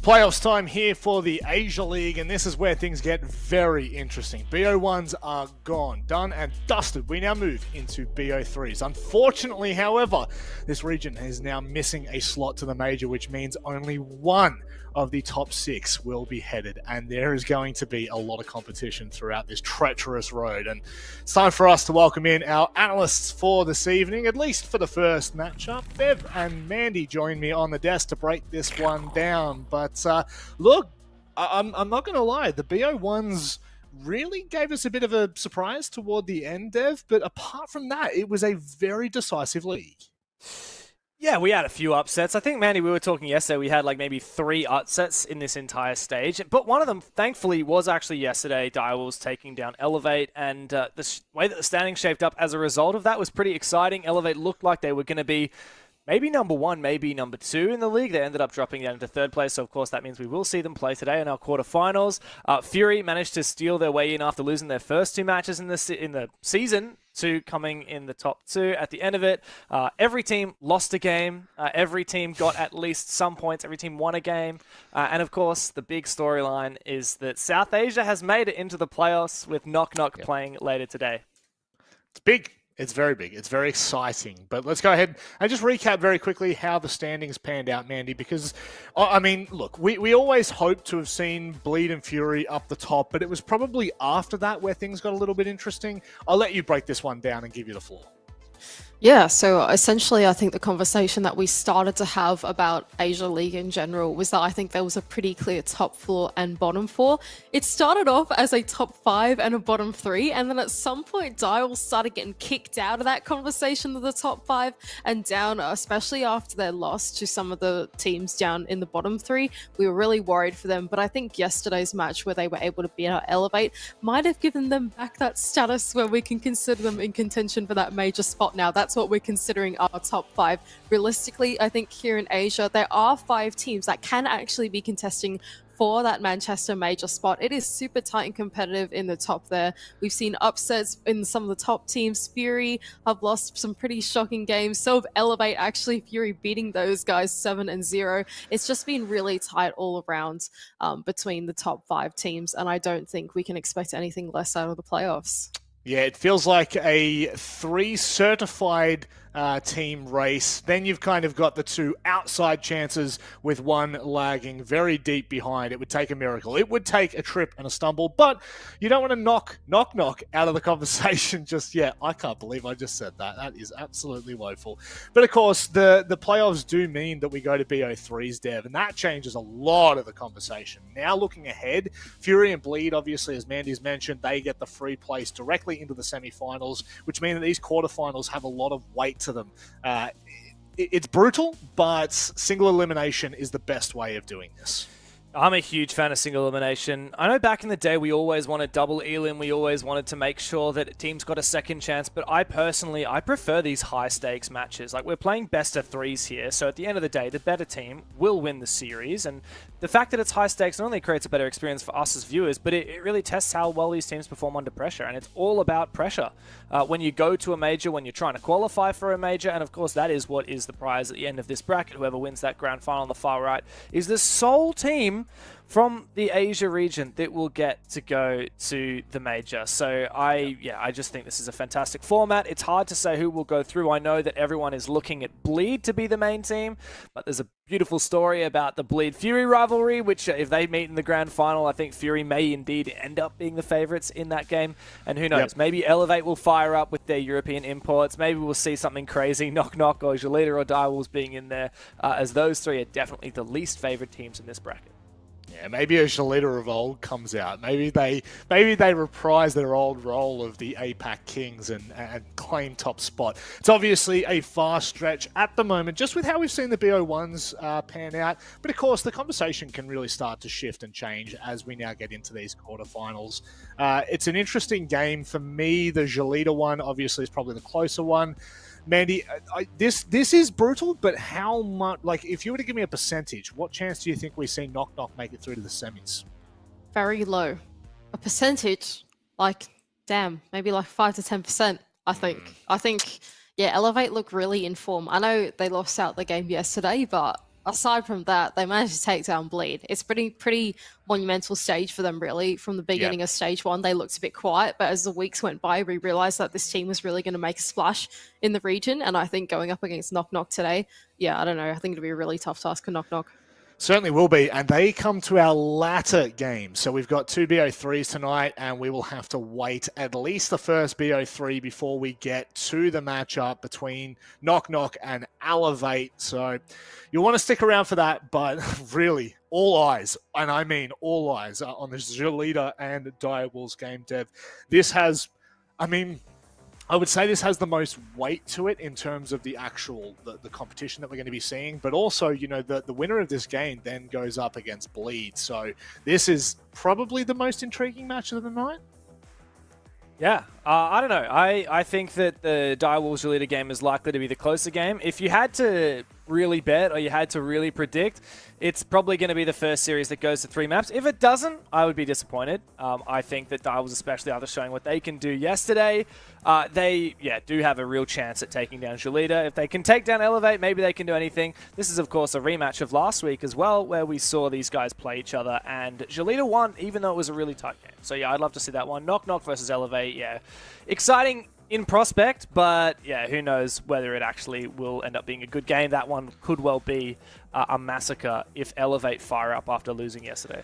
Playoffs time here for the Asia League, and this is where things get very interesting. BO1s are gone, done and dusted. We now move into BO3s. Unfortunately, however, this region is now missing a slot to the major, which means only one of the top 6 will be headed, and there is going to be a lot of competition throughout this treacherous road. And it's time for us to welcome in our analysts for this evening, at least for the first matchup. Bev and Mandy join me on the desk to break this one down. But look, I'm not going to lie, the BO1s really gave us a bit of a surprise toward the end, Dev, but apart from that, it was a very decisive league. Yeah, we had a few upsets. I think, Mandy, we were talking yesterday, we had like maybe 3 upsets in this entire stage. But one of them, thankfully, was actually yesterday, Direwolves taking down Elevate. And the way that the standings shaped up as a result of that was pretty exciting. Elevate looked like they were going to be maybe number 1, maybe number 2 in the league. They ended up dropping down into 3rd place, so of course that means we will see them play today in our quarterfinals. Fury managed to steal their way in after losing their first 2 matches in the season to coming in the top 2 at the end of it. Every team lost a game. Every team got at least some points. Every team won a game. And of course, the big storyline is that South Asia has made it into the playoffs with Knock Knock playing later today. It's big. It's very big. It's very exciting. But let's go ahead and just recap very quickly how the standings panned out, Mandy, because, I mean, look, we always hoped to have seen Bleed and Fury up the top, but it was probably after that where things got a little bit interesting. I'll let you break this one down and give you the floor. Yeah, so essentially I think the conversation that we started to have about Asia League in general was that I think there was a pretty clear top 4 and bottom 4. It started off as a top 5 and a bottom 3, and then at some point Direwolves started getting kicked out of that conversation of the top 5 and down, especially after their loss to some of the teams down in the bottom 3. We were really worried for them, but I think yesterday's match where they were able to beat out Elevate might have given them back that status where we can consider them in contention for that major spot now. That's what we're considering our top 5. Realistically, I think here in Asia, there are 5 teams that can actually be contesting for that Manchester major spot. It is super tight and competitive in the top there. We've seen upsets in some of the top teams. Fury have lost some pretty shocking games. So have Elevate, actually. Fury beating those guys 7-0. It's just been really tight all around between the top 5 teams, and I don't think we can expect anything less out of the playoffs. Yeah, it feels like a 3 certified team race. Then you've kind of got the 2 outside chances with 1 lagging very deep behind. It would take a miracle. It would take a trip and a stumble, but you don't want to knock out of the conversation just yet. I can't believe I just said that. That is absolutely woeful. But of course, the playoffs do mean that we go to BO3s, Dev, and that changes a lot of the conversation. Now looking ahead, Fury and Bleed, obviously, as Mandy's mentioned, they get the free place directly into the semi-finals, which means that these quarterfinals have a lot of weight to them. It's brutal, but single elimination is the best way of doing this. I'm a huge fan of single elimination. I know back in the day we always wanted double elim, we always wanted to make sure that teams got a second chance, but I prefer these high stakes matches. Like, we're playing best of 3s here, so at the end of the day, the better team will win the series, and the fact that it's high stakes not only creates a better experience for us as viewers, but it really tests how well these teams perform under pressure, and it's all about pressure. When you go to a major, when you're trying to qualify for a major, and of course that is what is the prize at the end of this bracket. Whoever wins that grand final on the far right is the sole team from the Asia region that will get to go to the major. So I just think this is a fantastic format. It's hard to say who will go through. I know that everyone is looking at Bleed to be the main team, but there's a beautiful story about the Bleed Fury rivalry, which if they meet in the grand final, I think Fury may indeed end up being the favorites in that game. And who knows, maybe Elevate will fire up with their European imports. Maybe we'll see something crazy, Knock Knock or Jalita or Direwolves being in there, as those 3 are definitely the least favorite teams in this bracket. Yeah, maybe a Jalita of old comes out. Maybe they reprise their old role of the APAC Kings and claim top spot. It's obviously a far stretch at the moment, just with how we've seen the BO1s pan out. But of course, the conversation can really start to shift and change as we now get into these quarterfinals. It's an interesting game for me. The Jalita one, obviously, is probably the closer one. Mandy, this is brutal, but how much, like, if you were to give me a percentage, what chance do you think we see Knock Knock make it through to the semis? Very low. A percentage, like, damn, maybe like 5 to 10%, I think. I think, yeah, Elevate look really in form. I know they lost out the game yesterday, but aside from that, they managed to take down Bleed. It's pretty monumental stage for them, really. From the beginning of stage 1, they looked a bit quiet, but as the weeks went by, we realized that this team was really going to make a splash in the region. And I think going up against Knock Knock today, yeah, I don't know. I think it'll be a really tough task for Knock Knock. Certainly will be, and they come to our latter game. So we've got 2 BO3s tonight, and we will have to wait at least the first BO3 before we get to the matchup between Knock Knock and Elevate. So you'll want to stick around for that, but really, all eyes, and I mean all eyes, are on this Jolita and Direwolves game, Dev. This has, I would say this has the most weight to it in terms of the actual the competition that we're going to be seeing, but also, the winner of this game then goes up against Bleed. So this is probably the most intriguing match of the night. Yeah, I don't know. I think that the Direwolves Jolita game is likely to be the closer game. If you had to really bet or you had to really predict, it's probably going to be the first series that goes to 3 maps. If it doesn't, I would be disappointed. I think that Direwolves, especially after showing what they can do yesterday, they do have a real chance at taking down Jolita. If they can take down Elevate, maybe they can do anything. This is, of course, a rematch of last week as well, where we saw these guys play each other, and Jolita won, even though it was a really tight game. So yeah, I'd love to see that one. Knock Knock versus Elevate, yeah. Exciting in prospect, but yeah, who knows whether it actually will end up being a good game. That one could well be a massacre if Elevate fire up after losing yesterday.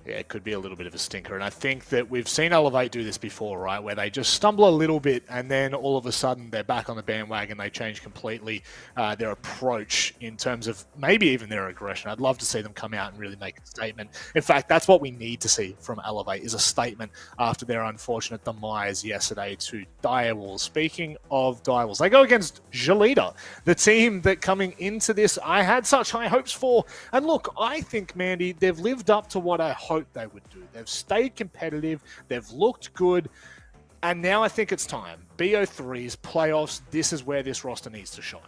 Yeah, it could be a little bit of a stinker. And I think that we've seen Elevate do this before, right? Where they just stumble a little bit and then all of a sudden they're back on the bandwagon. They change completely their approach in terms of maybe even their aggression. I'd love to see them come out and really make a statement. In fact, that's what we need to see from Elevate, is a statement after their unfortunate demise yesterday to Direwolves. Speaking of Direwolves, they go against Jolita, the team that coming into this I had such high hopes for. And look, I think, Mandy, they've lived up to what I hoped they would do. They've stayed competitive, they've looked good, and now I think it's time. BO3s, playoffs, this is where this roster needs to shine.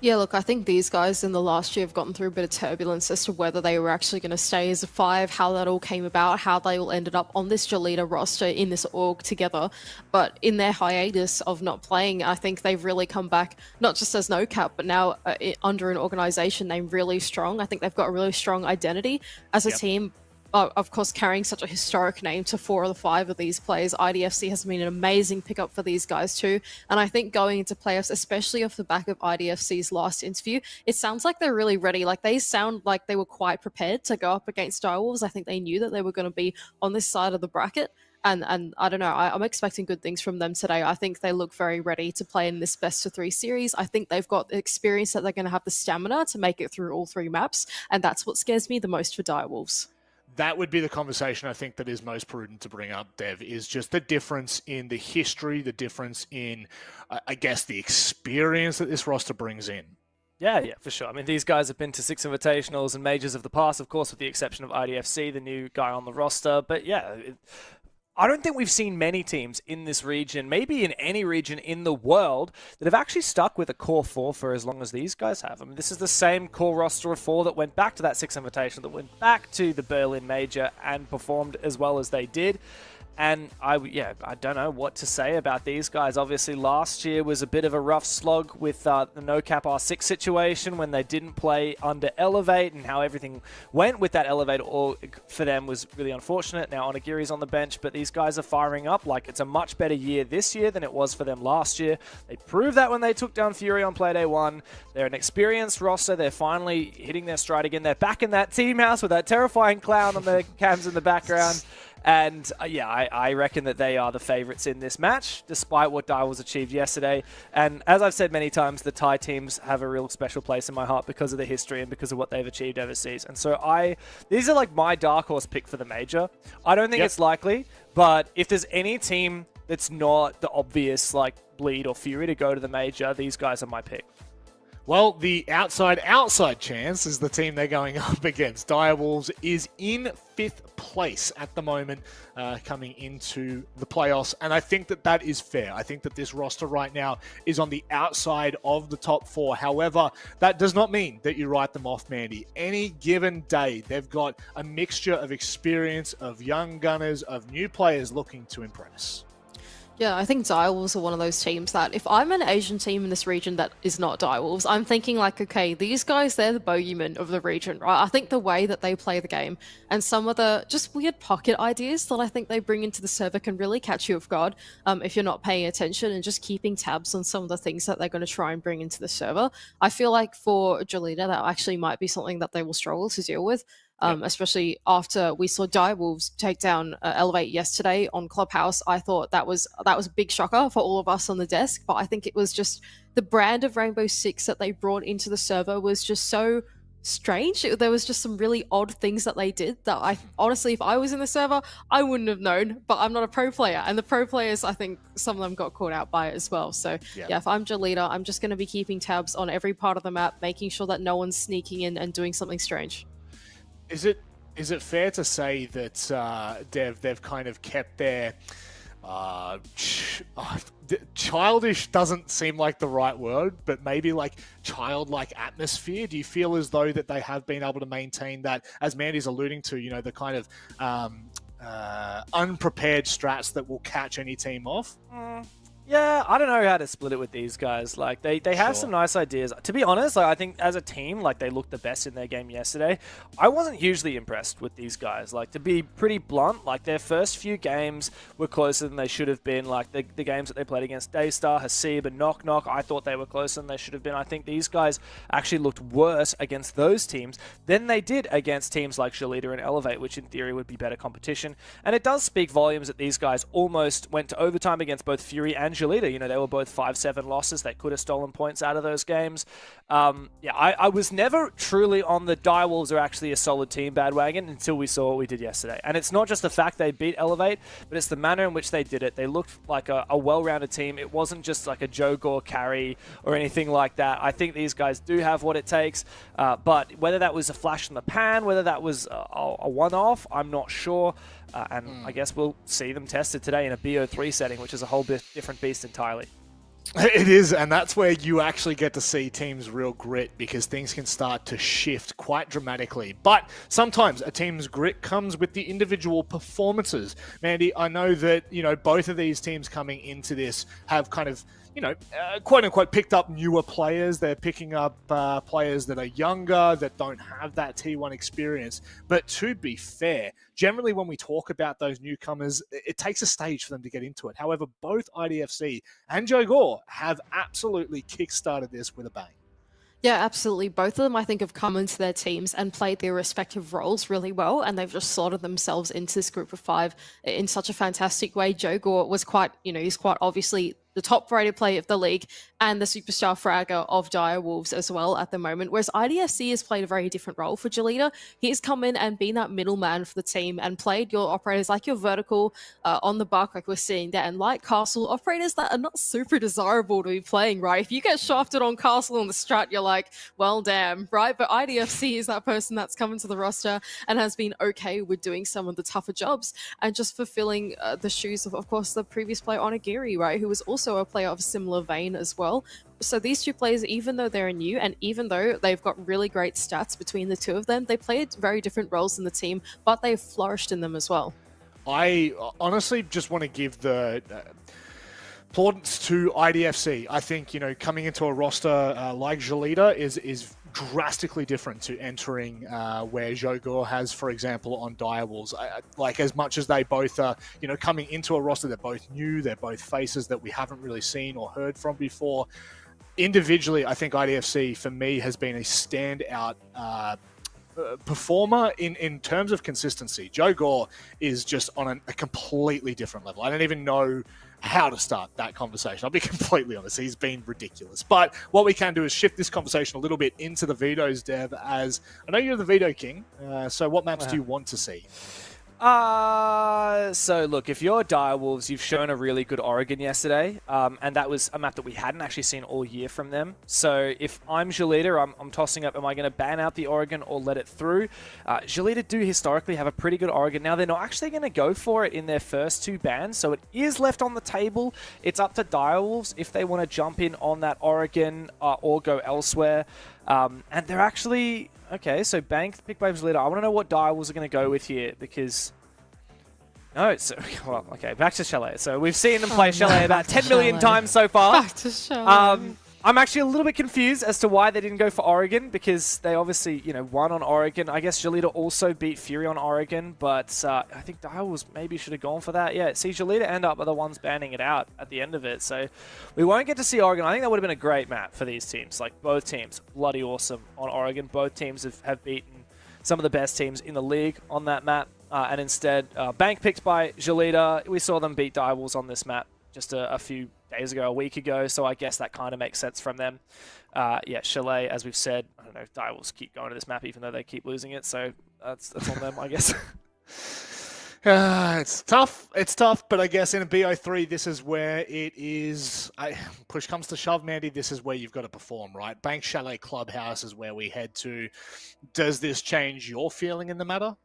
Yeah, look, I think these guys in the last year have gotten through a bit of turbulence as to whether they were actually going to stay as a 5, how that all came about, how they all ended up on this Jolita roster in this org together. But in their hiatus of not playing, I think they've really come back, not just as no cap, but now under an organization named Really Strong. I think they've got a really strong identity as a team. Of course, carrying such a historic name to 4 of the 5 of these players. IDFC has been an amazing pickup for these guys too. And I think going into playoffs, especially off the back of IDFC's last interview, it sounds like they're really ready. Like, they sound like they were quite prepared to go up against Direwolves. I think they knew that they were going to be on this side of the bracket. And I don't know, I'm expecting good things from them today. I think they look very ready to play in this best of 3 series. I think they've got the experience that they're going to have the stamina to make it through all 3 maps. And that's what scares me the most for Direwolves. That would be the conversation I think that is most prudent to bring up, Dev, is just the difference in the history, the difference in, I guess, the experience that this roster brings in. Yeah, for sure. I mean, these guys have been to 6 Invitationals and Majors of the past, of course, with the exception of IDFC, the new guy on the roster. But yeah, I don't think we've seen many teams in this region, maybe in any region in the world, that have actually stuck with a core 4 for as long as these guys have. I mean, this is the same core roster of 4 that went back to that 6 Invitational, that went back to the Berlin Major and performed as well as they did. And I don't know what to say about these guys. Obviously, last year was a bit of a rough slog with the no-cap R6 situation when they didn't play under Elevate, and how everything went with that Elevate for them was really unfortunate. Now, Onigiri's on the bench, but these guys are firing up. Like, it's a much better year this year than it was for them last year. They proved that when they took down Fury on Playday 1. They're an experienced roster. They're finally hitting their stride again. They're back in that team house with that terrifying clown on the cams in the background. And I reckon that they are the favorites in this match, despite what Direwolves achieved yesterday. And as I've said many times, the Thai teams have a real special place in my heart because of the history and because of what they've achieved overseas. And so these are like my dark horse pick for the major. I don't think it's likely, but if there's any team that's not the obvious like Bleed or Fury to go to the major, these guys are my pick. Well, the outside chance is the team they're going up against. Direwolves is in 5th place at the moment, coming into the playoffs, and I think that is fair. I think that this roster right now is on the outside of the top 4. However, that does not mean that you write them off, Mandy. Any given day, they've got a mixture of experience, of young gunners, of new players looking to impress. Yeah, I think Direwolves are one of those teams that if I'm an Asian team in this region that is not Direwolves, I'm thinking like, okay, these guys, they're the bogeymen of the region, right? I think the way that they play the game and some of the just weird pocket ideas that I think they bring into the server can really catch you off guard if you're not paying attention and just keeping tabs on some of the things that they're going to try and bring into the server. I feel like for Jolita, that actually might be something that they will struggle to deal with. Especially after we saw Direwolves take down Elevate yesterday on Clubhouse. I thought that was a big shocker for all of us on the desk, but I think it was just the brand of Rainbow Six that they brought into the server was just so strange. There was just some really odd things that they did that I honestly, if I was in the server, I wouldn't have known, but I'm not a pro player. And the pro players, I think some of them got caught out by it as well. So yeah, if I'm Jolita, I'm just going to be keeping tabs on every part of the map, making sure that no one's sneaking in and doing something strange. Is it fair to say that they've kind of kept their childish doesn't seem like the right word, but maybe like childlike atmosphere? Do you feel as though that they have been able to maintain that, as Mandy's alluding to, you know, the kind of unprepared strats that will catch any team off? Yeah, I don't know how to split it with these guys. Like, they have some nice ideas. To be honest, like, I think as a team, like, they looked the best in their game yesterday. I wasn't hugely impressed with these guys. Like, to be pretty blunt, like, their first few games were closer than they should have been. Like, the games that they played against Daystar, Hasib, and Knock Knock, I thought they were closer than they should have been. I think these guys actually looked worse against those teams than they did against teams like Jolita and Elevate, which in theory would be better competition. And it does speak volumes that these guys almost went to overtime against both Fury and Jolita. You know, they were both 5-7 losses. They could have stolen points out of those games. I was never truly on the Direwolves are actually a solid team bandwagon until we saw what we did yesterday. And it's not just the fact they beat Elevate, but it's the manner in which they did it. They looked like a well-rounded team. It wasn't just like a Joe Gore carry or anything like that. I think these guys do have what it takes. But whether that was a flash in the pan, whether that was a one-off, I'm not sure. I guess we'll see them tested today in a BO3 setting, which is a whole different beast entirely. It is, and that's where you actually get to see teams' real grit, because things can start to shift quite dramatically. But sometimes a team's grit comes with the individual performances. Mandy, I know that, you know, both of these teams coming into this have kind of, you know, quote unquote, picked up newer players. They're picking up players that are younger, that don't have that T1 experience. But to be fair, generally when we talk about those newcomers, it takes a stage for them to get into it. However, both IDFC and Joe Gore have absolutely kickstarted this with a bang. Yeah, absolutely. Both of them, I think, have come into their teams and played their respective roles really well, and they've just slotted themselves into this group of five in such a fantastic way. Joe Gore was quite, you know, he's quite obviously the top rated player of the league and the superstar fragger of Direwolves as well at the moment, whereas IDFC has played a very different role for Jolita. He's come in and been that middleman for the team and played your operators like your vertical on the buck, like we're seeing there, and like Castle, operators that are not super desirable to be playing, right? If you get shafted on Castle on the strat, you're like, well, damn, right? But IDFC is that person that's come into the roster and has been okay with doing some of the tougher jobs and just fulfilling the shoes of course, the previous player Onigiri, right? Who was also a player of similar vein as well. So these two players, even though they're new and even though they've got really great stats between the two of them, they played very different roles in the team, but they've flourished in them as well. I honestly just want to give the plaudits to IDFC. I think, you know, coming into a roster like Jolita is drastically different to entering where Joe Gore has, for example, on Direwolves. Like, as much as they both are, you know, coming into a roster, they're both new, they're both faces that we haven't really seen or heard from before. Individually, I think IDFC, for me, has been a standout performer in terms of consistency. Joe Gore is just on a completely different level. I don't even know how to start that conversation. I'll be completely honest. He's been ridiculous. But what we can do is shift this conversation a little bit into the vetoes, Dev, as I know you're the veto king. So what maps do you want to see? So look, if you're Direwolves, you've shown a really good Oregon yesterday, and that was a map that we hadn't actually seen all year from them. So if I'm Jolita, I'm tossing up, am I going to ban out the Oregon or let it through? Jolita do historically have a pretty good Oregon. Now, they're not actually going to go for it in their first two bans, so it is left on the table. It's up to Direwolves if they want to jump in on that Oregon or go elsewhere. And they're actually... Okay, so Bank, pick by Jolita. I want to know what Direwolves are going to go with here, because No, so, well, okay, back to Chalet. So we've seen them play no, Chalet about back to 10 million Chalet. times so far. Back to show. I'm actually a little bit confused as to why they didn't go for Oregon, because they obviously, won on Oregon. I guess Jolita also beat Fury on Oregon, but I think Direwolves maybe should have gone for that. Yeah, see, Jolita end up are the ones banning it out at the end of it, so we won't get to see Oregon. I think that would have been a great map for these teams. Like, both teams, bloody awesome on Oregon. Both teams have beaten some of the best teams in the league on that map, and instead, bank picked by Jolita. We saw them beat Direwolves on this map just a few days ago, a week ago, so I guess that kind of makes sense from them. Yeah, Chalet, as we've said, I don't know, Direwolves keep going to this map even though they keep losing it, so that's on them, I guess. It's tough, but I guess in a BO3, this is where it is, push comes to shove, Mandy, this is where you've got to perform, right? Bank Chalet Clubhouse is where we head to. Does this change your feeling in the matter?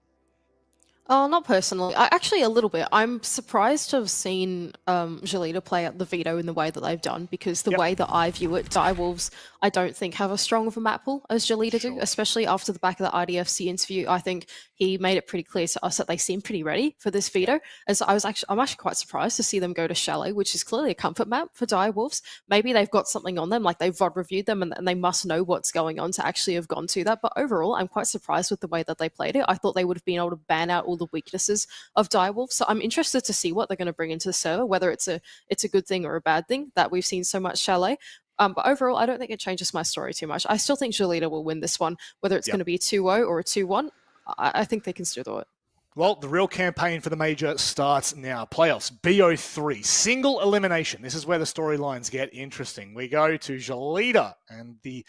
Oh, not personally. Actually, a little bit. I'm surprised to have seen Jolita play out the veto in the way that they've done, because the way that I view it, Direwolves, I don't think have as strong of a map pool as Jolita do, especially after the back of the IDFC interview. I think he made it pretty clear to us that they seem pretty ready for this veto. And so I'm actually quite surprised to see them go to Chalet, which is clearly a comfort map for Direwolves. Maybe they've got something on them, like they've VOD reviewed them and they must know what's going on to actually have gone to that. But overall, I'm quite surprised with the way that they played it. I thought they would have been able to ban out all the weaknesses of Direwolf. So I'm interested to see what they're going to bring into the server, whether it's a good thing or a bad thing that we've seen so much Chalet. But overall, I don't think it changes my story too much. I still think Jolita will win this one, whether it's going to be a 2-0 or a 2-1. I think they can still do it. Well, the real campaign for the major starts now. Playoffs, BO3, single elimination. This is where the storylines get interesting. We go to Jolita and the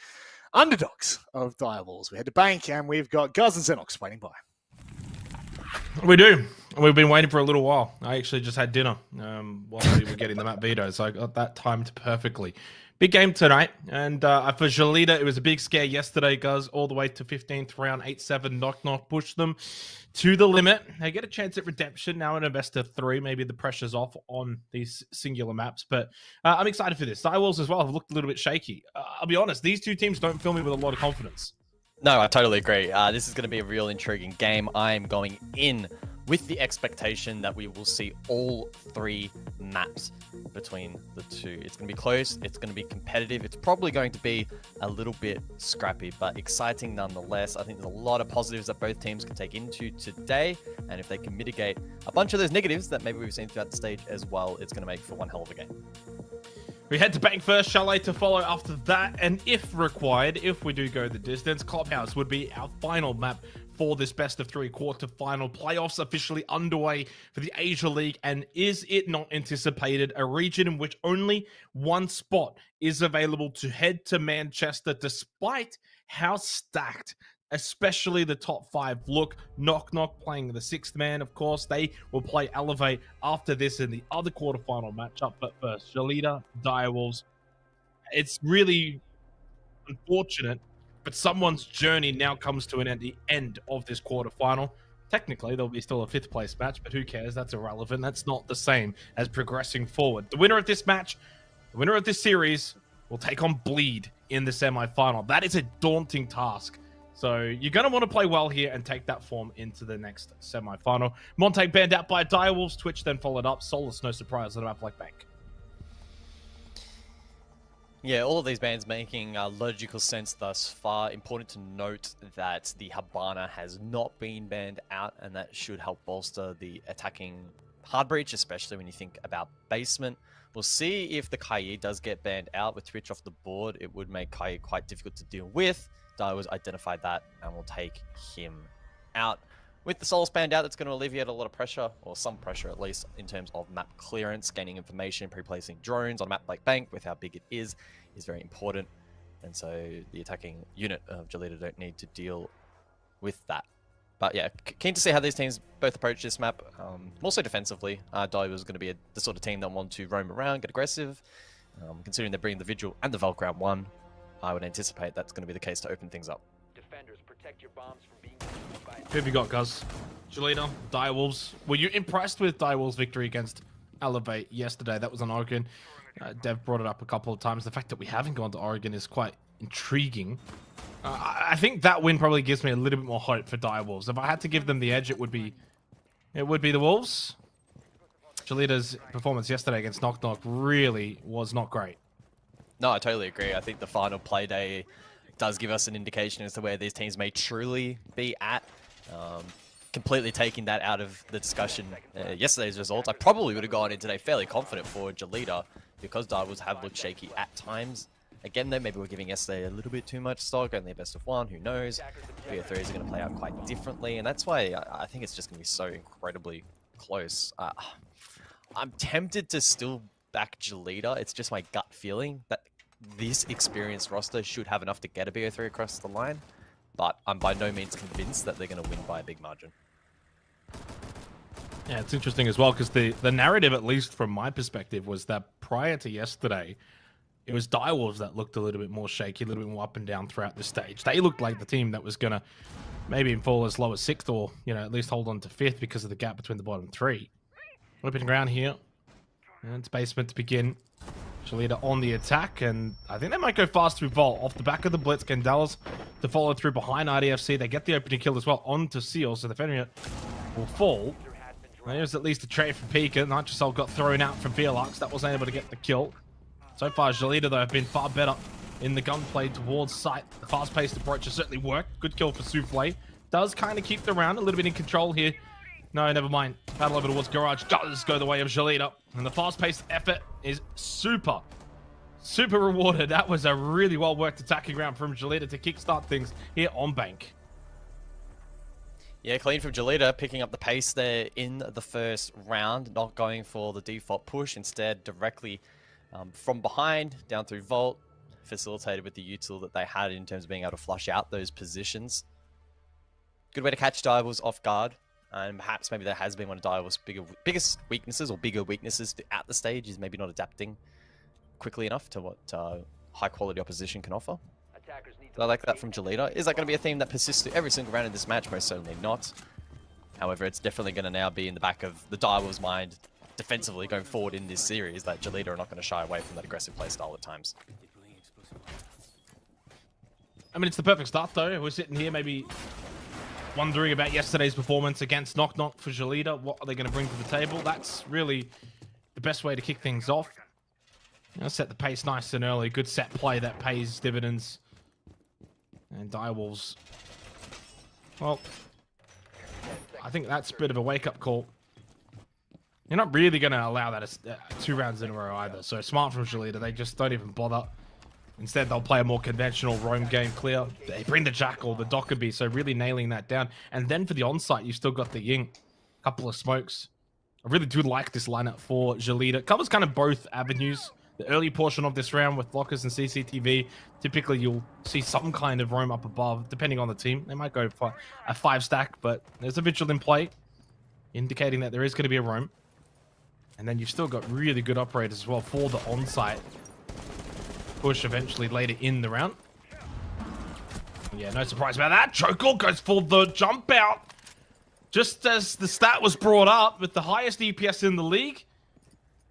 underdogs of Direwolves. We head to Bank, and we've got Guz and Xenox waiting by. We do. We've been waiting for a little while. I actually just had dinner while we were getting the map veto, so I got that timed perfectly. Big game tonight, and for Jolita, it was a big scare yesterday, Guz, all the way to 15th round, 8-7, knock-knock, pushed them to the limit. They get a chance at redemption now in a best of 3. Maybe the pressure's off on these singular maps, but I'm excited for this. Direwolves as well have looked a little bit shaky. I'll be honest, these two teams don't fill me with a lot of confidence. No, I totally agree. This is going to be a real intriguing game. I'm going in with the expectation that we will see all 3 maps between the two. It's going to be close. It's going to be competitive. It's probably going to be a little bit scrappy, but exciting nonetheless. I think there's a lot of positives that both teams can take into today, and if they can mitigate a bunch of those negatives that maybe we've seen throughout the stage as well, it's going to make for one hell of a game. We head to Bank first, Chalet to follow after that, and if required, if we do go the distance, Clubhouse would be our final map for this best of 3 quarterfinal. Playoffs officially underway for the Asia League, and is it not anticipated a region in which only one spot is available to head to Manchester, despite how stacked especially the top 5 look. Knock-knock playing the 6th man, of course. They will play Elevate after this in the other quarterfinal matchup. But first, Jolita, Direwolves. It's really unfortunate, but someone's journey now comes to an end at the end of this quarterfinal. Technically, there'll be still a 5th place match, but who cares? That's irrelevant. That's not the same as progressing forward. The winner of this match, the winner of this series, will take on Bleed in the semi-final. That is a daunting task. So you're going to want to play well here and take that form into the next semi-final. Montague banned out by Direwolves. Twitch then followed up. Solus, no surprise on a map like Bank. Yeah, all of these bans making logical sense thus far. Important to note that the Habana has not been banned out, and that should help bolster the attacking hard breach, especially when you think about basement. We'll see if the Kai does get banned out. With Twitch off the board, it would make Kai quite difficult to deal with. Daiwa's identified that and will take him out. With the Solus banned out, that's going to alleviate a lot of pressure, or some pressure at least, in terms of map clearance. Gaining information, pre-placing drones on a map like Bank with how big it is very important. And so the attacking unit of Jolita don't need to deal with that. But yeah, keen to see how these teams both approach this map. More so defensively. Daiwa was going to be the sort of team that want to roam around, get aggressive. Considering they're bringing the Vigil and the Valk round 1, I would anticipate that's going to be the case to open things up. Defenders, protect your bombs from being Who have you got, Guz? Jolita, Direwolves. Were you impressed with Direwolves' victory against Elevate yesterday? That was on Oregon. Dev brought it up a couple of times. The fact that we haven't gone to Oregon is quite intriguing. I think that win probably gives me a little bit more hope for Direwolves. If I had to give them the edge, it would be the Wolves. Jolita's performance yesterday against Knock Knock really was not great. No, I totally agree. I think the final play day does give us an indication as to where these teams may truly be at. Completely taking that out of the discussion yesterday's results, I probably would have gone in today fairly confident for Jolita because Direwolves have looked shaky at times. Again, though, maybe we're giving yesterday a little bit too much stock, only a best of one, who knows. BO3s are going to play out quite differently, and that's why I think it's just going to be so incredibly close. I'm tempted to still back Jolita. It's just my gut feeling that this experienced roster should have enough to get a BO3 across the line, but I'm by no means convinced that they're going to win by a big margin. Yeah, it's interesting as well because the narrative, at least from my perspective, was that prior to yesterday, it was Direwolves that looked a little bit more shaky, a little bit more up and down throughout the stage. They looked like the team that was going to maybe fall as low as 6th or, you know, at least hold on to 5th because of the gap between the bottom 3. Open ground here. And it's basement to begin. Jolita on the attack, and I think they might go fast through Vault. Off the back of the Blitz, Gandalas to follow through behind RDFC. They get the opening kill as well onto Seal, so the Fenrir will fall. There's at least a trade from Pika. Nitrosol got thrown out from Velux. That wasn't able to get the kill. So far, Jolita, though, have been far better in the gunplay towards Sight. The fast-paced approach has certainly worked. Good kill for Souffle. Does kind of keep the round a little bit in control here. No, never mind. Battle over towards Garage does go the way of Jolita. And the fast-paced effort is super rewarded. That was a really well-worked attacking round from Jolita to kickstart things here on Bank. Yeah, clean from Jolita, picking up the pace there in the first round, not going for the default push, instead directly from behind, down through Vault, facilitated with the util that they had in terms of being able to flush out those positions. Good way to catch Direwolves off guard, and perhaps maybe that has been one of Direwolves' biggest weaknesses, or bigger weaknesses at the stage, is maybe not adapting quickly enough to what high-quality opposition can offer. So I like that from Jolita. Is that going to be a theme that persists through every single round in this match? Most certainly not. However, it's definitely going to now be in the back of the Direwolves' mind defensively going forward in this series that Jolita are not going to shy away from that aggressive playstyle at times. I mean, it's the perfect start, though. We're sitting here maybe wondering about yesterday's performance against Knock Knock for Jolita. What are they going to bring to the table? That's really the best way to kick things off. You know, set the pace nice and early. Good set play that pays dividends. And Direwolves, well, I think that's a bit of a wake-up call. You're not really going to allow that 2 rounds in a row either. So smart from Jolita. They just don't even bother. Instead, they'll play a more conventional roam game clear. They bring the Jackal, the Dockerby, so really nailing that down. And then for the on-site, you've still got the Ying. Couple of smokes. I really do like this lineup for Jolita. It covers kind of both avenues. The early portion of this round with blockers and CCTV, typically you'll see some kind of roam up above, depending on the team. They might go for a 5-stack, but there's a vigil in play, indicating that there is going to be a roam. And then you've still got really good operators as well for the on-site push eventually later in the round. Yeah, no surprise about that. Jokol goes for the jump out. Just as the stat was brought up with the highest EPS in the league,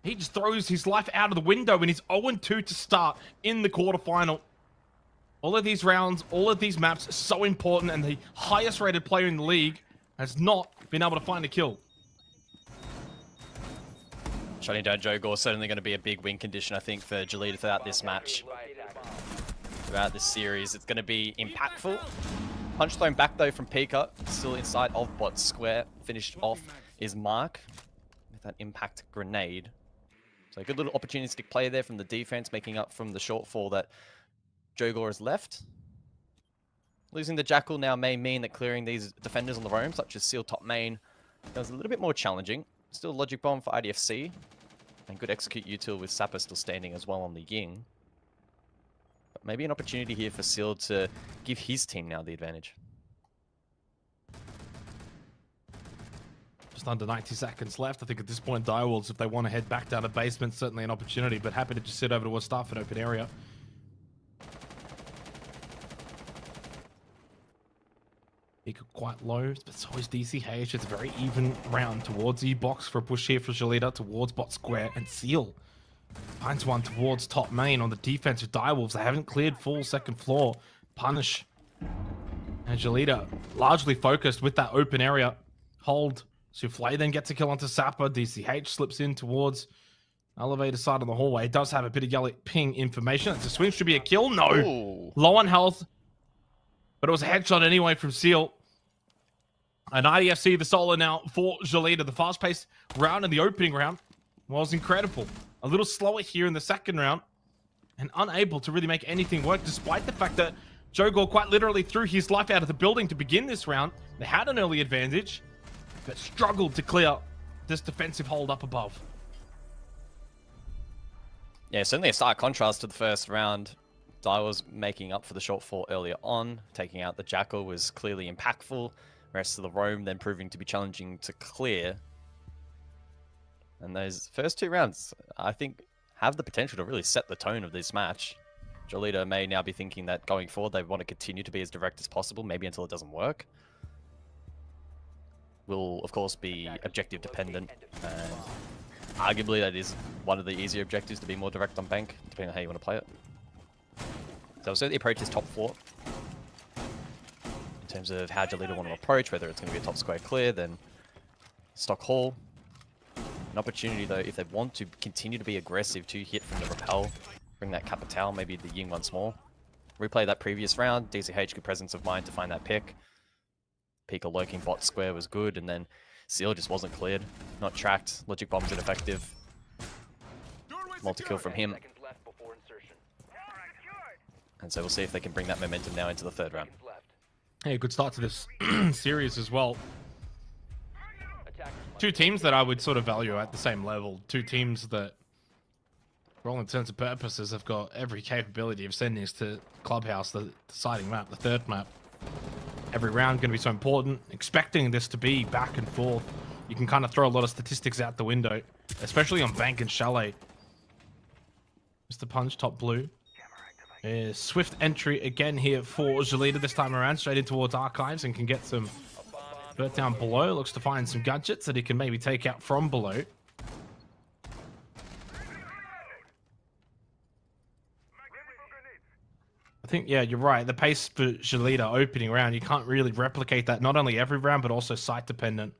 he just throws his life out of the window and he's 0-2 to start in the quarterfinal. All of these rounds, all of these maps are so important, and the highest rated player in the league has not been able to find a kill. Shutting down Jogor certainly going to be a big win condition, I think, for Jolita throughout this match. Throughout this series, it's going to be impactful. Punch thrown back, though, from Pika, still inside of bot square. Finished off is Mark with that impact grenade. So a good little opportunistic play there from the defense, making up from the shortfall that Jogor has left. Losing the Jackal now may mean that clearing these defenders on the roam, such as Seal top main, is a little bit more challenging. Still Logic Bomb for IDFC, and good execute util with Sapper still standing as well on the Ying. But maybe an opportunity here for Seal to give his team now the advantage. Just under 90 seconds left. I think at this point, Direwolves, if they want to head back down to basement, certainly an opportunity, but happy to just sit over towards Staff an open area. He got quite low, but so is DCH. It's a very even round towards E-Box for a push here for Jolita, towards bot square, and Seal finds one towards top main on the defensive Direwolves. They haven't cleared full second floor. Punish. And Jolita largely focused with that open area. Hold Souffle then gets a kill onto Sapper. DCH slips in towards elevator side of the hallway. It does have a bit of yellow ping information. It's a swing, should be a kill. No. Ooh. Low on health. But it was a headshot anyway from Seal. An IDFC, the solo now for Jolita. The fast-paced round in the opening round was incredible. A little slower here in the second round. And unable to really make anything work, despite the fact that Jogor quite literally threw his life out of the building to begin this round. They had an early advantage, but struggled to clear this defensive hold up above. Yeah, certainly a stark contrast to the first round. Dai was making up for the shortfall earlier on. Taking out the Jackal was clearly impactful. Rest of the roam then proving to be challenging to clear. And those first two rounds, I think, have the potential to really set the tone of this match. Jolita may now be thinking that going forward they want to continue to be as direct as possible, maybe until it doesn't work. Will, of course, be objective dependent. And arguably that is one of the easier objectives, to be more direct on bank, depending on how you want to play it. So we'll certainly approach this top floor. In terms of how Jolita want to approach, whether it's going to be a top square clear, then stock hall. An opportunity, though, if they want to continue to be aggressive, to hit from the rappel, bring that Capital, maybe the Ying once more. Replay that previous round, DCH good presence of mind to find that pick. Pika lurking bot square was good, and then Seal just wasn't cleared, not tracked, logic bombs ineffective. Multi-kill from him. Seconds left before insertion. And so we'll see if they can bring that momentum now into the third round. Seconds left. Hey, good start to this series as well. Attackers must Two teams that I would sort of value at the same level. Two teams that, for all intents and purposes, have got every capability of sending us to Clubhouse, the deciding map, the third map. Every round going to be so important. Expecting this to be back and forth. You can kind of throw a lot of statistics out the window, especially on Bank and Chalet. Mr. Punch, top blue. Swift entry again here for Jolita this time around, straight in towards Archives, and can get some dirt down below. Looks to find some gadgets that he can maybe take out from below. I think, yeah, you're right. The pace for Jolita opening round, you can't really replicate that, not only every round, but also site dependent.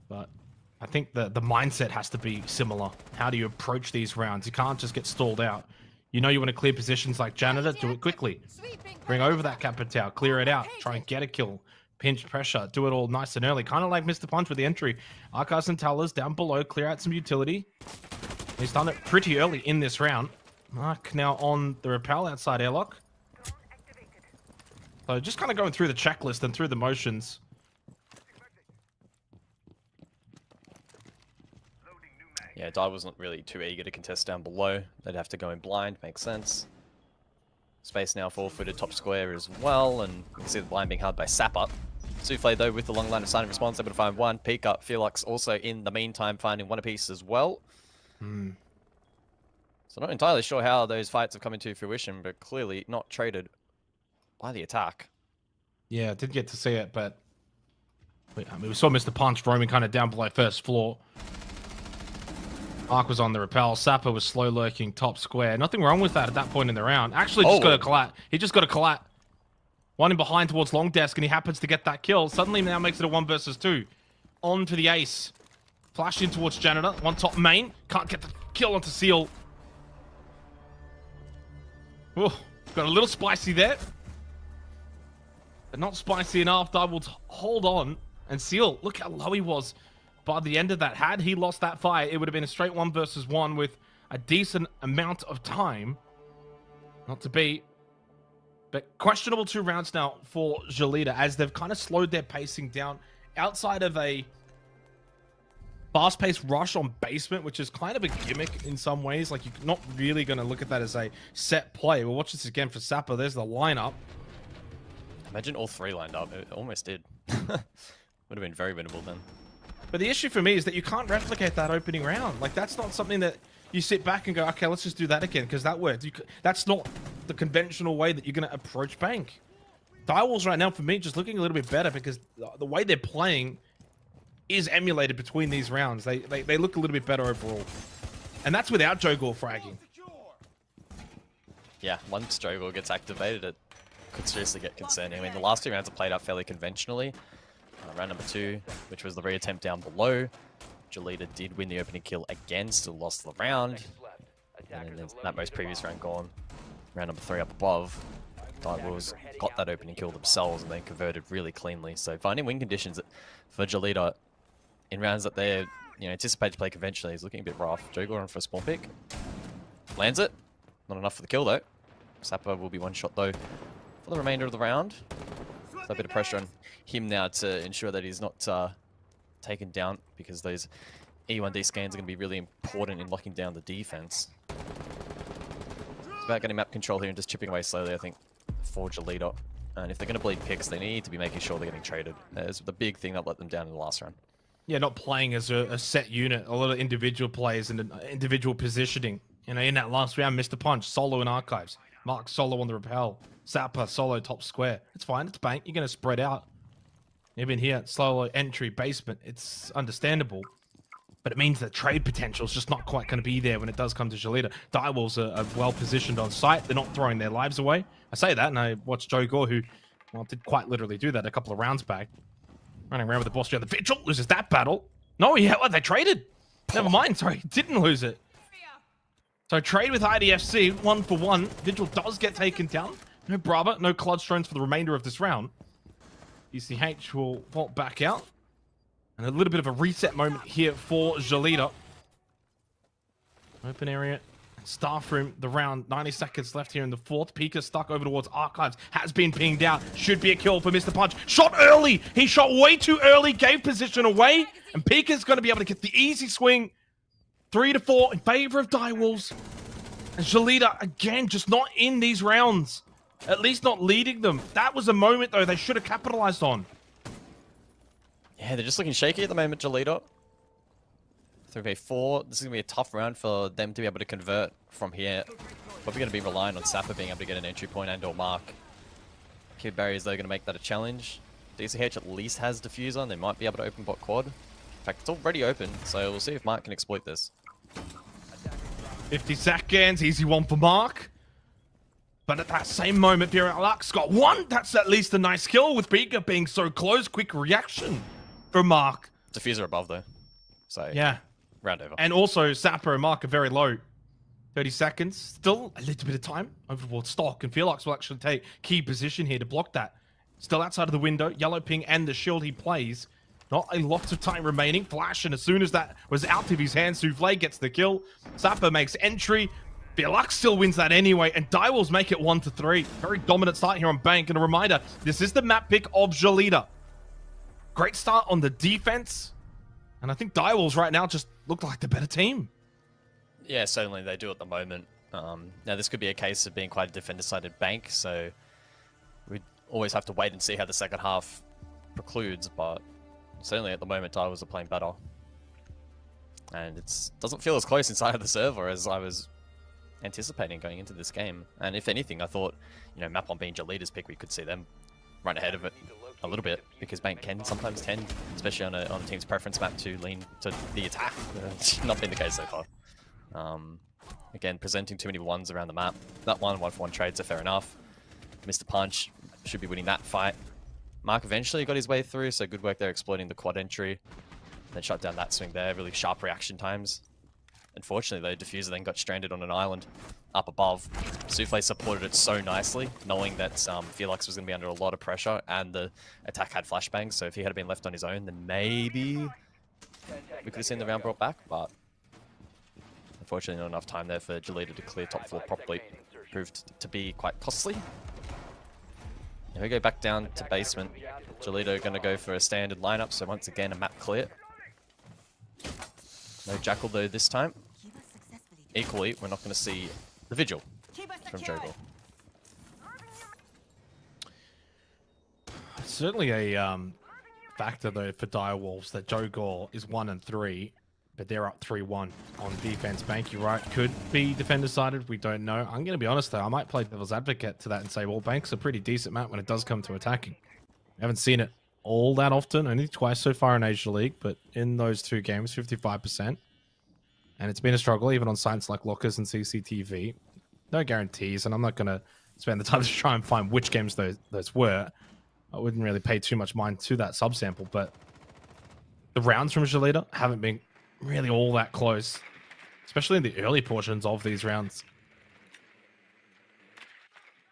But I think the mindset has to be similar. How do you approach these rounds? You can't just get stalled out. You know you want to clear positions like Janitor, do it quickly. Bring over that Capital, clear it out, try and get a kill. Pinch pressure, do it all nice and early. Kind of like Mr. Punch with the entry. Archives and Tellers down below, clear out some utility. He's done it pretty early in this round. Mark now on the rappel outside airlock. So just kind of going through the checklist and through the motions. Yeah, Dai wasn't really too eager to contest down below. They'd have to go in blind, makes sense. Space now 4-footed top square as well, and you can see the blind being held by Sapper. Souffle, though, with the long line of sight and response, able to find one. Pika, Felix also in the meantime finding one apiece as well. So not entirely sure how those fights have come into fruition, but clearly not traded by the attack. Yeah, didn't get to see it, but I mean, we saw Mr. Punch roaming kind of down below first floor. Mark was on the rappel. Sapper was slow lurking top square. Nothing wrong with that at that point in the round. Actually, just got a collat. He just got a collat. One in behind towards long desk, and he happens to get that kill. Suddenly now makes it a 1 versus 2. On to the ace. Flash in towards Janitor. One top main. Can't get the kill onto Seal. Oh, got a little spicy there. But not spicy enough. I will hold on. And Seal, look how low he was. By the end of that, had he lost that fight, it would have been a straight 1 versus 1 with a decent amount of time. Not to beat. But questionable 2 rounds now for Jolita, as they've kind of slowed their pacing down outside of a fast-paced rush on basement, which is kind of a gimmick in some ways. Like, you're not really going to look at that as a set play. We'll watch this again for Sapper. There's the lineup. Imagine all 3 lined up. It almost did. Would have been very winnable then. But the issue for me is that you can't replicate that opening round. Like, that's not something that you sit back and go, okay, let's just do that again, because that worked. That's not the conventional way that you're going to approach Bank. Direwolves right now, for me, just looking a little bit better, because the way they're playing is emulated between these rounds. They look a little bit better overall. And that's without Jogor fragging. Yeah, once Jogor gets activated, it could seriously get concerning. I mean, the last 2 rounds have played out fairly conventionally. Round number 2, which was the reattempt down below. Jolita did win the opening kill again, still lost the round. And then there's that most previous round gone. Round number 3 up above. Direwolves got that opening kill themselves and then converted really cleanly. So finding win conditions for Jolita in rounds that they're anticipate to play conventionally is looking a bit rough. Jogor on for a spawn pick. Lands it. Not enough for the kill though. Sapper will be one shot though for the remainder of the round. So a bit of pressure on him now to ensure that he's not taken down, because those E1D scans are going to be really important in locking down the defense. It's about getting map control here and just chipping away slowly, I think, for Jolita. And if they're going to bleed picks, they need to be making sure they're getting traded. It's the big thing that let them down in the last round. Yeah, not playing as a set unit. A lot of individual players and individual positioning. In that last round, Mr. Punch, solo in Archives. Mark solo on the Repel. Sapper, solo top square. It's fine, it's bank. You're going to spread out. Even here, solo entry, basement. It's understandable. But it means that trade potential is just not quite going to be there when it does come to Jolita. Direwolves are well positioned on site. They're not throwing their lives away. I say that, and I watched Jogor, who did quite literally do that a couple of rounds back. Running around with the boss. The Vigil loses that battle. No, they traded. Never mind, sorry, didn't lose it. So trade with IDFC, 1-for-1. Vigil does get taken down. No Brava, no Clutch drones for the remainder of this round. ECH will vault back out. And a little bit of a reset moment here for Jolita. Open area, staff room, the round, 90 seconds left here in the 4th. Pika stuck over towards Archives, has been pinged out. Should be a kill for Mr. Punch. Shot early! He shot way too early, gave position away. And Pika's going to be able to get the easy swing. 3-4 in favor of Direwolves. And Jolita, again, just not in these rounds. At least not leading them. That was a moment, though, they should have capitalized on. Yeah, they're just looking shaky at the moment, Jolita. 3v4. This is going to be a tough round for them to be able to convert from here. Probably going to be relying on Sapper being able to get an entry point and or mark. Kid barriers, though, going to make that a challenge. DCH at least has diffuser, and they might be able to open bot quad. In fact, it's already open, so we'll see if Mark can exploit this. 50 seconds, easy one for Mark. But at that same moment, Lux got one. That's at least a nice kill with Pika being so close. Quick reaction from Mark. Diffuser above, though. So, yeah. Round over. And also, Sapper and Mark are very low. 30 seconds. Still a little bit of time over towards Stock. And Felix will actually take key position here to block that. Still outside of the window. Yellow ping and the shield he plays. Not a lot of time remaining. Flash, and as soon as that was out of his hands, Souffle gets the kill. Sapper makes entry. Felix still wins that anyway, and Direwolves make it 1-3. Very dominant start here on Bank. And a reminder, this is the map pick of Jolita. Great start on the defense. And I think Direwolves right now just look like the better team. Yeah, certainly they do at the moment. Now, this could be a case of being quite a defender-sided Bank, so we'd always have to wait and see how the second half precludes, but certainly at the moment, Direwolves are playing better. And it doesn't feel as close inside of the server as I was anticipating going into this game. And if anything, I thought, map on being Jolita's pick, we could see them run ahead of it a little bit, because Bank can sometimes tend, especially on a team's preference map, to lean to the attack. It's not been the case so far. Again, presenting too many ones around the map. That 1-for-1 trades are fair enough. Mr. Punch should be winning that fight. Mark eventually got his way through, so good work there exploiting the quad entry. Then shut down that swing there, really sharp reaction times. Unfortunately, though, Diffuser then got stranded on an island up above. Souffle supported it so nicely, knowing that Felix was going to be under a lot of pressure and the attack had flashbangs, so if he had been left on his own, then maybe we could have seen the round brought back, but unfortunately not enough time there for Jolita to clear top floor properly. Proved to be quite costly. Now we go back down to basement. Jolita going to go for a standard lineup, so once again a map clear. No Jackal though this time. Equally, we're not going to see the Vigil from Jogor. Certainly a factor though for Direwolves that Jogor is 1-3, but they're up 3-1 on defense. Bank, you're right, could be defender-sided. We don't know. I'm going to be honest though, I might play devil's advocate to that and say, well, Bank's a pretty decent map when it does come to attacking. We haven't seen it all that often, only twice so far in Asia League, but in those 2 games, 55%. And it's been a struggle, even on sites like Lockers and CCTV. No guarantees, and I'm not going to spend the time to try and find which games those were. I wouldn't really pay too much mind to that subsample, but the rounds from Jolita haven't been really all that close, especially in the early portions of these rounds.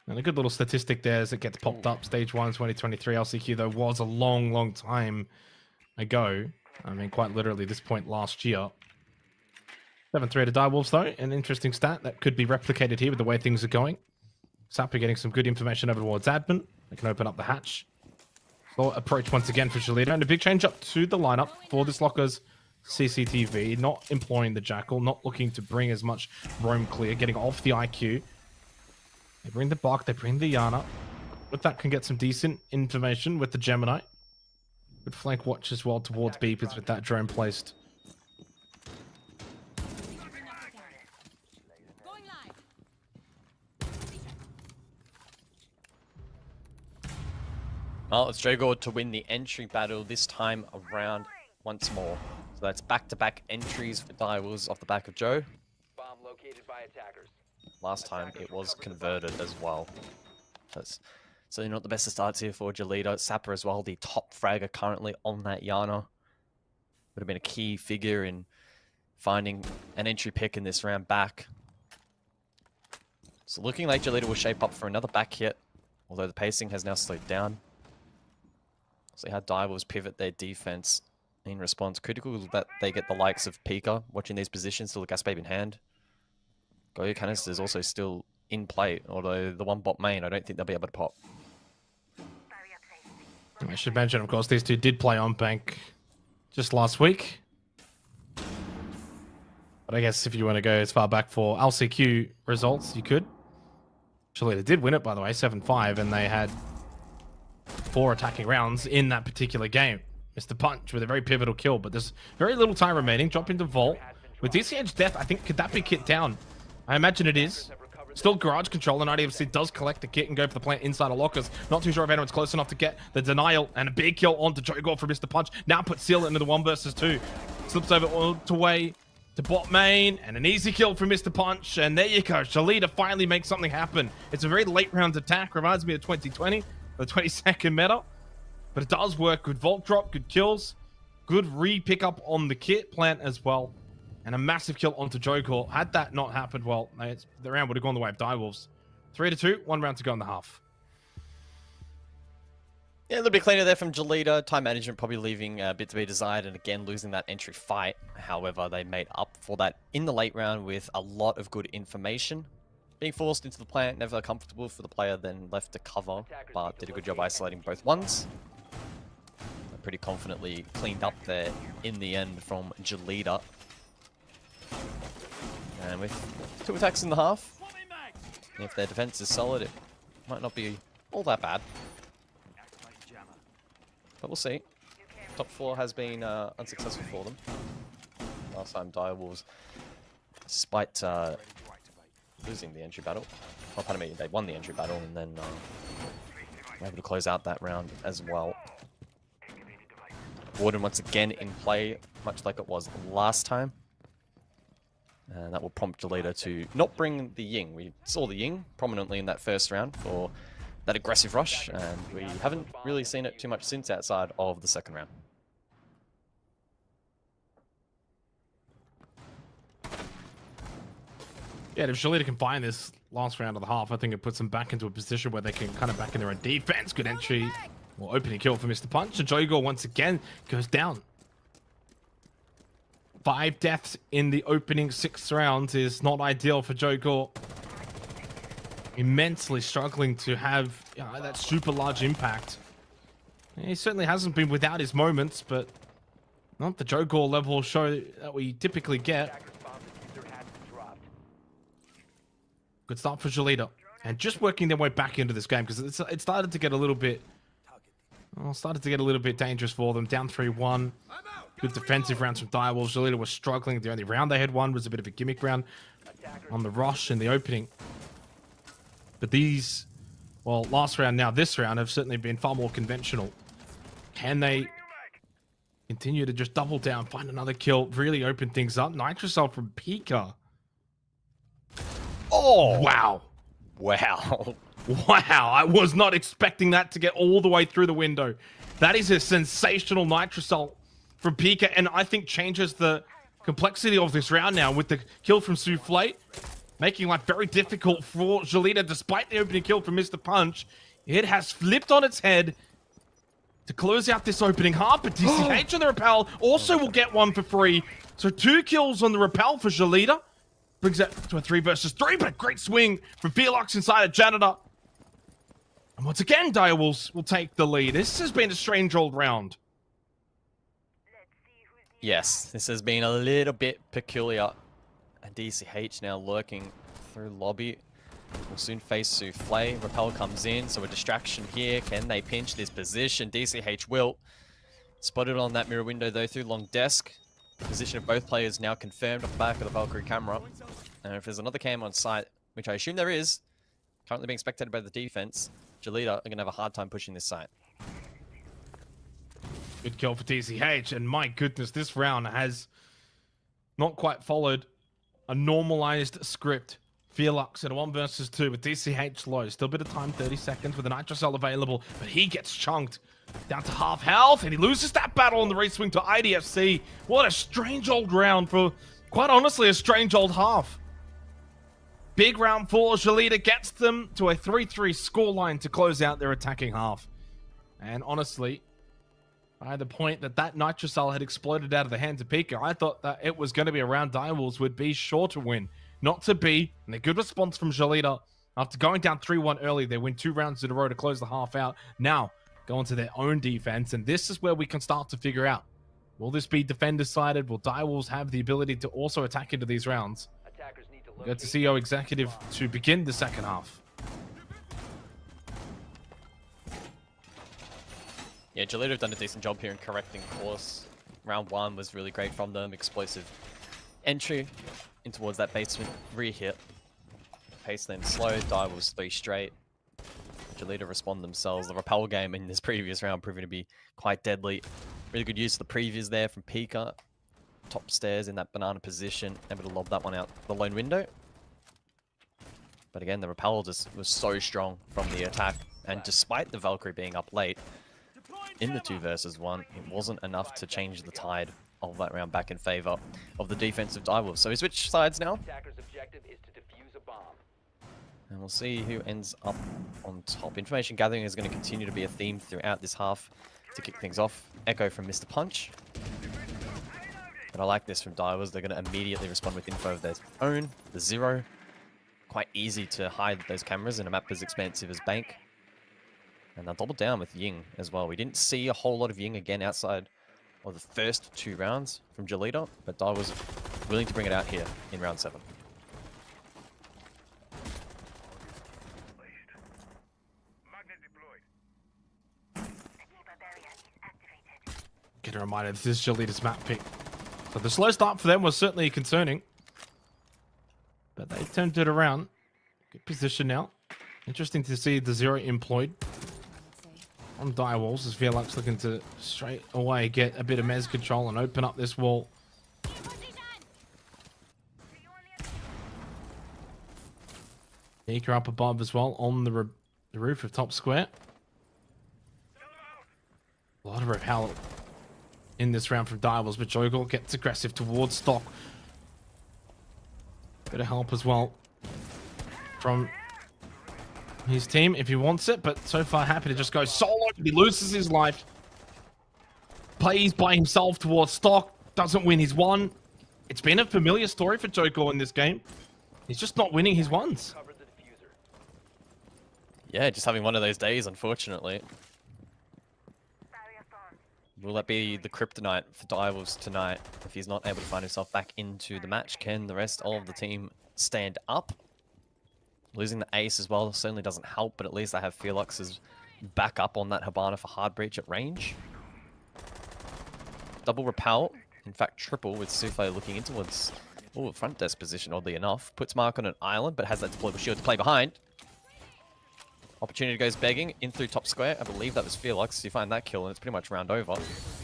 And a good little statistic there as it gets popped up. Stage 1, 2023 LCQ, though, was a long, long time ago. I mean, quite literally this point last year. 7-3 to Direwolves, though. An interesting stat that could be replicated here with the way things are going. Sapper getting some good information over towards admin. They can open up the hatch. Slow approach once again for Jolita. And a big change up to the lineup for this Locker's CCTV. Not employing the Jackal. Not looking to bring as much roam clear. Getting off the IQ. They bring the Bach, they bring the Yana. With that can get some decent information with the Gemini. Good flank watch as well towards Beepers with that drone placed. Well, it's Jogor to win the entry battle this time around once more. So that's back-to-back entries for Direwolves off the back of Joe. Bomb located by attackers. Last time it was converted as well. That's certainly not the best of starts here for Jolita. Sapper as well, the top fragger currently on that Yana. Would have been a key figure in finding an entry pick in this round back. So looking like Jolita will shape up for another back hit, although the pacing has now slowed down. See how Direwolves pivot their defense in response. Critical that they get the likes of Pika watching these positions, still the gas babe in hand. Goyo canister is also still in play, although the one bot main, I don't think they'll be able to pop. I should mention, of course, these two did play on bank just last week. But I guess if you want to go as far back for LCQ results, you could. Jolita did win it, by the way, 7-5, and they had 4 attacking rounds in that particular game. Mr. Punch with a very pivotal kill, but there's very little time remaining. Drop into Vault. With DCH death, I think, could that be kit down? I imagine it is. Still garage control, and IDFC does collect the kit and go for the plant inside of Lockers. Not too sure if anyone's close enough to get the denial, and a big kill onto Jogor for Mr. Punch. Now puts Seal into the 1 versus 2. Slips over all the way to bot main, and an easy kill for Mr. Punch, and there you go. Jolita finally makes something happen. It's a very late round attack, reminds me of 2020, the 22nd meta, but it does work. Good vault drop, good kills, good re-pick up on the kit plant as well. And a massive kill onto Jogor. Had that not happened, well, the round would have gone the way of Direwolves. 3-2, 1 round to go in the half. Yeah, a little bit cleaner there from Jolita. Time management probably leaving a bit to be desired, and again losing that entry fight. However, they made up for that in the late round with a lot of good information. Being forced into the plant, never comfortable for the player, then left to cover, but did a good job isolating both ones. Pretty confidently cleaned up there in the end from Jolita. And with 2 attacks in the half, if their defense is solid, it might not be all that bad. But we'll see. Top 4 has been unsuccessful for them. Last time Direwolves, despite losing the entry battle, oh, pardon me, they won the entry battle and then were able to close out that round as well. Warden once again in play, much like it was last time. And that will prompt Jolita to not bring the Ying. We saw the Ying prominently in that first round for that aggressive rush, and we haven't really seen it too much since outside of the second round. Yeah, if Jolita can find this last round of the half, I think it puts them back into a position where they can kind of back in their own defense. Good entry, or opening kill for Mr. Punch, and Jogor once again goes down. 5 deaths in the opening 6 rounds is not ideal for Jogor. Immensely struggling to have that super large impact. He certainly hasn't been without his moments, but not the Jogor level show that we typically get. Good start for Jolita. And just working their way back into this game, because it started to get a little bit... dangerous for them. Down 3-1. Good defensive rounds from Direwolves. Jolita was struggling. The only round they had won was a bit of a gimmick round on the rush in the opening. But these, well, last round, now this round, have certainly been far more conventional. Can they continue to just double down, find another kill, really open things up? Nitrocell from Pika. Oh! Wow. Wow. Wow, I was not expecting that to get all the way through the window. That is a sensational Nitrocell from Pika, and I think changes the complexity of this round now with the kill from Souffle, making life very difficult for Jolita despite the opening kill from Mr. Punch. It has flipped on its head to close out this opening half, but DCH on the Repel also will get one for free. So 2 kills on the Repel for Jolita. Brings it to a 3 versus 3, but a great swing from Felix inside a Janitor. And once again, Direwolves will take the lead. This has been a strange old round. Yes, this has been a little bit peculiar. And DCH now lurking through lobby. We'll soon face Souffle. Repel comes in, so a distraction here. Can they pinch this position? DCH will. Spotted on that mirror window though through long desk. Position of both players now confirmed off the back of the Valkyrie camera. And if there's another cam on site, which I assume there is, currently being spectated by the defense, Jolita are going to have a hard time pushing this site. Good kill for DCH, and my goodness, this round has not quite followed a normalized script. Felix in a 1 versus 2 with DCH low. Still a bit of time, 30 seconds with a Nitrocell available, but he gets chunked down to half health, and he loses that battle on the reswing to IDFC. What a strange old round for, quite honestly, a strange old half. Big round 4, Jolita gets them to a 3-3 scoreline to close out their attacking half. And honestly, by the point that that Nitrocell had exploded out of the hands of Pika, I thought that it was going to be a round Direwolves would be sure to win. Not to be, and a good response from Jolita. After going down 3-1 early, they win 2 rounds in a row to close the half out. Now, go into their own defense, and this is where we can start to figure out. Will this be defender-sided? Will Direwolves have the ability to also attack into these rounds? Go to CEO Executive to begin the second half. Yeah, Jolita have done a decent job here in correcting course. Round 1 was really great from them. Explosive entry in towards that basement. Re-hit. Pace then slow. Direwolves 3 straight. Jolita respond themselves. The Repel game in this previous round proving to be quite deadly. Really good use of the previews there from Pika. Top stairs in that banana position. Able to lob that one out the lone window. But again, the Repel just was so strong from the attack. And despite the Valkyrie being up late in the 2 versus 1, it wasn't enough to change the tide of that round back in favor of the defensive Direwolves. So we switch sides now. And we'll see who ends up on top. Information gathering is going to continue to be a theme throughout this half to kick things off. Echo from Mr. Punch. But I like this from Direwolves. They're going to immediately respond with info of their own. The 0. Quite easy to hide those cameras in a map as expansive as Bank. And they'll double down with Ying as well. We didn't see a whole lot of Ying again outside of the first 2 rounds from Jolita, but Direwolves was willing to bring it out here in round 7. Get a reminder, this is Jolita's map pick. So the slow start for them was certainly concerning. But they turned it around. Good position now. Interesting to see the 0 employed on Direwolves as Felix looking to straight away get a bit of Mez control and open up this wall. Nika up above as well on the roof of top square. A lot of repel in this round from Direwolves, but Jogor gets aggressive towards Stock. Bit of help as well from his team if he wants it, but so far happy to just go solo. He loses his life. Plays by himself towards Stock. Doesn't win his 1. It's been a familiar story for Jogor in this game. He's just not winning his 1s. Yeah, just having one of those days, unfortunately. Will that be the kryptonite for Direwolves tonight? If he's not able to find himself back into the match, can the rest of the team stand up? Losing the ace as well certainly doesn't help, but at least they have Felix's back up on that Hibana for hard breach at range. Double repel, in fact triple, with Souffle looking in towards front desk position, oddly enough. Puts Mark on an island, but has that deployable shield to play behind. Opportunity goes begging in through top square. I believe that was Felix. You find that kill and it's pretty much round over.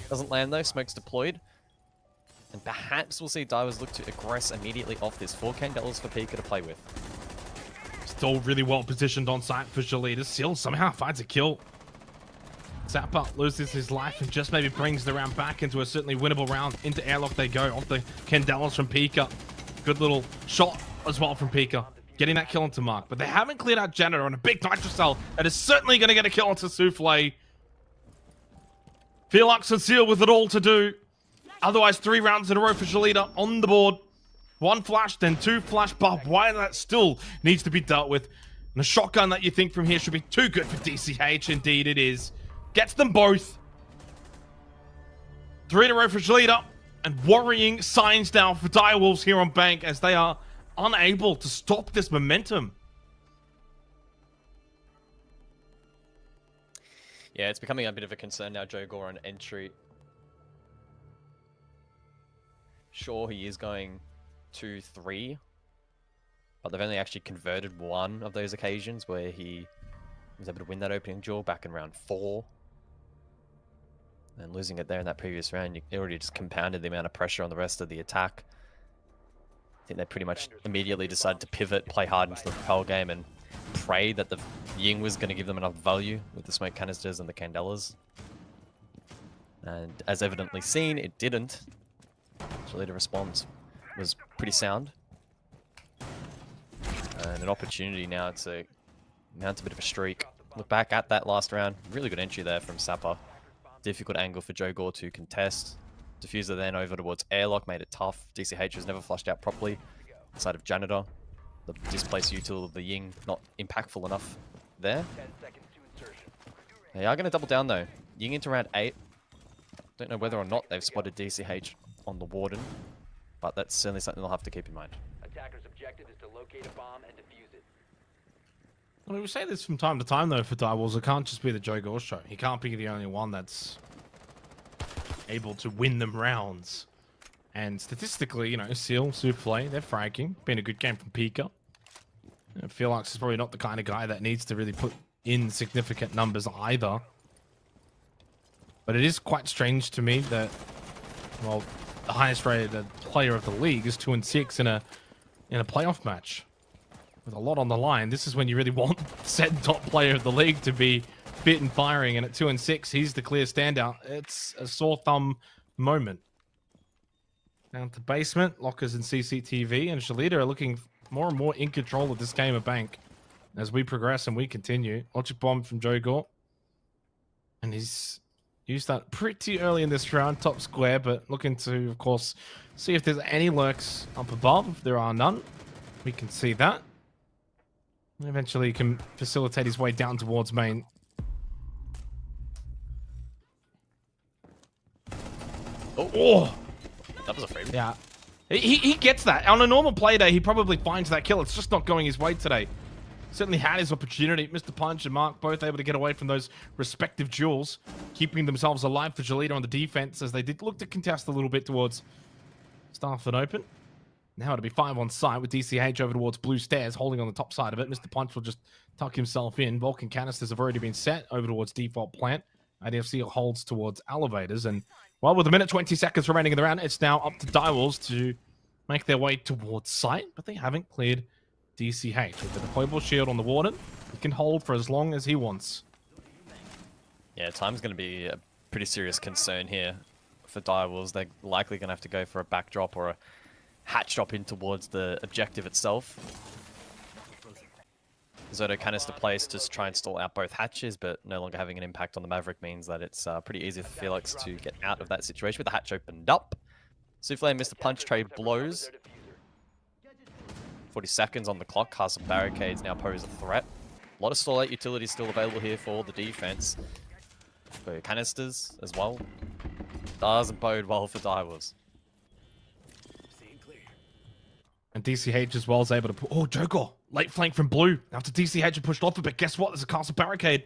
Doesn't land though. Smoke's deployed. And perhaps we'll see Direwolves look to aggress immediately off this. $4K for Pika to play with. Still really well positioned on site for Scythetube. Seal somehow finds a kill. Zappa loses his life and just maybe brings the round back into a certainly winnable round. Into airlock they go off the Candelas from Pika. Good little shot as well from Pika. Getting that kill into Mark. But they haven't cleared out Janitor on a big Nitrocell. That is certainly going to get a kill onto Souffle. Felix and Seal with it all to do. Otherwise, 3 rounds in a row for Scythetube on the board. 1 flash, then 2 flash. But why that still needs to be dealt with. And a shotgun that you think from here should be too good for DCH. Indeed it is. Gets them both. 3 in a row for Scythetube. And worrying signs now for Direwolves here on Bank as they are unable to stop this momentum. Yeah, it's becoming a bit of a concern now, Joe Gore on entry. Sure, he is going 2-3, but they've only actually converted 1 of those occasions where he was able to win that opening duel back in round 4. And losing it there in that previous round, it already just compounded the amount of pressure on the rest of the attack. I think they pretty much immediately decided to pivot, play hard into the propel game, and pray that the Ying was going to give them enough value with the smoke canisters and the Candelas. And as evidently seen, it didn't. Scythetube response was pretty sound. And an opportunity now to mount a bit of a streak. Look back at that last round. Really good entry there from Sapper. Difficult angle for Joe Gore to contest. Diffuser then over towards airlock, made it tough. DCH was never flushed out properly. Side of Janitor. The displaced util of the Ying not impactful enough there. They are going to double down though. Ying into round 8. Don't know whether or not they've spotted DCH on the Warden, but that's certainly something they'll have to keep in mind. Attacker's objective is to locate a bomb and defuse it. I mean, we say this from time to time though for Direwolves. It can't just be the Joe Gore show. He can't be the only one that's able to win them rounds. And statistically, you know, Seal, Souffle, they're fragging. Been a good game from Pika. Felix is probably not the kind of guy that needs to really put in significant numbers either. But it is quite strange to me that, well, the highest rated player of the league is 2-6 in a playoff match. With a lot on the line, this is when you really want said top player of the league to be fit and firing, and at 2-6, he's the clear standout. It's a sore thumb moment. Down to basement, Lockers and CCTV, and Scythetube are looking more and more in control of this game of Bank as we progress and we continue. Logic bomb from Joe Gore. And he's used that pretty early in this round, top square, but looking to, of course, see if there's any lurks up above. There are none. We can see that. And eventually he can facilitate his way down towards main. Oh! That was a free. Yeah. He gets that. On a normal play day, he probably finds that kill. It's just not going his way today. Certainly had his opportunity. Mr. Punch and Mark both able to get away from those respective duels, keeping themselves alive for Scythetube on the defense as they did look to contest a little bit towards Starford Open. Now it'll be 5 on site with DCH over towards Blue Stairs, holding on the top side of it. Mr. Punch will just tuck himself in. Vulcan canisters have already been set over towards default plant. ADFC holds towards elevators. And, well, with a minute 20 seconds remaining in the round, it's now up to Direwolves to make their way towards site, but they haven't cleared DCH. With the deployable shield on the Warden, he can hold for as long as he wants. Yeah, time's going to be a pretty serious concern here for Direwolves. They're likely going to have to go for a backdrop or a hatch drop in towards the objective itself. Zoto canister place to try and stall out both hatches, but no longer having an impact on the Maverick means that it's pretty easy for Felix to get out of that situation with the hatch opened up. Souffle and Mr. Punch trade blows. 40 seconds on the clock. Castle barricades now pose a threat. A lot of stall out utilities still available here for the defense. For canisters as well. Doesn't bode well for Direwolves. And DCH as well is able to put... Oh, Joker! Late flank from Blue. After DCH had pushed off a bit, guess what? There's a castle barricade.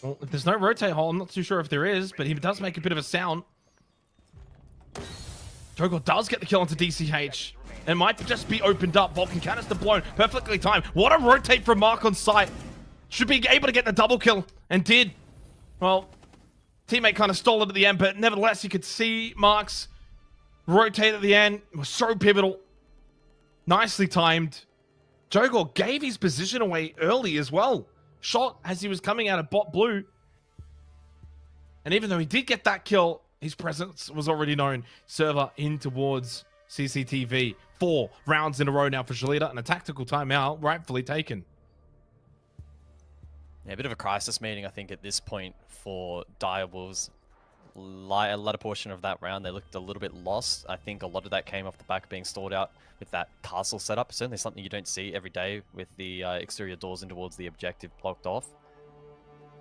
Well, if there's no rotate hole, I'm not too sure if there is, but he does make a bit of a sound. Joker does get the kill onto DCH. It might just be opened up. Vulcan canister blown. Perfectly timed. What a rotate from Mark on site. Should be able to get the double kill. And did. Well, teammate kind of stole it at the end, but nevertheless, you could see Mark's rotate at the end. It was so pivotal. Nicely timed. Jogor gave his position away early as well. Shot as he was coming out of bot blue. And even though he did get that kill, his presence was already known. Server in towards CCTV. 4 rounds in a row now for Shalita, and a tactical timeout rightfully taken. Yeah, a bit of a crisis meeting, I think, at this point for Direwolves. A latter portion of that round, they looked a little bit lost. I think a lot of that came off the back of being stalled out with that castle setup. Certainly something you don't see every day with the exterior doors in towards the objective blocked off.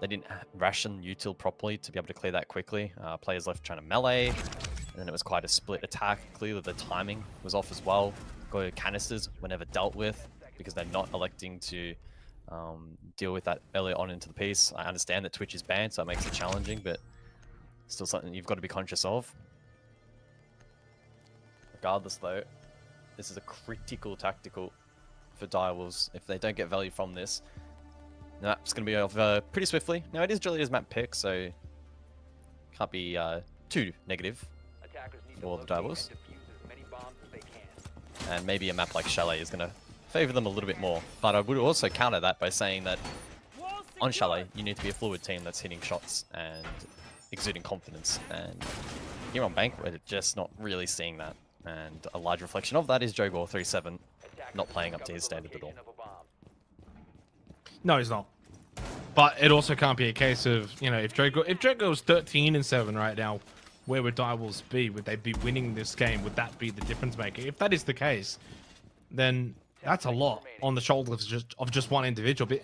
They didn't ration util properly to be able to clear that quickly. Players left trying to melee, and then it was quite a split attack. Clearly the timing was off as well. Go canisters were never dealt with because they're not electing to deal with that earlier on into the piece. I understand that Twitch is banned, so it makes it challenging, but still something you've got to be conscious of. Regardless though, this is a critical tactical for Direwolves. If they don't get value from this, the map's going to be over pretty swiftly. Now it is Jolita's map pick, so can't be too negative for the Direwolves. And maybe a map like Chalet is going to favor them a little bit more. But I would also counter that by saying that on Chalet, you need to be a fluid team that's hitting shots and exuding confidence. And here on Bank, we're just not really seeing that. And a large reflection of that is Jogor 3-7 not playing up to his standard at all. No, he's not. But it also can't be a case of, you know, if Jogor was 13-7 right now, where would Direwolves be? Would they be winning this game? Would that be the difference maker? If that is the case, then that's a lot on the shoulders of just one individual. But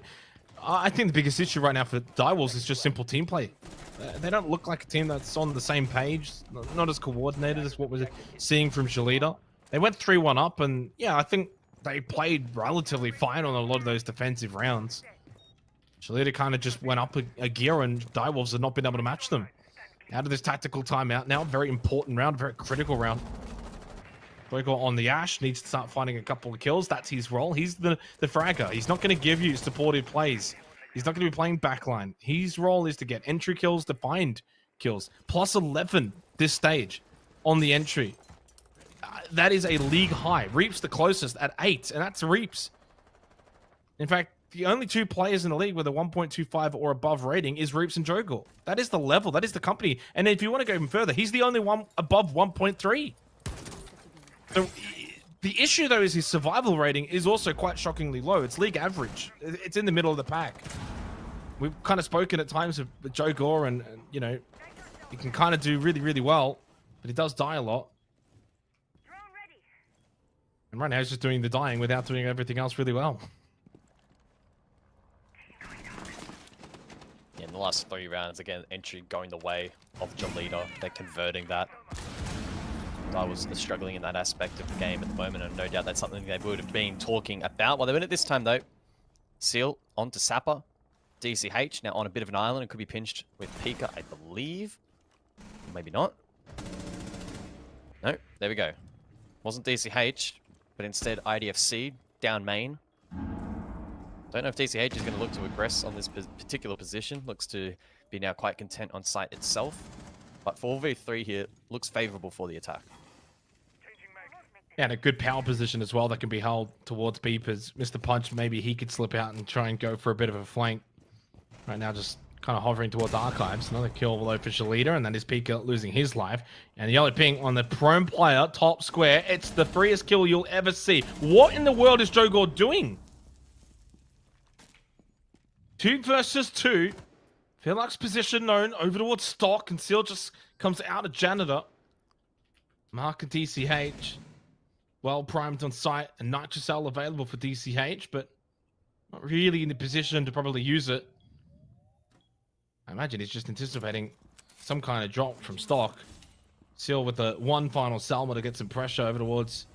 I think the biggest issue right now for Direwolves is just simple team play. They don't look like a team that's on the same page, not as coordinated as what we're seeing from Shalita. They went 3-1 up, and yeah, I think they played relatively fine on a lot of those defensive rounds. Shalita kind of just went up a gear, and Direwolves have not been able to match them. Out of this tactical timeout now, very important round, very critical round. Jogor on the Ash needs to start finding a couple of kills. That's his role. He's the fragger. He's not going to give you supportive plays. He's not going to be playing backline. His role is to get entry kills, to find kills. Plus 11 this stage on the entry. That is a league high. Reap's the closest at 8, and that's Reap's. In fact, the only 2 players in the league with a 1.25 or above rating is Reap's and Jogor. That is the level. That is the company. And if you want to go even further, he's the only one above 1.3. So the issue, though, is his survival rating is also quite shockingly low. It's league average. It's in the middle of the pack. We've kind of spoken at times of Jogor, and you know, he can kind of do really, really well, but he does die a lot. And right now he's just doing the dying without doing everything else really well. Yeah, in the last 3 rounds, again, entry going the way of Jolita. They're converting that. I was struggling in that aspect of the game at the moment, and no doubt that's something they would have been talking about. While they win it this time, though, Seal onto Sapper. DCH now on a bit of an island. It could be pinched with Pika, I believe. Maybe not. No, there we go. Wasn't DCH, but instead IDFC down main. Don't know if DCH is going to look to aggress on this particular position. Looks to be now quite content on site itself. But 4v3 here looks favorable for the attack. And a good power position as well that can be held towards Beepers. Mr. Punch, maybe he could slip out and try and go for a bit of a flank. Right now, just kind of hovering towards Archives. Another kill below for Shalita, and that is Pika losing his life. And the yellow ping on the prone player, top square. It's the freest kill you'll ever see. What in the world is Jogor doing? 2 versus 2. Philux position known over towards Stock, and Seal just comes out of Janitor. Mark and DCH. Well primed on site, and Nitrocell available for DCH, but not really in the position to probably use it. I imagine he's just anticipating some kind of drop from Stock. Seal with the one final Salma to get some pressure over towards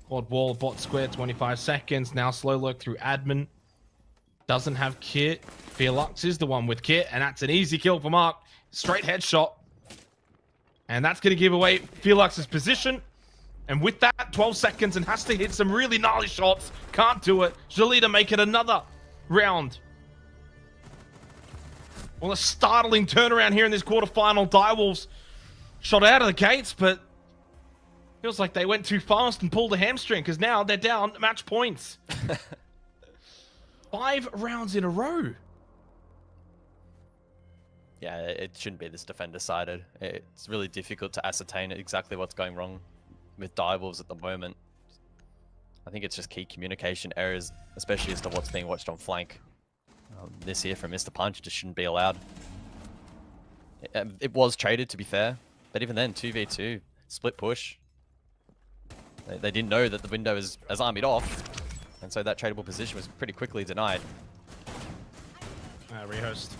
quad wall, bot square, 25 seconds. Now slow lurk through admin. Doesn't have kit. Felix is the one with kit, and that's an easy kill for Mark. Straight headshot. And that's going to give away Felix's position. And with that, 12 seconds, and has to hit some really gnarly shots. Can't do it. Shalita make it another round. Well, a startling turnaround here in this quarterfinal. Direwolves shot out of the gates, but Feels like they went too fast and pulled a hamstring because now they're down match points. 5 rounds in a row. Yeah, it shouldn't be this defender-sided. It's really difficult to ascertain exactly what's going wrong with Direwolves at the moment. I think it's just key communication errors, especially as to what's being watched on flank. This here from Mr. Punch just shouldn't be allowed. It was traded, to be fair, but even then, 2v2, split push. They didn't know that the window has armied off, and so that tradable position was pretty quickly denied. Rehost.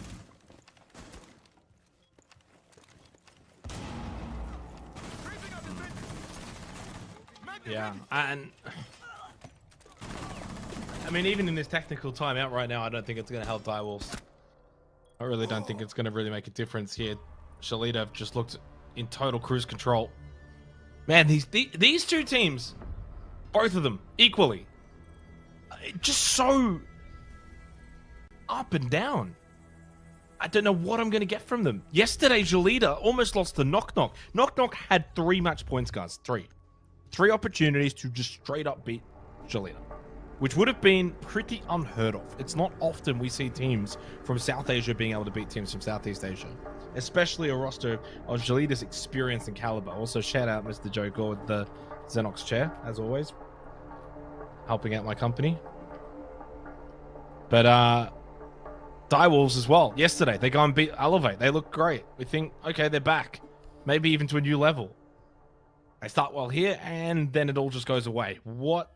Yeah, and I mean, even in this technical timeout right now, I don't think it's going to help Direwolves. I really don't think it's going to really make a difference here. Shalita have just looked in total cruise control. Man, these two teams, both of them, equally, just so up and down. I don't know what I'm going to get from them. Yesterday, Shalita almost lost to Knock Knock. Knock Knock had 3 match points, guys. 3 opportunities to just straight up beat Shalita, which would have been pretty unheard of. It's not often we see teams from South Asia being able to beat teams from Southeast Asia, especially a roster of Shalita's experience and caliber. Also, shout out Mr. Joe Gore with the Xenox chair, as always, helping out my company. But Direwolves as well. Yesterday, they go and beat Elevate. They look great. We think, okay, they're back. Maybe even to a new level. They start well here, and then it all just goes away. What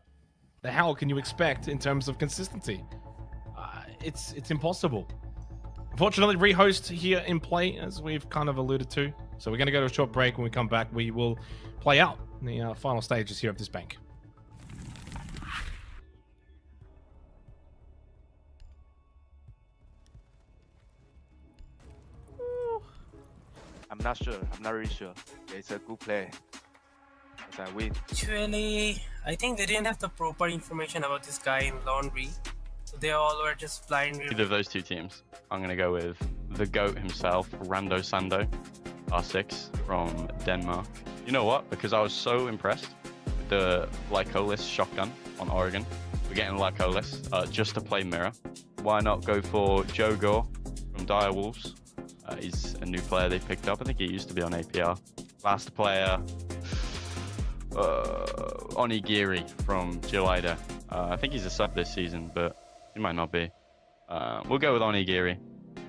the hell can you expect in terms of consistency? It's impossible. Unfortunately, rehost here in play, as we've kind of alluded to. So we're going to go to a short break. When we come back, we will play out the final stages here of this bank. I'm not sure. I'm not really sure. It's a good play. As I win. Actually, I think they didn't have the proper information about this guy in Laundry. So they all were just blind. Either of those two teams. I'm going to go with the GOAT himself, Rando Sando, R6 from Denmark. You know what? Because I was so impressed with the Lycolis shotgun on Oregon. We're getting Lycolis just to play mirror. Why not go for Joe Gore from Direwolves? He's a new player they picked up. I think he used to be on APR. Last player, Onigiri from Gelida. I think he's a sub this season, but he might not be. We'll go with Onigiri.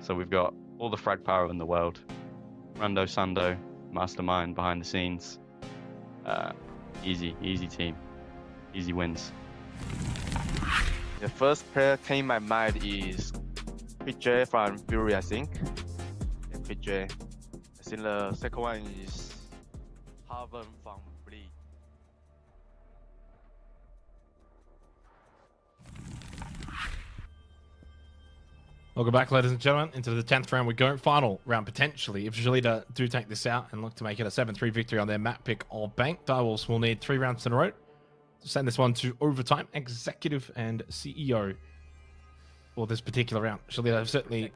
So we've got all the frag power in the world. Rando Sando, mastermind behind the scenes. Easy team. Easy wins. The first player came in my mind is PJ from Fury, I think. Yeah, PJ. I think the second one is Harvard from Bleed. Welcome back, ladies and gentlemen, into the 10th round. We go final round potentially if Shalita do take this out and look to make it a 7-3 victory on their map pick or bank. Direwolves will need 3 rounds in a row to send this one to overtime. Executive and CEO for this particular round. Shalita have certainly,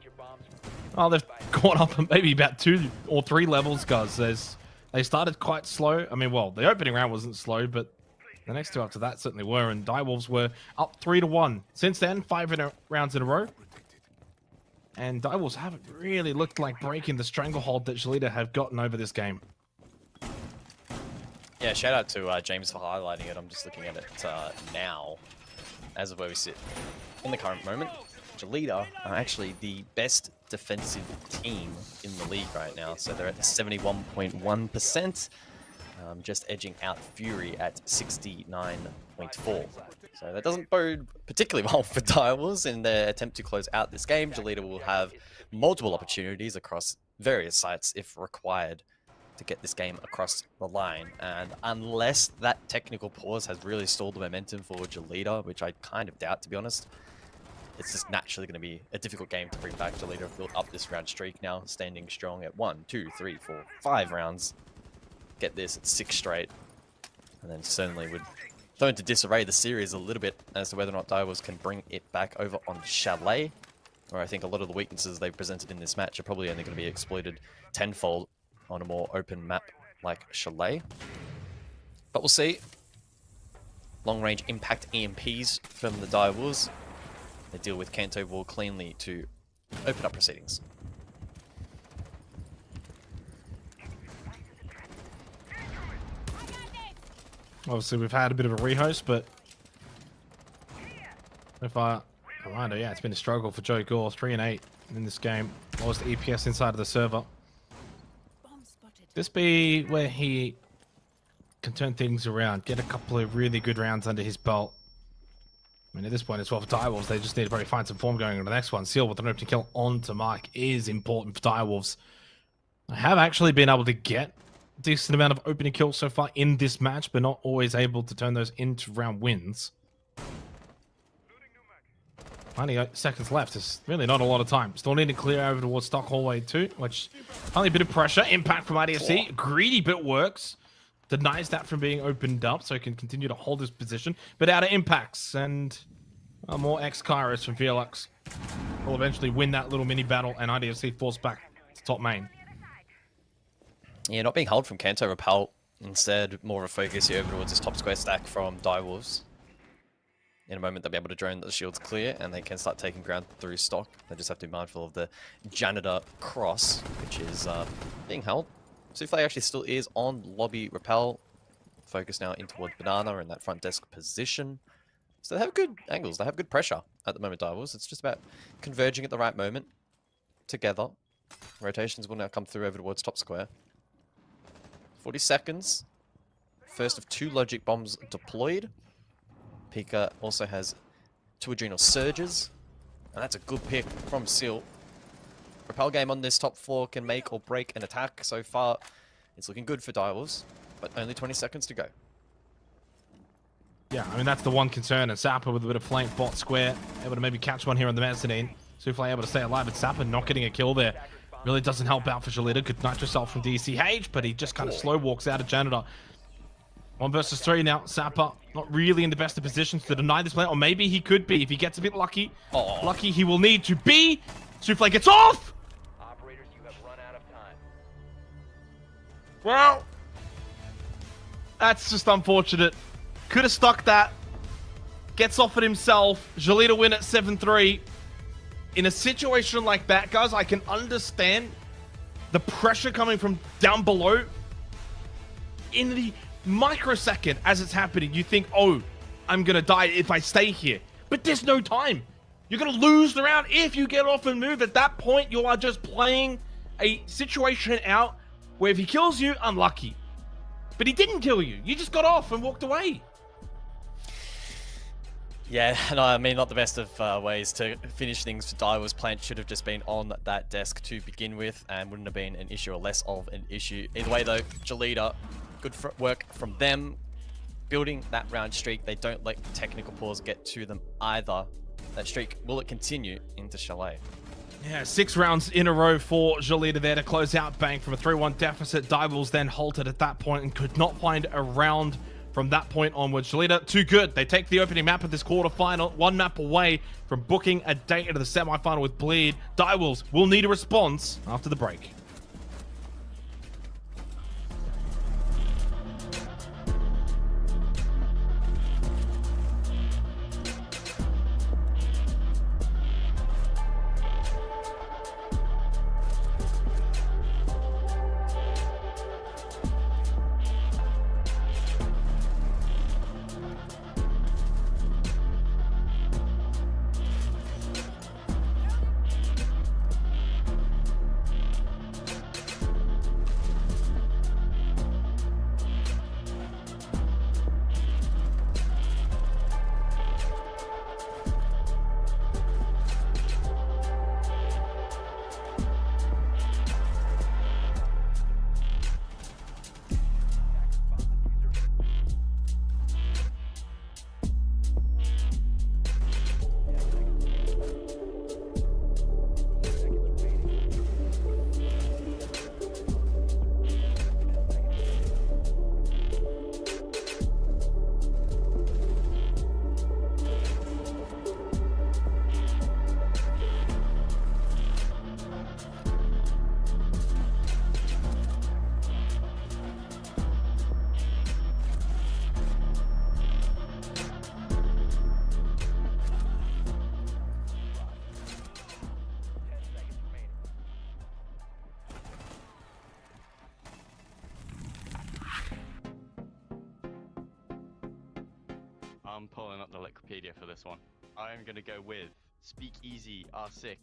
they've gone up maybe about 2 or 3 levels, guys. They started quite slow. I mean, well, the opening round wasn't slow, but the next 2 after that certainly were, and Direwolves were up 3-1. Since then, 5 rounds in a row. And Direwolves haven't really looked like breaking the stranglehold that Shalita have gotten over this game. Yeah, shout out to James for highlighting it. I'm just looking at it now, as of where we sit. In the current moment, Shalita are actually the best defensive team in the league right now. So they're at 71.1%, just edging out Fury at 69.4%. So that doesn't bode particularly well for Direwolves in their attempt to close out this game. Shalita will have multiple opportunities across various sites if required to get this game across the line. And unless that technical pause has really stalled the momentum for Shalita, which I kind of doubt, to be honest, it's just naturally going to be a difficult game to bring back. Shalita have built up this round streak now, standing strong at 1, 2, 3, 4, 5 rounds. Get this at 6 straight. And then certainly would throw into disarray the series a little bit as to whether or not Direwolves can bring it back over on Chalet, where I think a lot of the weaknesses they've presented in this match are probably only going to be exploited tenfold on a more open map like Chalet. But we'll see. Long-range impact EMPs from the Direwolves. They deal with Kanto Wall cleanly to open up proceedings. Obviously, we've had a bit of a rehost, but if I reminder, yeah, it's been a struggle for Joe Gore. 3 and 8 in this game. Lowest EPS inside of the server. This be where he can turn things around, get a couple of really good rounds under his belt. I mean, at this point as well for Direwolves, they just need to probably find some form going on the next one. Seal with an opening kill onto Mike is important for Direwolves. I have actually been able to get a decent amount of opening kills so far in this match, but not always able to turn those into round wins. 98 seconds left. There's really not a lot of time. Still need to clear over towards Stock Hallway 2, which finally a bit of pressure. Impact from IDFC. Greedy bit works. Denies that from being opened up, so he can continue to hold his position. But out of impacts, and more X-Kairos from Felix. Will eventually win that little mini battle, and IDFC falls back to top main. Yeah, not being held from Kanto Repel. Instead, more of a focus here over towards this top square stack from Direwolves. In a moment, they'll be able to drone the shields clear, and they can start taking ground through Stock. They just have to be mindful of the Janitor cross, which is being held. Souffle actually still is on lobby repel. Focus now in towards Banana and that front desk position. So they have good angles. They have good pressure at the moment, Direwolves. It's just about converging at the right moment together. Rotations will now come through over towards top square. 40 seconds. First of 2 logic bombs deployed. Pika also has 2 adrenal surges. And that's a good pick from Seal. Repel game on this top floor can make or break an attack. So far, it's looking good for Direwolves, but only 20 seconds to go. Yeah, I mean, that's the one concern. And Sapper with a bit of flank bot square, able to maybe catch one here on the mezzanine. Souffle able to stay alive, but Sapper not getting a kill there. Really doesn't help out for Shalita. Good night yourself from DCH, but he just kind of slow walks out of Janitor. 1 versus 3 now. Sapper not really in the best of positions to deny this play, or maybe he could be if he gets a bit lucky. Lucky he will need to be. Souffle gets off! Operators, you have run out of time. Well, that's just unfortunate. Could have stuck that. Gets off it himself. Jalita win at 7-3. In a situation like that, guys, I can understand the pressure coming from down below. In the microsecond as it's happening, you think, oh, I'm going to die if I stay here. But there's no time. You're going to lose the round if you get off and move. At that point, you are just playing a situation out where if he kills you, unlucky. But he didn't kill you. You just got off and walked away. Yeah, no, I mean, not the best of ways to finish things for Direwolves. Plant should have just been on that desk to begin with and wouldn't have been an issue or less of an issue. Either way, though, Jalita, good work from them. Building that round streak, they don't let technical pause get to them either. That streak, will it continue into Chalet? Yeah, 6 rounds in a row for Jalita there to close out Bank from a 3-1 deficit. Direwolves then halted at that point and could not find a round from that point onwards. Jalita, too good. They take the opening map of this quarterfinal, 1 map away from booking a date into the semifinal with Bleed. Direwolves will need a response after the break. I'm pulling up the Wikipedia for this one. I'm going to go with Speakeasy R6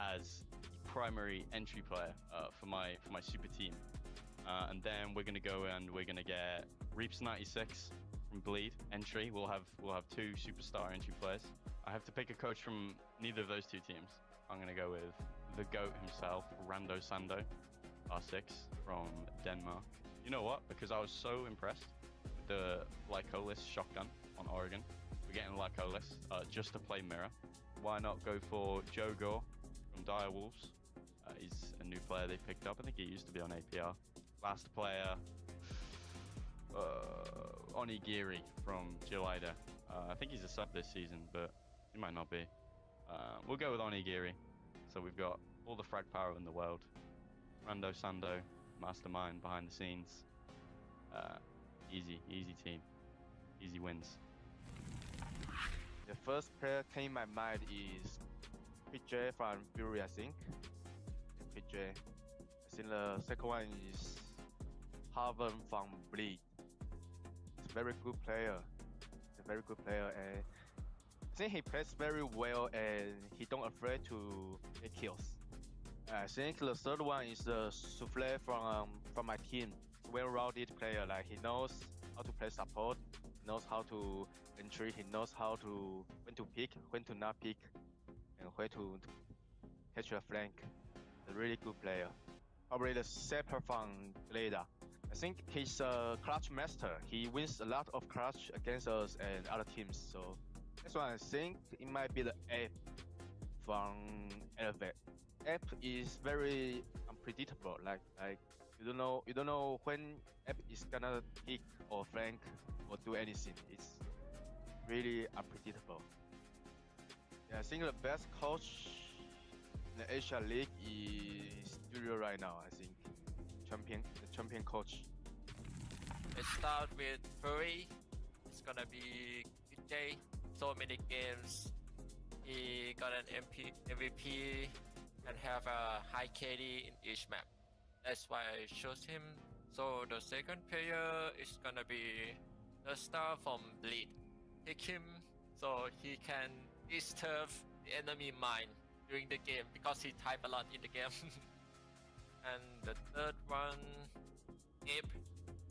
as the primary entry player for my super team. And then we're going to go and we're going to get Reaps96 from Bleed entry. We'll have two superstar entry players. I have to pick a coach from neither of those two teams. I'm going to go with the GOAT himself, Rando Sando, R6 from Denmark. You know what? Because I was so impressed with the Lycolis shotgun on Oregon. We're getting Lycolis just to play mirror. Why not go for Joe Gore from Dire Wolves? He's a new player they picked up. I think he used to be on APR. Last player, Onigiri from Gelida. I think he's a sub this season, but he might not be. We'll go with Onigiri. So we've got all the frag power in the world. Rando Sando, mastermind behind the scenes. Easy team. Easy wins. The first player came in my mind is PJ from Fury, I think. PJ. I think the second one is Harvard from Bleed. He's a very good player. And I think he plays very well and he don't afraid to get kills. I think the third one is the Souffle from my team. Well-rounded player, like he knows how to play support, he knows how to entry, he knows how to when to pick, when to not pick, and where to catch a flank. A really good player. Probably the Sepper from Gleda. I think he's a clutch master. He wins a lot of clutch against us and other teams. So that's why I think it might be the Ape from Elevate. Ape is very unpredictable. Like you don't know when Ape is gonna pick or flank or do anything. It's really unpredictable. Yeah, I think the best coach in the Asia League is Studio right now. I think the champion coach. Let's start with Fury. It's gonna be PJ. So many games. He got an MVP and have a high KD in each map. That's why I chose him. So the second player is gonna be the star from Bleed. Pick him so he can disturb the enemy mind during the game because he type a lot in the game. And the third one, Ape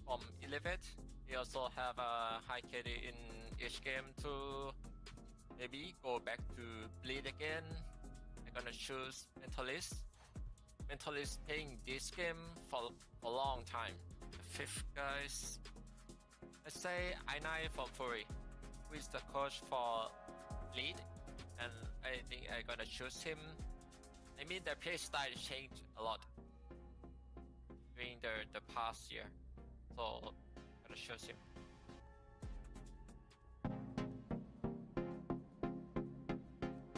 from Elevate. He also have a high KD in each game to maybe go back to Bleed again. I'm gonna choose Mentalist. Mentalist playing this game for a long time. The fifth guys, let's say I9 from Fury, who is the coach for Bleed, and I think I'm gonna choose him. I mean, the play style changed a lot during the past year, so I'm gonna choose him.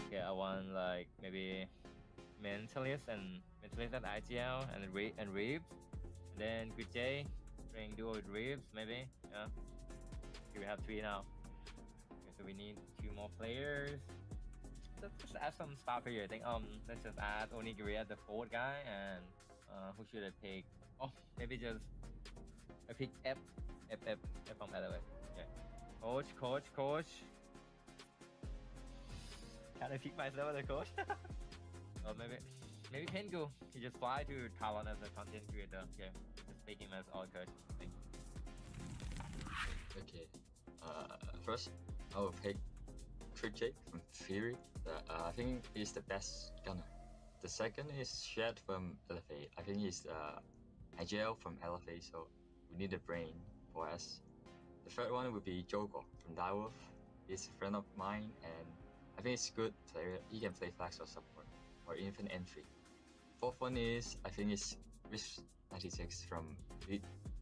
Okay, I want like maybe Mentalist and IGL and Reeves, and then J playing duo with Reeves maybe. Yeah, okay, we have 3 now. Okay, so we need 2 more players. Let's just add some star player. I think let's just add Onigiri as the 4th guy, and who should I pick? Oh, maybe just I pick F from Elevate. Okay, coach. Can I pick myself as a coach? Or maybe Pengu. He just fly to Taiwan as a content creator. Okay, just pick him as our coach. Thanks. Okay. First I will pick Cricket from Fury. I think he's the best gunner. The second is Shed from LFA. I think he's IGL from LFA, so we need a brain for us. The third one would be Jogo from Direwolf. He's a friend of mine and I think he's a good player. He can play flags or support or infinite entry. Fourth one is I think it's Risk96 from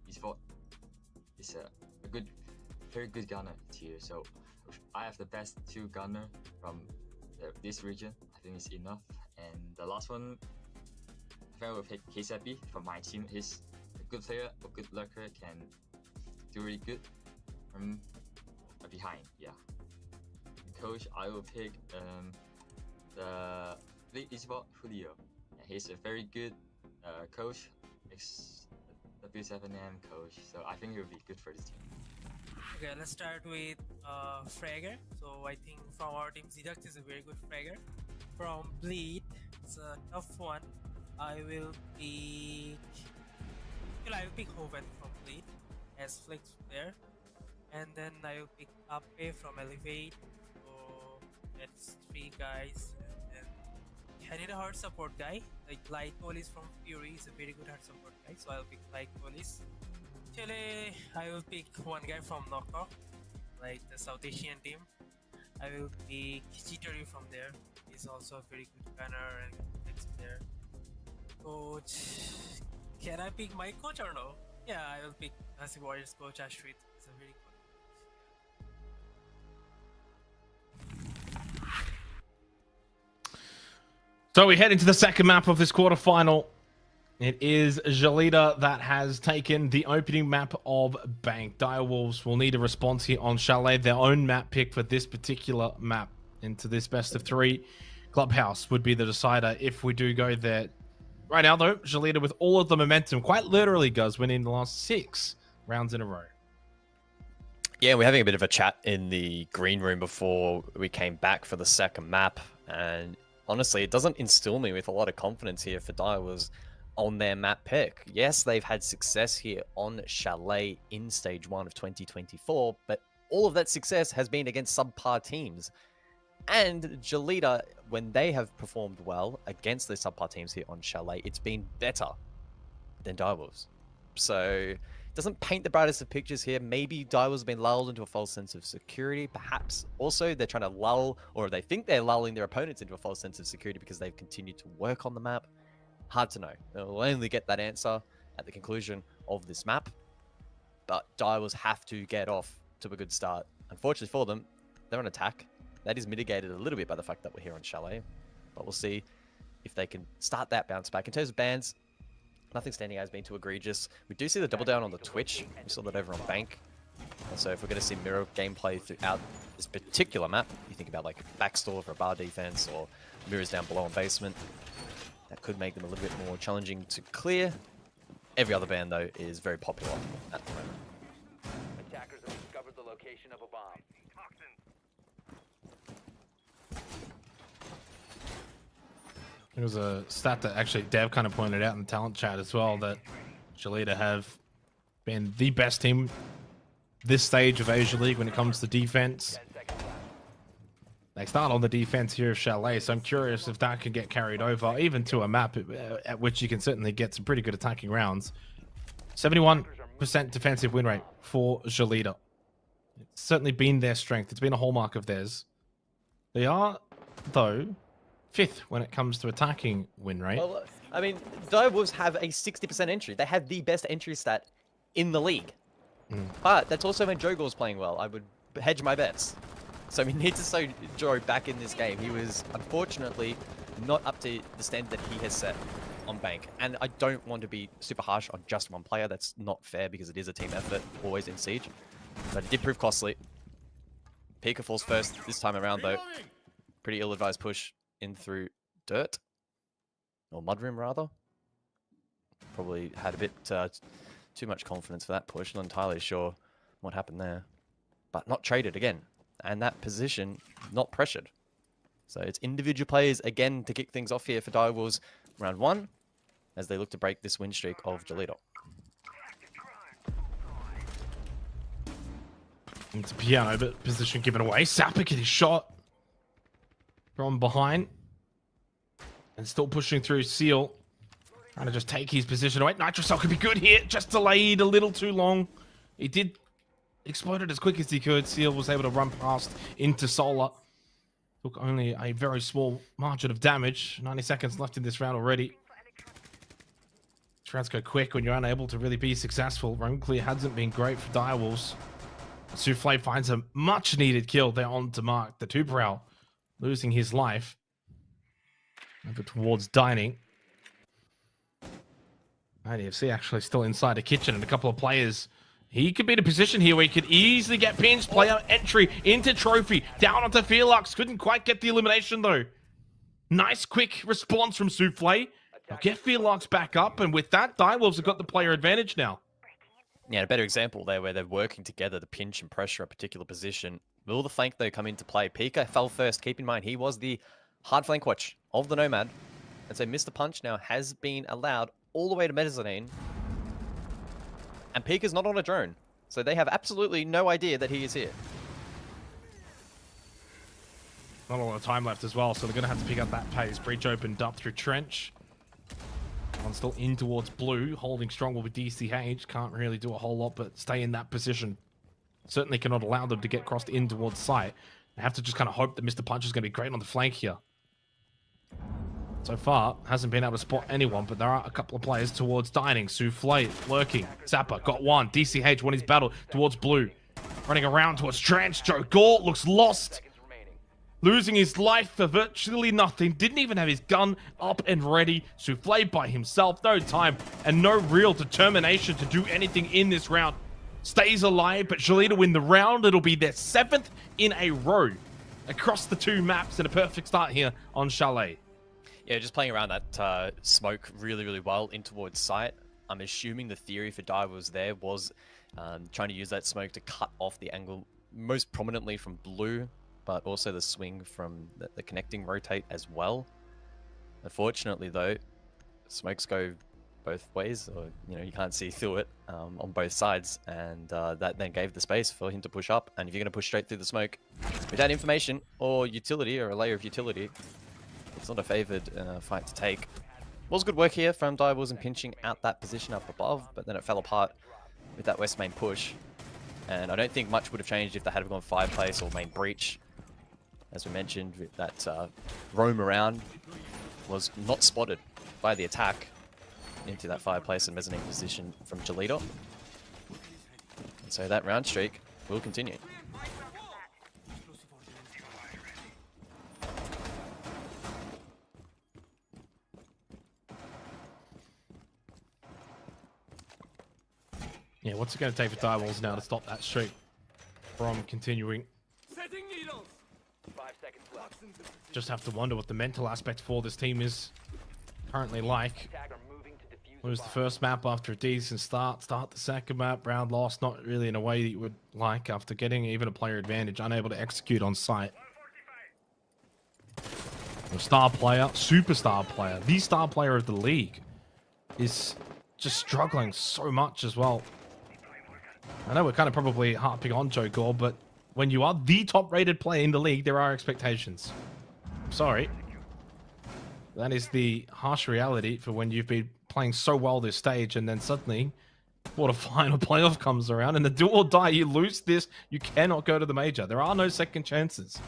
Esports. He's a very good gunner tier. So I have the best 2 gunner from this region. I think it's enough. And the last one, I think I will pick Kisepi from my team. He's a good player, a good lurker, can do really good from behind. Yeah. Coach, I will pick the Lead Esports Julio. He's a very good coach, ex-W7M coach, so I think he will be good for this team. Okay, let's start with fragger. So I think from our team, Zidux is a very good fragger. From Bleed, it's a tough one. I will pick Hoven from Bleed as flex player, and then I will pick Ape from Elevate. So that's 3 guys. And then I need a hard support guy. Like Light Police from Fury is a very good hard support guy, so I'll pick Light Police. Actually, I will pick one guy from Knockoff, like the South Asian team. I will pick Chitaru from there. He's also a very good gunner and flex player. Coach, can I pick my coach or no? Yeah, I will pick Nasi Warriors coach Ashrit. He's a very good. So we head into the second map of this quarterfinal. It is Jalita that has taken the opening map of Bank. Direwolves will need a response here on Chalet, their own map pick for this particular map into this best of 3. Clubhouse would be the decider if we do go there. Right now, though, Jalita with all of the momentum, quite literally, Guz, winning the last 6 rounds in a row. Yeah, we're having a bit of a chat in the green room before we came back for the second map, and honestly, it doesn't instill me with a lot of confidence here for Direwolves on their map pick. Yes, they've had success here on Chalet in Stage 1 of 2024, but all of that success has been against subpar teams. And Jalita, when they have performed well against the subpar teams here on Chalet, it's been better than Direwolves. So it doesn't paint the brightest of pictures here. Maybe Direwolves have been lulled into a false sense of security. Perhaps also they're trying to lull, or they think they're lulling their opponents into a false sense of security because they've continued to work on the map. Hard to know. We'll only get that answer at the conclusion of this map. But Direwolves have to get off to a good start. Unfortunately for them, they're on attack. That is mitigated a little bit by the fact that we're here on Chalet. But we'll see if they can start that bounce back. In terms of bans, nothing standing out has been too egregious. We do see the double down on the Twitch. We saw that over on Bank. And so if we're going to see mirror gameplay throughout this particular map, you think about like backstore for a bar defense or mirrors down below on basement, that could make them a little bit more challenging to clear. Every other ban, though, is very popular at the moment. Attackers have discovered the location of a bomb. There was a stat that actually Dev kind of pointed out in the talent chat as well, that Jalita have been the best team this stage of Asia League when it comes to defense. They start on the defense here of Chalet, so I'm curious if that can get carried over, even to a map at which you can certainly get some pretty good attacking rounds. 71% defensive win rate for Jalita. It's certainly been their strength. It's been a hallmark of theirs. They are, though, 5th when it comes to attacking win rate. Well, I mean, Direwolves have a 60% entry. They have the best entry stat in the league. But that's also when Joe Gore's playing well. I would hedge my bets. So we need to show Joe back in this game. He was, unfortunately, not up to the standard that he has set on Bank. And I don't want to be super harsh on just one player. That's not fair because it is a team effort, always in Siege. But it did prove costly. Pika falls first this time around, though. Pretty ill-advised push in through dirt. Or mudroom, rather. Probably had a bit too much confidence for that push. Not entirely sure what happened there. But not traded again. And that position, not pressured. So it's individual players again to kick things off here for Direwolves round 1 as they look to break this win streak of Jalita. It's a piano, but position given away. Sapik his shot from behind. And still pushing through Seal. Trying to just take his position away. Nitrocell could be good here. Just delayed a little too long. He did explode it as quick as he could. Seal was able to run past into Solar. Took only a very small margin of damage. 90 seconds left in this round already. Rounds go quick when you're unable to really be successful. Roam clear hasn't been great for Direwolves. Souffle finds a much needed kill there on to Mark. The Tubrel losing his life. Over towards Dining. IDFC actually still inside the kitchen and a couple of players. He could be in a position here where he could easily get pinched. Player entry into Trophy. Down onto Felix. Couldn't quite get the elimination though. Nice quick response from Souffle. They'll get Felix back up, and with that, Direwolves have got the player advantage now. Yeah, a better example there where they're working together to pinch and pressure a particular position. Will the flank, though, come into play? Pika fell first. Keep in mind, he was the hard flank watch of the Nomad. And so Mr. Punch now has been allowed all the way to mezzanine. And Pika's not on a drone. So they have absolutely no idea that he is here. Not a lot of time left as well, so they're going to have to pick up that pace. Breach opened up through Trench. One still in towards blue, holding strong with DCH. Can't really do a whole lot, but stay in that position. Certainly cannot allow them to get crossed in towards site. They have to just kind of hope that Mr. Punch is going to be great on the flank here. So far, hasn't been able to spot anyone, but there are a couple of players towards Dining. Souffle lurking. Zappa got one. DCH won his battle towards blue. Running around towards Trench. Joe Gore looks lost. Losing his life for virtually nothing. Didn't even have his gun up and ready. Souffle by himself. No time and no real determination to do anything in this round. Stays alive, but Jolita win the round. It'll be their 7th in a row across the 2 maps, and a perfect start here on Chalet. Yeah, just playing around that smoke really well in towards site. I'm assuming the theory for Dive was there was trying to use that smoke to cut off the angle most prominently from blue, but also the swing from the connecting rotate as well. Unfortunately, though, smokes go both ways, or you can't see through it on both sides, and that then gave the space for him to push up. And if you're going to push straight through the smoke without information or utility or a layer of utility, it's not a favored fight to take. Was good work here from Direwolves in pinching out that position up above, but then it fell apart with that west main push. And I don't think much would have changed if they had gone fireplace or main breach. As we mentioned, that roam around was not spotted by the attack into that fireplace and mezzanine position from Jolita. And so that round streak will continue. Yeah, what's it going to take for Direwolves now to stop that streak from continuing? Just have to wonder what the mental aspect for this team is currently like. Lose the first map after a decent start. Start the second map. Round lost, not really in a way that you would like after getting even a player advantage. Unable to execute on site. A star player, superstar player, the star player of the league is just struggling so much as well. I know we're kind of probably harping on Joe Gore, but when you are the top-rated player in the league, there are expectations. I'm sorry. That is the harsh reality for when you've been playing so well this stage, and then suddenly, quarter-final playoff comes around, and the do or die, you lose this, you cannot go to the major. There are no second chances.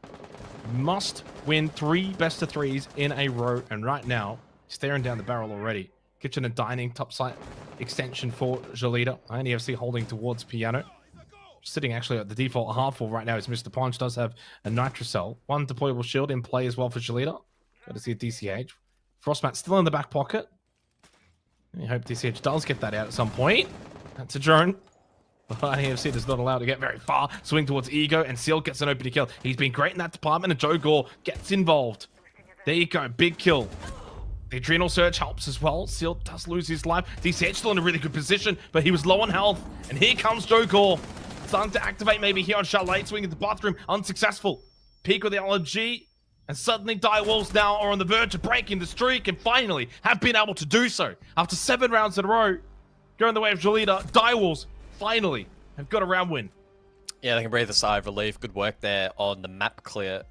You must win 3 best-of-3s in a row, and right now, staring down the barrel already. Kitchen and dining, top site extension for Jolita. INEFC holding towards Piano. Sitting actually at the default half full right now is Mr. Punch. Does have a Nitrocell. 1 deployable shield in play as well for Jolita. Got to see a DCH. Frostmat still in the back pocket. I hope DCH does get that out at some point. That's a drone. But INEFC does not allow to get very far. Swing towards Ego, and Seal gets an opening kill. He's been great in that department, and Joe Gore gets involved. There you go, big kill. The adrenal surge helps as well. Seal does lose his life. DCH still in a really good position, but he was low on health. And here comes Joe Gore. Starting to activate maybe here on Chalet. Swing in the bathroom. Unsuccessful. Peak with the LMG. And suddenly Direwolves now are on the verge of breaking the streak and finally have been able to do so. After 7 rounds in a row, going the way of Jolita, Direwolves finally have got a round win. Yeah, they can breathe a sigh of relief. Good work there on the map clear.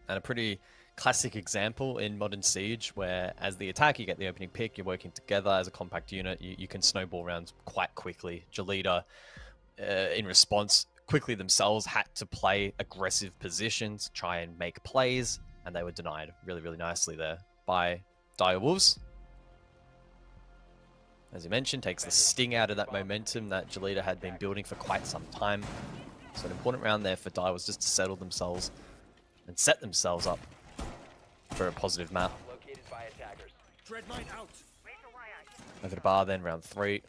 And a pretty classic example in modern Siege, where as the attack, you get the opening pick, you're working together as a compact unit, you can snowball rounds quite quickly. Jolita, in response, quickly themselves had to play aggressive positions, try and make plays, and they were denied really nicely there by Direwolves. As you mentioned, takes the sting out of that momentum that Jolita had been building for quite some time. So an important round there for Direwolves just to settle themselves and set themselves up for a positive map. Over to bar then, round 3.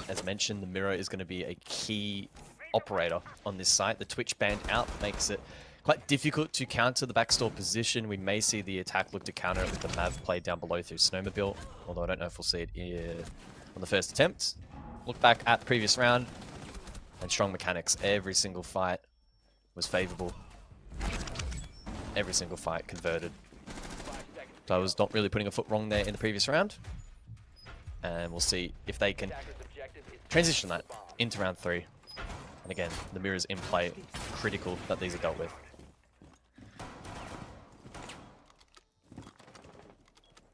As mentioned, the mirror is going to be a key operator on this site. The Twitch banned out makes it quite difficult to counter the backstore position. We may see the attack look to counter it with the Mav played down below through Snowmobile, although I don't know if we'll see it on the first attempt. Look back at the previous round, and strong mechanics every single fight. was favourable. Every single fight converted. So I was not really putting a foot wrong there in the previous round. And we'll see if they can transition that into round 3. And again, the mirrors in play, critical that these are dealt with.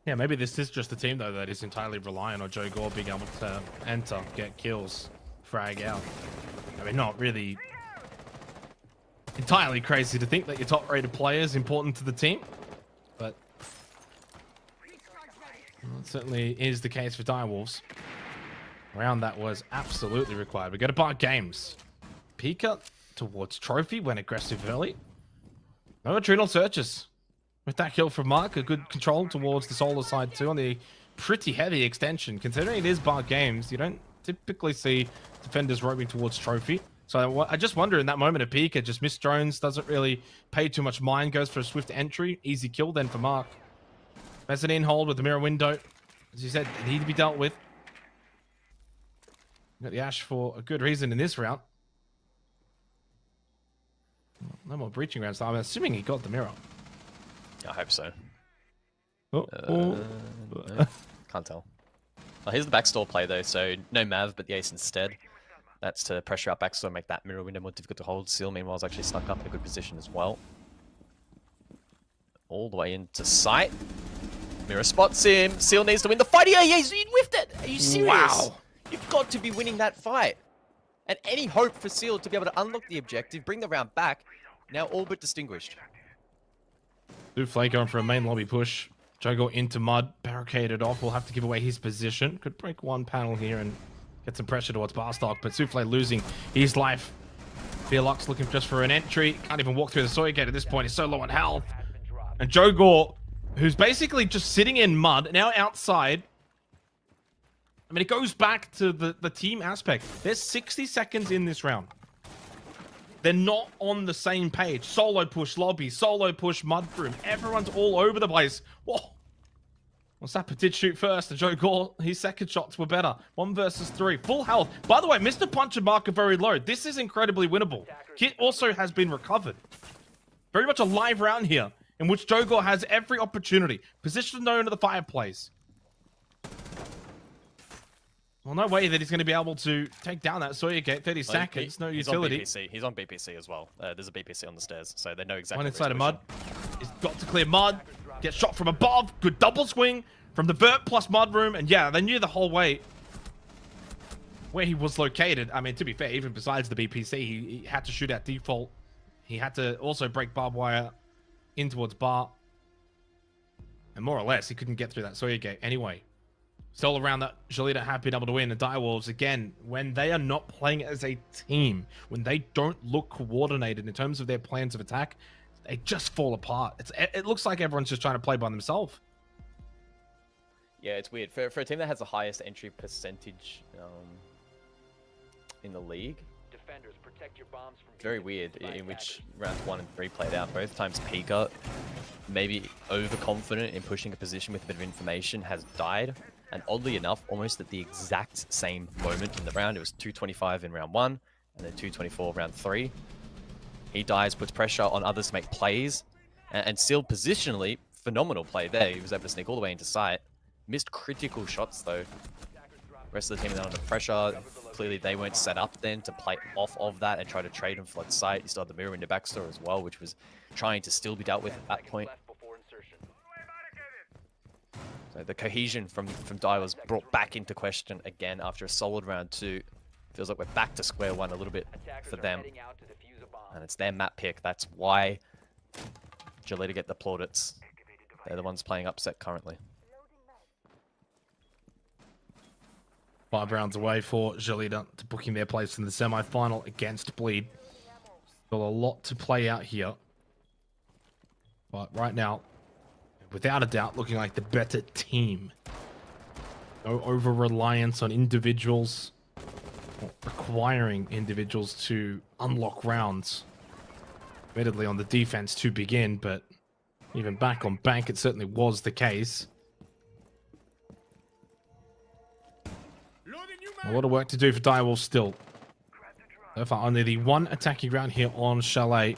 Yeah, maybe this is just a team, though, that is entirely reliant on Joe Gore being able to enter, get kills, frag out. I mean, not really entirely crazy to think that your top-rated player is important to the team, but well, it certainly is the case for Direwolves. Round that was absolutely required. We go to Bar Games. Pika towards Trophy, went aggressive early. No adrenal searches. With that kill from Mark, a good control towards the solo side too on the pretty heavy extension. Considering it is Bar Games, you don't typically see defenders roaming towards Trophy. So I just wonder in that moment of Pika, just missed drones, doesn't really pay too much mind, goes for a swift entry. Easy kill then for Mark. Mezzanine hold with the mirror window. As you said, they need to be dealt with. Got the Ash for a good reason in this round. No more breaching rounds. I'm assuming he got the mirror. I hope so. No, can't tell. Oh, here's the backstore play though, so no Mav, but the Ace instead. That's to pressure out backstore, make that mirror window more difficult to hold. Seal, meanwhile, is actually snuck up in a good position as well. All the way into sight. Mirror spots him. Seal needs to win the fight. Yeah, he's whiffed it. Are you serious? Wow. You've got to be winning that fight. And any hope for Seal to be able to unlock the objective, bring the round back, now all but distinguished. Souffle going for a main lobby push. Jogo into mud, barricaded off. Will have to give away his position. Could break one panel here and get some pressure towards Barstock, but Souffle losing his life. Fearlux looking just for an entry. Can't even walk through the Sawyer gate at this point. He's so low on health. And Joe Gore, who's basically just sitting in mud, now outside. I mean, it goes back to the team aspect. There's 60 seconds in this round. They're not on the same page. Solo push lobby, solo push mud room. Everyone's all over the place. Whoa. Well, Sapper did shoot first, and Joe Gore, his second shots were better. 1 versus 3. Full health. By the way, Mr. Punch and Mark are very low. This is incredibly winnable. Kit also has been recovered. Very much a live round here, in which Joe Gore has every opportunity. Position known to the fireplace. Well, no way that he's going to be able to take down that Sawyer gate. 30 seconds, no utility. He's on BPC as well. There's a BPC on the stairs, so they know exactly. One inside of mud. He's got to clear mud. Gets shot from above. Good double swing from the vert plus mud room. And yeah, they knew the whole way where he was located. I mean, to be fair, even besides the BPC, he had to shoot at default. He had to also break barbed wire in towards bar. And more or less, he couldn't get through that Sawyer gate anyway. Still around that, Jolita have been able to win. The Direwolves, again, when they are not playing as a team, when they don't look coordinated in terms of their plans of attack, they just fall apart. It looks like everyone's just trying to play by themselves. Yeah, it's weird. For a team that has the highest entry percentage in the league, Defenders, protect your bombs from very weird in which rounds 1 and 3 played out. Both times Pika, maybe overconfident in pushing a position with a bit of information, has died. And oddly enough, almost at the exact same moment in the round. It was 225 in round 1, and then 224 round 3. He dies, puts pressure on others to make plays, and still positionally, phenomenal play there. He was able to sneak all the way into sight. Missed critical shots though. Rest of the team is under pressure. Clearly they weren't set up then to play off of that and try to trade and flood sight. You still had the mirror in the backstore as well, which was trying to still be dealt with at that point. So the cohesion from Dai was brought back into question again after a solid round 2. Feels like we're back to square one a little bit for them. And it's their map pick. That's why Jolita get the plaudits. They're the ones playing upset currently. 5 rounds away for Jolita to booking their place in the semi-final against Bleed. Still a lot to play out here. But right now, without a doubt, looking like the better team. No over-reliance on individuals, or requiring individuals to unlock rounds. Admittedly on the defense to begin, but even back on bank, it certainly was the case. A lot of work to do for Direwolves still. So far, only the one attacking ground here on Chalet.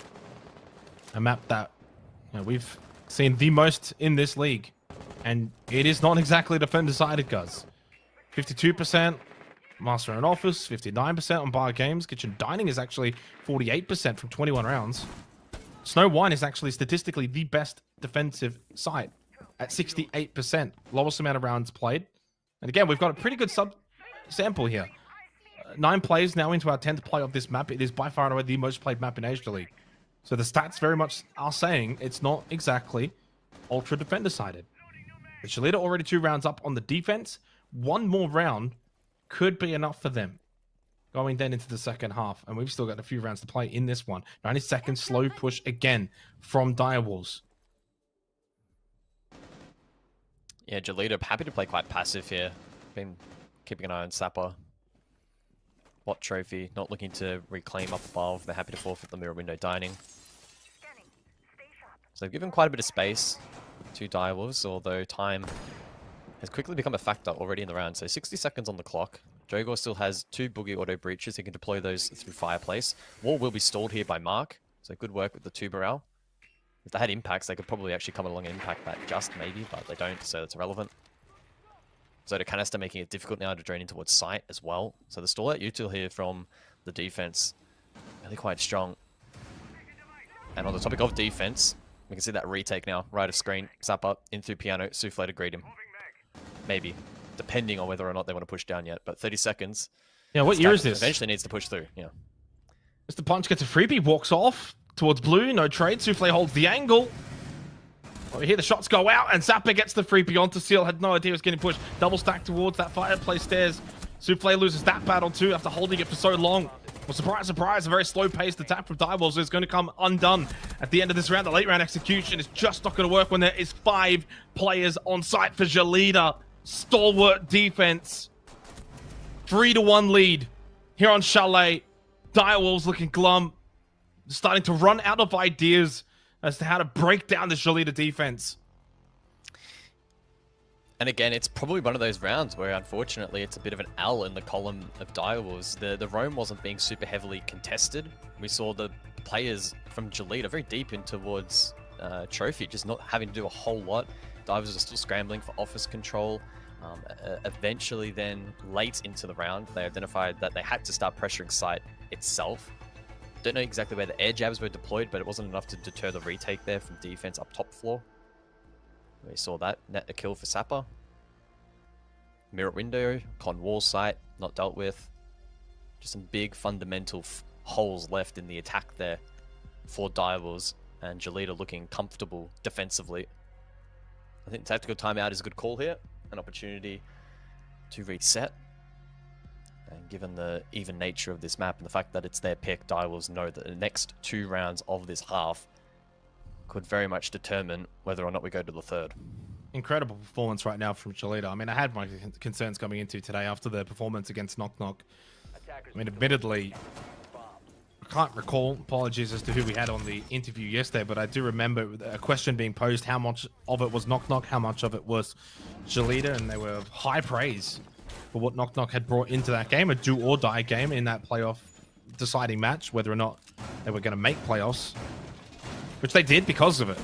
A map that we've seen the most in this league. And it is not exactly defender-sided, guys. 52% Master and Office, 59% on Bar Games. Kitchen Dining is actually 48% from 21 rounds. Snow Wine is actually statistically the best defensive side at 68%. Lowest amount of rounds played. And again, we've got a pretty good sample here. 9 players now into our 10th play of this map. It is by far and away the most played map in Asia League. So the stats very much are saying it's not exactly ultra defender-sided. But Shalita already 2 rounds up on the defense. One more round could be enough for them going then into the second half. And we've still got a few rounds to play in this one. 90 seconds, slow push again from Direwolves. Yeah, Jalita happy to play quite passive here. Been keeping an eye on Sapper. Bot trophy, not looking to reclaim up above. They're happy to forfeit the mirror window dining. So they've given quite a bit of space to Direwolves, although time has quickly become a factor already in the round. So 60 seconds on the clock. Jogor still has 2 boogie auto breaches. He can deploy those through Fireplace. Wall will be stalled here by Mark. So good work with the 2 morale. If they had impacts, they could probably actually come along and impact that just maybe, but they don't, so it's irrelevant. So the canister making it difficult now to drain in towards site as well. So the stall out util here from the defense, really quite strong. And on the topic of defense, we can see that retake now, right of screen, Zappa, in through piano, Souffle to greet him. Maybe, depending on whether or not they want to push down yet, but 30 seconds. Yeah, what year is this? Eventually needs to push through, yeah. Mr. Punch gets a freebie, walks off towards blue, no trade. Souffle holds the angle. Well, we hear the shots go out, and Zappa gets the freebie onto Seal. Had no idea he was getting pushed. Double stack towards that Fireplace stairs. Souffle loses that battle too after holding it for so long. Well, surprise, surprise, a very slow-paced attack from Direwolves is going to come undone at the end of this round. The late round execution is just not going to work when there is 5 players on site for Jalita. Stalwart defense. 3-1 lead here on Chalet. Direwolves looking glum. Starting to run out of ideas as to how to break down the Jalita defense. And again, it's probably one of those rounds where, unfortunately, it's a bit of an L in the column of Direwolves. The roam wasn't being super heavily contested. We saw the players from Jalita very deep in towards Trophy, just not having to do a whole lot. Divers are still scrambling for office control. Eventually, then, late into the round, they identified that they had to start pressuring site itself. Don't know exactly where the air jabs were deployed, but it wasn't enough to deter the retake there from defense up top floor. We saw that. Net a kill for Sapper. Mirror window, con wall site, not dealt with. Just some big fundamental holes left in the attack there for Direwolves, and Jalita looking comfortable defensively. I think tactical timeout is a good call here. An opportunity to reset. And given the even nature of this map and the fact that it's their pick, Direwolves know that the next 2 rounds of this half could very much determine whether or not we go to the third. Incredible performance right now from Jalita. I mean, I had my concerns coming into today after the performance against Knock Knock. I mean, admittedly, I can't recall, apologies as to who we had on the interview yesterday, but I do remember a question being posed, how much of it was Knock Knock, how much of it was Jalita, and they were high praise for what Knock Knock had brought into that game, a do-or-die game in that playoff deciding match, whether or not they were going to make playoffs, which they did because of it.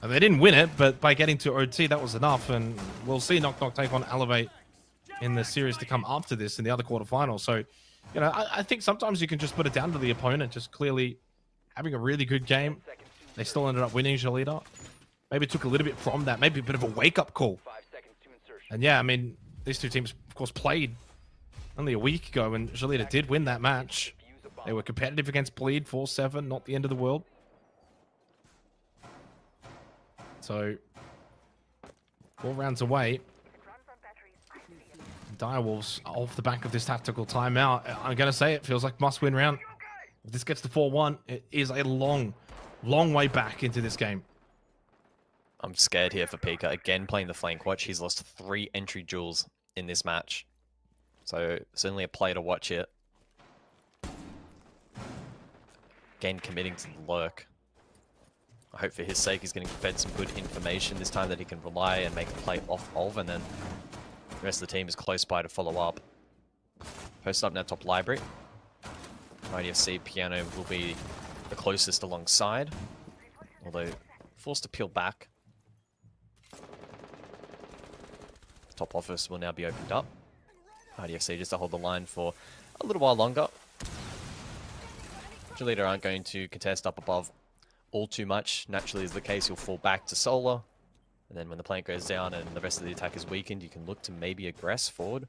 And they didn't win it, but by getting to OT, that was enough, and we'll see Knock Knock take on Elevate in the series to come after this in the other quarterfinals. So, you know, I think sometimes you can just put it down to the opponent, just clearly having a really good game. They still ended up winning Jalita. Maybe it took a little bit from that, maybe a bit of a wake-up call. And yeah, I mean, these 2 teams, of course, played only a week ago, and Jalita did win that match. They were competitive against Bleed, 4-7, not the end of the world. So, 4 rounds away. Direwolves off the back of this tactical timeout. I'm going to say it feels like must-win round. If this gets to 4-1, it is a long, long way back into this game. I'm scared here for Pika. Again, playing the flank watch. He's lost 3 entry duels in this match. So, certainly a play to watch here. Again, committing to the lurk. I hope for his sake he's getting fed some good information this time that he can rely and make a play off of, and then the rest of the team is close by to follow up. Post up now top library. IDFC, Piano will be the closest alongside, although forced to peel back. Top office will now be opened up. IDFC just to hold the line for a little while longer. Jolita aren't going to contest up above all too much. Naturally, as the case, you'll fall back to Solar. And then when the plank goes down and the rest of the attack is weakened, you can look to maybe aggress forward.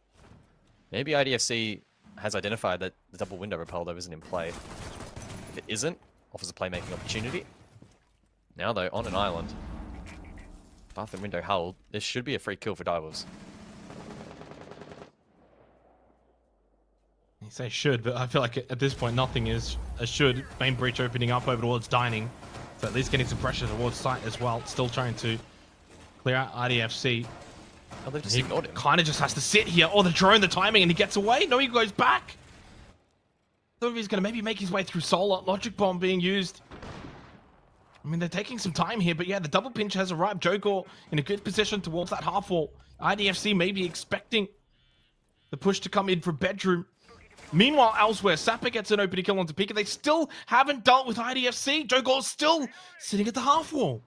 Maybe IDFC has identified that the double window repel, though, isn't in play. If it isn't, offers a playmaking opportunity. Now, though, on an island. Bathroom window held. This should be a free kill for Direwolves. You say should, but I feel like at this point nothing is a should. Main breach opening up over towards dining. So at least getting some pressure towards site as well. Still trying to clear out IDFC. Oh, they've just ignored him. Kind of just has to sit here. Oh, the drone, the timing, and he gets away. No, he goes back. Thought he's going to maybe make his way through Solar. Logic bomb being used. I mean, they're taking some time here, but yeah, the double pinch has arrived. Jogor in a good position towards that half wall. IDFC may be expecting the push to come in from bedroom. Meanwhile, elsewhere, Sapper gets an opening kill onto Pika. They still haven't dealt with IDFC. Jogor's still sitting at the half wall.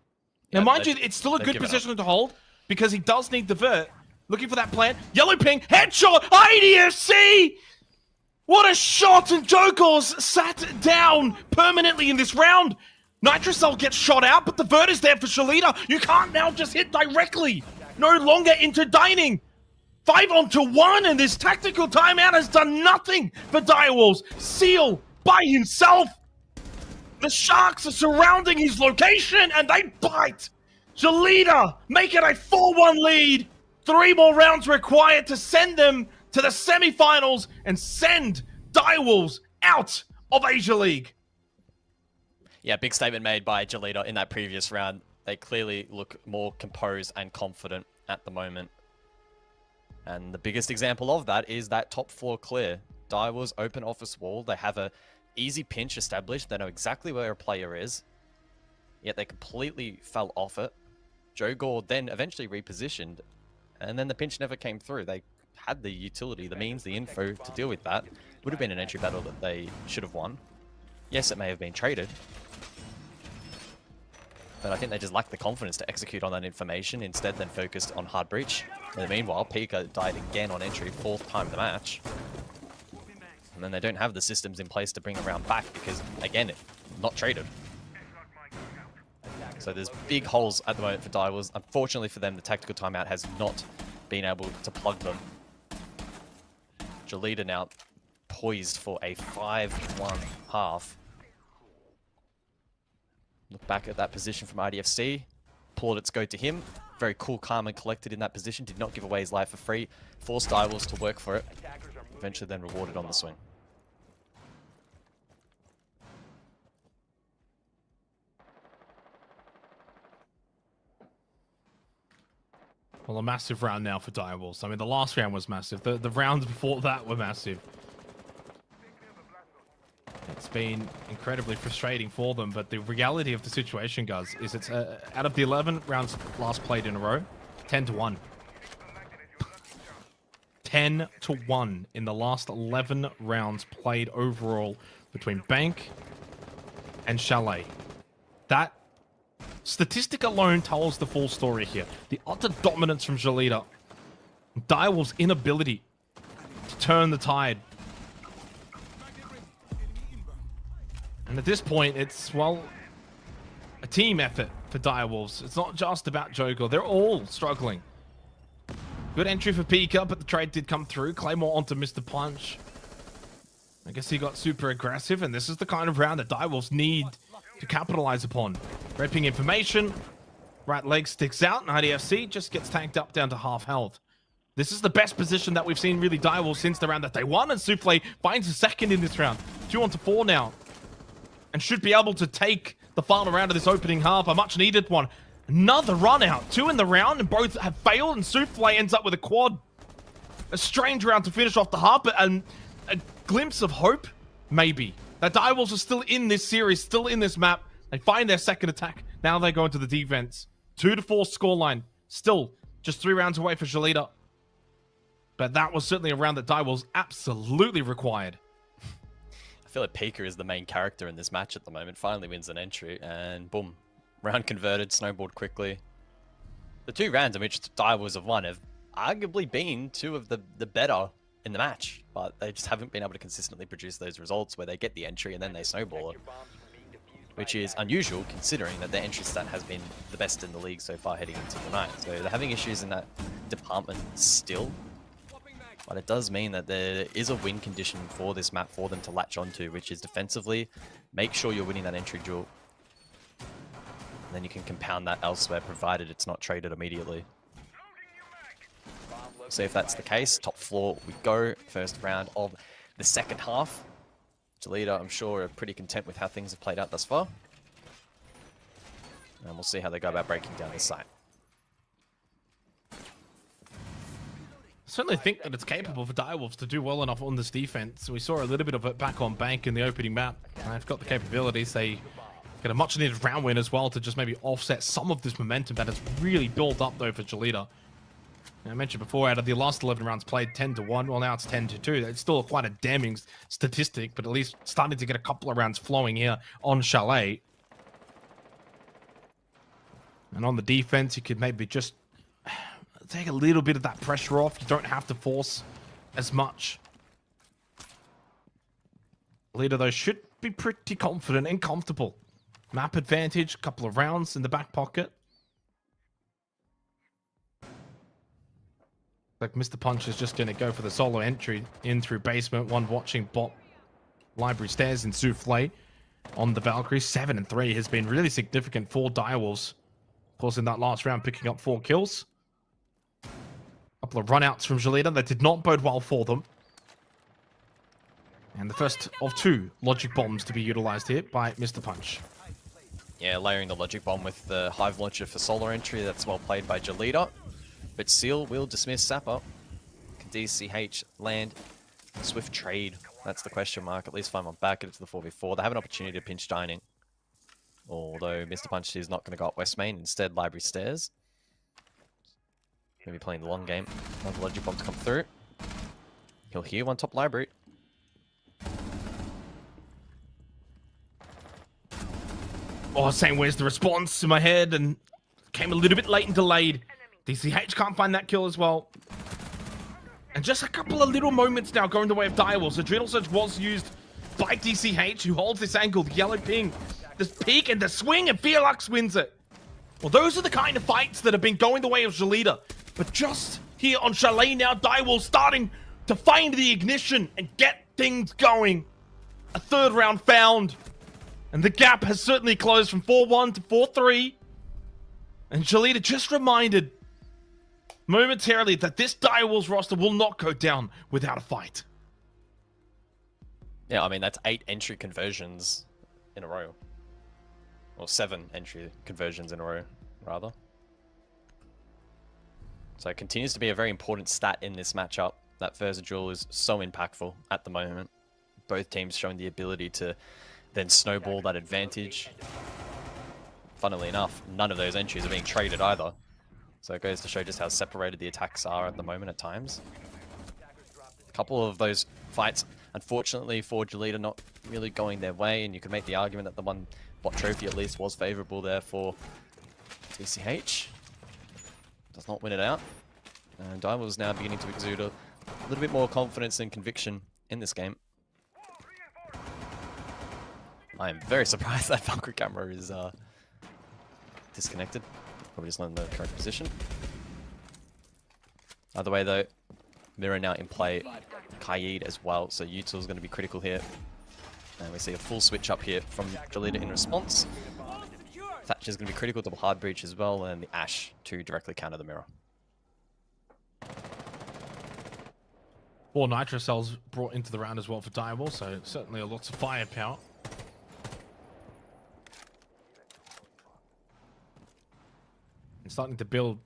Now, mind you, it's still a good position to hold because he does need the vert. Looking for that plant. Yellow ping, headshot, IDFC! What a shot, and Jogor's sat down permanently in this round. Nitrocell gets shot out, but the vert is there for Shalita. You can't now just hit directly. No longer into dining. 5-on-1, and this tactical timeout has done nothing for Direwolves. Seal by himself. The Sharks are surrounding his location, and they bite. Shalita make it a 4-1 lead. 3 more rounds required to send them to the semi-finals and send Direwolves out of Asia League. Yeah, big statement made by Jolita in that previous round. They clearly look more composed and confident at the moment. And the biggest example of that is that top floor clear. Direwolves open office wall. They have a easy pinch established. They know exactly where a player is. Yet they completely fell off it. Jogor then eventually repositioned. And then the pinch never came through. They had the utility, the means, the info to deal with that. Would have been an entry battle that they should have won. Yes, it may have been traded. But I think they just lacked the confidence to execute on that information. Instead, then focused on hard breach. And meanwhile, Pika died again on entry, 4th time in the match. And then they don't have the systems in place to bring a round back because, again, not traded. So there's big holes at the moment for Direwolves. Unfortunately for them, the tactical timeout has not been able to plug them. Jolita now poised for a 5-1 half. Look back at that position from IDFC. Plaudits go to him. Very cool, calm, and collected in that position. Did not give away his life for free. Forced Direwolves to work for it. Eventually then rewarded on the swing. Well, a massive round now for Direwolves. I mean, the last round was massive. The rounds before that were massive. It's been incredibly frustrating for them, but the reality of the situation, guys, is it's out of the 11 rounds last played in a row, 10-1. 10-1 in the last 11 rounds played overall between Bank and Chalet. That statistic alone tells the full story here. The utter dominance from Jolita. Direwolves' inability to turn the tide. And at this point, it's, well, a team effort for Direwolves. It's not just about Jogor. They're all struggling. Good entry for Pika, but the trade did come through. Claymore onto Mr. Punch. I guess he got super aggressive, and this is the kind of round that Direwolves need to capitalize upon. Repping information. Right leg sticks out, and IDFC just gets tanked up down to half health. This is the best position that we've seen really Direwolves since the round that they won, and Souffle finds a second in this round. 2-on-4 now. And should be able to take the final round of this opening half. A much needed one. Another run out. 2 in the round, and both have failed, and Souffle ends up with a quad. A strange round to finish off the half, but a glimpse of hope, maybe. That Direwolves are still in this series, still in this map. They find their second attack. Now they go into the defense. 2-4 scoreline. Still just 3 rounds away for Jolita. But that was certainly a round that Direwolves absolutely required. I feel like Pika is the main character in this match at the moment. Finally wins an entry, and boom, round converted, snowballed quickly. The 2 rounds in which Direwolves have won have arguably been 2 of the better in the match, but they just haven't been able to consistently produce those results where they get the entry and then they snowball it, which is unusual considering that their entry stat has been the best in the league so far heading into the night. So they're having issues in that department still. But it does mean that there is a win condition for this map for them to latch onto, which is defensively, make sure you're winning that entry duel. And then you can compound that elsewhere, provided it's not traded immediately. So if that's the case, top floor we go. First round of the second half. Jolita, I'm sure, are pretty content with how things have played out thus far. And we'll see how they go about breaking down this site. I certainly think that it's capable for Direwolves to do well enough on this defense. We saw a little bit of it back on Bank in the opening map. They've got the capabilities. They get a much needed round win as well to just maybe offset some of this momentum that has really built up though for Jolita. I mentioned before, out of the last 11 rounds played, 10-1. Well, now it's 10-2. It's still quite a damning statistic, but at least starting to get a couple of rounds flowing here on Chalet. And on the defense, you could maybe just take a little bit of that pressure off. You don't have to force as much. Leader, though, should be pretty confident and comfortable. Map advantage, couple of rounds in the back pocket. Like Mr. Punch is just going to go for the solo entry in through basement. One watching bot library stairs in Souffle on the Valkyrie. 7-3 has been really significant for Direwolves. Of course, in that last round, picking up 4 kills. Couple of runouts from Jolita that did not bode well for them. And the first of 2 logic bombs to be utilized here by Mr. Punch. Yeah, layering the logic bomb with the hive launcher for solo entry. That's well played by Jolita. But Seal will dismiss Sapper. Can DCH land? Swift trade? That's the question mark. At least 5 on back. It's the 4v4. They have an opportunity to pinch dining. Although Mr. Punch is not going to go up West Main. Instead, Library Stairs. Going to be playing the long game. Another logic bomb to come through. He'll hear one top library. Oh, saying where's the response in my head, and came a little bit late and delayed. DCH can't find that kill as well. And just a couple of little moments now going the way of Direwolves. Adrenal Surge was used by DCH, who holds this angle, the yellow ping, this peek and the swing, and Fearlux wins it. Well, those are the kind of fights that have been going the way of Jolita. But just here on Chalet now, Direwolves starting to find the ignition and get things going. A 3rd round found. And the gap has certainly closed from 4-1 to 4-3. And Jolita just reminded momentarily that this Direwolves roster will not go down without a fight. Yeah, I mean, that's 8 entry conversions in a row. Or 7 entry conversions in a row, rather. So it continues to be a very important stat in this matchup. That first duel is so impactful at the moment. Both teams showing the ability to then snowball that advantage. Funnily enough, none of those entries are being traded either. So it goes to show just how separated the attacks are at the moment at times. A couple of those fights, unfortunately for Jolita, not really going their way, and you could make the argument that the one bot trophy at least was favourable there for TCH. Does not win it out. And Direwolves now beginning to exude a little bit more confidence and conviction in this game. I am very surprised that Valkyrie camera is disconnected. Probably just not in the correct position. Either way though, Mirror now in play. Kaid as well, so Util is going to be critical here. And we see a full switch up here from Jolita in response. Thatcher's going to be critical to the hard breach as well, and the Ash to directly counter the Mirror. 4 Nitro Cells brought into the round as well for Direwolves, so certainly lots of firepower. And starting to build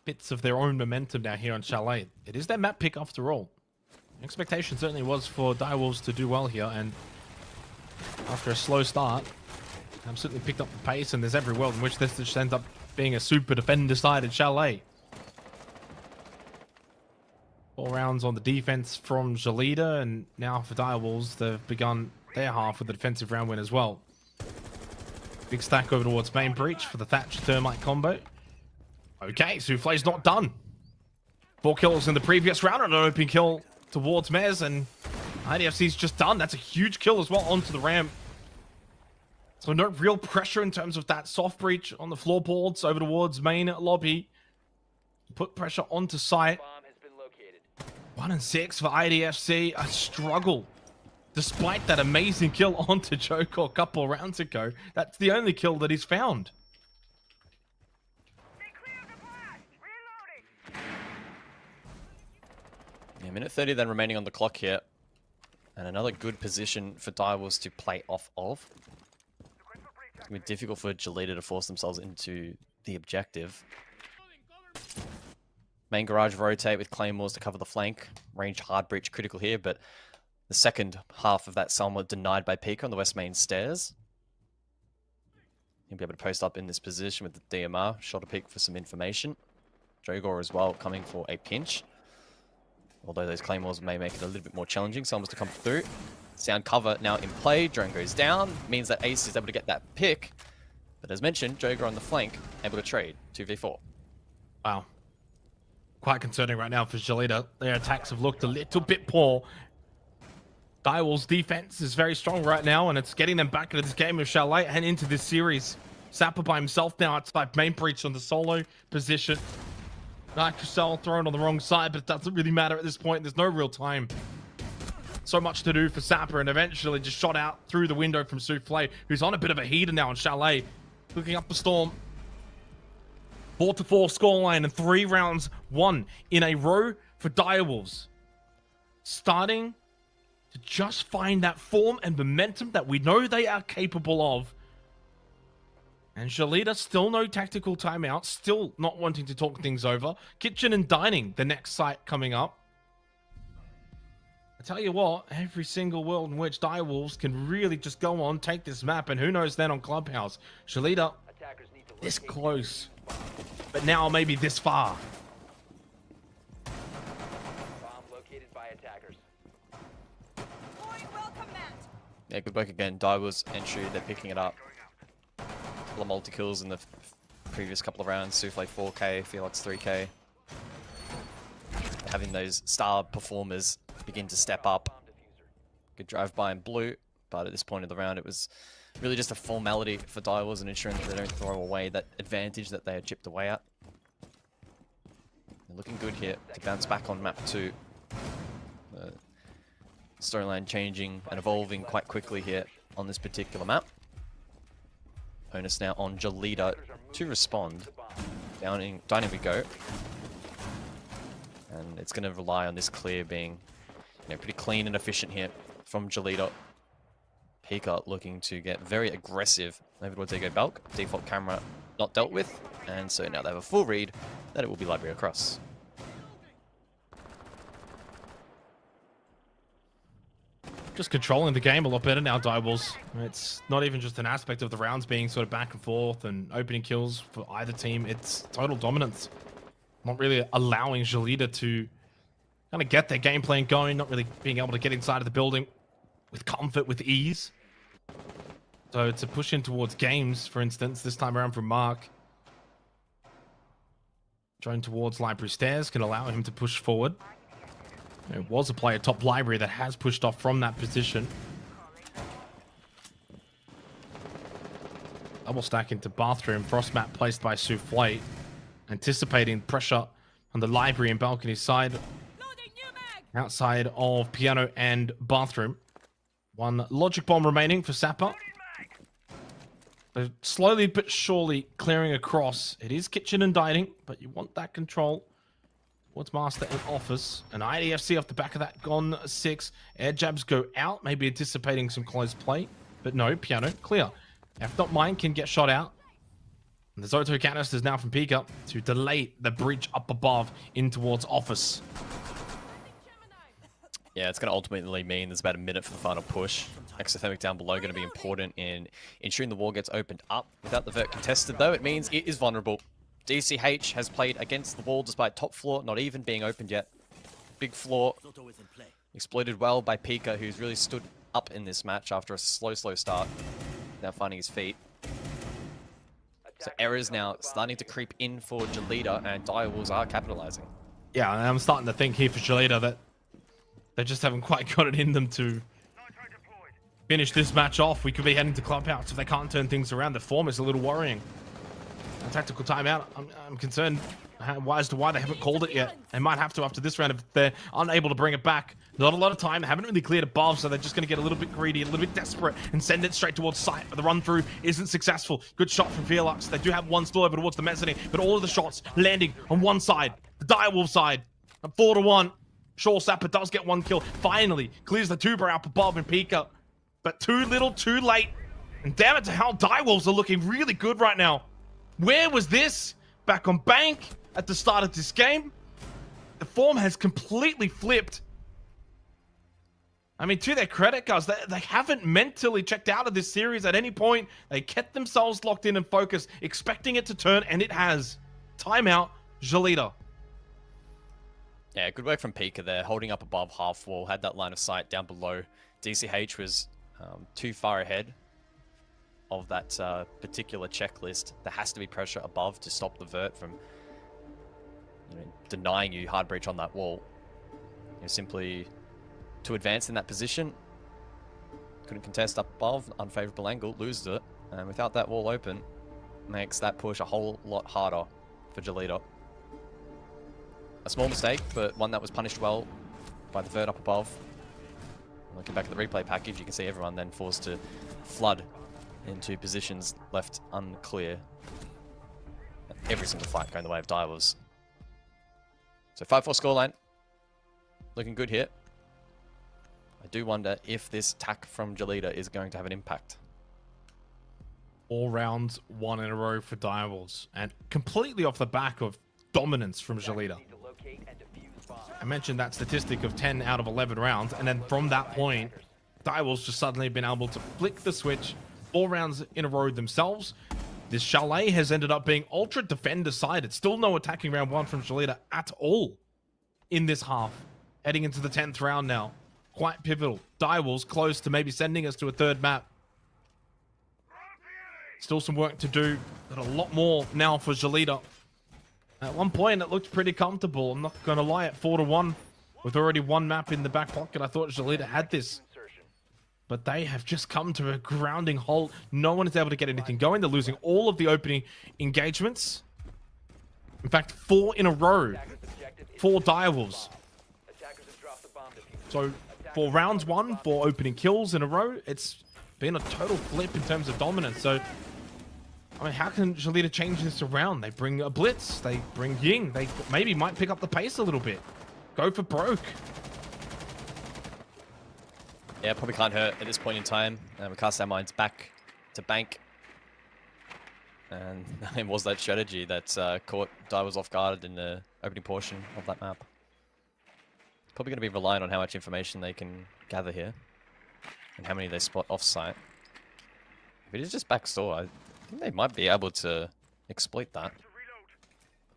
bits of their own momentum now here on Chalet. It is their map pick after all. The expectation certainly was for Direwolves to do well here, and after a slow start, they've certainly picked up the pace, and there's every world in which this just ends up being a super defender-sided Chalet. 4 rounds on the defense from Jalita, and now for Direwolves, they've begun their half with a defensive round win as well. Big stack over towards main breach for the Thatch Thermite combo. Okay, Souffle's not done. 4 kills in the previous round and an open kill towards Mez, and IDFC's just done. That's a huge kill as well onto the ramp. So no real pressure in terms of that soft breach on the floorboards over towards main lobby. Put pressure onto site. 1 and 6 for IDFC. A struggle. Despite that amazing kill onto Joker a couple rounds ago, that's the only kill that he's found. Yeah, minute 30 then remaining on the clock here. And another good position for Direwolves to play off of. It's going to be difficult for Jalita to force themselves into the objective. Main garage rotate with Claymores to cover the flank. Range hard breach critical here, but the second half of that somewhat denied by Pika on the west main stairs. He'll be able to post up in this position with the DMR. Shot a peek for some information. Jogor as well coming for a pinch. Although those Claymores may make it a little bit more challenging. Someone's to come through. Sound cover now in play. Drone goes down. Means that Ace is able to get that pick. But as mentioned, Jogor on the flank, able to trade 2v4. Wow. Quite concerning right now for Jalita. Their attacks have looked a little bit poor. Direwolves' defense is very strong right now, and it's getting them back into this game of Chalet and into this series. Sapper by himself now outside main breach on the solo position. Nitrocell thrown on the wrong side, but it doesn't really matter at this point. There's no real time. So much to do for Sapper, and eventually just shot out through the window from Souffle, who's on a bit of a heater now on Chalet. Looking up the storm. 4-4 scoreline and 3 rounds won in a row for Direwolves. Starting to just find that form and momentum that we know they are capable of. And Jalita, still no tactical timeout, still not wanting to talk things over. Kitchen and Dining, the next site coming up. I tell you what, every single world in which Direwolves can really just go on, take this map, and who knows then on Clubhouse. Jalita, this close, but now maybe this far. Yeah, good work again. Direwolves entry, they're picking it up. A couple of multi-kills in the previous couple of rounds. Souffle 4k, Felix 3k. Having those star performers begin to step up. Good drive by in blue, but at this point of the round it was really just a formality for Direwolves and ensuring that they don't throw away that advantage that they had chipped away at. They're looking good here to bounce back on map 2. Storyline changing and evolving quite quickly here on this particular map. Onus now on Jalita to respond. Dining we go. And it's going to rely on this clear being, pretty clean and efficient here from Jalita. Pika looking to get very aggressive over towards Ego Balk. Default camera not dealt with. And so now they have a full read that it will be library across. Just controlling the game a lot better now, Direwolves. It's not even just an aspect of the rounds being sort of back and forth and opening kills for either team. It's total dominance. Not really allowing Jalita to kind of get their game plan going, not really being able to get inside of the building with comfort, with ease. So to push in towards games, for instance, this time around from Mark. Drone towards library stairs can allow him to push forward. There was a player top library that has pushed off from that position. Double stack into bathroom. Frost map placed by Souffle. Anticipating pressure on the library and balcony side. Outside of piano and bathroom. One logic bomb remaining for Sapper. They're slowly but surely clearing across. It is kitchen and dining, but you want that control. What's Master and Office? An IDFC off the back of that gone 6. Air jabs go out, maybe anticipating some close play. But no, piano, clear. If not mine can get shot out. And the Zoto canisters now from Pika to delay the bridge up above in towards Office. Yeah, it's going to ultimately mean there's about a minute for the final push. Exothermic down below going to be important in ensuring the wall gets opened up. Without the vert contested though, it means it is vulnerable. DCH has played against the wall despite top floor not even being opened yet. big floor. Exploited well by Pika, who's really stood up in this match after a slow start. Now finding his feet. So errors now starting to creep in for Jalita, and Direwolves are capitalizing. Yeah, and I'm starting to think here for Jalita that they just haven't quite got it in them to finish this match off. We could be heading to Clubhouse if they can't turn things around. The form is a little worrying. A tactical timeout, I'm concerned as to why they haven't called it yet. They might have to after this round if they're unable to bring it back. Not a lot of time. They haven't really cleared above, so they're just going to get a little bit greedy, a little bit desperate, and send it straight towards site. But the run-through isn't successful. Good shot from Felix. They do have one still over towards the mezzanine, but all of the shots landing on one side, the Direwolf side. 4-1. Sure, Sapper does get one kill. Finally clears the tuber out above and Pika. But too little, too late. And damn it to hell, Direwolves are looking really good right now. Where was this? Back on Bank at the start of this game. The form has completely flipped. I mean, to their credit, guys, they haven't mentally checked out of this series at any point. They kept themselves locked in and focused, expecting it to turn, and it has. Timeout, Jalita. Yeah, good work from Pika there, holding up above half wall, had that line of sight down below. DCH was too far ahead of that particular checklist. There has to be pressure above to stop the vert from denying you hard breach on that wall. Simply to advance in that position. Couldn't contest up above, unfavorable angle, loses it. And without that wall open, makes that push a whole lot harder for Jalita. A small mistake, but one that was punished well by the vert up above. Looking back at the replay package, you can see everyone then forced to flood into positions left unclear. Every single fight going the way of Direwolves. So 5-4 scoreline. Looking good here. I do wonder if this attack from Jalita is going to have an impact. All rounds, 1 in a row for Direwolves. And completely off the back of dominance from Jalita. I mentioned that statistic of 10 out of 11 rounds, and then from that point, Direwolves just suddenly been able to flick the switch 4 rounds in a row themselves. This Chalet has ended up being ultra defender-sided. Still no attacking round 1 from Jalita at all in this half. Heading into the 10th round now. Quite pivotal. Direwolves close to maybe sending us to a 3rd map. Still some work to do, but a lot more now for Jalita. At one point, it looked pretty comfortable. I'm not going to lie, at 4-1, with already 1 map in the back pocket, I thought Jalita had this. But they have just come to a grounding halt. No one is able to get anything going. They're losing all of the opening engagements. In fact, 4 in a row for Direwolves. So, for rounds 1, 4 opening kills in a row, it's been a total flip in terms of dominance. So, I mean, how can Jalita change this around? They bring a blitz. They bring Ying. They maybe might pick up the pace a little bit. Go for broke. Yeah, probably can't hurt at this point in time. We cast our minds back to Bank. And it was that strategy that caught Direwolves off guard in the opening portion of that map. Probably going to be relying on how much information they can gather here. And how many they spot off-site. If it is just backstore, I think they might be able to exploit that.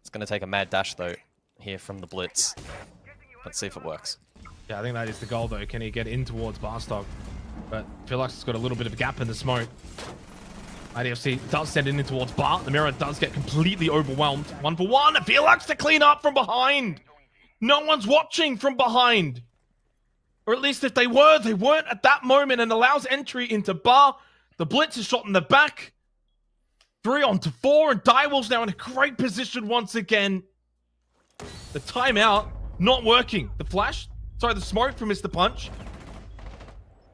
It's going to take a mad dash, though, here from the Blitz. Let's see if it works. Yeah, I think that is the goal, though. Can he get in towards Barstock? But I feel like it's got a little bit of a gap in the smoke. IDFC does send it in towards Bar. The mirror does get completely overwhelmed. 1-for-1. Felix to clean up from behind. No one's watching from behind. Or at least if they were, they weren't at that moment, and allows entry into Bar. The Blitz is shot in the back. 3-on-4, and Direwolves now in a great position once again. The timeout not working. The flash, sorry, the smoke from Mr. Punch.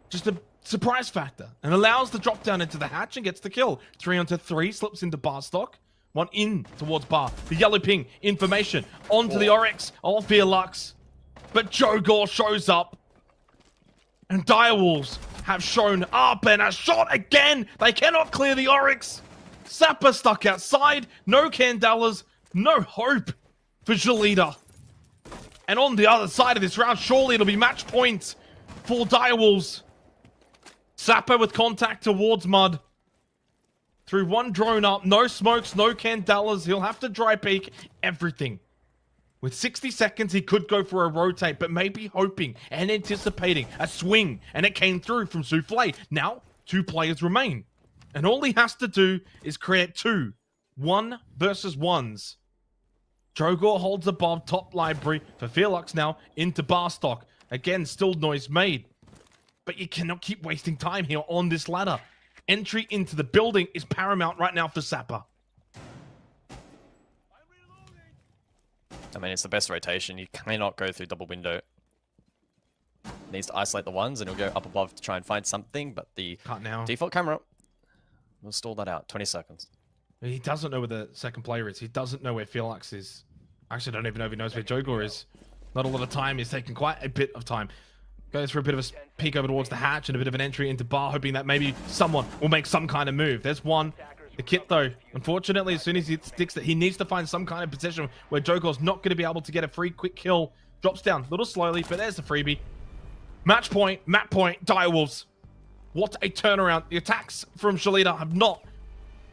Just a surprise factor, and allows the drop down into the hatch and gets the kill. 3-on-3, slips into Barstock. 1 in towards Bar. The yellow ping, information onto the Oryx. Oh, Felix. But Joe Gore shows up. And Direwolves have shown up, and a shot again. They cannot clear the Oryx. Sapper stuck outside. No Candelas. No hope for Jalita. And on the other side of this round, surely it'll be match points for Direwolves. Sapper with contact towards Mud. Through 1 drone up. No smokes, no Candelas. He'll have to dry peek everything. With 60 seconds, he could go for a rotate, but maybe hoping and anticipating a swing, and it came through from Souffle. Now, 2 players remain, and all he has to do is create 2 1 versus 1s. Jogor holds above top library for Felix now into Barstock. Again, still noise made, but you cannot keep wasting time here on this ladder. Entry into the building is paramount right now for Sapper. I mean, it's the best rotation. You cannot go through double window. Needs to isolate the ones, and he'll go up above to try and find something, but the default camera will stall that out. 20 seconds. He doesn't know where the second player is. He doesn't know where Felix is. Actually, I don't even know if he knows where Jogor is. Not a lot of time. He's taking quite a bit of time. Goes for a bit of a peek over towards the hatch and a bit of an entry into bar, hoping that maybe someone will make some kind of move. There's one. The kit, though, unfortunately, as soon as he sticks that, he needs to find some kind of position where Jogor's not going to be able to get a free quick kill. Drops down a little slowly, but there's the freebie. Match point, map point, Direwolves. What a turnaround. The attacks from Shalita have not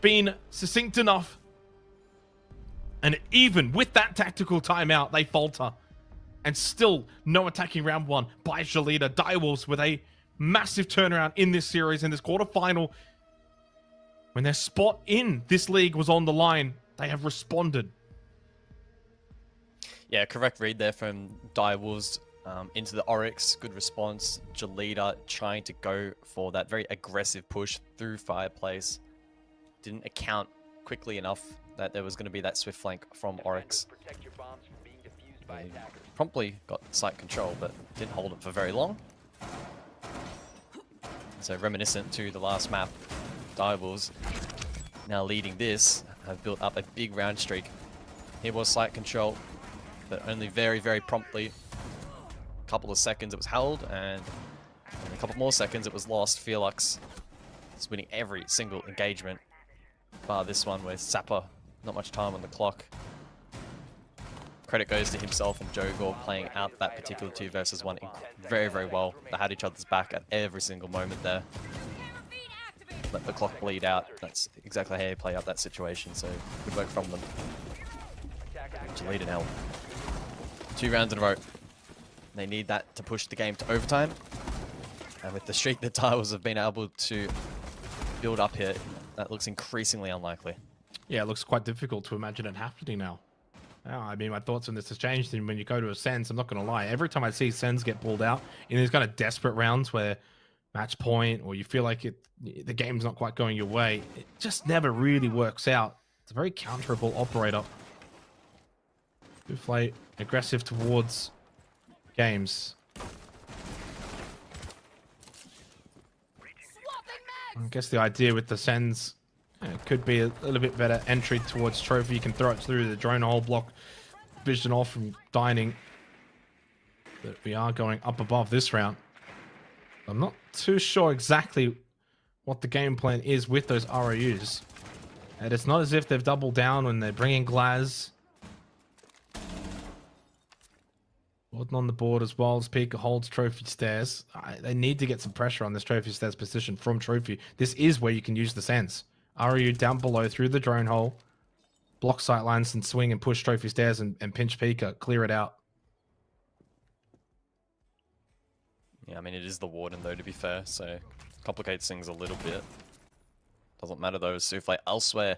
been succinct enough. And even with that tactical timeout, they falter. And still no attacking round 1 by Shalita. Direwolves with a massive turnaround in this series, in this quarterfinal. When their spot in this league was on the line, they have responded. Yeah, correct read there from Direwolves into the Oryx. Good response. Jalita trying to go for that very aggressive push through Fireplace. Didn't account quickly enough that there was going to be that swift flank from Oryx. They promptly got site control, but didn't hold it for very long. So reminiscent to the last map, Direwolves now leading this, have built up a big round streak. Here was site control, but only very, very promptly. A couple of seconds it was held, and in a couple more seconds it was lost. Felix is winning every single engagement, bar this one with Sapper, not much time on the clock. Credit goes to himself and Jogor playing out that particular 2 versus 1 very, very well. They had each other's back at every single moment there. Let the clock bleed out. That's exactly how you play out that situation, so good work from them. Jalita now. 2 rounds in a row. They need that to push the game to overtime. And with the streak that Tiles have been able to build up here, that looks increasingly unlikely. Yeah, it looks quite difficult to imagine it happening now. I mean, my thoughts on this has changed, and when you go to a Sens, I'm not going to lie. Every time I see Sens get pulled out in these kind of desperate rounds where match point, or you feel like the game's not quite going your way, it just never really works out. It's a very counterable operator. Souffle aggressive towards games. I guess the idea with the Sens could be a little bit better entry towards trophy. You can throw it through the drone hole, block vision off from dining. But we are going up above this round. I'm not too sure exactly what the game plan is with those ROUs. And it's not as if they've doubled down when they're bringing Glaz. Gordon on the board as well as Pika holds trophy stairs. They need to get some pressure on this trophy stairs position from trophy. This is where you can use the sense. ROU down below through the drone hole. Block sight lines and swing and push trophy stairs and pinch Pika. Clear it out. Yeah, I mean, it is the Warden, though, to be fair, so complicates things a little bit. Doesn't matter, though, as Souffle elsewhere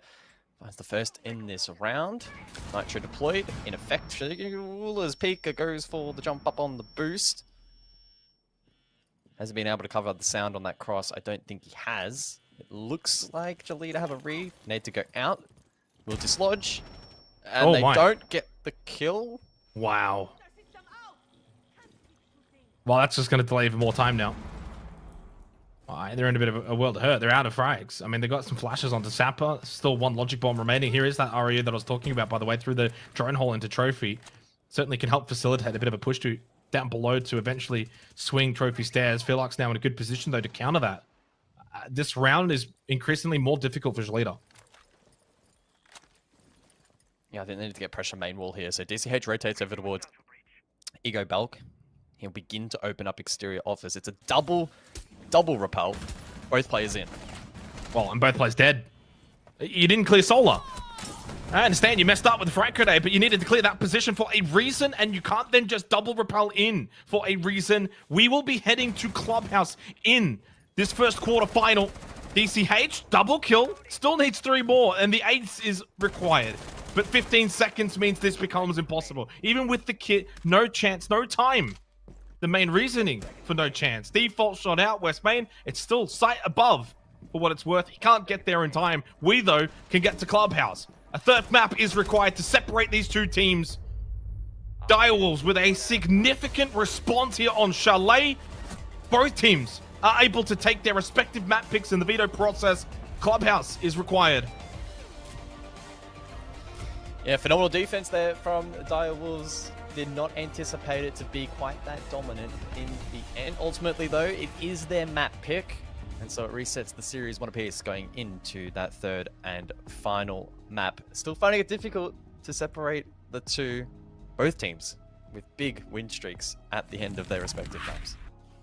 finds the first in this round. Nitro deployed. In effect, as Pika goes for the jump up on the boost. Hasn't been able to cover the sound on that cross. I don't think he has. It looks like Jalita have a read. Need to go out. Will dislodge. And they don't get the kill. Wow. Well, that's just going to delay even more time now. They're in a bit of a world of hurt. They're out of frags. I mean, they got some flashes onto Sapper. Still one logic bomb remaining. Here is that ROU that I was talking about, by the way, through the drone hole into trophy. Certainly can help facilitate a bit of a push to down below to eventually swing trophy stairs. Felix now in a good position, though, to counter that. This round is increasingly more difficult for Jalita. Yeah, I think they need to get pressure main wall here. So DCH rotates over towards Ego Balk. He'll begin to open up exterior office. It's a double repel. Both players in. Well, and both players dead. You didn't clear Solar. I understand you messed up with the frag grenade, but you needed to clear that position for a reason, and you can't then just double repel in for a reason. We will be heading to Clubhouse in this first quarter final. DCH, double kill, still needs 3 more, and the ace is required. But 15 seconds means this becomes impossible. Even with the kit, no chance, no time. The main reasoning for no chance. Default shot out, West Main, it's still sight above for what it's worth. He can't get there in time. We, though, can get to Clubhouse. A third map is required to separate these two teams. Direwolves with a significant response here on Chalet. Both teams are able to take their respective map picks in the veto process. Clubhouse is required. Yeah, phenomenal defense there from Direwolves. Did not anticipate it to be quite that dominant in the end. Ultimately, though, it is their map pick. And so it resets the series 1 apiece going into that third and final map. Still finding it difficult to separate the two, both teams, with big win streaks at the end of their respective maps.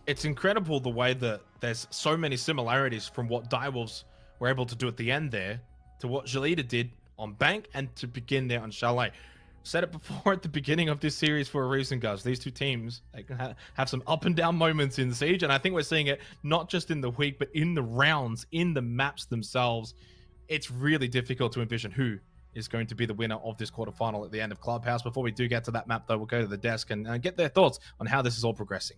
It's incredible the way that there's so many similarities from what Direwolves were able to do at the end there to what Jalita did on Bank and to begin there on Chalet. Said it before at the beginning of this series for a reason, guys. These two teams, they can have some up and down moments in Siege, and I think we're seeing it not just in the week, but in the rounds, in the maps themselves. It's really difficult to envision who is going to be the winner of this quarterfinal at the end of Clubhouse. Before we do get to that map, though, we'll go to the desk and get their thoughts on how this is all progressing.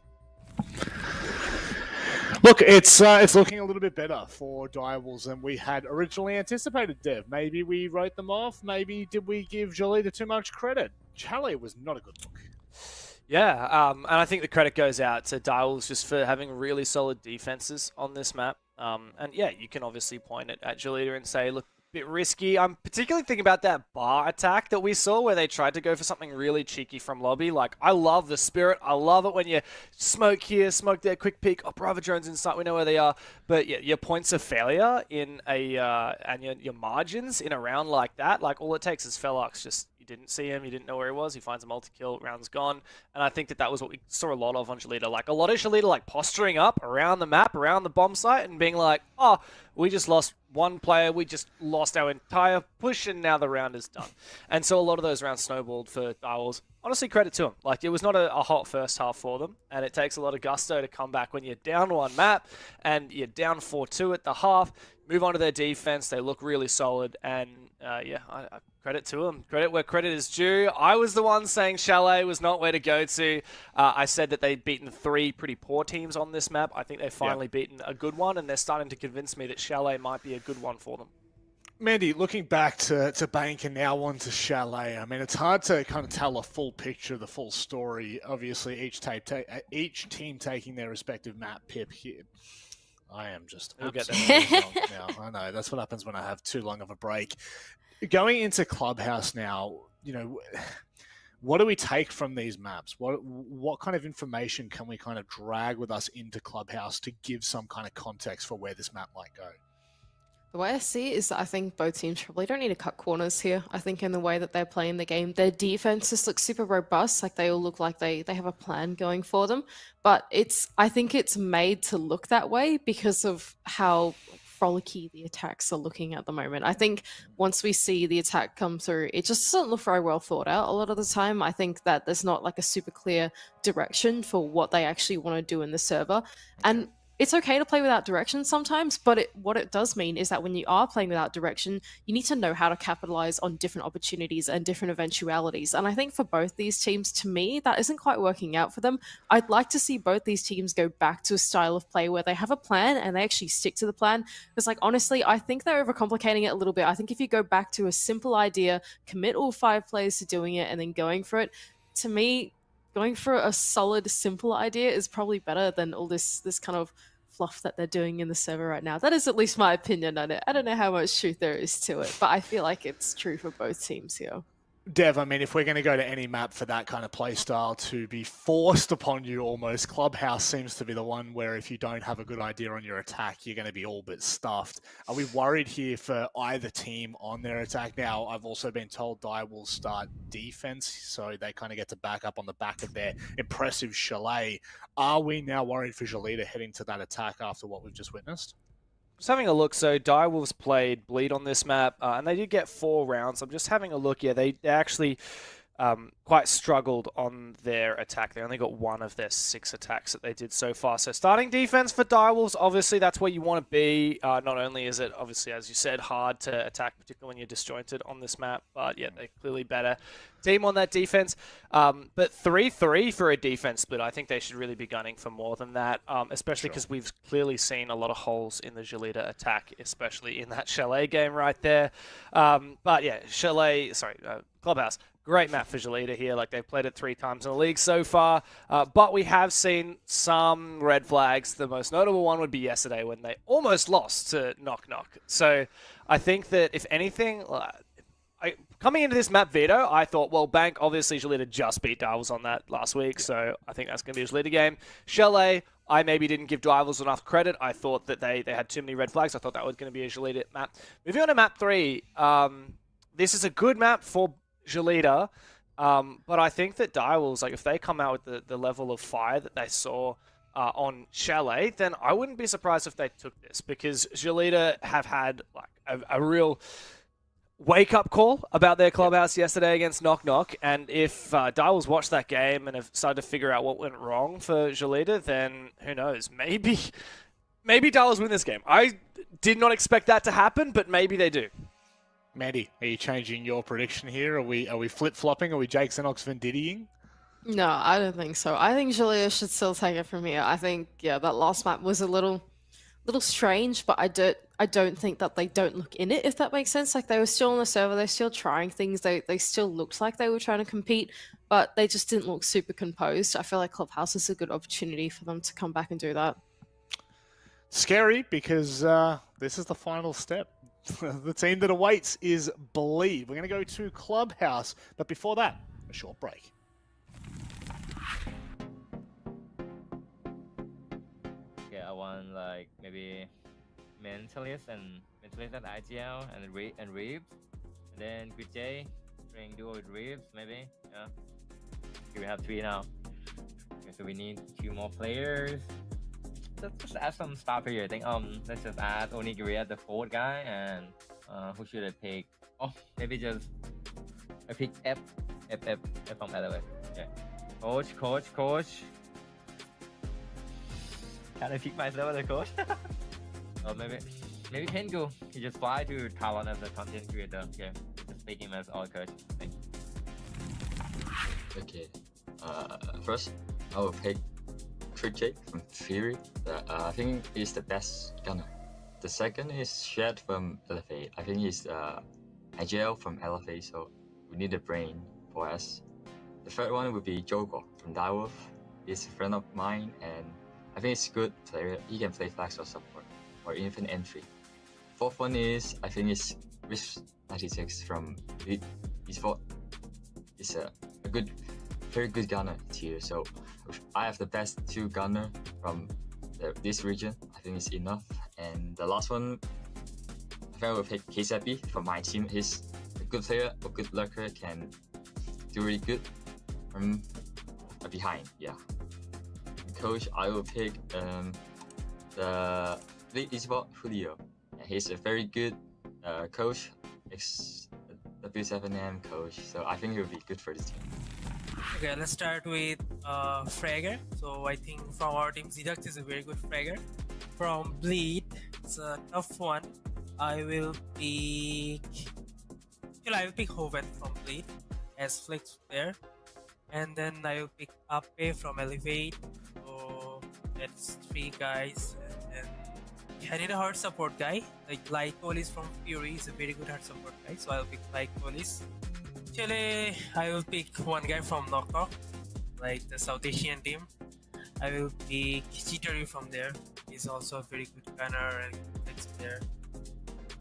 Look, it's looking a little bit better for Direwolves than we had originally anticipated, Dev. Maybe we wrote them off. Maybe did we give Jolita too much credit? Chalet was not a good look. Yeah, and I think the credit goes out to Direwolves just for having really solid defenses on this map. And yeah, you can obviously point it at Jolita and say, look, bit risky. I'm particularly thinking about that bar attack that we saw where they tried to go for something really cheeky from lobby. Like, I love the spirit. I love it when you smoke here, smoke there, quick peek. Oh, Bravo drones in sight. We know where they are. But yeah, your points of failure in a and your margins in a round like that, like all it takes is Felux just. You didn't see him, you didn't know where he was, he finds a multi-kill, round's gone. And I think that was what we saw a lot of on Jalita. Like, a lot of Jalita, like, posturing up around the map, around the bomb site, and being like, oh, we just lost one player, we just lost our entire push, and now the round is done. And so a lot of those rounds snowballed for Direwolves. Honestly, credit to them. Like, it was not a hot first half for them, and it takes a lot of gusto to come back when you're down one map, and you're down 4-2 at the half, move on to their defense, they look really solid, and yeah, I credit to them. Credit where credit is due. I was the one saying Chalet was not where to go to. I said that they'd beaten 3 pretty poor teams on this map. I think they've finally beaten a good one, and they're starting to convince me that Chalet might be a good one for them. Mandy, looking back to Bank and now on to Chalet, I mean, it's hard to kind of tell a full picture, the full story. Obviously, each team taking their respective map pip here. I am just absolutely drunk now. I know, that's what happens when I have too long of a break. Going into Clubhouse now, you know, what do we take from these maps? What kind of information can we kind of drag with us into Clubhouse to give some kind of context for where this map might go? The way I see it is that I think both teams probably don't need to cut corners here. I think in the way that they're playing the game, their defense just looks super robust. Like, they all look like they have a plan going for them. But I think it's made to look that way because of how frolicky the attacks are looking at the moment. I think once we see the attack come through, it just doesn't look very well thought out a lot of the time. I think that there's not like a super clear direction for what they actually want to do in the server. And it's okay to play without direction sometimes, but what it does mean is that when you are playing without direction, you need to know how to capitalize on different opportunities and different eventualities. And I think for both these teams, to me, that isn't quite working out for them. I'd like to see both these teams go back to a style of play where they have a plan and they actually stick to the plan. Because, like, honestly, I think they're overcomplicating it a little bit. I think if you go back to a simple idea, commit all 5 players to doing it and then going for it, to me, going for a solid, simple idea is probably better than all this kind of fluff that they're doing in the server right now. That is at least my opinion on it. I don't know how much truth there is to it, but I feel like it's true for both teams here. Dev, I mean, if we're going to go to any map for that kind of play style to be forced upon you almost, Clubhouse seems to be the one where if you don't have a good idea on your attack, you're going to be all but stuffed. Are we worried here for either team on their attack? Now, I've also been told Dire will start defense, so they kind of get to back up on the back of their impressive Chalet. Are we now worried for Jalita heading to that attack after what we've just witnessed? Just having a look, so Direwolves played Bleed on this map, and they did get 4 rounds. I'm just having a look, yeah, they actually quite struggled on their attack. They only got 1 of their 6 attacks that they did so far. So starting defense for Direwolves, obviously that's where you want to be. Not only is it, obviously, as you said, hard to attack, particularly when you're disjointed on this map, but yeah, they're clearly better team on that defense. But 3-3 for a defense split, I think they should really be gunning for more than that, especially because we've clearly seen a lot of holes in the Jolita attack, especially in that Chalet game right there. But yeah, Clubhouse. Great map for Jolita here. Like, they've played it 3 times in the league so far. But we have seen some red flags. The most notable one would be yesterday when they almost lost to Knock Knock. So I think that, if anything, coming into this map, Vito, I thought, well, Bank, obviously Jolita just beat Divals on that last week. So I think that's going to be a Jolita game. Chalet, I maybe didn't give Divals enough credit. I thought that they had too many red flags. I thought that was going to be a Jolita map. Moving on to map 3, this is a good map for Jolita, but I think that Direwolves, like, if they come out with the level of fire that they saw on Chalet, then I wouldn't be surprised if they took this, because Jolita have had like a real wake-up call about their clubhouse yesterday against Knock Knock, and if Direwolves watched that game and have started to figure out what went wrong for Jolita, then who knows, maybe Direwolves win this game. I did not expect that to happen, but maybe they do. Mandy, are you changing your prediction here? Are we flip-flopping? Are we Jake Xenox Vendittying? No, I don't think so. I think Julia should still take it from here. I think, yeah, that last map was a little strange, but I don't think that they don't look in it, if that makes sense. Like, they were still on the server, they're still trying things, they still looked like they were trying to compete, but they just didn't look super composed. I feel like Clubhouse is a good opportunity for them to come back and do that. Scary, because this is the final step. The team that awaits is Bleed. We're going to go to Clubhouse, but before that, a short break. Okay, I want like maybe Mentalist at IGL and Reeves, and then Good J playing duo with Reeves maybe. Yeah. Okay, we have 3 now. Okay, so we need 2 more players. Let's just add some star player. I think let's just add Onigiri as the 4th guy, and who should I pick? Oh, maybe just I pick F from Adelaide. Yeah. Coach. Can I pick myself as a coach? Or maybe Pengu. He just fly to Talon as a content creator. Yeah. Just pick him as our coach. Thanks. Okay. First, I will pick Jake from Fury. I think he's the best gunner. The second is Shed from LFA. I think he's IGL from LFA, so we need a brain for us. The third one would be Jogo from Direwolf. He's a friend of mine, and I think he's a good player. He can play flash or support or infinite entry. Fourth one is, I think it's Risk96 from Esports. He's a very good gunner tier, so I have the best 2 gunner from this region. I think it's enough. And the last one, I think I will pick Kisepi from my team. He's a good player, a good lurker, can do really good from behind. Yeah. Coach, I will pick the lead Esports Julio. He's a very good coach, W7M coach. So I think he will be good for the team. Okay, let's start with Fragger. So I think from our team, Zidux is a very good Fragger. From Bleed, it's a tough one. I will pick Hoven from Bleed as flex there, and then I will pick Ape from Elevate. So that's 3 guys, and then I need a hard support guy. Like Light Polis from Fury is a very good hard support guy, so I'll pick Light Polis. Actually, I will pick one guy from Knock Knock, like the South Asian team. I will pick Chitaru from there. He's also a very good gunner and flex player.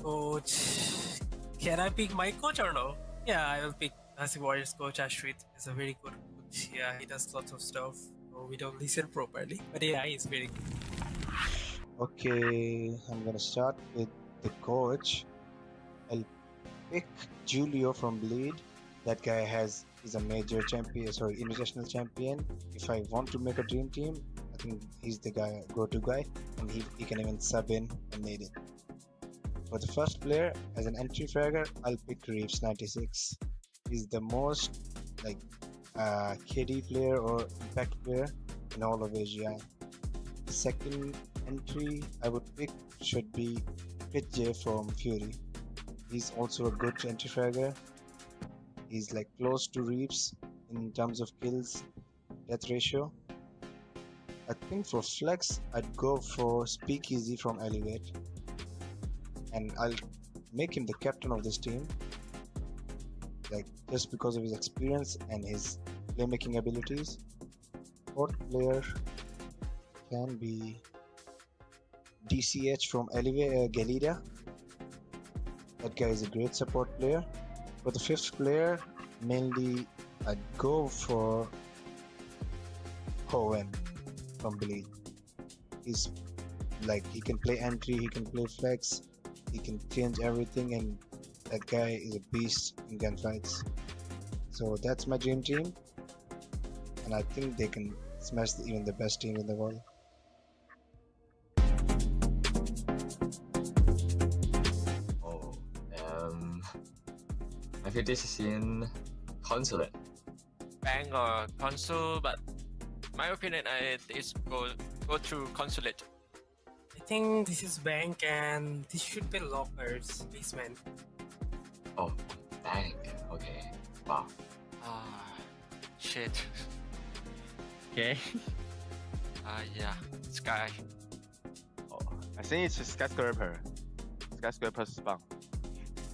Coach, can I pick my coach or no? Yeah, I will pick Nasi Warriors coach Ashrit. He's a very good coach. Yeah, he does lots of stuff. So we don't listen properly, but yeah, he's very good. Okay, I'm gonna start with the coach. I'll pick Julio from Bleed. That guy is a major champion, invitational champion. If I want to make a dream team, I think he's the guy, go-to guy, and he can even sub in when needed. For the first player, as an entry fragger, I'll pick Reeves 96. He's the most like KD player or impact player in all of Asia. The second entry I would pick should be Crit J from Fury. He's also a good entry fragger. He's like close to Reeves in terms of kills, death ratio. I think for flex, I'd go for Speakeasy from Elevate. And I'll make him the captain of this team. Like, just because of his experience and his playmaking abilities. Fourth player can be DCH from Galida. That guy is a great support player. For the fifth player, mainly I'd go for Hoenn from Bleed. He's like, he can play entry, he can play flex, he can change everything, and that guy is a beast in gunfights. So that's my dream team, and I think they can smash even the best team in the world. I think this is in Consulate. Bank or console, but my opinion is go to consulate. I think this is bank and this should be lockers basement. Oh, bank. Okay. Wow. Ah, shit. Okay. Yeah, Sky. Oh, I think it's a skyscraper. Skyscraper spawn.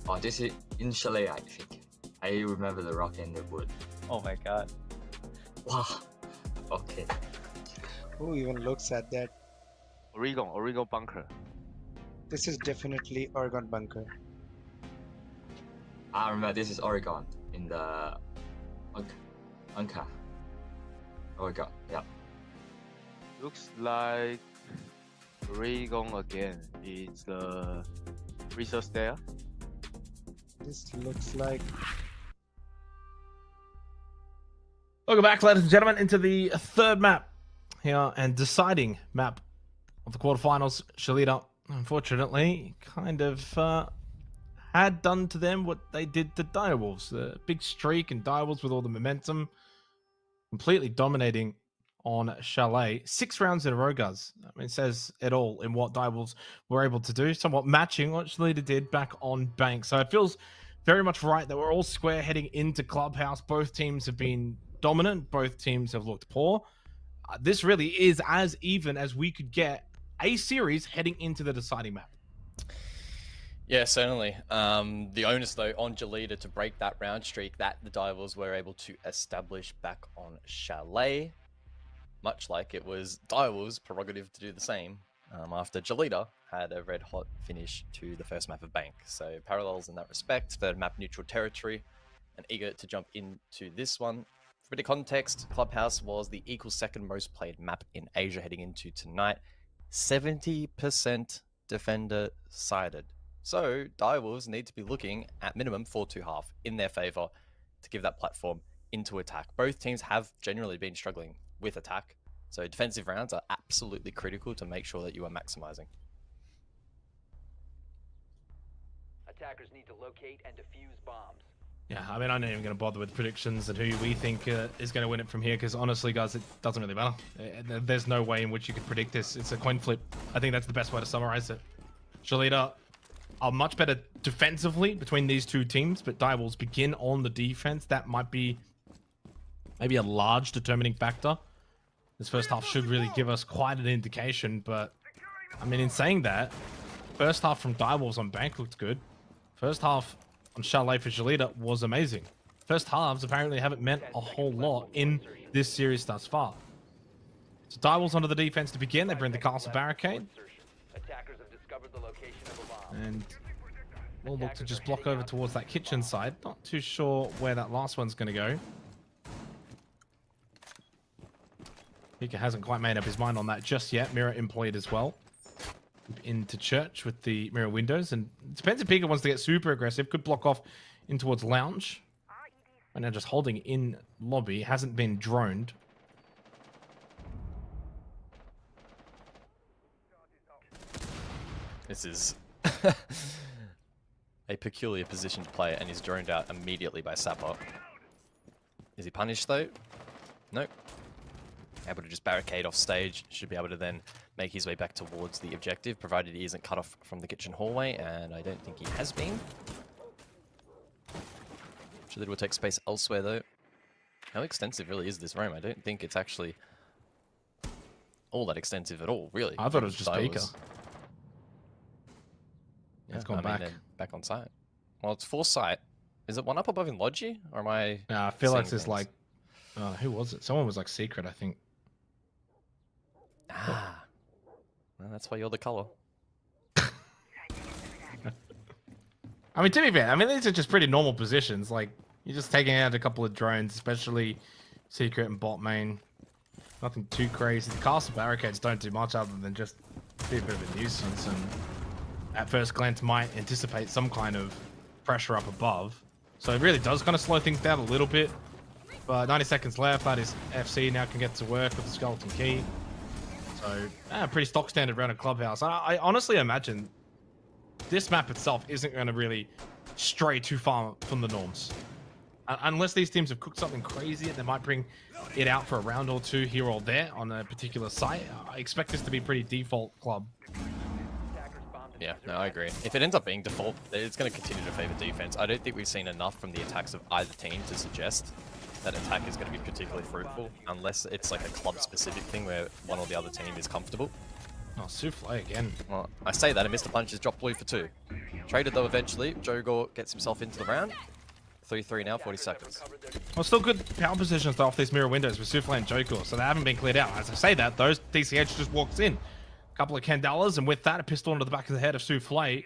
Oh, this is in Chalet, I think. I remember the rock and the wood. Oh my god. Wow. Okay. Who even looks at that? Oregon bunker. This is definitely Oregon bunker. I remember this is Oregon in the Anka. Oregon, yeah. Looks like Oregon again. It's the resource there. This looks like. Welcome back, ladies and gentlemen, into the third map here and deciding map of the quarterfinals. Shalita, unfortunately, kind of had done to them what they did to Direwolves. The big streak and Direwolves with all the momentum, completely dominating on Chalet. 6 rounds in a row, guys. I mean, it says it all in what Direwolves were able to do, somewhat matching what Shalita did back on Bank. So it feels very much right that we're all square heading into Clubhouse. Both teams have been dominant. Both teams have looked poor. This really is as even as we could get a series heading into the deciding map. Yeah, certainly. The onus, though, on Jalita to break that round streak that the Direwolves were able to establish back on Chalet, much like it was Direwolves' prerogative to do the same after Jalita had a red-hot finish to the first map of Bank. So parallels in that respect, third map neutral territory, and eager to jump into this one. For a bit of context, Clubhouse was the equal second most played map in Asia heading into tonight. 70% defender sided. So Direwolves need to be looking at minimum 4-2-1/2 in their favor to give that platform into attack. Both teams have generally been struggling with attack, so defensive rounds are absolutely critical to make sure that you are maximizing. Attackers need to locate and defuse bombs. Yeah, I mean, I'm not even going to bother with predictions and who we think is going to win it from here, because honestly, guys, it doesn't really matter. There's no way in which you could predict this. It's a coin flip. I think that's the best way to summarize it. Shalita are much better defensively between these two teams, but Direwolves begin on the defense. That might be maybe a large determining factor. This first half should really give us quite an indication, but I mean, in saying that, first half from Direwolves on Bank looked good. First half on Chalet for Shalita was amazing. First halves apparently haven't meant a whole lot in this series thus far. So Direwolves onto the defense to begin. They bring the castle barricade. Attackers have discovered the location of a bomb. And we'll look to just block over towards that kitchen side. Not too sure where that last one's going to go. Pika hasn't quite made up his mind on that just yet. Mirror employed as well. Into church with the mirror windows. And it depends if Pika wants to get super aggressive. Could block off in towards lounge. Right now just holding in lobby. Hasn't been droned. This is A peculiar position to play, and he's droned out immediately by Sapper. Is he punished though? Nope. Able to just barricade off stage. Should be able to then make his way back towards the objective, provided he isn't cut off from the kitchen hallway, and I don't think he has been. Sure, will take space elsewhere though. How extensive really is this room? I don't think it's actually all that extensive at all, really. I thought it was just Beaker. Yeah, It's gone I back. mean, back on site. Well, it's 4 site. Is it one up above in Logi? Or am I... Nah, I feel like seeing it's things? like... who was it? Someone was like Secret, I think. Ah. Well, that's why you're the color. I mean, to be fair, I mean, these are just pretty normal positions. Like, you're just taking out a couple of drones, especially Secret and bot main. Nothing too crazy. The castle barricades don't do much other than just be a bit of a nuisance, and at first glance might anticipate some kind of pressure up above. So it really does kind of slow things down a little bit. But 90 seconds left. That is FC now can get to work with the skeleton key. So pretty stock standard round of Clubhouse. I honestly imagine this map itself isn't going to really stray too far from the norms. Unless these teams have cooked something crazy, they might bring it out for a round or two here or there on a particular site. I expect this to be pretty default club. Yeah, no, I agree. If it ends up being default, it's going to continue to favor defense. I don't think we've seen enough from the attacks of either team to suggest that attack is going to be particularly fruitful, unless it's like a club-specific thing where one or the other team is comfortable. Oh, Souffle again. Well, I say that, and Mr. Punch has dropped blue for 2. Traded though eventually. Jogor gets himself into the round. 3-3 now, 40 seconds. Well, still good power positions though off these mirror windows with Souffle and Jokor, so they haven't been cleared out. As I say that, those DCH just walks in. A couple of Candelas, and with that, a pistol into the back of the head of Souffle.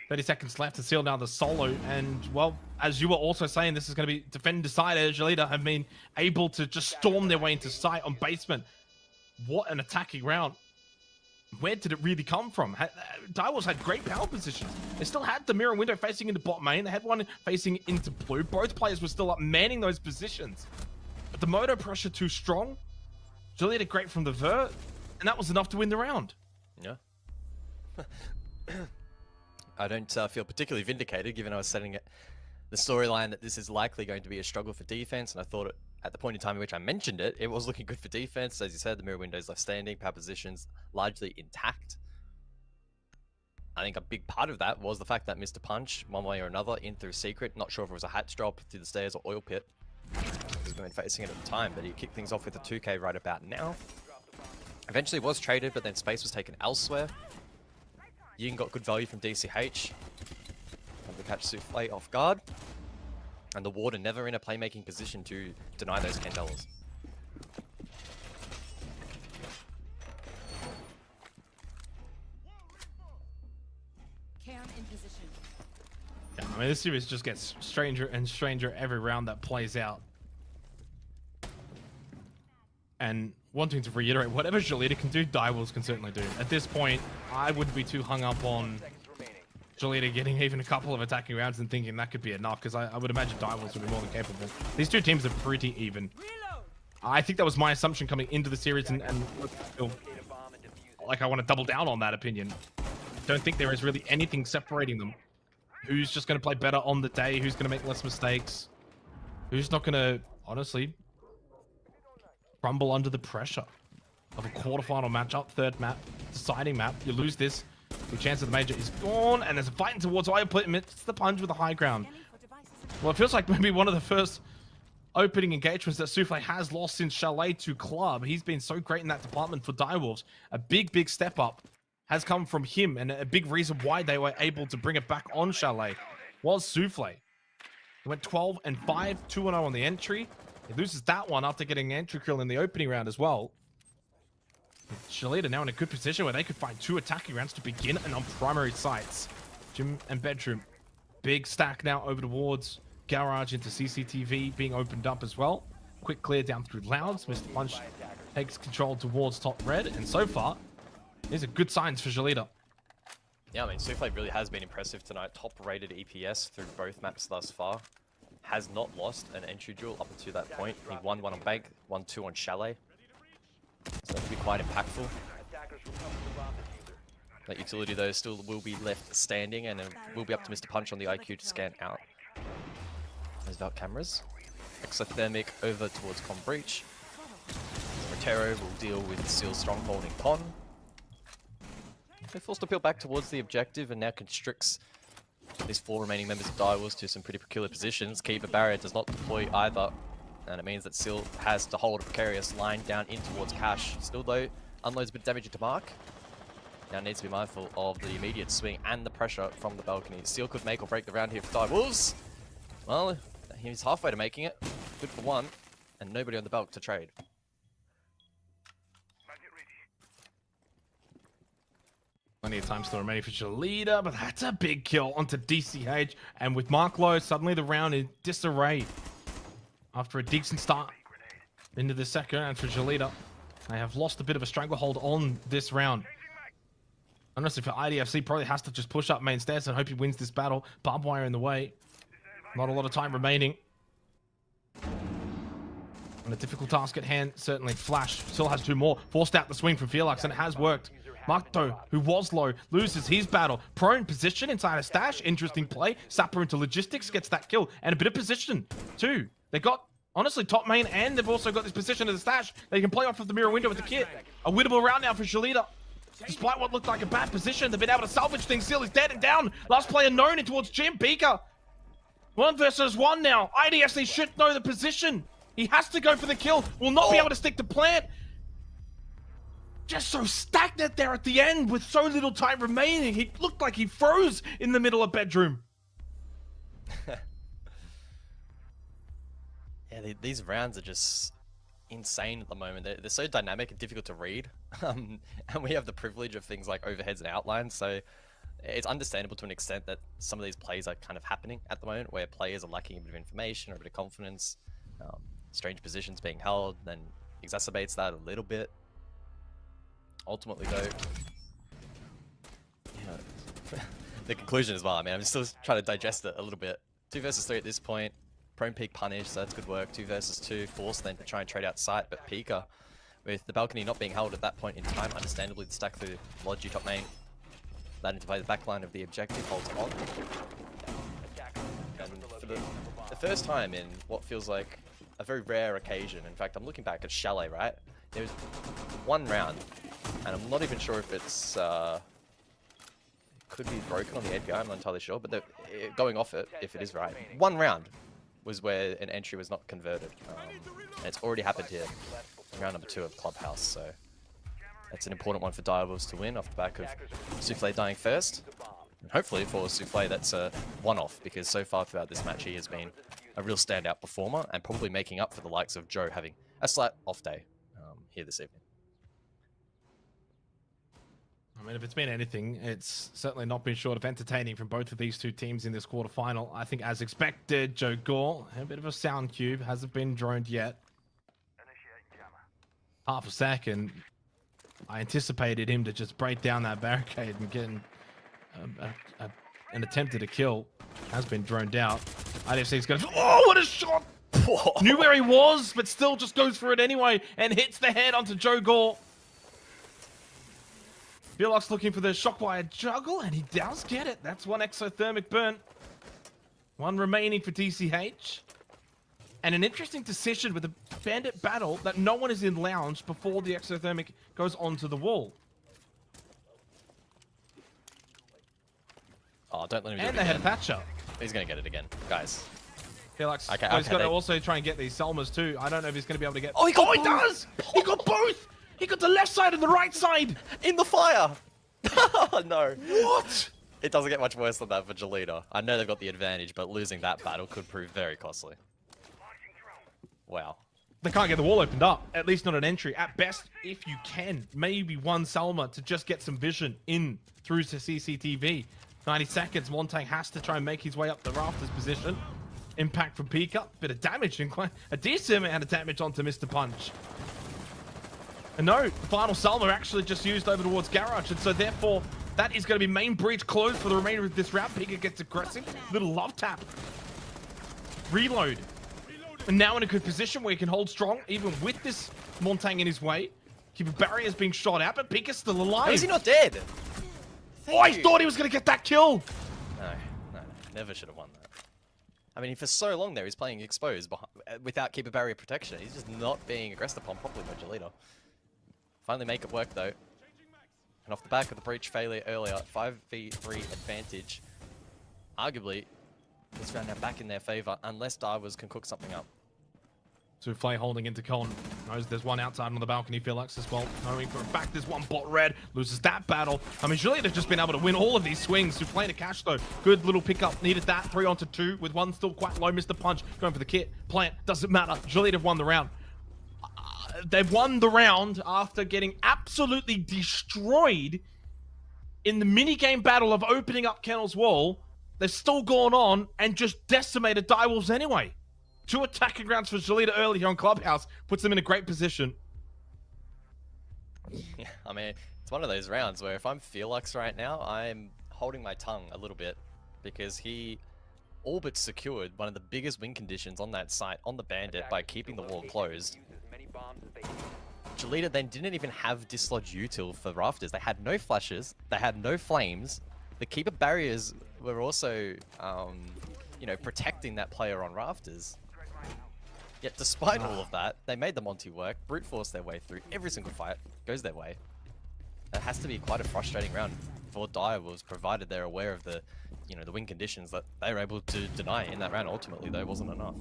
30 seconds left to seal now the solo, and well, as you were also saying, this is going to be defend decided. Jalita have been able to just storm their way into sight on basement. What an attacking round. Where did it really come from? Direwolves had great power positions. They still had the mirror window facing into bot main. They had one facing into blue. Both players were still up manning those positions. But the moto pressure too strong. Jalita great from the vert, and that was enough to win the round. Yeah. I don't feel particularly vindicated, given I was setting it the storyline that this is likely going to be a struggle for defense, and I thought at the point in time in which I mentioned it, it was looking good for defense. As you said, the mirror windows left standing, power positions largely intact. I think a big part of that was the fact that Mr. Punch, one way or another, in through Secret, not sure if it was a hatch drop through the stairs or oil pit. He's been facing it at the time, but he kicked things off with a 2K right about now. Eventually was traded, but then space was taken elsewhere. Yin got good value from DCH. Able to catch Souffle off guard. And the Warden never in a playmaking position to deny those Candelas. Yeah, I mean, this series just gets stranger and stranger every round that plays out. And wanting to reiterate, whatever Jalita can do, Direwolves can certainly do. At this point, I wouldn't be too hung up on Jalita getting even a couple of attacking rounds and thinking that could be enough, because I would imagine Direwolves would be more than capable. These two teams are pretty even. I think that was my assumption coming into the series, and I feel like I want to double down on that opinion. Don't think there is really anything separating them. Who's just going to play better on the day? Who's going to make less mistakes? Who's not going to, honestly, crumble under the pressure of a quarterfinal matchup, third map, deciding map? You lose this, the chance of the major is gone, and there's a fighting towards Oilpit. It's the Punch with the high ground. Well, it feels like maybe one of the first opening engagements that Souffle has lost since Chalet to Club. He's been so great in that department for Direwolves. A big step up has come from him, and a big reason why they were able to bring it back on Chalet was Souffle. He went 12-5, 2-0 on the entry. He loses that one after getting an entry kill in the opening round as well. Jalita now in a good position where they could find 2 attacking rounds to begin and on primary sites. Gym and bedroom. Big stack now over towards garage into CCTV being opened up as well. Quick clear down through Louds. Mr. Punch takes control towards top red, and so far, these are good signs for Jalita. Yeah, I mean, Souffle really has been impressive tonight. Top-rated EPS through both maps thus far. Has not lost an entry duel up until that point. He won one on Bank, won 2 on Chalet. So that could be quite impactful. That utility, though, still will be left standing, and it will be up to Mr. Punch on the IQ to scan out. Those Valk cameras. Exothermic over towards Con Breach. Rotero will deal with Seal's stronghold in Con. They're forced to peel back towards the objective and now constricts these 4 remaining members of Direwolves to some pretty peculiar positions. Keeper Barrier does not deploy either, and it means that Seal has to hold a precarious line down in towards Cash. Still, though, unloads a bit of damage into Mark. Now needs to be mindful of the immediate swing and the pressure from the balcony. Seal could make or break the round here for Direwolves. Well, he's halfway to making it. Good for 1, and nobody on the balcony to trade. Plenty of time still remaining for Shalita, but that's a big kill onto DCH. And with Mark low, suddenly the round is disarray. After a decent start into the second round for Shalita, they have lost a bit of a stranglehold on this round. Honestly, for IDFC, probably has to just push up main stairs and hope he wins this battle. Barbed wire in the way. Not a lot of time remaining. And a difficult task at hand, certainly. Flash still has 2 more. Forced out the swing from Felix, and it has worked. Mark, though, who was low, loses his battle. Prone position inside a stash. Interesting play. Sapper into logistics, gets that kill. And a bit of position, too. They got, honestly, top main, and they've also got this position of the stash. They can play off of the mirror window with the kit. A winnable round now for Shalita. Despite what looked like a bad position, they've been able to salvage things. Seal is dead and down. Last player known in towards Jim. Pika. 1 versus 1 now. IDFC should know the position. He has to go for the kill. Will not be able to stick to plant. Just so stagnant there at the end with so little time remaining. He looked like he froze in the middle of bedroom. Yeah, these rounds are just insane at the moment. They're so dynamic and difficult to read. And we have the privilege of things like overheads and outlines, so it's understandable to an extent that some of these plays are kind of happening at the moment, where players are lacking a bit of information or a bit of confidence. Strange positions being held then exacerbates that a little bit. Ultimately, though, the conclusion as well. I mean, I'm still trying to digest it a little bit. 2 versus 3 at this point. Prone peak punish, so that's good work. 2 versus 2, forced then to try and trade out sight, but Pika, with the balcony not being held at that point in time, understandably the stack through Logi top main. That into play the backline of the objective, holds on. And for the first time in what feels like a very rare occasion, in fact, I'm looking back at Chalet, right? There was 1 round, and I'm not even sure if it's could be broken on the API, I'm not entirely sure, but going off it, if it is right, 1 round was where an entry was not converted. And it's already happened here, round number 2 of Clubhouse, so that's an important one for Direwolves to win off the back of Souffle dying first. And hopefully for Souffle that's a one-off, because so far throughout this match he has been a real standout performer and probably making up for the likes of Joe having a slight off day here this evening. I mean, if it's been anything, it's certainly not been short of entertaining from both of these 2 teams in this quarterfinal. I think, as expected, Joe Gore, a bit of a sound cube, hasn't been droned yet. Half a second, I anticipated him to just break down that barricade and get an attempt at a kill. Has been droned out. IDFC's going to... Oh, what a shot! Knew where he was, but still just goes for it anyway and hits the head onto Joe Gore. Felix looking for the shockwire juggle, and he does get it. That's 1 exothermic burn. 1 remaining for DCH. And an interesting decision with a bandit battle that no one is in lounge before the exothermic goes onto the wall. Oh, don't let him do it And they had a again. patch up. He's going to get it again, guys. Felix, Okay, he's got to they- also try and get these Selmas too. I don't know if he's going to be able to get... Oh, he got he both! does! He got both! He got the left side and the right side! In the fire! Oh, no. What? It doesn't get much worse than that for Jalita. I know they've got the advantage, but losing that battle could prove very costly. Wow. They can't get the wall opened up, at least not an entry. At best, if you can, maybe 1 Selma to just get some vision in through to CCTV. 90 seconds, Montang has to try and make his way up the rafters position. Impact from Pika, bit of damage, and quite a decent amount of damage onto Mr. Punch. And no, the final Selma actually just used over towards Garage, and so therefore, that is going to be main breach closed for the remainder of this round. Pika gets aggressive, little love tap. Reload. And now in a good position where he can hold strong, even with this Montang in his way. Keeper barriers being shot out, but Pika's still alive. How is he not dead? Oh, I thought he was going to get that kill! No, never should have won that. I mean, for so long there, he's playing exposed without keeper barrier protection. He's just not being aggressed upon properly by Jolita. Finally make it work though. And off the back of the breach failure earlier, 5v3 advantage. Arguably, this round now back in their favor, unless Divers can cook something up. Souffle holding into Con. Knows there's one outside on the balcony, Felix as well. Knowing for a fact there's one bot red. Loses that battle. I mean, Jolita's just been able to win all of these swings. Souffle to cash though. Good little pickup. Needed that. 3 onto 2 with one still quite low. Missed the punch. Going for the kit. Plant. Doesn't matter. Jolita won the round. They've won the round after getting absolutely destroyed in the minigame battle of opening up Kennel's wall. They've still gone on and just decimated Direwolves anyway. 2 attacking rounds for Jolita early here on Clubhouse. Puts them in a great position. Yeah, I mean, it's one of those rounds where if I'm Felix right now, I'm holding my tongue a little bit because he all but secured one of the biggest win conditions on that site on the Bandit by keeping the wall closed. Jolita then didn't even have dislodge util for Rafters. They had no flashes, they had no flames. The keeper barriers were also, you know, protecting that player on Rafters. Yet despite all of that, they made the Monty work, brute force their way through. Every single fight goes their way. It has to be quite a frustrating round for Direwolves, provided they're aware of the, you know, the win conditions that they were able to deny in that round. Ultimately, though, wasn't enough.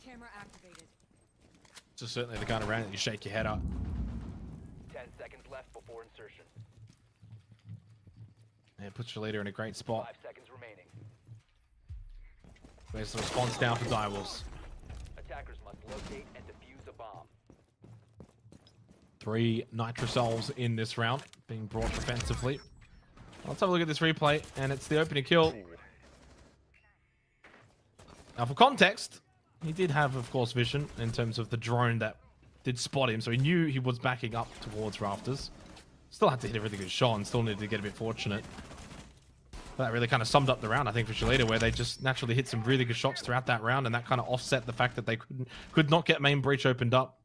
Camera activated. So certainly the kind of round that you shake your head up. 10 seconds left before insertion. Yeah, it puts Jolita in a great spot. 5 seconds remaining. There's the response down for Direwolves. Attackers must locate and defuse a bomb. 3 Nitrosols in this round, being brought defensively. Let's have a look at this replay, and it's the opening kill. Now, for context, he did have, of course, vision in terms of the drone that did spot him, so he knew he was backing up towards Rafters. Still had to hit a really good shot and still needed to get a bit fortunate. But that really kind of summed up the round, I think, for Jolita, where they just naturally hit some really good shots throughout that round, and that kind of offset the fact that they could not get main breach opened up.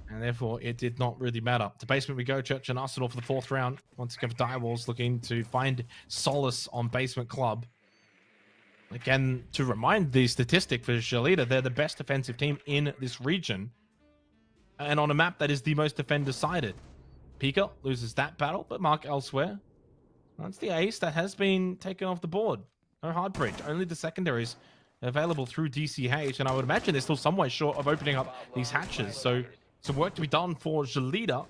And therefore, it did not really matter. To basement we go, Church and Arsenal for the 4th round. Once again, for Direwolves looking to find solace on Basement Club. Again, to remind the statistic for Jolita, they're the best defensive team in this region. And on a map that is the most defender-sided. Pika loses that battle, but Mark elsewhere. That's the ace that has been taken off the board. No hard breach, only the secondaries available through DCH, and I would imagine they're still some way short of opening up these hatches. So some work to be done for Jolita.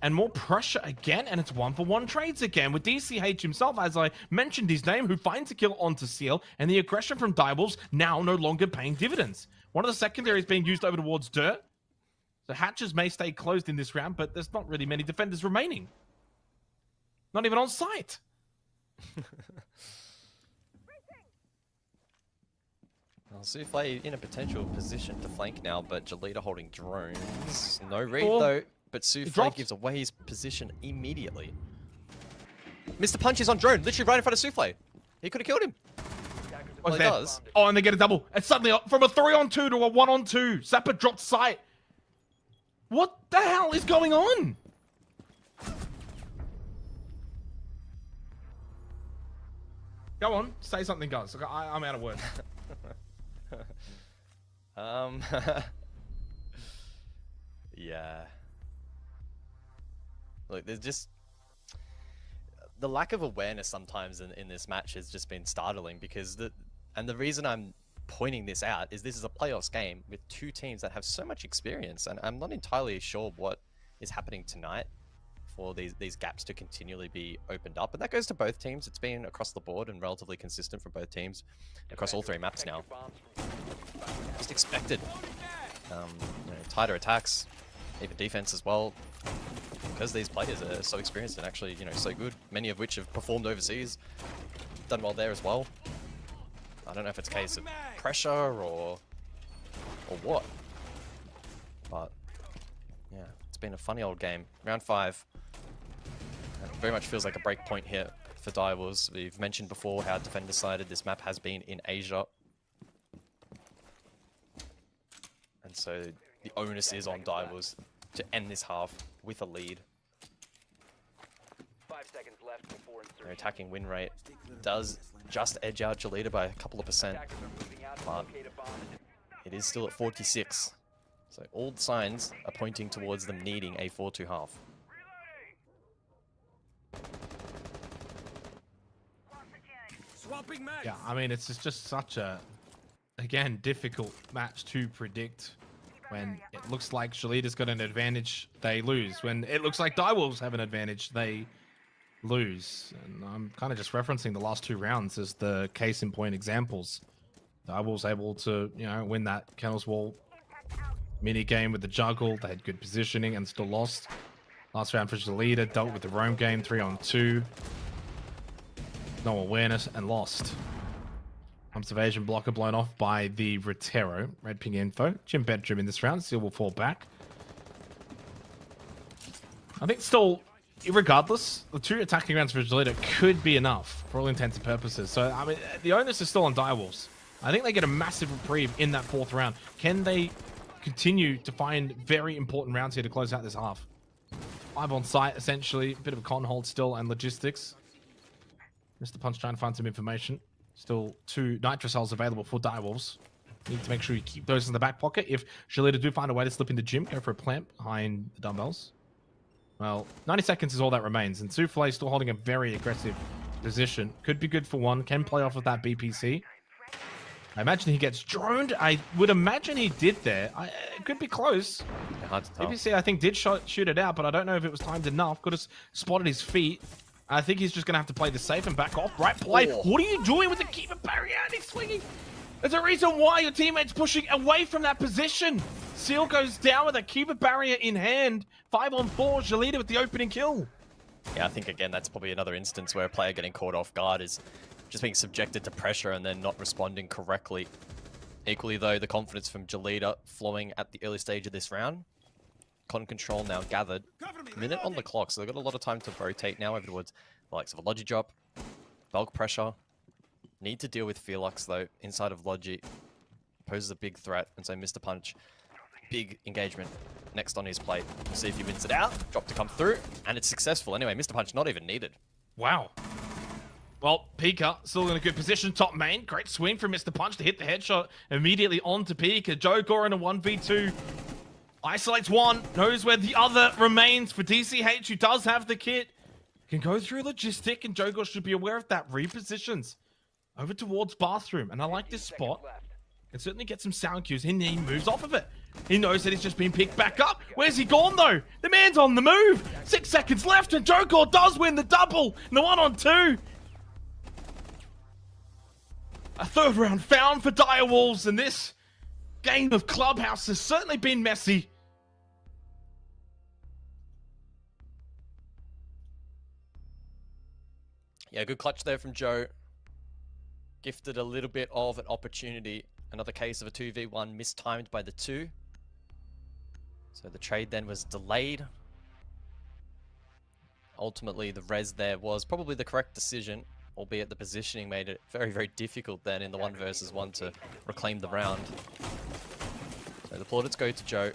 And more pressure again, and it's 1-for-1 trades again with DCH himself, as I mentioned his name, who finds a kill onto Seal, and the aggression from Direwolves now no longer paying dividends. One of the secondaries being used over towards Dirt. The hatches may stay closed in this round, but there's not really many defenders remaining. Not even on site. Well, Souffle in a potential position to flank now, but Jolita holding drones. No read Oh, though, but Souffle gives away his position immediately. Mr. Punch is on drone, literally right in front of Souffle. He could have killed him. Well, he does. Oh, and they get a double. And suddenly, from a 3-on-2 to a 1-on-2, Zappa dropped sight. What the hell is going on? Go on, say something, guys. I'm out of words. Yeah. Look, there's just the lack of awareness sometimes in this match has just been startling, because the reason I'm pointing this out is this is a playoffs game with 2 teams that have so much experience, and I'm not entirely sure what is happening tonight for these gaps to continually be opened up. And that goes to both teams. It's been across the board and relatively consistent for both teams across all 3 maps now. Just expected. You know, tighter attacks, even defense as well, because these players are so experienced and actually, you know, so good, many of which have performed overseas, done well there as well. I don't know if it's a case of pressure or what, but yeah, it's been a funny old game. Round 5. It very much feels like a break point here for Direwolves. We've mentioned before how defender-sided this map has been in Asia. And so the onus is on Direwolves to end this half with a lead. seconds left before Their insertion. attacking win rate does just edge out Jolita by a couple of percent, Attackers are moving out to but locate a bomb and it is still at 46. So all the signs are pointing towards them needing a 4-2 half. Yeah, I mean, it's just such a, again, difficult match to predict. When it looks like Shalita's got an advantage, they lose. When it looks like Direwolves have an advantage, they lose. And I'm kind of just referencing the last 2 rounds as the case in point examples. Direwolves able to, you know, win that Kennel's Wall mini game with the juggle. They had good positioning and still lost. Last round for Shalita, dealt with the roam game 3-on-2. No awareness and lost. Observation blocker blown off by the Rotero. Red ping info. Gym bedroom in this round. Seal will fall back. I think still, regardless, the 2 attacking rounds for Shalita could be enough for all intents and purposes. So, I mean, the onus is still on Direwolves. I think they get a massive reprieve in that 4th round. Can they continue to find very important rounds here to close out this half? 5 on site, essentially. A bit of a con hold still, and logistics. Mr. Punch trying to find some information. Still 2 Nitro cells available for Direwolves. Need to make sure you keep those in the back pocket. If Shalita do find a way to slip into gym, go for a plant behind the dumbbells. Well, 90 seconds is all that remains. And Souffle still holding a very aggressive position. Could be good for one. Can play off of that BPC. I imagine he gets droned. I would imagine he did there. It could be close. Yeah, hard to tell. BPC, I think, did shoot it out, but I don't know if it was timed enough. Could have spotted his feet. I think he's just going to have to play the safe and back off. Right play. Oh. What are you doing with the keeper barrier? And he's swinging. There's a reason why your teammate's pushing away from that position. Seal goes down with a keeper barrier in hand. 5-on-4. Shalita with the opening kill. Yeah, I think, again, that's probably another instance where a player getting caught off guard is just being subjected to pressure and then not responding correctly. Equally, though, the confidence from Jolita flowing at the early stage of this round. Con control now gathered. Minute on the clock, so they've got a lot of time to rotate now over towards the likes of a Logi drop. Bulk pressure. Need to deal with Felix, though, inside of Logi. Poses a big threat, and so Mr. Punch, big engagement next on his plate. See if he wins it out. Drop to come through, and it's successful. Anyway, Mr. Punch not even needed. Wow. Well, Pika still in a good position, top main. Great swing from Mr. Punch to hit the headshot immediately onto Pika. Joe Gore in a 1v2. Isolates one, knows where the other remains for DCH, who does have the kit. Can go through logistic, and Joe Gore should be aware of that. Repositions over towards bathroom, and I like this spot. Can certainly get some sound cues, and he moves off of it. He knows that he's just been picked back up. Where's he gone, though? The man's on the move. 6 seconds left, and Joe Gore does win the double in the 1-on-2. A 3rd round found for Direwolves, and this game of Clubhouse has certainly been messy. Yeah, good clutch there from Joe. Gifted a little bit of an opportunity. Another case of a 2v1 mistimed by the 2. So the trade then was delayed. Ultimately, the res there was probably the correct decision, albeit the positioning made it very, very difficult then in the 1 versus 1 to reclaim the round. So the plaudits go to Joe.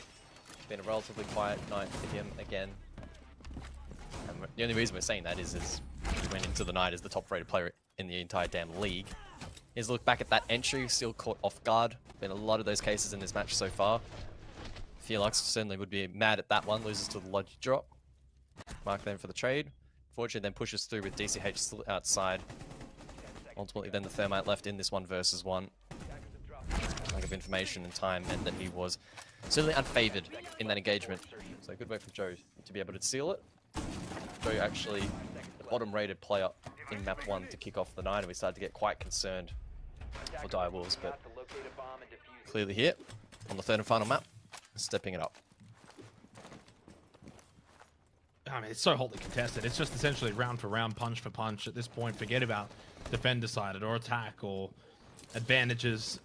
It's been a relatively quiet night for him again. And the only reason we're saying that is he went into the night as the top-rated player in the entire damn league. Here's a look back at that entry, still caught off guard. Been a lot of those cases in this match so far. Felix certainly would be mad at that one, loses to the Logi drop. Mark then for the trade. Fortunately then pushes through with DCH still outside. Ultimately then the Thermite left in this 1 versus 1. Lack of information and time meant that he was certainly unfavored in that engagement. So good work from Joe to be able to seal it. Joe actually the bottom rated player in map 1 to kick off the night, and we started to get quite concerned for Direwolves, but clearly here on the 3rd and final map, stepping it up. I mean, it's so hotly contested. It's just essentially round for round, punch for punch. At this point, forget about defend decided or attack or advantages.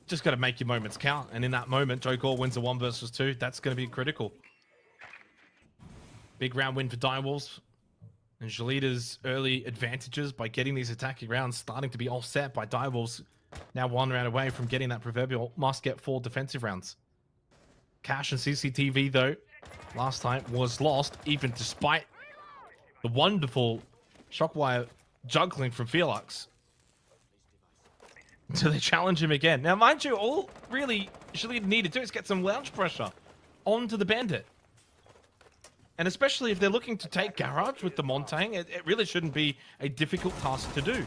Just got to make your moments count. And in that moment, Joe Gore wins a 1 versus 2. That's going to be critical. Big round win for Direwolves. And Shalita's early advantages by getting these attacking rounds starting to be offset by Direwolves. Now 1 round away from getting that proverbial must-get 4 defensive rounds. Cash and CCTV, though, last time was lost, even despite the wonderful Shockwire juggling from Felix. So they challenge him again. Now, mind you, all really Scythetube need to do is get some lounge pressure onto the Bandit. And especially if they're looking to take Garage with the Montang, it really shouldn't be a difficult task to do.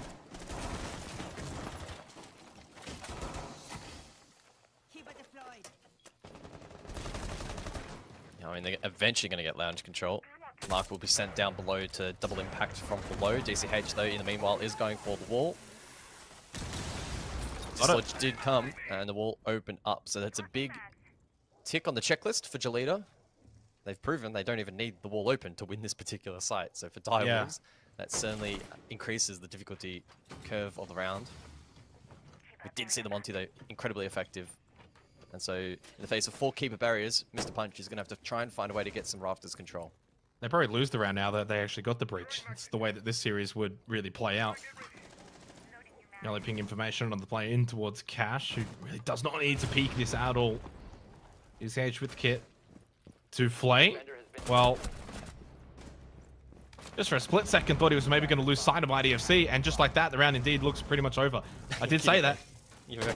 I mean, they're eventually going to get lounge control. Mark will be sent down below to double impact from below. DCH, though, in the meanwhile, is going for the wall. Dislodge did come, and the wall opened up. So that's a big tick on the checklist for Jolita. They've proven they don't even need the wall open to win this particular site. So for Direwolves, that certainly increases the difficulty curve of the round. We did see the Monty, though, incredibly effective. And so in the face of 4 keeper barriers, Mr. Punch is going to have to try and find a way to get some rafters control. They probably lose the round now that they actually got the breach. It's the way that this series would really play out. Yellow ping information on the play in towards Cash, who really does not need to peek this at all. Is Edge with the kit to Flay. Well, just for a split second, thought he was maybe going to lose sight of IDFC, and just like that, the round indeed looks pretty much over. I did say that.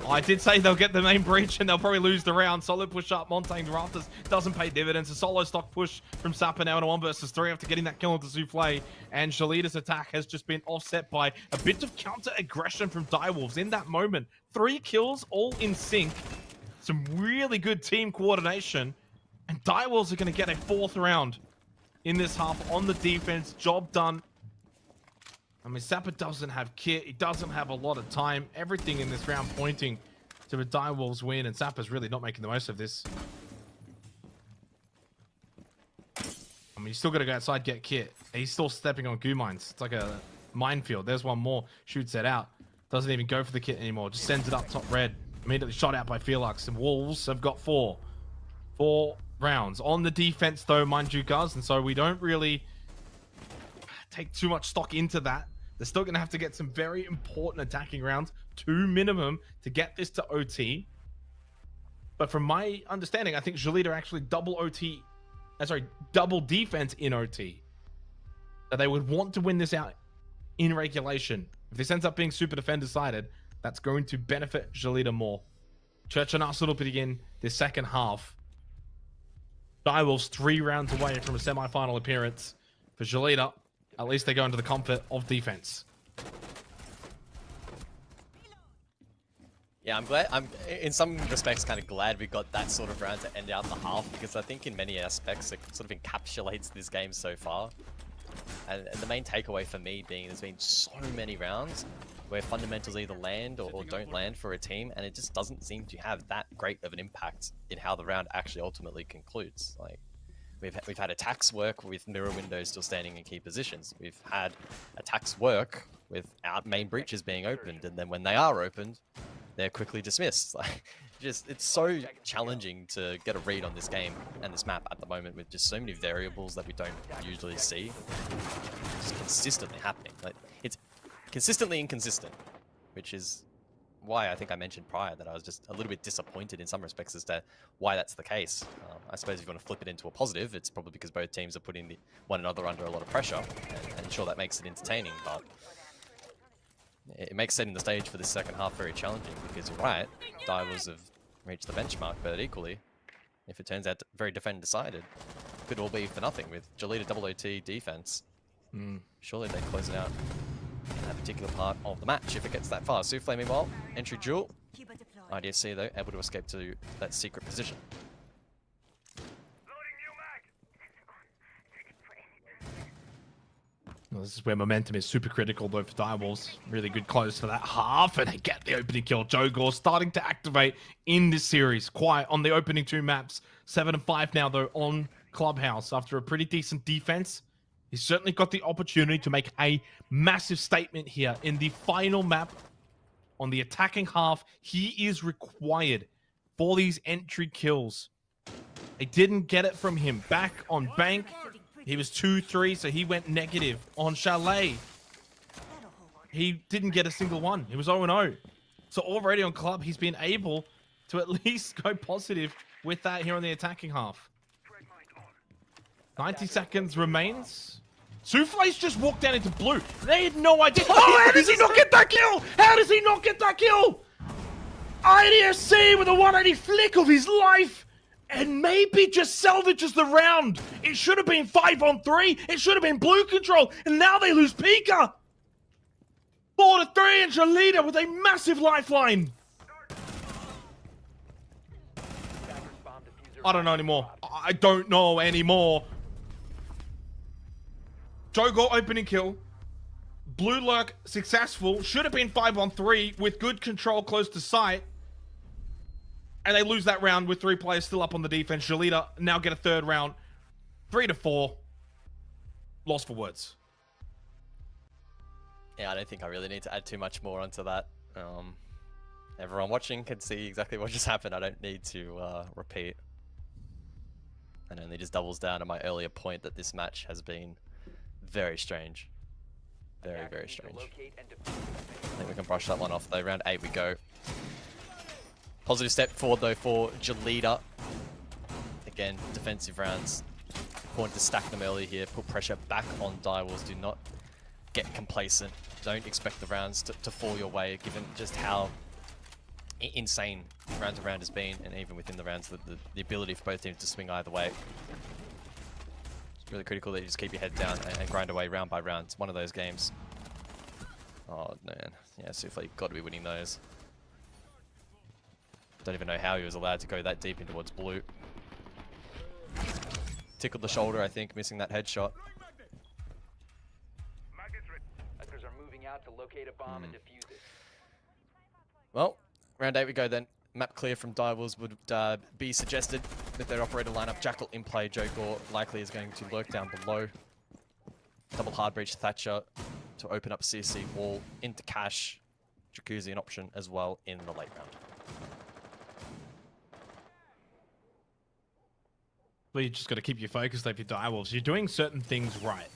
I did say they'll get the main breach and they'll probably lose the round. Solid push up, Montang Rafters doesn't pay dividends. A solo stock push from Sapper now in a 1 versus 3 after getting that kill onto Souffle. And Shalita's attack has just been offset by a bit of counter aggression from Direwolves in that moment. 3 kills, all in sync. Some really good team coordination. And Direwolves are going to get a 4th round in this half on the defense. Job done. I mean, Sapper doesn't have kit. He doesn't have a lot of time. Everything in this round pointing to a Direwolves win, and Sapper's really not making the most of this. I mean, you still got to go outside, get kit. He's still stepping on goo mines. It's like a minefield. There's one more. Shoots it out. Doesn't even go for the kit anymore. Just sends it up top red. Immediately shot out by Felix. And Wolves have got 4 rounds. On the defense, though, mind you, guys. And so we don't really take too much stock into that. They're still going to have to get some very important attacking rounds, 2 minimum, to get this to OT. But from my understanding, I think Jolita actually double defense in OT. That they would want to win this out in regulation. If this ends up being super defender sided, that's going to benefit Jolita more. Church and Arsenal begin this second half. Direwolves 3 rounds away from a semi-final appearance. For Jolita, at least they go into the comfort of defense. Yeah, I'm in some respects kind of glad we got that sort of round to end out the half, because I think in many aspects it sort of encapsulates this game so far. And the main takeaway for me being there's been so many rounds where fundamentals either land or don't land for a team, and it just doesn't seem to have that great of an impact in how the round actually ultimately concludes. Like, we've had attacks work with mirror windows still standing in key positions. We've had attacks work without main breaches being opened, and then when they are opened, they're quickly dismissed. Like, it's so challenging to get a read on this game and this map at the moment with just so many variables that we don't usually see. It's consistently happening. Like, it's consistently inconsistent, which is why I think I mentioned prior that I was just a little bit disappointed in some respects as to why that's the case. I suppose if you want to flip it into a positive, it's probably because both teams are putting one another under a lot of pressure, and sure, that makes it entertaining, but it makes setting the stage for this second half very challenging, because you're right, Divers have reached the benchmark, but equally, if it turns out very defender-decided, it could all be for nothing with Jolita double OT defense. Surely they close it out in that particular part of the match if it gets that far. Souffle, meanwhile, entry duel. IDFC, though, able to escape to that secret position. Well, this is where momentum is super critical, though, for Direwolves. Really good close to that half, and they get the opening kill. Joe Gore starting to activate in this series. Quiet on the opening 2 maps. 7-5 now, though, on Clubhouse. After a pretty decent defense, he's certainly got the opportunity to make a massive statement here in the final map. On the attacking half, he is required for these entry kills. They didn't get it from him. Back on Bank, he was 2-3, so he went negative. On Chalet, he didn't get a single one. He was 0-0. So already on Club, he's been able to at least go positive with that here on the attacking half. 90 seconds remains. Souffle's just walked down into blue. They had no idea. Oh, how does he not get that kill? How does he not get that kill? IDSC with a 180 flick of his life. And maybe just salvages the round. It should have been 5-on-3. It should have been blue control. And now they lose Pika. 4-3 and Jolita with a massive lifeline. I don't know anymore. I don't know anymore. Jogo opening kill. Blue lurk successful. Should have been 5-on-3 with good control close to sight. And they lose that round with 3 players still up on the defense. Jolita now get a third round. 3-4. Lost for words. Yeah, I don't think I really need to add too much more onto that. Everyone watching can see exactly what just happened. I don't need to repeat. And only just doubles down on my earlier point that this match has been very strange. Very, very strange. I think we can brush that one off though. Round 8 we go. Positive step forward though for Jolita. Again, defensive rounds. Important to stack them early here. Put pressure back on Direwolves. Do not get complacent. Don't expect the rounds to fall your way, given just how insane round to round has been, and even within the rounds, the ability for both teams to swing either way. It's really critical that you just keep your head down and grind away round by round. It's one of those games. Oh man, yeah, Souffle got to be winning those. Don't even know how he was allowed to go that deep in towards blue. Tickled the shoulder, I think, missing that headshot. Are moving out to locate a bomb and defuse it. Well, round 8 we go then. Map clear from Direwolves would be suggested with their operator lineup. Jackal in play. Jogor likely is going to lurk down below. Double hard breach Thatcher to open up CC wall into cash. Jacuzzi an option as well in the late round. Well, you just got to keep your focus though for Direwolves. You're doing certain things right.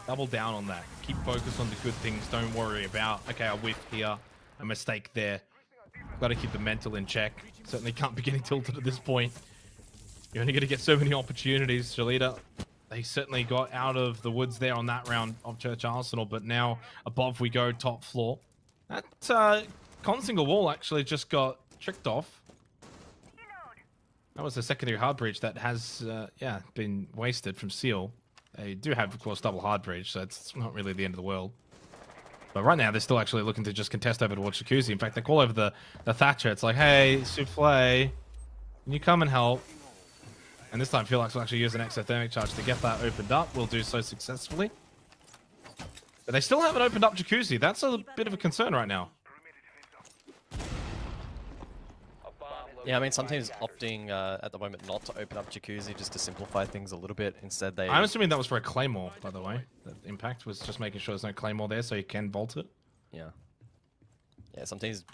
Double down on that. Keep focus on the good things. Don't worry about, okay, I whiffed here, a mistake there. Got to keep the mental in check. Certainly can't be getting tilted at this point. You're only going to get so many opportunities. Jolita, they certainly got out of the woods there on that round of Church Arsenal, but now above we go, top floor. That Consingle wall actually just got tricked off. That was a secondary hard breach that has, yeah, been wasted from Seal. They do have, of course, double hard breach, so it's not really the end of the world. But right now, they're still actually looking to just contest over towards Jacuzzi. In fact, they call over the Thatcher. It's like, hey, Souffle, can you come and help? And this time, Felix will actually use an exothermic charge to get that opened up. We'll do so successfully. But they still haven't opened up Jacuzzi. That's a bit of a concern right now. Yeah, I mean, some teams opting at the moment not to open up Jacuzzi just to simplify things a little bit. Instead, they... I'm assuming that was for a Claymore, by the way. The impact was just making sure there's no Claymore there so you can vault it. Yeah. Yeah, some teams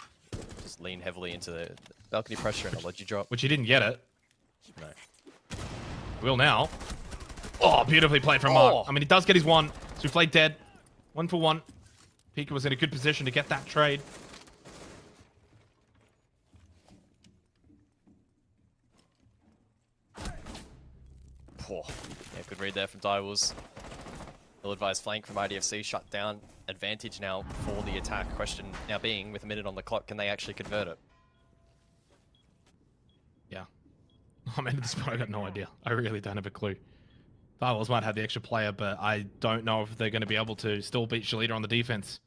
just lean heavily into the balcony pressure and a Logi drop. Which he didn't get it. No. Will now. Oh, beautifully played from Mark. I mean, he does get his one. Souffle dead. 1 for 1. Pika was in a good position to get that trade. Yeah, good read there from Direwolves. Ill-advised flank from IDFC shut down. Advantage now for the attack. Question now being, with a minute on the clock, can they actually convert it? Yeah. I mean, at this point, I got no idea. I really don't have a clue. Direwolves might have the extra player, but I don't know if they're going to be able to still beat Jolita on the defense.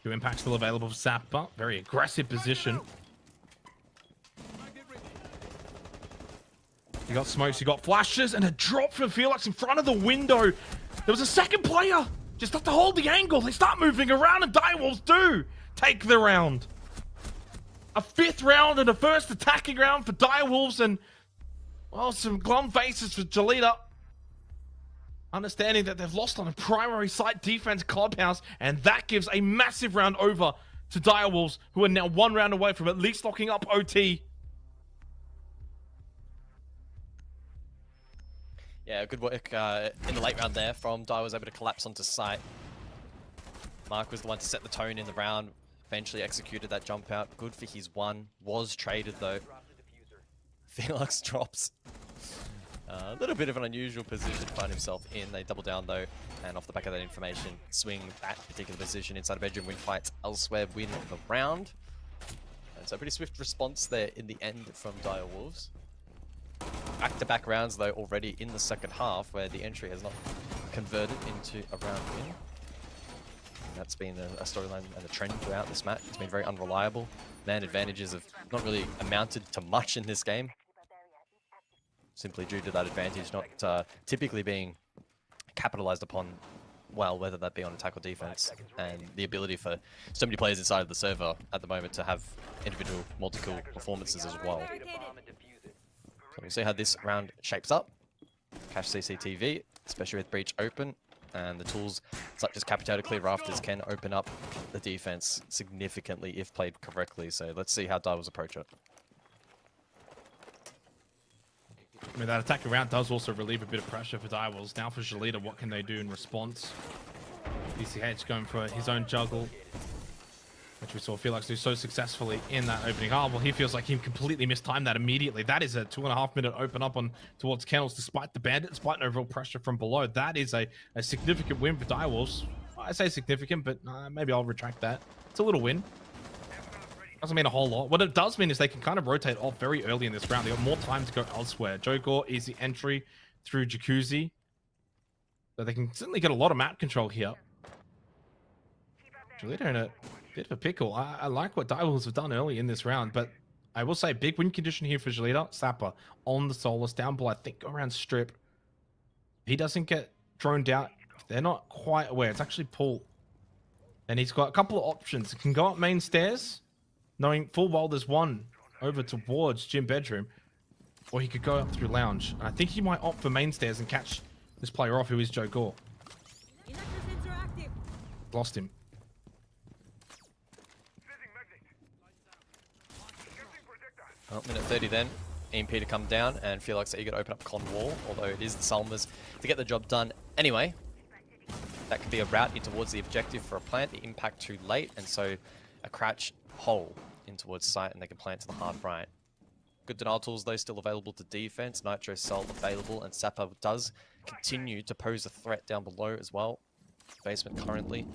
2 impacts still available for Sapper. Very aggressive position. You got smokes, you got flashes, and a drop from Felix in front of the window. There was a second player. Just have to hold the angle. They start moving around, and Direwolves do take the round. A 5th round and a first attacking round for Direwolves, and, well, some glum faces for Jolita. Understanding that they've lost on a primary site defense clubhouse, and that gives a massive round over to Direwolves, who are now 1 round away from at least locking up OT. Yeah, good work in the late round there from Dai was able to collapse onto site. Mark was the one to set the tone in the round, eventually executed that jump out. Good for his 1. Was traded though. Felix drops A little bit of an unusual position to find himself in. They double down though, and off the back of that information, swing that particular position inside a bedroom, win fights elsewhere, win the round. And so pretty swift response there in the end from Dire Wolves. Back-to-back rounds though already in the second half, where the entry has not converted into a round win. And that's been a storyline and a trend throughout this match. It's been very unreliable. Man advantages have not really amounted to much in this game, simply due to that advantage not typically being capitalized upon well, whether that be on attack or defense, and the ability for so many players inside of the server at the moment to have individual multiple performances as well. So we'll see how this round shapes up. Cache CCTV, especially with breach open, and the tools such as Capitator Clear Rafters can open up the defense significantly if played correctly. So let's see how Divers approach it. I mean, that attack around does also relieve a bit of pressure for Direwolves. Now for Jalita, what can they do in response? DCH going for his own juggle, which we saw Felix do so successfully in that opening half. Well, he feels like he completely mistimed that immediately. That is a 2.5 minute open up on towards Kennels, despite the bandit, despite no real pressure from below. That is a significant win for Direwolves. I say significant, but maybe I'll retract that. It's a little win. Doesn't mean a whole lot. What it does mean is they can kind of rotate off very early in this round. They got more time to go elsewhere. Jogor, easy entry through Jacuzzi. So they can certainly get a lot of map control here. Jalita in a bit of a pickle. I like what Direwolves have done early in this round, but I will say big win condition here for Jalita. Sapper on the Solus, down below, I think around strip. He doesn't get droned out. They're not quite aware. It's actually Paul. And he's got a couple of options. He can go up main stairs, knowing full well there's one over towards gym bedroom, or he could go up through lounge. And I think he might opt for main stairs and catch this player off, who is Joe Gore. Lost him. Well, minute 30 then. EMP to come down, and Felix eager to open up con wall, although it is the Salmers to get the job done anyway. That could be a route in towards the objective for a plant. The impact too late, and so a crouch hole in towards site, and they can plant to the hard right. Good denial tools though still available to defense. Nitro Cell available, and Sapper does continue to pose a threat down below as well. Basement currently.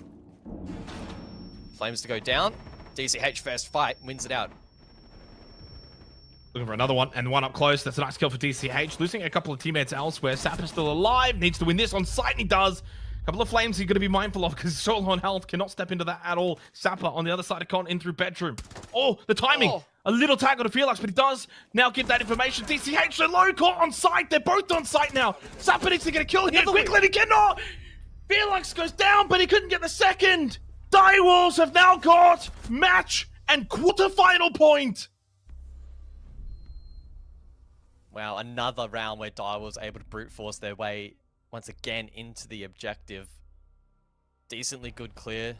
Flames to go down. DCH first fight wins it out. Looking for another one, and one up close. That's a nice kill for DCH. Losing a couple of teammates elsewhere. Sapper's still alive. Needs to win this on site, and he does. A couple of flames he's going to be mindful of because he's so low on health. Cannot step into that at all. Sapper on the other side of con in through bedroom. Oh, the timing. Oh. A little tag on Felix, but he does now give that information. DCH so low, caught on site. They're both on site now. Sapper needs to get a kill here quickly, and he cannot. Felix goes down, but he couldn't get the second. Direwolves have now got match and quarterfinal point. Wow, another round where Dire was able to brute force their way once again into the objective. Decently good clear.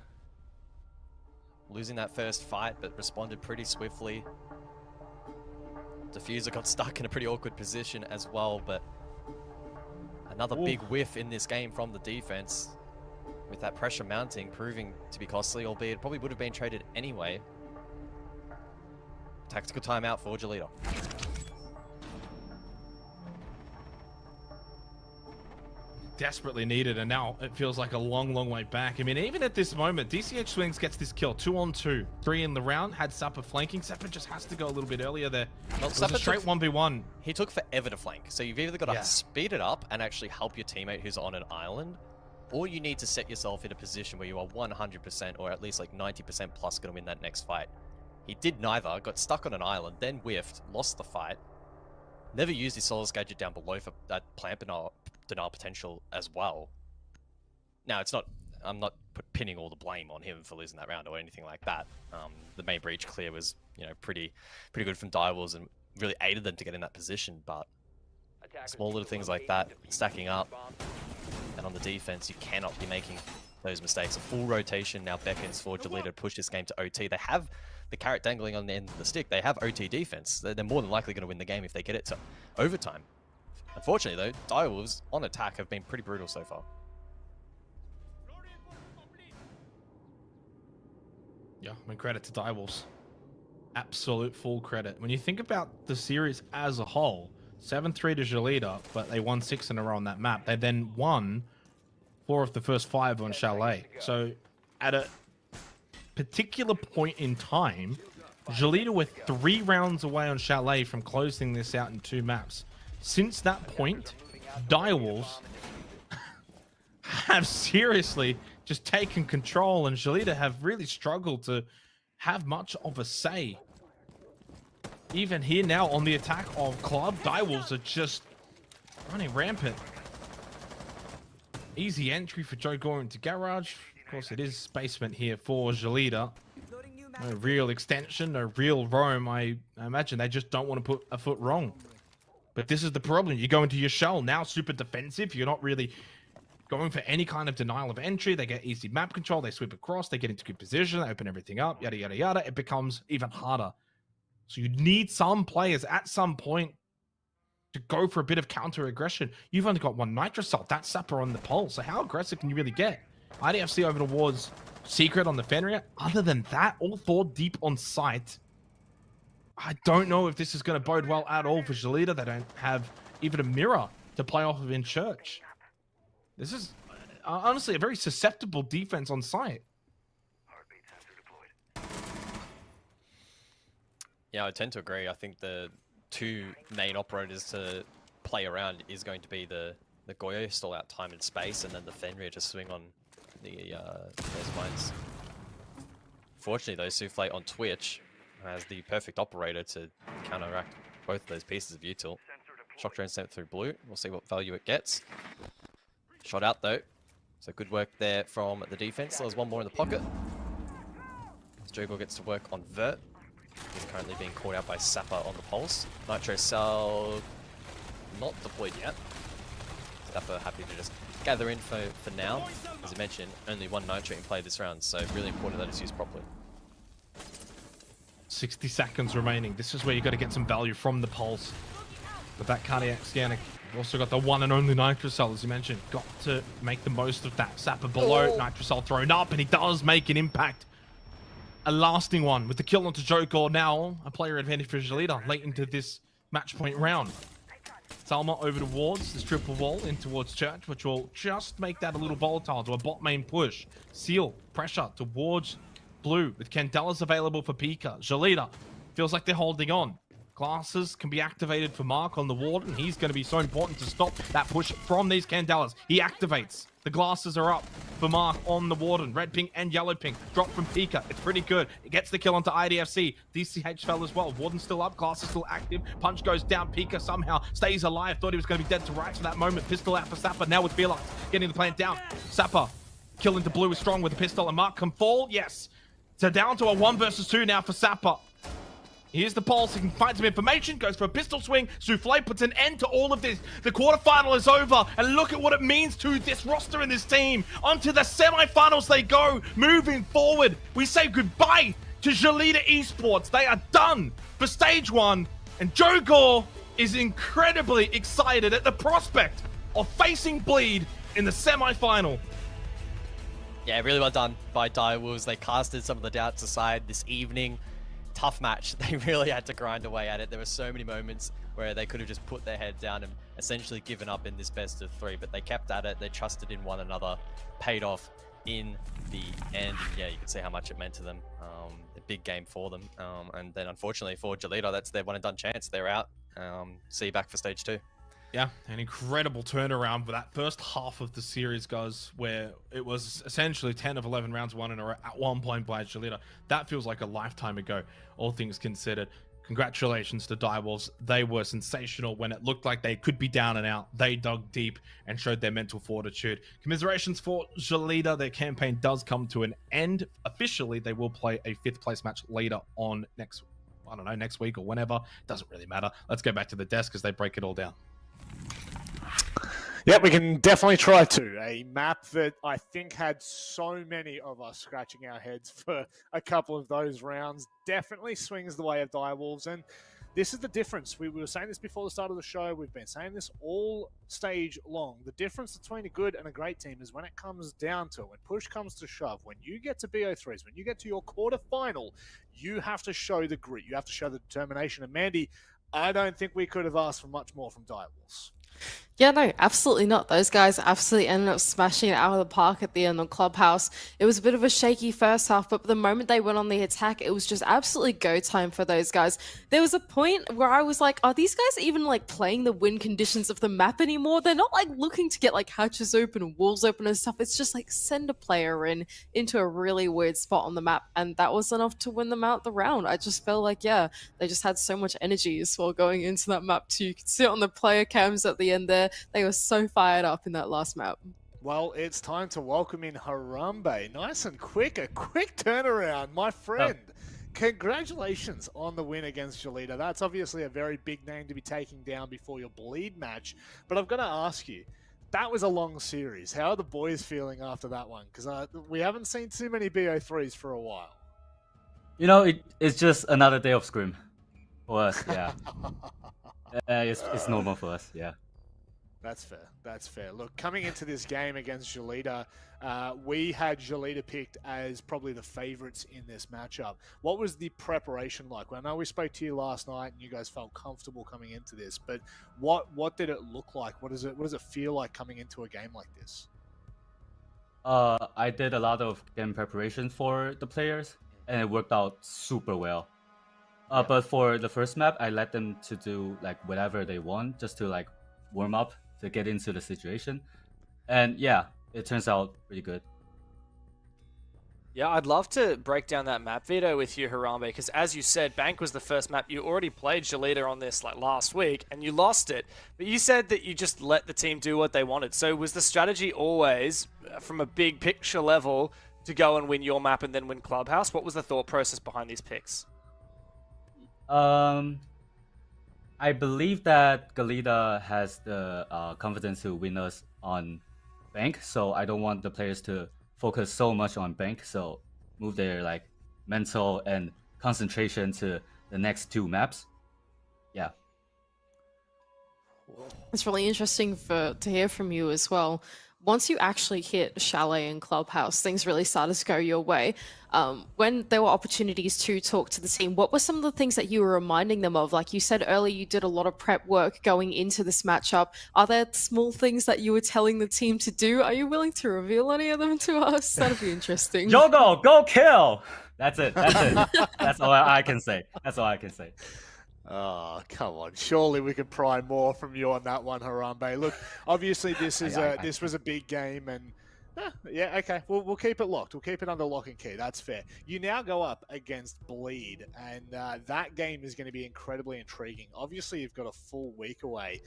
Losing that first fight, but responded pretty swiftly. Diffuser got stuck in a pretty awkward position as well, but another big whiff in this game from the defense. With that pressure mounting, proving to be costly, albeit it probably would have been traded anyway. Tactical timeout for Jalita. Desperately needed, and now it feels like a long way back. I mean, even at this moment, DCH Swings gets this kill. 2-on-2. 3 in the round. Had Sapper flanking. Sapper just has to go a little bit earlier there. Well, it was a straight 1v1. He took forever to flank. So you've either got to speed it up and actually help your teammate who's on an island, or you need to set yourself in a position where you are 100% or at least like 90% plus going to win that next fight. He did neither. Got stuck on an island, then whiffed, lost the fight. Never used his Solus gadget down below for that plant denial potential as well. Now, it's not, I'm not pinning all the blame on him for losing that round or anything like that. The main breach clear was, you know, pretty good from Direwolves and really aided them to get in that position, but small little things like that stacking up, and on the defense, you cannot be making those mistakes. A full rotation now beckons for Jalita to push this game to OT. They have the carrot dangling on the end of the stick. They have OT defense. They're more than likely going to win the game if they get it to overtime. Unfortunately, though, Direwolves on attack have been pretty brutal so far. Yeah, I mean, credit to Direwolves. Absolute full credit. When you think about the series as a whole, 7-3 to Jalita, but they won 6 in a row on that map. They then won 4 of the first 5 on Chalet. So at a particular point in time, Jalita were 3 rounds away on Chalet from closing this out in 2 maps. Since that point, Direwolves have seriously just taken control, and Jalita have really struggled to have much of a say. Even here now on the attack of Club, Direwolves are just running rampant. Easy entry for Joe Gore into Garage. Of course, it is basement here for Jalita. No real extension, no real roam. I imagine they just don't want to put a foot wrong. But this is the problem. You go into your shell, now super defensive. You're not really going for any kind of denial of entry. They get easy map control. They sweep across. They get into good position. They open everything up. Yada, yada, yada. It becomes even harder. So you need some players at some point to go for a bit of counter-aggression. You've only got 1 Nitrocell. That's Sapper on the pole. So how aggressive can you really get? IDFC over towards Secret on the Fenrir. Other than that, all 4 deep on site. I don't know if this is going to bode well at all for Jalita. They don't have even a mirror to play off of in Church. This is honestly a very susceptible defense on site. Yeah, I tend to agree. I think the 2 main operators to play around is going to be the Goyo stall out time and space, and then the Fenrir to swing on the those mines. Fortunately, though, Souffle on Twitch has the perfect operator to counteract both of those pieces of util. Shock drone sent through blue. We'll see what value it gets. Shot out though. So good work there from the defense. There's 1 more in the pocket. Struggle gets to work on Vert. He's currently being caught out by Sapper on the pulse. Nitro Cell not deployed yet. Sapper happy to just gather in for now. As I mentioned, only 1 Nitro in play this round, so really important that it's used properly. 60 seconds remaining. This is where you got to get some value from the pulse. With that cardiac scanner, you've also got the 1 and only Nitrocell, as you mentioned. Got to make the most of that. Sapper below, Nitrocell thrown up, and he does make an impact. A lasting one with the kill onto Joker. Now a player advantage for Jalita late into this match point round. Salma over towards this triple wall in towards Church, which will just make that a little volatile to a bot main push. Seal, pressure towards blue with Candelas available for Pika. Jalita feels like they're holding on. Glasses can be activated for Mark on the Warden. He's going to be so important to stop that push from these Candelas. He activates. The glasses are up for Mark on the Warden. Red ping and yellow ping. Drop from Pika. It's pretty good. It gets the kill onto IDFC. DCH fell as well. Warden still up. Glasses still active. Punch goes down. Pika somehow stays alive. Thought he was going to be dead to rights for that moment. Pistol out for Sapper. Now with Felix getting the plant down. Sapper kill into blue is strong with the pistol. And Mark can fall. Yes. So down to a 1 versus 2 now for Sapper. Here's the pulse. He can find some information. Goes for a pistol swing. Souffle puts an end to all of this. The quarterfinal is over. And look at what it means to this roster and this team. Onto the semifinals they go. Moving forward, we say goodbye to Jalita Esports. They are done for stage 1. And Joe Gore is incredibly excited at the prospect of facing Bleed in the semifinal. Yeah, really well done by Direwolves. They casted some of the doubts aside this evening. Tough match. They really had to grind away at it. There were so many moments where they could have just put their head down and essentially given up in this best of 3, but they kept at it. They trusted in one another. Paid off in the end. And yeah, you can see how much it meant to them. A big game for them. And then unfortunately for Jalita, that's their one and done chance. They're out. See you back for stage 2. Yeah, an incredible turnaround for that first half of the series, guys, where it was essentially 10 of 11 rounds won in a row at one point by Jalita. That feels like a lifetime ago, all things considered. Congratulations to Direwolves. They were sensational when it looked like they could be down and out. They dug deep and showed their mental fortitude. Commiserations for Jalita. Their campaign does come to an end. Officially, they will play a 5th place match later on next week or whenever. Doesn't really matter. Let's go back to the desk as they break it all down. Yeah, we can definitely try to. A map that I think had so many of us scratching our heads for a couple of those rounds. Definitely swings the way of Direwolves, and this is the difference. We were saying this before the start of the show. We've been saying this all stage long. The difference between a good and a great team is when it comes down to it, when push comes to shove, when you get to BO3s, when you get to your quarterfinal, you have to show the grit. You have to show the determination. And Mandy, I don't think we could have asked for much more from Direwolves. Yeah, no, absolutely not. Those guys absolutely ended up smashing it out of the park at the end on Clubhouse. It was a bit of a shaky first half, but the moment they went on the attack, it was just absolutely go time for those guys. There was a point where I was like, are these guys even like playing the win conditions of the map anymore? They're not like looking to get like hatches open and walls open and stuff. It's just like send a player into a really weird spot on the map, and that was enough to win them out the round. I just felt like, yeah, they just had so much energy as well going into that map too. You could see it on the player cams at the end there. They were so fired up in that last map. Well, it's time to welcome in Harambe. Nice and quick, a quick turnaround, my friend. Congratulations on the win against Jolita. That's obviously a very big name to be taking down before your Bleed match. But I've got to ask you, that was a long series. How are the boys feeling after that one? Because we haven't seen too many BO3s for a while. You know, it's just another day of scrim for us, yeah. It's normal for us, yeah. That's fair. That's fair. Look, coming into this game against Jolita, we had Jolita picked as probably the favorites in this matchup. What was the preparation like? Well, I know we spoke to you last night and you guys felt comfortable coming into this, but what did it look like? What does it feel like coming into a game like this? I did a lot of game preparation for the players, and it worked out super well. But for the first map, I let them to do like whatever they want, just to like warm up to get into the situation. And yeah, it turns out pretty good. Yeah, I'd love to break down that map, Vito, with you, Harambe, because as you said, Bank was the first map. You already played Jolita on this like last week, and you lost it. But you said that you just let the team do what they wanted. So was the strategy always, from a big picture level, to go and win your map and then win Clubhouse? What was the thought process behind these picks? I believe that Galita has the confidence to win us on Bank, so I don't want the players to focus so much on Bank, so move their like mental and concentration to the next two maps. Yeah. It's really interesting to hear from you as well. Once you actually hit Chalet and Clubhouse, things really started to go your way. When there were opportunities to talk to the team, what were some of the things that you were reminding them of? Like you said earlier, you did a lot of prep work going into this matchup. Are there small things that you were telling the team to do? Are you willing to reveal any of them to us? That'd be interesting. Jogo, go kill! That's it. That's all I can say. That's all I can say. Oh, come on. Surely we could pry more from you on that one, Harambe. Look, obviously this was a big game, and yeah, okay. We'll keep it locked. We'll keep it under lock and key. That's fair. You now go up against Bleed, and that game is going to be incredibly intriguing. Obviously, you've got a full week away.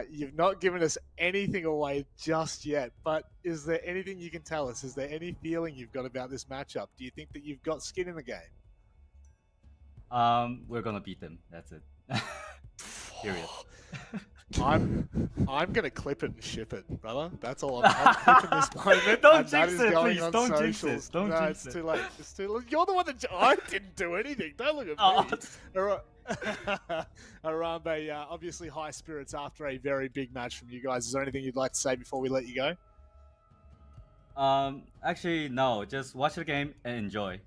You've not given us anything away just yet, but is there anything you can tell us? Is there any feeling you've got about this matchup? Do you think that you've got skin in the game? We're gonna beat them. That's it. Period. I'm gonna clip it and ship it, brother. That's all I'm clipping this moment. Don't and that jinx is it, going please. on Don't jinx socials. it. Don't no, jinx it's it. too late. It's too late. You're the one that I didn't do anything. Don't look at me. Harambe, obviously high spirits after a very big match from you guys. Is there anything you'd like to say before we let you go? Actually, no. Just watch the game and enjoy.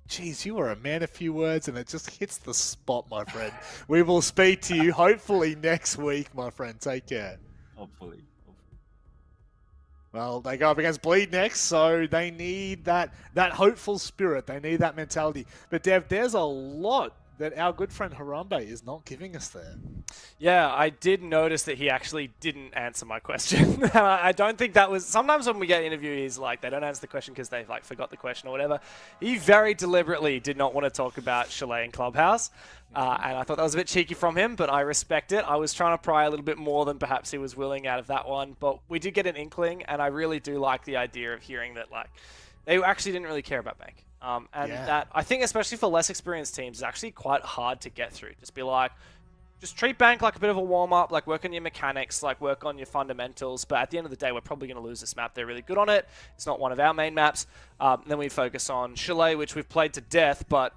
Jeez, you are a man of few words, and it just hits the spot, my friend. We will speak to you hopefully next week, my friend. Take care. Hopefully. Well, they go up against Bleed next, so they need that hopeful spirit. They need that mentality. But Dev, there's a lot that our good friend Harambe is not giving us there. Yeah, I did notice that he actually didn't answer my question. I don't think that was... Sometimes when we get interviewees, like, they don't answer the question because they like forgot the question or whatever. He very deliberately did not want to talk about Chalet and Clubhouse. And I thought that was a bit cheeky from him, but I respect it. I was trying to pry a little bit more than perhaps he was willing out of that one. But we did get an inkling, and I really do like the idea of hearing that, like, they actually didn't really care about Bank. That, I think, especially for less experienced teams, is actually quite hard to get through. Just be like, just treat Bank like a bit of a warm-up, like work on your mechanics, like work on your fundamentals. But at the end of the day, we're probably going to lose this map. They're really good on it. It's not one of our main maps. Then we focus on Chalet, which we've played to death, but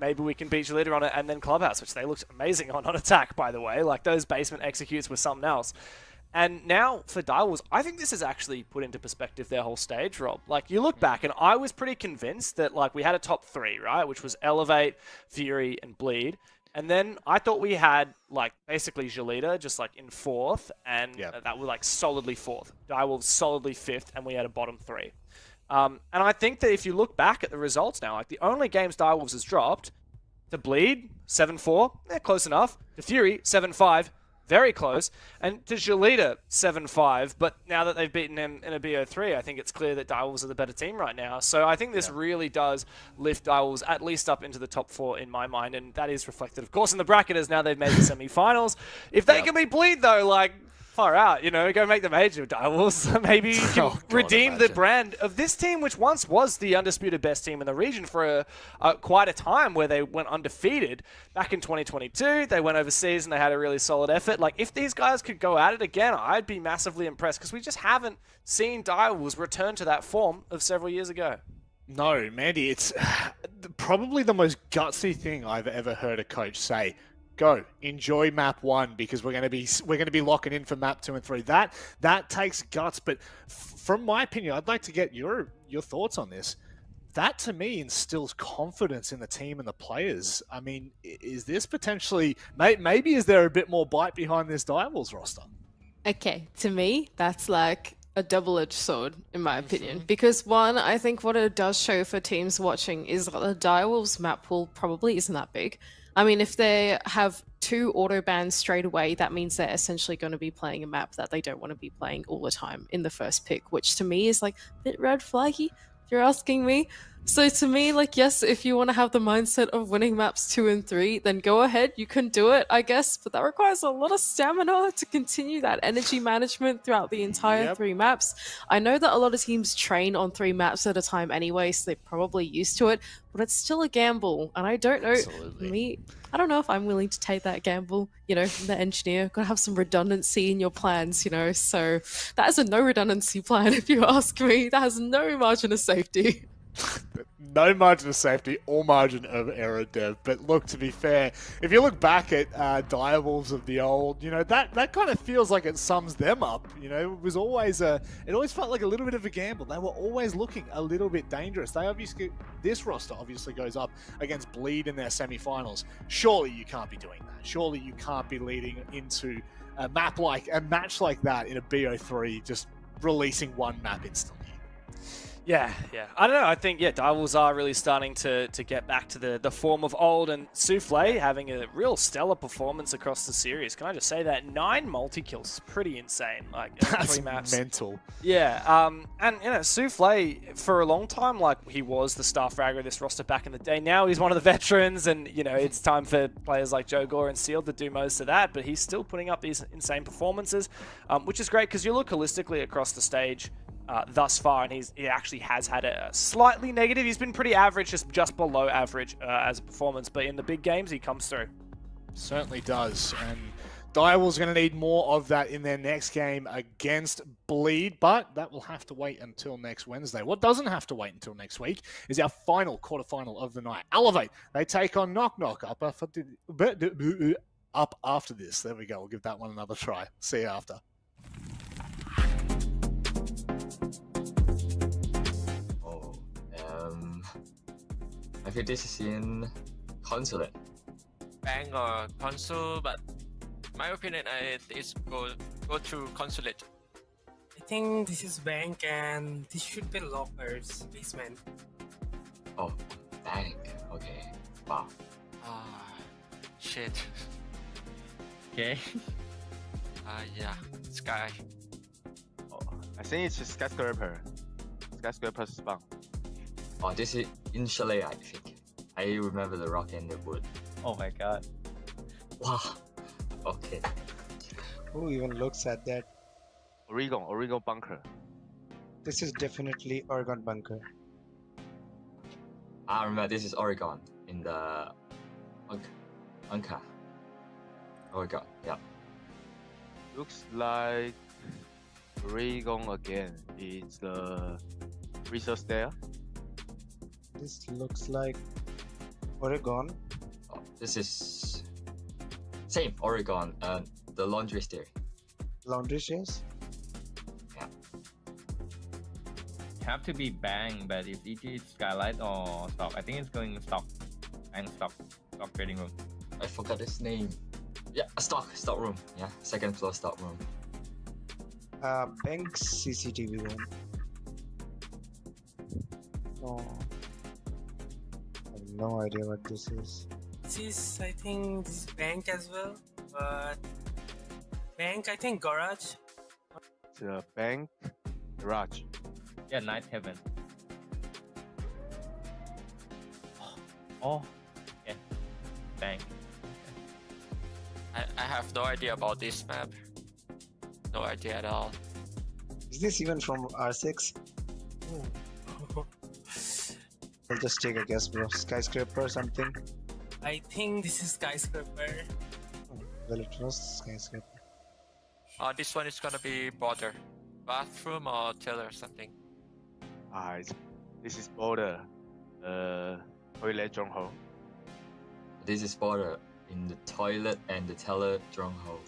maybe we can beat Jolita on it, and then Clubhouse, which they looked amazing on attack, by the way. Like, those basement executes were something else. And now for Direwolves, I think this has actually put into perspective their whole stage, Rob. Like, you look back, and I was pretty convinced that, like, we had a top three, right? Which was Elevate, Fury, and Bleed. And then I thought we had like basically Jolita just like in 4th, and that were like solidly 4th. Direwolves solidly 5th, and we had a bottom 3. And I think that if you look back at the results now, like the only games Direwolves has dropped to Bleed 7-4, close enough. To Fury 7-5. Very close. And to Jolita, 7-5. But now that they've beaten him in a BO3, I think it's clear that Direwolves are the better team right now. So I think this really does lift Direwolves at least up into the top 4 in my mind. And that is reflected, of course, in the bracket as now they've made the semi-finals. If they can be Bleed, though, like, far out, you know, go make the major, Direwolves. Maybe you can redeem the brand of this team, which once was the undisputed best team in the region for quite a time, where they went undefeated. Back in 2022, they went overseas and they had a really solid effort. Like, if these guys could go at it again, I'd be massively impressed, because we just haven't seen Direwolves return to that form of several years ago. No, Mandy, it's probably the most gutsy thing I've ever heard a coach say. Go enjoy map 1, because we're going to be locking in for map 2 and 3. That takes guts, but from my opinion, I'd like to get your thoughts on this. That to me instills confidence in the team and the players. I mean, is this potentially maybe is there a bit more bite behind this Direwolves roster? Okay, to me, that's like a double-edged sword, in my opinion. Because one, I think what it does show for teams watching is that the Direwolves map pool probably isn't that big. I mean, if they have 2 auto bans straight away, that means they're essentially going to be playing a map that they don't want to be playing all the time in the first pick, which to me is like a bit red flaggy, if you're asking me. So to me, like, yes, if you want to have the mindset of winning maps 2 and 3, then go ahead, you can do it, I guess, but that requires a lot of stamina to continue that energy management throughout the entire 3 maps. I know that a lot of teams train on 3 maps at a time anyway, so they're probably used to it, but it's still a gamble, and I don't know, I don't know if I'm willing to take that gamble, you know, from the engineer. Gotta have some redundancy in your plans, you know, so that is a no redundancy plan, if you ask me. That has no margin of safety. No margin of safety or margin of error, Dev. But look, to be fair, if you look back at Direwolves of the old, you know, that kind of feels like it sums them up. You know, it was always it always felt like a little bit of a gamble. They were always looking a little bit dangerous. This roster obviously goes up against Bleed in their semi-finals. Surely you can't be doing that. Surely you can't be leading into a match like that in a BO3, just releasing one map instantly. Yeah. I don't know. I think, Direwolves are really starting to get back to the form of old, and Souffle having a real stellar performance across the series. Can I just say that 9 multi-kills is pretty insane. Like, that's 3 maps. Mental. Yeah. And, you know, Souffle, for a long time, like, he was the star fragger of this roster back in the day. Now he's one of the veterans, and, you know, it's time for players like Joe Gore and Seal to do most of that, but he's still putting up these insane performances, which is great, because you look holistically across the stage thus far, and he actually has had a slightly negative. He's been pretty average, just below average as a performance, but in the big games, he comes through. Certainly does, and Direwolves going to need more of that in their next game against Bleed, but that will have to wait until next Wednesday. What doesn't have to wait until next week is our final quarterfinal of the night. Elevate, they take on Knock Knock up after this. There we go, we'll give that one another try. See you after. I think this is in Consulate. Bank or console, but my opinion is go to Consulate. I think this is bank, and this should be lockers basement. Oh, bank. Okay. Wow. Shit. Okay. Yeah, Sky. Oh, I think it's Skyscraper. Skyscraper spawn. Oh, this is in Chalet, I think. I remember the rock and the wood. Oh my god. Wow. Okay. Who even looks at that? Oregon bunker. This is definitely Oregon bunker. I remember this is Oregon in the Anka. Oregon, yeah. Looks like Oregon again. It's the resource there. This looks like Oregon. Oh, this is same Oregon and the laundry stair. Laundry stairs? Yeah. Have to be bang, but if it is skylight or stock, I think it's going stock. Bang stock trading room. I forgot his name. Yeah, stock room. Yeah, second floor stock room. Bank CCTV room. Oh, I have no idea what this is. This is, I think, this is bank as well. But bank, I think garage. The bank garage. Yeah, Night Heaven. Oh, yeah. Bank. I have no idea about this map. No idea at all. Is this even from R6? I'll just take a guess, bro. Skyscraper or something? I think this is skyscraper. Well, it was skyscraper. This one is gonna be border. Bathroom or tailor or something. This is border. Toilet stronghold. This is border in the toilet and the teller stronghold.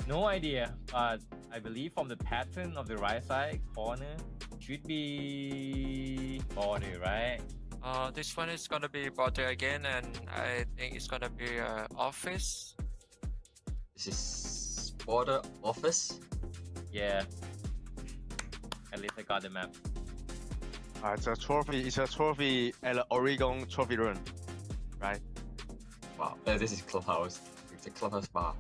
No idea, but I believe from the pattern of the right side corner should be border, right? This one is gonna be border again, and I think it's gonna be office. This is border office. Yeah. At least I got the map. It's a trophy. It's a trophy at the Oregon trophy room, right? Wow. This is clubhouse. It's a clubhouse bar.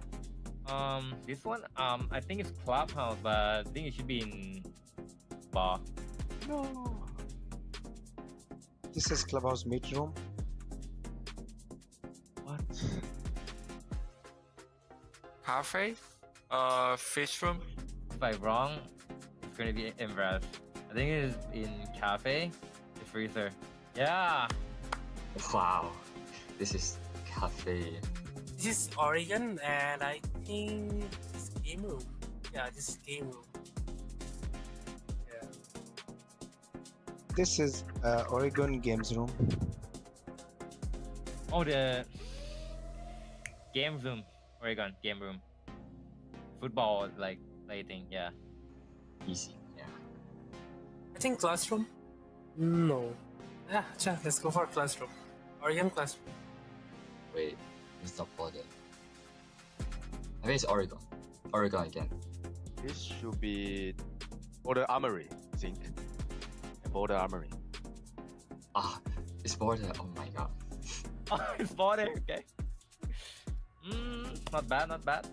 This one, I think it's clubhouse, but I think it should be in bar. No. This is clubhouse meet room. What? Cafe? Fish room? If I'm wrong, it's gonna be in Breath. I think it is in cafe, the freezer. Yeah. Wow. This is cafe. This is Oregon, and I think this game room. Yeah, this is game room. Yeah. This is Oregon Games Room. Oh, the game room. Oregon game room. Football like plaything. Yeah. Easy. Yeah. I think classroom. No. Yeah, sure, let's go for classroom. Oregon classroom. Wait, it's not border. I think it's Oregon. Oregon again. This should be border armory, I think. Border armory. It's border. Oh my god. Oh, it's border. Okay. Not bad. Not bad.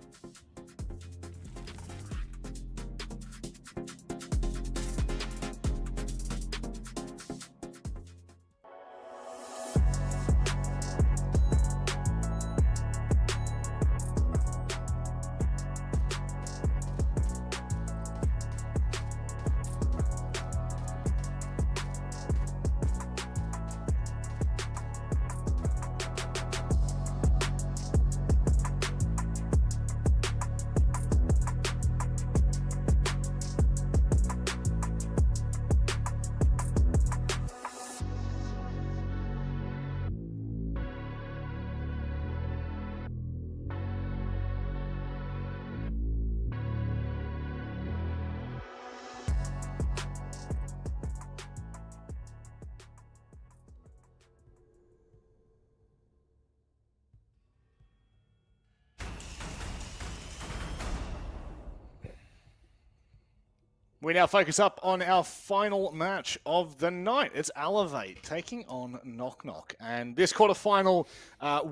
We now focus up on our final match of the night. It's Elevate taking on Knock Knock. And this quarterfinal,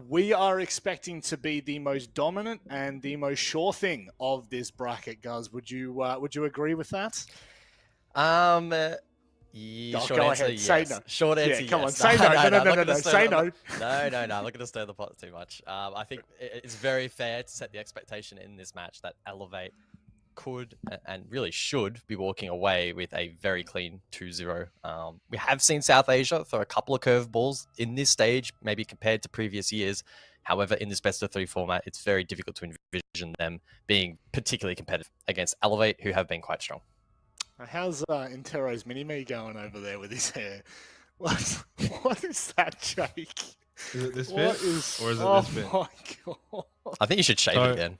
we are expecting to be the most dominant and the most sure thing of this bracket, Guz. Would you agree with that? Yeah, Oh, short go answer, ahead. yes. Say no. Short answer, Yeah, come yes. on, say no. No, I'm no, not no, gonna no, stir say the no. pot- No, I'm not going to stir the pot too much. I think it's very fair to set the expectation in this match that Elevate could and really should be walking away with a very clean 2-0. We have seen South Asia throw a couple of curveballs in this stage, maybe compared to previous years. However, in this best of 3 format, it's very difficult to envision them being particularly competitive against Elevate, who have been quite strong. How's Intero's mini-me going over there with his hair? What is that, Jake? Is it this What bit? is- Or is it oh this bit? my god. I think you should shave it again.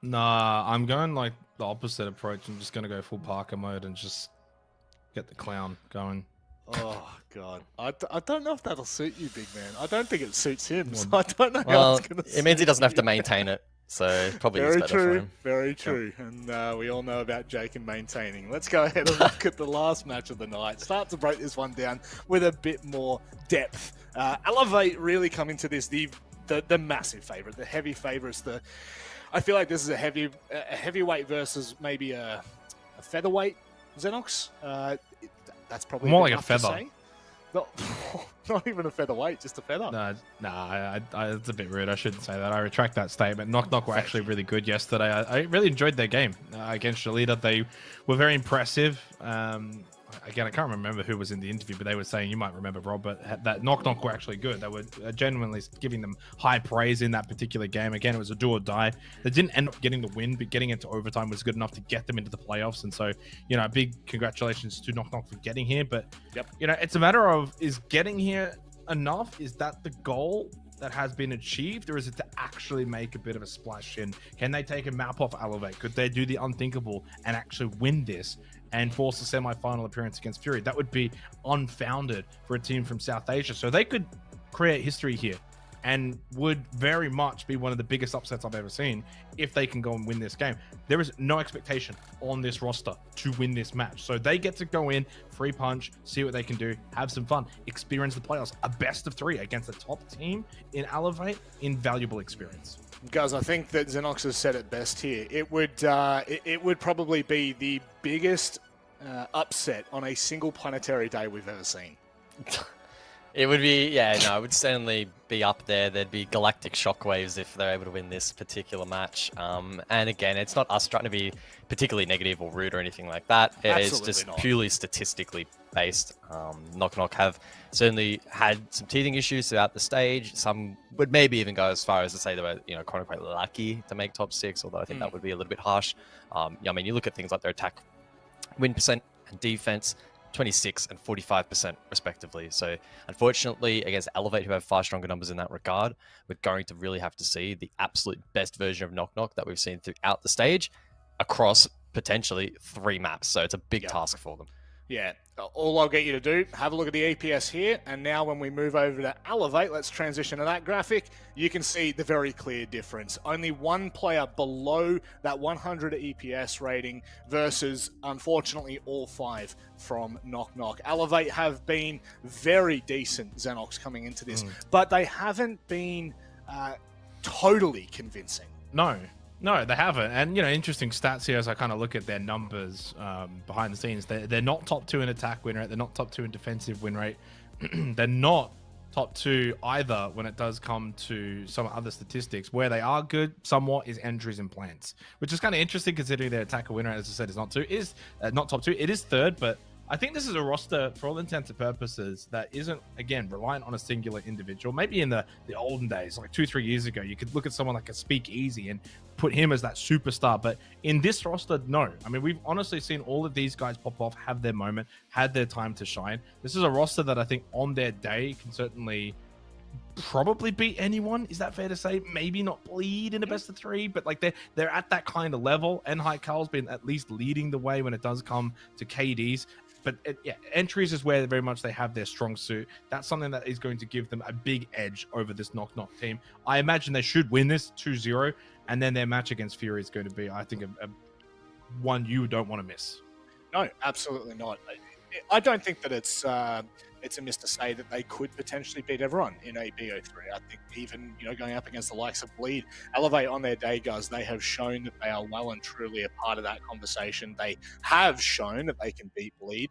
Nah, I'm going like the opposite approach. I'm just going to go full Parker mode and just get the clown going. Oh God, I don't know if that'll suit you, big man. I don't think it suits him. So I don't know how Well, it's gonna. it means he doesn't have to maintain it, so it probably is Very better for true, him. very true. And we all know about Jake and maintaining. Let's go ahead and look at the last match of the night. Start to break this one down with a bit more depth. Elevate really come into this the massive favorite, the heavy favorites. I feel like this is a heavyweight versus maybe a featherweight Xenox. That's probably More like a enough to feather. say. Not even a featherweight, just a feather. No, it's a bit rude. I shouldn't say that. I retract that statement. Knock Knock were actually really good yesterday. I really enjoyed their game against Shalita. They were very impressive. Again, I can't remember who was in the interview, but they were saying, you might remember, Rob, but that Knock Knock were actually good. They were genuinely giving them high praise in that particular game. Again, it was a do or die. They didn't end up getting the win, but getting into overtime was good enough to get them into the playoffs. And so, big congratulations to Knock Knock for getting here. But, it's a matter of, is getting here enough? Is that the goal that has been achieved, or is it to actually make a bit of a splash in? Can they take a map off Elevate? Could they do the unthinkable and actually win this and force a semi-final appearance against Fury? That would be unfounded for a team from South Asia. So they could create history here and would very much be one of the biggest upsets I've ever seen if they can go and win this game. There is no expectation on this roster to win this match. So they get to go in, free punch, see what they can do, have some fun, experience the playoffs. A best of 3 against a top team in Elevate, invaluable experience. Guys, I think that Xenox has said it best here. It would probably be the biggest upset on a single planetary day we've ever seen. It would be, it would certainly be up there. There'd be galactic shockwaves if they're able to win this particular match. And again, it's not us trying to be particularly negative or rude or anything like that. It's just purely statistically based. Knock Knock have certainly had some teething issues throughout the stage. Some would maybe even go as far as to say they were, quote unquote, lucky to make top 6, although I think that would be a little bit harsh. You look at things like their attack win percent and defense, 26 and 45% respectively. So unfortunately, against Elevate, who have far stronger numbers in that regard, we're going to really have to see the absolute best version of Knock Knock that we've seen throughout the stage across potentially 3 maps. So it's a big task for them. Yeah, all I'll get you to do, have a look at the EPS here, and now when we move over to Elevate, let's transition to that graphic, you can see the very clear difference. Only one player below that 100 EPS rating versus, unfortunately, all 5 from Knock Knock. Elevate have been very decent, Xenox, coming into this, but they haven't been totally convincing. No, they haven't. And, interesting stats here as I kind of look at their numbers behind the scenes. They're not top 2 in attack win rate. They're not top 2 in defensive win rate. They're not top 2 either when it does come to some other statistics. Where they are good somewhat is entries and plants, which is kind of interesting considering their attacker win rate, as I said, is not top 2. It is 3rd, but I think this is a roster, for all intents and purposes, that isn't, again, reliant on a singular individual. Maybe in the olden days, like 2-3 years ago, you could look at someone like a Speakeasy and put him as that superstar. But in this roster, no. I mean, we've honestly seen all of these guys pop off, have their moment, had their time to shine. This is a roster that I think on their day can certainly probably beat anyone. Is that fair to say? Maybe not Bleed in a best of 3, but like they're at that kind of level. And Carl's been at least leading the way when it does come to KDs. But entries is where very much they have their strong suit. That's something that is going to give them a big edge over this Knock Knock team. I imagine they should win this 2-0, and then their match against Fury is going to be, I think, a one you don't want to miss. No, absolutely not. I don't think that it's a miss to say that they could potentially beat everyone in a BO3. I think even going up against the likes of Bleed, Elevate on their day, guys, they have shown that they are well and truly a part of that conversation. They have shown that they can beat Bleed,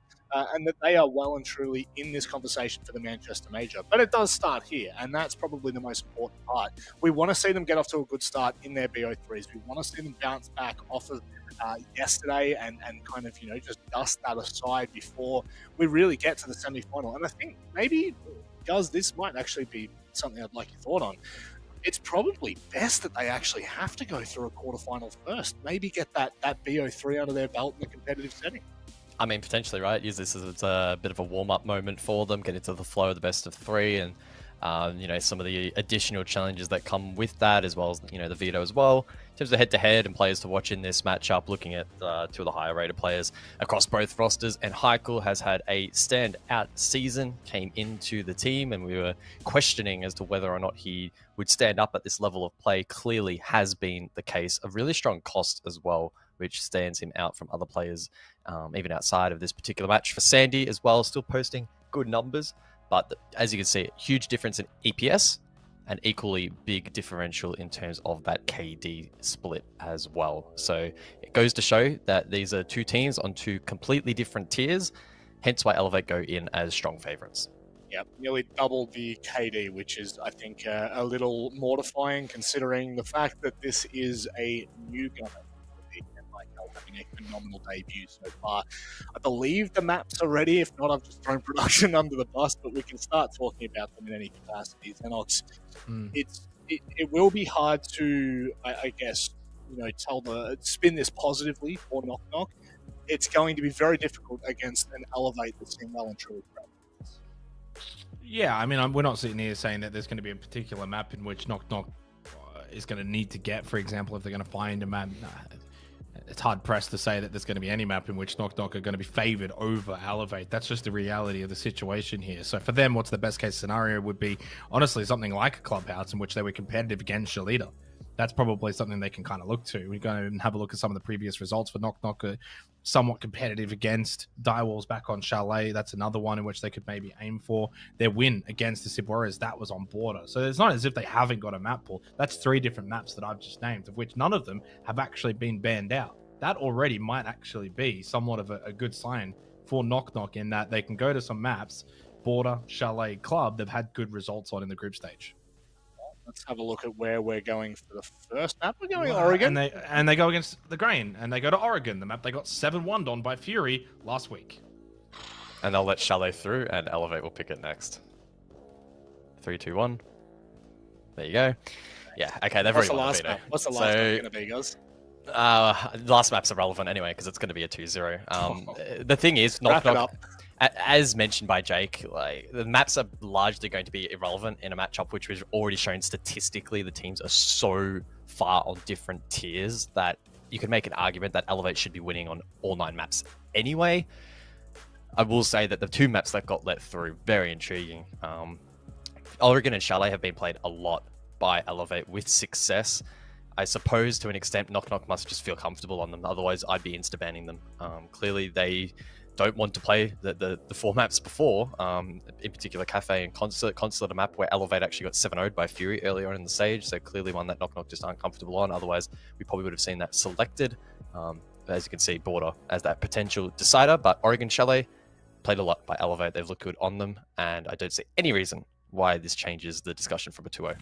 and that they are well and truly in this conversation for the Manchester Major. But it does start here, and that's probably the most important part. We want to see them get off to a good start in their BO3s. We want to see them bounce back off of yesterday and kind of just dust that aside before we really get to the semi-final. And I think maybe, guys, this might actually be something I'd like your thought on. It's probably best that they actually have to go through a quarterfinal first. Maybe get that BO3 out of their belt in a competitive setting. I mean, potentially, right? Use this as a bit of a warm-up moment for them, get into the flow of the best of 3, and some of the additional challenges that come with that, as well as, the veto as well. In terms of head-to-head and players to watch in this matchup, looking at two of the higher-rated players across both rosters, and Heikel has had a standout season, came into the team, and we were questioning as to whether or not he would stand up at this level of play. Clearly has been the case. A really strong cost as well, which stands him out from other players, even outside of this particular match. For Sandy as well, still posting good numbers, but as you can see, huge difference in EPS, and equally big differential in terms of that KD split as well. So it goes to show that these are two teams on two completely different tiers, hence why Elevate go in as strong favorites. Yep, nearly doubled the KD, which is, I think, a little mortifying considering the fact that this is a new gunner. Having a phenomenal debut so far. I believe the maps are ready. If not, I've just thrown production under the bus, but we can start talking about them in any capacity. Xenox, it will be hard to, I guess, spin this positively for Knock Knock. It's going to be very difficult against an Elevate that's been well and truly prepped. Yeah, I mean, we're not sitting here saying that there's going to be a particular map in which Knock Knock is going to need to get, for example, if they're going to find a map. It's hard pressed to say that there's going to be any map in which Knock Knock are going to be favored over Elevate. That's just the reality of the situation here. So for them, what's the best case scenario would be, honestly, something like a Clubhouse in which they were competitive against Shalita. That's probably something they can kind of look to. We're going to have a look at some of the previous results for Knock Knock, somewhat competitive against Direwolves back on Chalet. That's another one in which they could maybe aim for. Their win against the Sib Warriors, that was on Border. So it's not as if they haven't got a map pool. That's 3 different maps that I've just named, of which none of them have actually been banned out. That already might actually be somewhat of a good sign for Knock Knock, in that they can go to some maps, Border, Chalet, Club, they've had good results on in the group stage. Let's have a look at where we're going for the first map. We're going Oregon. And they go against the Grain, and they go to Oregon, the map they got 7-1'd on by Fury last week. And they'll let Chalet through, and Elevate will pick it next. 3, 2, 1. There you go. Yeah, okay, they've already won the veto. What's the last map going to be, guys? Last map's irrelevant anyway, because it's going to be a 2-0. The thing is, Knock Knock, as mentioned by Jake, like, the maps are largely going to be irrelevant in a matchup which was already shown statistically the teams are so far on different tiers that you can make an argument that Elevate should be winning on all 9 maps anyway. I will say that the 2 maps that got let through, very intriguing. Oregon and Chalet have been played a lot by Elevate with success. I suppose to an extent Knock Knock must just feel comfortable on them, otherwise I'd be insta-banning them. Clearly they don't want to play the 4 maps before, in particular Cafe and Consulate, a map where Elevate actually got 7-0'd by Fury earlier on in the stage, so clearly one that Knock Knock just aren't comfortable on, otherwise we probably would have seen that selected. As you can see, Border as that potential decider, but Oregon Chalet played a lot by Elevate, they've looked good on them, and I don't see any reason why this changes the discussion from a 2-0.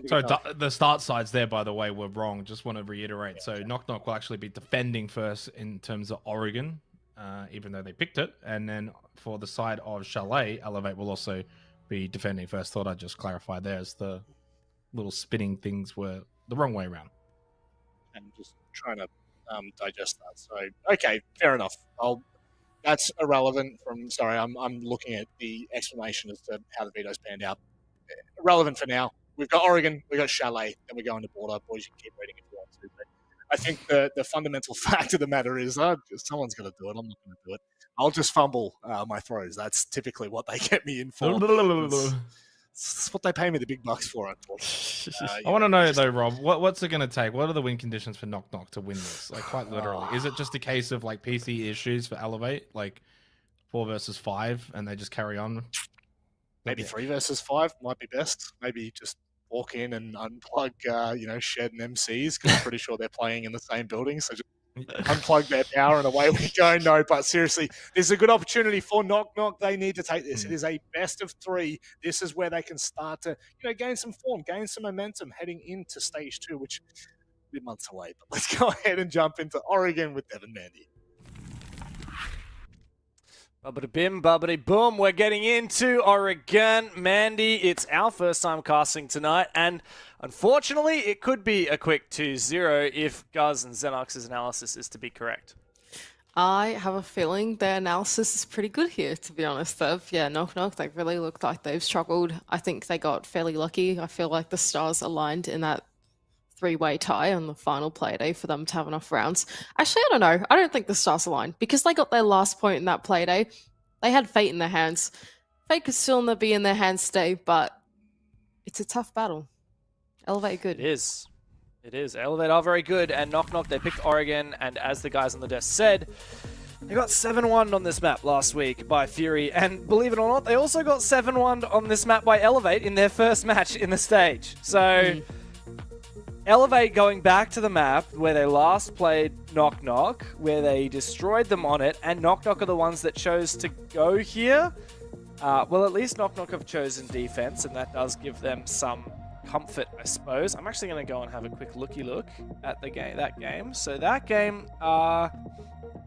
So the start sides there, by the way, were wrong. Just want to reiterate. So Knock Knock will actually be defending first in terms of Oregon, even though they picked it. And then for the side of Chalet, Elevate will also be defending first. Thought I'd just clarify there, as the little spinning things were the wrong way around. And just trying to digest that. So, okay, fair enough. That's irrelevant from... Sorry, I'm looking at the explanation as to how the veto's panned out. Irrelevant for now. We've got Oregon, we've got Chalet, then we're going to Border. Boys, you can keep reading if you want to. But I think the fundamental fact of the matter is someone's going to do it. I'm not going to do it. I'll just fumble my throws. That's typically what they get me in for. It's what they pay me the big bucks for, unfortunately. I want to know, though, Rob, what's it going to take? What are the win conditions for Knock Knock to win this? Like, quite literally. Is it just a case of, like, PC issues for Elevate? Like, 4 versus 5, and they just carry on? Maybe 3 versus 5 might be best. Maybe just walk in and unplug, Shed and MCs, because I'm pretty sure they're playing in the same building. So just unplug their power and away we go. No, but seriously, this is a good opportunity for Knock Knock. They need to take this. It is a best of 3. This is where they can start to, gain some form, gain some momentum heading into stage 2, which is a bit months away. But let's go ahead and jump into Oregon with Devin Mandy. Bubbity bim, bubbity boom. We're getting into Oregon. Mandy, it's our first time casting tonight, and unfortunately, it could be a quick 2-0 if Guz and Xenox's analysis is to be correct. I have a feeling their analysis is pretty good here, to be honest. Knock Knock, they really looked like they've struggled. I think they got fairly lucky. I feel like the stars aligned in that three-way tie on the final play day for them to have enough rounds. Actually, I don't know. I don't think the stars aligned because they got their last point in that play day. They had fate in their hands. Fate could still be in their hands today, but it's a tough battle. Elevate good. It is. It is. Elevate are very good, and Knock Knock, they picked Oregon, and as the guys on the desk said, they got 7-1 on this map last week by Fury, and believe it or not, they also got 7-1 on this map by Elevate in their first match in the stage. So, Elevate going back to the map where they last played Knock Knock, where they destroyed them on it, and Knock Knock are the ones that chose to go here. Well, at least Knock Knock have chosen defense, and that does give them some comfort, I suppose. I'm actually going to go and have a quick look at the game. So that game,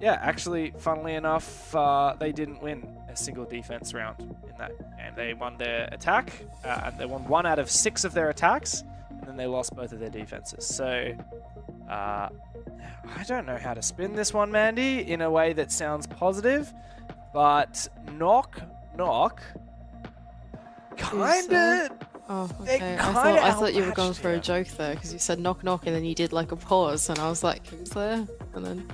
actually, funnily enough, they didn't win a single defense round in that game. They won their attack, and they won 1 out of 6 of their attacks, and then they lost both of their defenses. So, I don't know how to spin this one, Mandy, in a way that sounds positive, but Knock Knock kind of... Oh, okay. I thought you were going for a joke there because you said knock knock and then you did like a pause and I was like, who's there? And then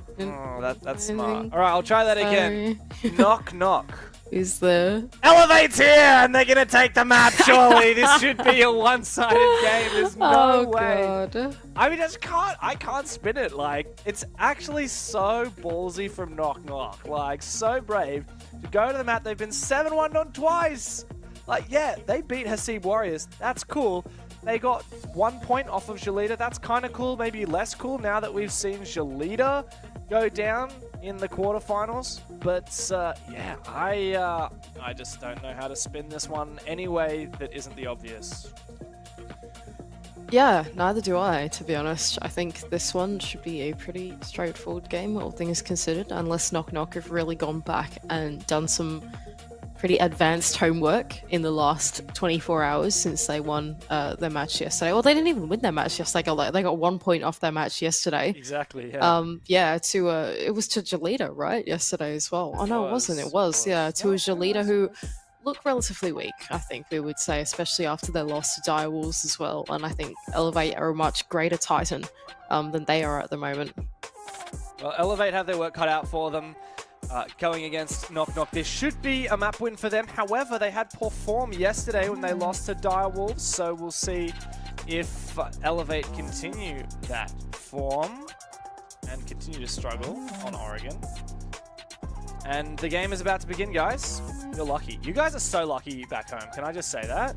that's smart. All right, I'll try that again. Knock knock. Who's there? Elevate's here and they're gonna take the map. Surely this should be a one-sided game. There's no way. God. I mean, I can't spin it. Like, it's actually so ballsy from Knock Knock. Like, so brave to go to the map. They've been 7-1 on twice. Like, yeah, they beat Hasib Warriors. That's cool. They got 1 point off of Jalita. That's kind of cool. Maybe less cool now that we've seen Jalita go down in the quarterfinals. But, I just don't know how to spin this one any way that isn't the obvious. Yeah, neither do I, to be honest. I think this one should be a pretty straightforward game, all things considered, unless Knock Knock have really gone back and done some pretty advanced homework in the last 24 hours since they won their match yesterday. Well, they didn't even win their match yesterday. They got 1 point off their match yesterday. Exactly, yeah. It was to Jalita, right? Yesterday as well. Oh, no, it wasn't. It was, to a Jalita who looked relatively weak, I think we would say, especially after their loss to Direwolves as well. And I think Elevate are a much greater Titan than they are at the moment. Well, Elevate have their work cut out for them. Going against Knock Knock, this should be a map win for them. However, they had poor form yesterday when they lost to Direwolves, so we'll see if Elevate continue that form and continue to struggle on Oregon. And the game is about to begin, guys. You're lucky. You guys are so lucky back home. Can I just say that?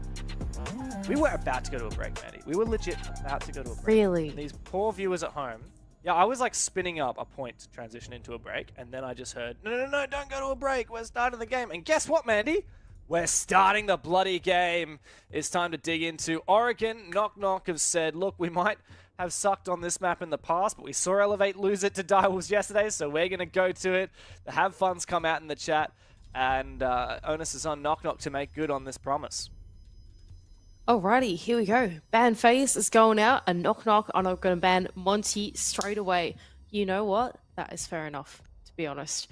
We were about to go to a break, Maddie. We were legit about to go to a break. Really? And these poor viewers at home. Yeah, I was like spinning up a point to transition into a break, and then I just heard, no, don't go to a break. We're starting the game. And guess what, Mandy? We're starting the bloody game. It's time to dig into Oregon. Knock Knock have said, look, we might have sucked on this map in the past, but we saw Elevate lose it to Direwolves yesterday, so we're going to go to it. The Have Fun's come out in the chat, and onus is on Knock Knock to make good on this promise. Alrighty, here we go. Ban phase is going out, and Knock Knock are not going to ban Monty straight away. You know what? That is fair enough, to be honest.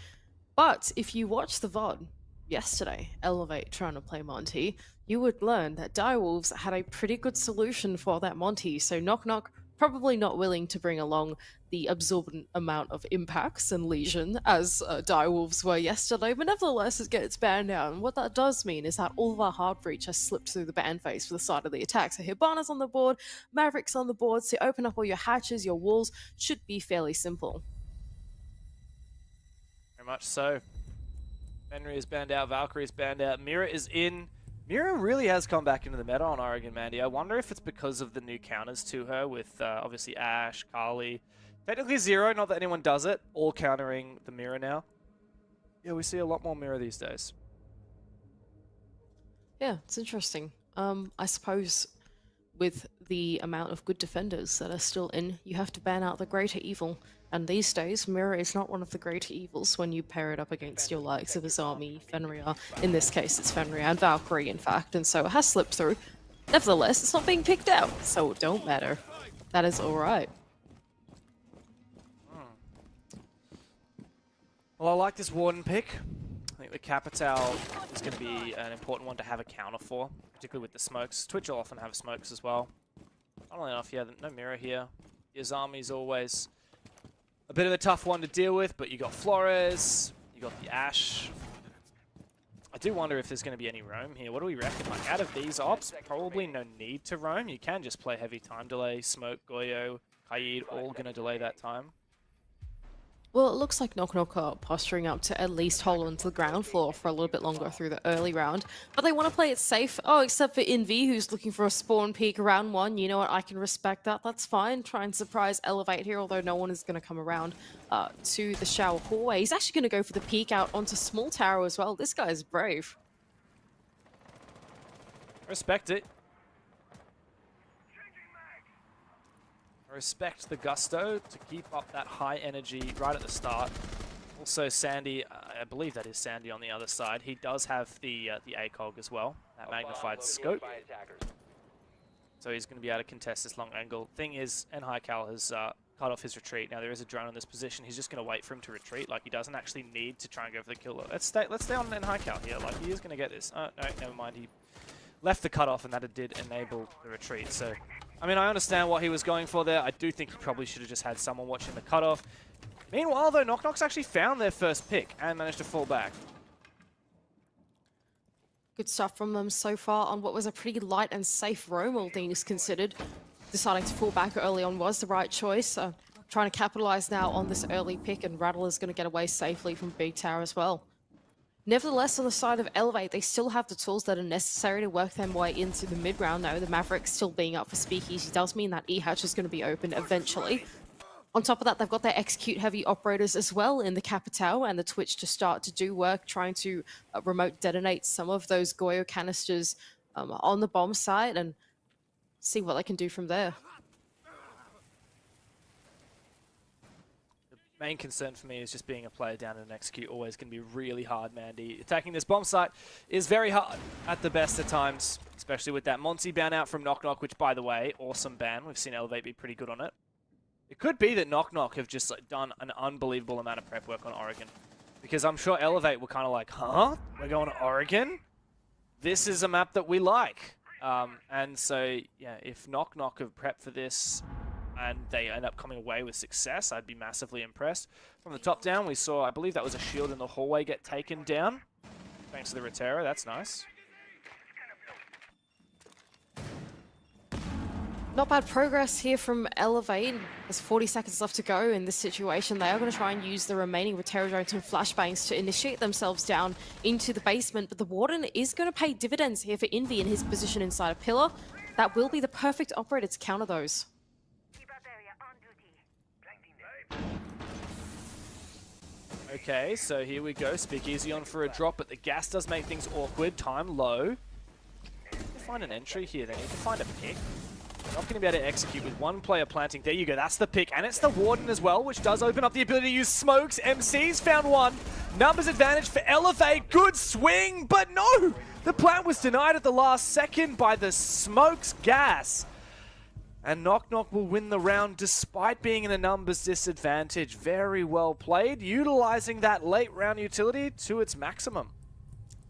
But if you watch the VOD yesterday, Elevate trying to play Monty, you would learn that Direwolves had a pretty good solution for that Monty. So Knock Knock probably not willing to bring along the absorbent amount of impacts and lesion as Direwolves were yesterday, but nevertheless it gets banned out. And what that does mean is that all of our hard breach has slipped through the ban phase for the side of the attack. So Hibana's on the board, Maverick's on the board, so open up all your hatches, your walls should be fairly simple. Very much so. Henry is banned out, Valkyrie is banned out, Mira is in. Mira really has come back into the meta on Oregon, Mandy. I wonder if it's because of the new counters to her with obviously Ashe, Kali. Technically Zero, not that anyone does it, all countering the Mira now. Yeah, we see a lot more Mira these days. Yeah, it's interesting. I suppose with the amount of good defenders that are still in, you have to ban out the greater evil. And these days, Mira is not one of the greater evils when you pair it up against your likes of Azami, Fenrir. In this case, it's Fenrir and Valkyrie, in fact, and so it has slipped through. Nevertheless, it's not being picked out, so it don't matter. That is alright. Well, I like this Warden pick. I think the Capital is going to be an important one to have a counter for, particularly with the smokes. Twitch will often have smokes as well. Funnily enough, yeah, no mirror here. Yazami's always a bit of a tough one to deal with, but you got Flores, you got the Ash. I do wonder if there's going to be any roam here. What do we reckon? Like, out of these ops, probably no need to roam. You can just play heavy time delay. Smoke, Goyo, Kaid, all going to delay that time. Well, it looks like Knock Knock are posturing up to at least hold onto the ground floor for a little bit longer through the early round. But they want to play it safe. Oh, except for Envy, who's looking for a spawn peek around 1. You know what? I can respect that. That's fine. Try and surprise Elevate here, although no one is going to come around to the shower hallway. He's actually going to go for the peek out onto Small Tower as well. This guy is brave. Respect it. Respect the gusto to keep up that high energy right at the start. Also, Sandy, I believe that is Sandy on the other side. He does have the ACOG as well, that magnified scope. So he's going to be able to contest this long angle. Thing is, NHiCal has cut off his retreat. Now there is a drone on this position. He's just going to wait for him to retreat. Like, he doesn't actually need to try and go for the kill. Let's stay on NHiCal here. Like, he is going to get this. Oh, no, never mind. He left the cutoff, and that did enable the retreat. So, I mean, I understand what he was going for there. I do think he probably should have just had someone watching the cutoff. Meanwhile, though, Knock Knock's actually found their first pick and managed to fall back. Good stuff from them so far on what was a pretty light and safe roam, all things considered. Deciding to fall back early on was the right choice. Trying to capitalize now on this early pick, and Rattle is going to get away safely from Big Tower as well. Nevertheless, on the side of Elevate, they still have the tools that are necessary to work their way into the mid-round now. The Maverick still being up for Speakeasy does mean that E-Hatch is going to be open eventually. On top of that, they've got their execute-heavy operators as well in the Capital and the Twitch to start to do work, trying to remote detonate some of those Goyo canisters on the bomb site and see what they can do from there. Main concern for me is just being a player down in an execute. Always going to be really hard, Mandy. Attacking this bomb site is very hard at the best of times, especially with that Monty ban out from Knock Knock, which, by the way, awesome ban. We've seen Elevate be pretty good on it. It could be that Knock Knock have just done an unbelievable amount of prep work on Oregon, because I'm sure Elevate were kind of like, huh? We're going to Oregon? This is a map that we like. And so, yeah, if Knock Knock have prepped for this and they end up coming away with success, I'd be massively impressed. From the top down, we saw, I believe that was a shield in the hallway get taken down. Thanks to the Rotera, that's nice. Not bad progress here from Elevate. There's 40 seconds left to go in this situation. They are going to try and use the remaining Rotera drones and flashbangs to initiate themselves down into the basement, but the Warden is going to pay dividends here for Envy in his position inside a pillar. That will be the perfect operator to counter those. Okay, so here we go. Speakeasy on for a drop, but the gas does make things awkward. Time low. They need to find an entry here. They need to find a pick. They're not going to be able to execute with one player planting. There you go. That's the pick. And it's the Warden as well, which does open up the ability to use smokes. MC's found one. Numbers advantage for Elevate. Good swing, but no! The plant was denied at the last second by the smokes gas. And Knock Knock will win the round despite being in a numbers disadvantage. Very well played, utilizing that late round utility to its maximum.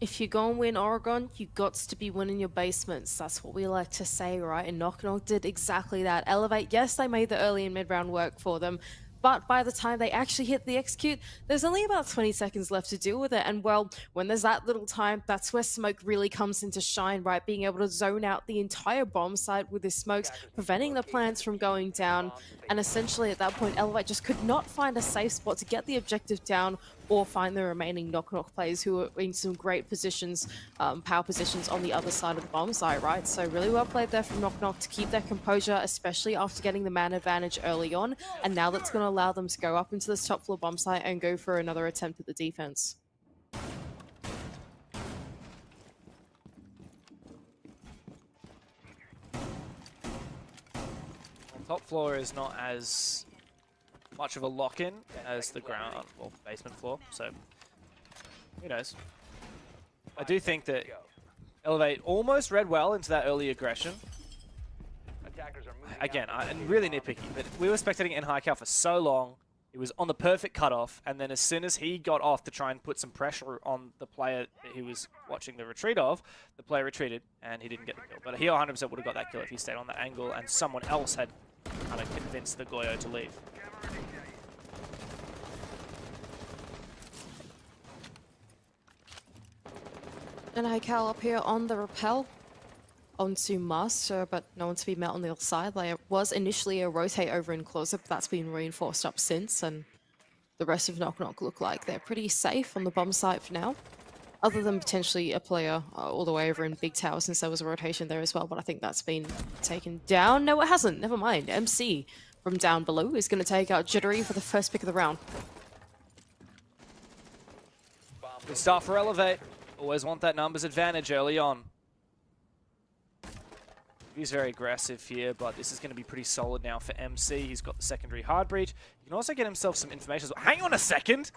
If you go and win Oregon, you got to be winning your basements. That's what we like to say, right? And Knock Knock did exactly that. Elevate, yes, they made the early and mid-round work for them, but by the time they actually hit the execute, there's only about 20 seconds left to deal with it. And well, when there's that little time, that's where smoke really comes into shine, right? Being able to zone out the entire bomb site with his smokes, preventing the plants from going down. And essentially at that point, Elevate just could not find a safe spot to get the objective down or find the remaining Knock Knock players who are in some great positions, power positions on the other side of the bomb site, right? So really well played there from Knock Knock to keep their composure, especially after getting the man advantage early on. And now that's going to allow them to go up into this top floor bomb site and go for another attempt at the defense. Top floor is not as much of a lock-in as the ground or basement floor, so who knows. I do think that Elevate almost read well into that early aggression. Again, I'm really nitpicky, but we were spectating NHiCal for so long. He was on the perfect cutoff, and then as soon as he got off to try and put some pressure on the player that he was watching the retreat of, the player retreated, and he didn't get the kill. But he 100% would have got that kill if he stayed on that angle, and someone else had kind of convinced the Goyo to leave. And Cal up here on the rappel onto Master, but no one to be met on the other side. There was initially a rotate over in closer, but that's been reinforced up since, and the rest of Knock Knock look like they're pretty safe on the bomb site for now. Other than potentially a player all the way over in Big Tower, since there was a rotation there as well, but I think that's been taken down. No, it hasn't. Never mind. MC from down below is going to take out Jittery for the first pick of the round. Good start for Elevate. Always want that numbers advantage early on. He's very aggressive here, but this is going to be pretty solid now for MC. He's got the secondary hard breach. He can also get himself some information as well. Hang on a second!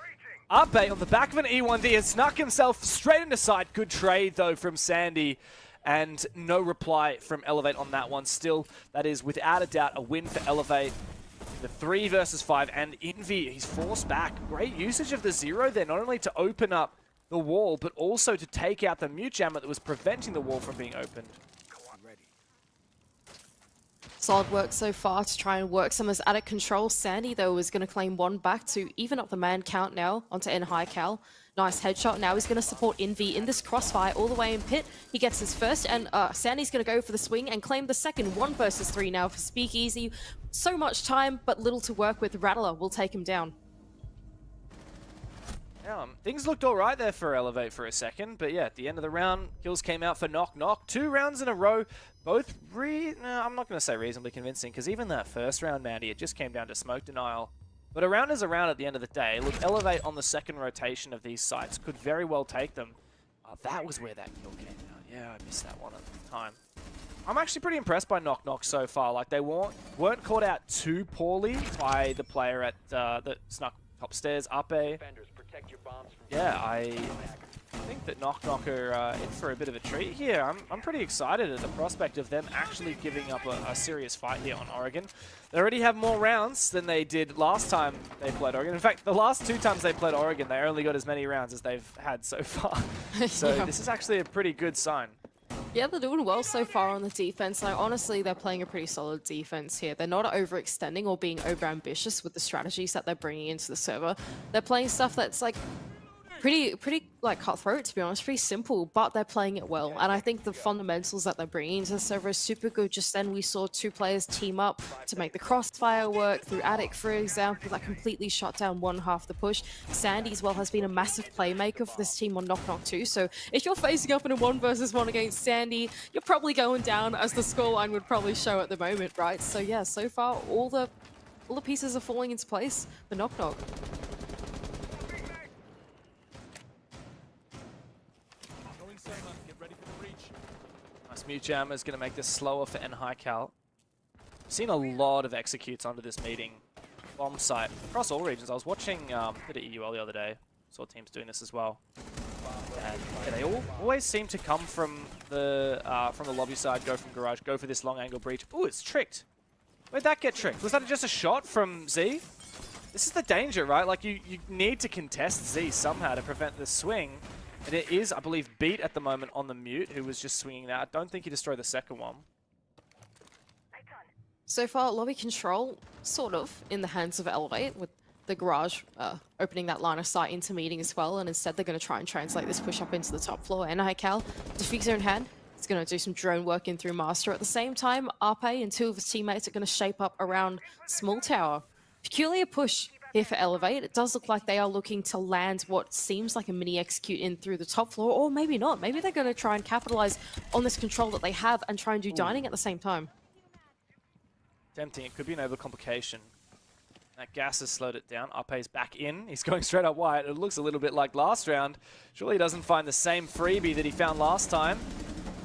Abe on the back of an E1D has snuck himself straight into sight. Good trade, though, from Sandy. And no reply from Elevate on that one. Still, that is without a doubt a win for Elevate. The 3 versus 5, and Envy, he's forced back. Great usage of the 0 there, not only to open up the wall, but also to take out the mute jammer that was preventing the wall from being opened. Solid work so far to try and work some as Attic control. Sandy, though, is going to claim one back to even up the man count now onto N High Cal. Nice headshot. Now he's going to support Envy in this crossfire all the way in pit. He gets his first, and Sandy's going to go for the swing and claim the second. 1 versus 3 now for Speakeasy. So much time, but little to work with. Rattler will take him down. Yeah, things looked all right there for Elevate for a second, but yeah, at the end of the round, kills came out for Knock Knock. 2 rounds in a row, both I'm not going to say reasonably convincing, because even that first round, Mandy, it just came down to smoke denial. But a round is a round at the end of the day. Look, Elevate on the second rotation of these sites could very well take them. That was where that kill came out. Yeah, I missed that one at the time. I'm actually pretty impressed by Knock Knock so far. Like, they weren't caught out too poorly by the player at that snuck upstairs, Ape. Yeah, I think that Knock Knock are in for a bit of a treat here. I'm pretty excited at the prospect of them actually giving up a serious fight here on Oregon. They already have more rounds than they did last time they played Oregon. In fact, the last 2 times they played Oregon, they only got as many rounds as they've had so far. So Yeah. This is actually a pretty good sign. Yeah, they're doing well so far on the defense. Like, honestly, they're playing a pretty solid defense here. They're not overextending or being overambitious with the strategies that they're bringing into the server. They're playing stuff that's like pretty like cutthroat, to be honest, pretty simple, but they're playing it well. And I think the fundamentals that they're bringing into the server is super good. Just then we saw 2 players team up to make the crossfire work through Attic, for example, that completely shut down one half the push. Sandy as well has been a massive playmaker for this team on Knock Knock 2. So if you're facing up in a 1 versus 1 against Sandy, you're probably going down, as the scoreline would probably show at the moment, right? So yeah, so far all the pieces are falling into place for Knock Knock. Nice mute jammer is going to make this slower for N High Cal. Seen a lot of executes under this meeting. Bomb site across all regions. I was watching a bit of EUL the other day. Saw teams doing this as well. And yeah, they always seem to come from the lobby side, go from garage, go for this long angle breach. Ooh, it's tricked. Where'd that get tricked? Was that just a shot from Z? This is the danger, right? Like, you need to contest Z somehow to prevent the swing. And it is, I believe, Beat at the moment on the mute, who was just swinging that. I don't think he destroyed the second one. So far, lobby control, sort of, in the hands of Elevate, with the garage opening that line of sight into meeting as well, and instead they're going to try and translate this push up into the top floor. NICal, diffuser in hand, it's going to do some drone work in through Master. At the same time, Arpe and 2 of his teammates are going to shape up around Small Tower. Peculiar push here for Elevate. It does look like they are looking to land what seems like a mini execute in through the top floor, or maybe not. Maybe they're going to try and capitalize on this control that they have and try and do dining at the same time. Tempting. It could be an overcomplication. That gas has slowed it down. Ape's back in. He's going straight up wide. It looks a little bit like last round. Surely he doesn't find the same freebie that he found last time.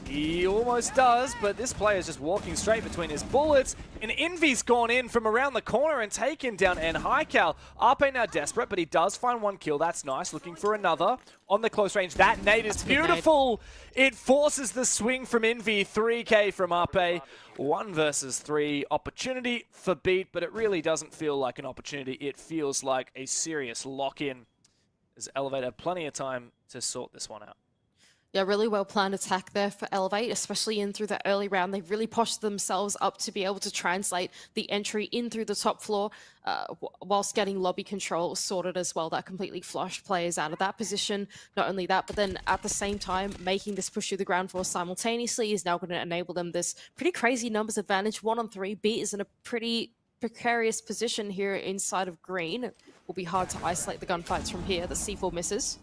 He almost does, but this player is just walking straight between his bullets. And Envy's gone in from around the corner and taken down Highcal. Arpe now desperate, but he does find one kill. That's nice. Looking for another on the close range. That nade is beautiful. It forces the swing from Envy. 3K from Arpe. 1 versus 3 opportunity for Beat, but it really doesn't feel like an opportunity. It feels like a serious lock-in. As Elevate have plenty of time to sort this one out. Yeah, really well planned attack there for Elevate, especially in through the early round. They've really poshed themselves up to be able to translate the entry in through the top floor whilst getting lobby control sorted as well. That completely flushed players out of that position. Not only that, but then at the same time, making this push through the ground floor simultaneously is now going to enable them this pretty crazy numbers advantage. 1 on 3. Beat is in a pretty precarious position here inside of green. It will be hard to isolate the gunfights from here. The C4 misses.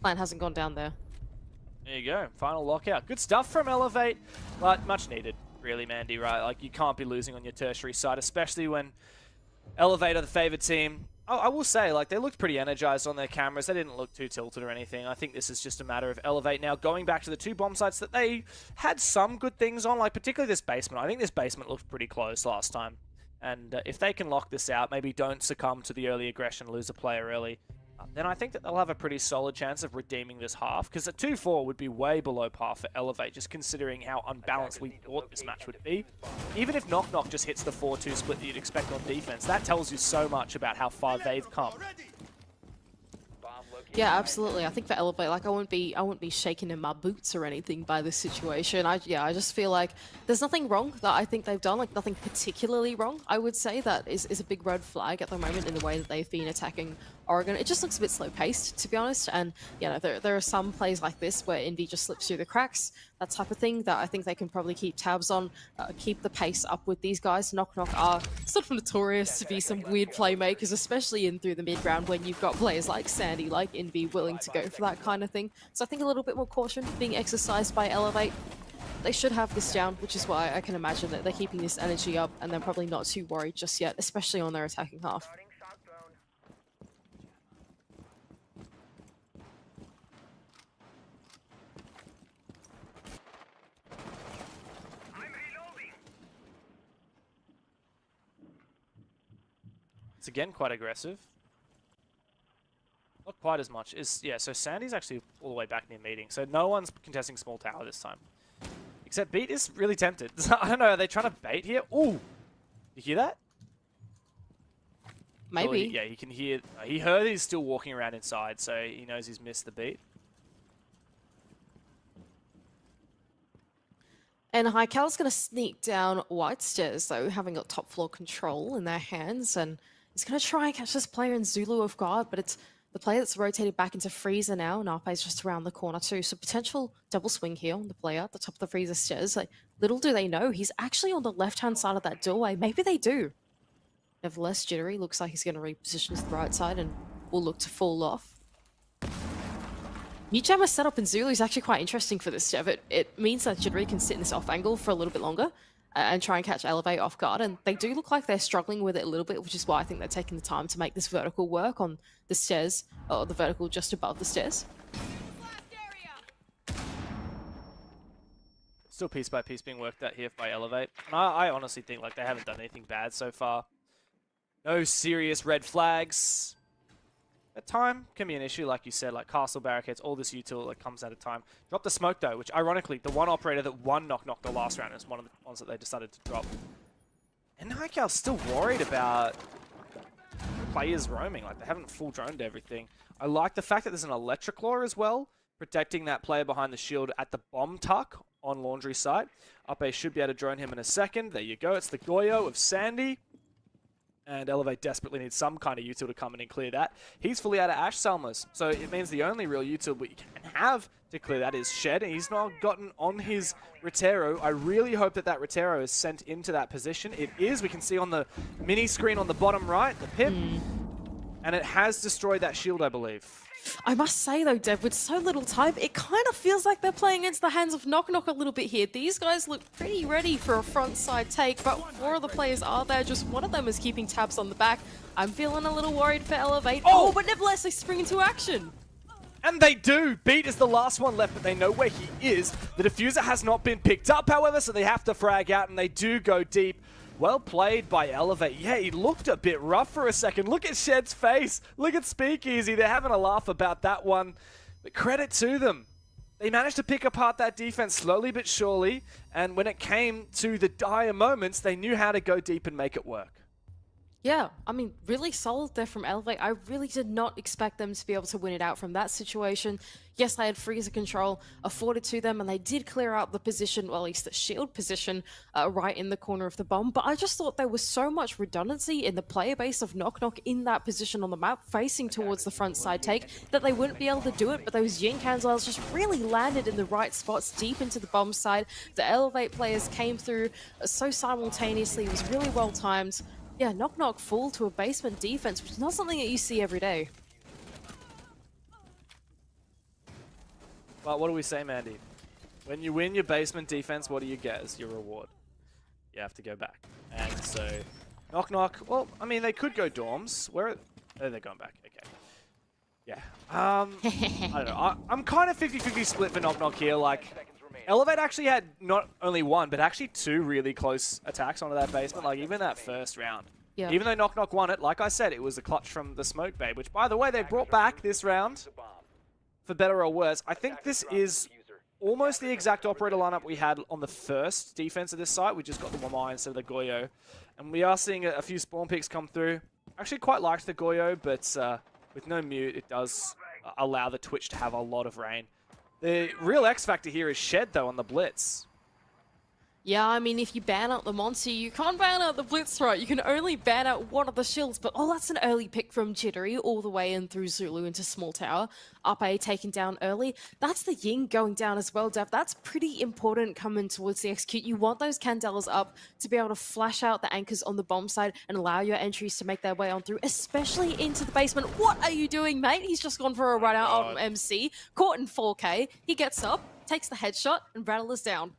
Plan hasn't gone down there. There you go, final lockout. Good stuff from Elevate, but much needed, really, Mandy, right? Like, you can't be losing on your tertiary side, especially when Elevate are the favored team. I will say, like, they looked pretty energized on their cameras. They didn't look too tilted or anything. I think this is just a matter of Elevate now going back to the 2 bomb sites that they had some good things on, like particularly this basement. I think this basement looked pretty close last time. And if they can lock this out, maybe don't succumb to the early aggression, lose a player early, then I think that they'll have a pretty solid chance of redeeming this half, because a 2-4 would be way below par for Elevate, just considering how unbalanced we thought this match would be. Even if Knock Knock just hits the 4-2 split that you'd expect on defense, that tells you so much about how far they've come. Yeah, absolutely. I think for Elevate, like I won't be shaking in my boots or anything by this situation. I just feel like there's nothing wrong that I think they've done, like nothing particularly wrong. I would say that is a big red flag at the moment in the way that they've been attacking Oregon. It just looks a bit slow paced, to be honest. And you know, there are some plays like this where Envy just slips through the cracks, that type of thing, that I think they can probably keep tabs on, keep the pace up with these guys. Knock Knock are sort of notorious to be some weird playmakers, especially in through the mid round when you've got players like Sandy, like Envy willing to go for that kind of thing. So I think a little bit more caution being exercised by Elevate. They should have this down, which is why I can imagine that they're keeping this energy up and they're probably not too worried just yet, especially on their attacking half. It's again quite aggressive. Not quite as much. So Sandy's actually all the way back near meeting. So no one's contesting small tower this time. Except Beat is really tempted. I don't know, are they trying to bait here? Ooh! You hear that? Maybe. Yeah, he can hear. He heard he's still walking around inside, so he knows he's missed the beat. And Highcal's going to sneak down White Stairs, though, having got top floor control in their hands. And he's going to try and catch this player in Zulu off guard, but it's the player that's rotated back into Freezer now. And Arpe's just around the corner, too. So potential double swing here on the player at the top of the Freezer stairs. Like, little do they know, he's actually on the left-hand side of that doorway. Maybe they do. Nevertheless, Jittery looks like he's going to reposition to the right side and will look to fall off. Mute Jammer's setup in Zulu is actually quite interesting for this, Jeff. It means that Jittery can sit in this off angle for a little bit longer and try and catch Elevate off guard. And they do look like they're struggling with it a little bit, which is why I think they're taking the time to make this vertical work on the stairs, or the vertical just above the stairs. Still piece by piece being worked out here by Elevate. And I honestly think like they haven't done anything bad so far. No serious red flags. At time can be an issue, like you said, like castle barricades, all this util that comes at a time. Drop the smoke though, which ironically, the one operator that won Knock Knock the last round is one of the ones that they decided to drop. And Highcal's still worried about players roaming, like they haven't full droned everything. I like the fact that there's an electric law as well, protecting that player behind the shield at the bomb tuck on Laundry site. Upe should be able to drone him in a second. There you go, it's the Goyo of Sandy. And Elevate desperately needs some kind of util to come in and clear that. He's fully out of Ash Salmas, so it means the only real util we can have to clear that is Shed, and he's not gotten on his Rotero. I really hope that that Rotero is sent into that position. It is. We can see on the mini screen on the bottom right, the pip, and it has destroyed that shield, I believe. I must say though, Dev, with so little time, it kind of feels like they're playing against the hands of Knock Knock a little bit here. These guys look pretty ready for a front side take, but 4 of the players are there. Just one of them is keeping tabs on the back. I'm feeling a little worried for Elevate. Oh, but nevertheless, they spring into action. And they do! Beat is the last one left, but they know where he is. The diffuser has not been picked up, however, so they have to frag out, and they do go deep. Well played by Elevate. Yeah, he looked a bit rough for a second. Look at Shed's face. Look at Speakeasy. They're having a laugh about that one. But credit to them. They managed to pick apart that defense slowly but surely, and when it came to the dire moments, they knew how to go deep and make it work. Yeah, I mean, really solid there from Elevate. I really did not expect them to be able to win it out from that situation. Yes, they had freezer control afforded to them, and they did clear out the position, well, at least the shield position, right in the corner of the bomb. But I just thought there was so much redundancy in the player base of Knock Knock in that position on the map, facing towards the front side take, that they wouldn't be able to do it. But those Yin Kanzels just really landed in the right spots, deep into the bomb side. The Elevate players came through so simultaneously. It was really well timed. Yeah, Knock Knock fall to a basement defense, which is not something that you see every day. Well, what do we say, Mandy? When you win your basement defense, what do you get as your reward? You have to go back. And so, Knock Knock, well, I mean, they could go dorms. Where are oh, they're going back. Okay. Yeah. I don't know. I'm kind of 50-50 split for Knock Knock here. Like, Elevate actually had not only one, but actually two really close attacks onto that basement, like even that first round. Yeah. Even though Knock Knock won it, like I said, it was a clutch from the Smoke Babe, which, by the way, they brought back this round, for better or worse. I think this is almost the exact operator lineup we had on the first defense of this site. We just got the Wamai instead of the Goyo. And we are seeing a few spawn picks come through. I actually quite liked the Goyo, but with no mute, it does allow the Twitch to have a lot of rain. The real X factor here is Shed, though, on the Blitz. Yeah, I mean, if you ban out the Monty, you can't ban out the Blitz, right? You can only ban out one of the shields, but oh, that's an early pick from Jittery all the way in through Zulu into Small Tower. Up A taken down early. That's the Ying going down as well, Dev. That's pretty important coming towards the execute. You want those Candelas up to be able to flash out the anchors on the bomb side and allow your entries to make their way on through, especially into the basement. What are you doing, mate? He's just gone for a run out on MC, caught in 4K. He gets up, takes the headshot, and Rattlers down.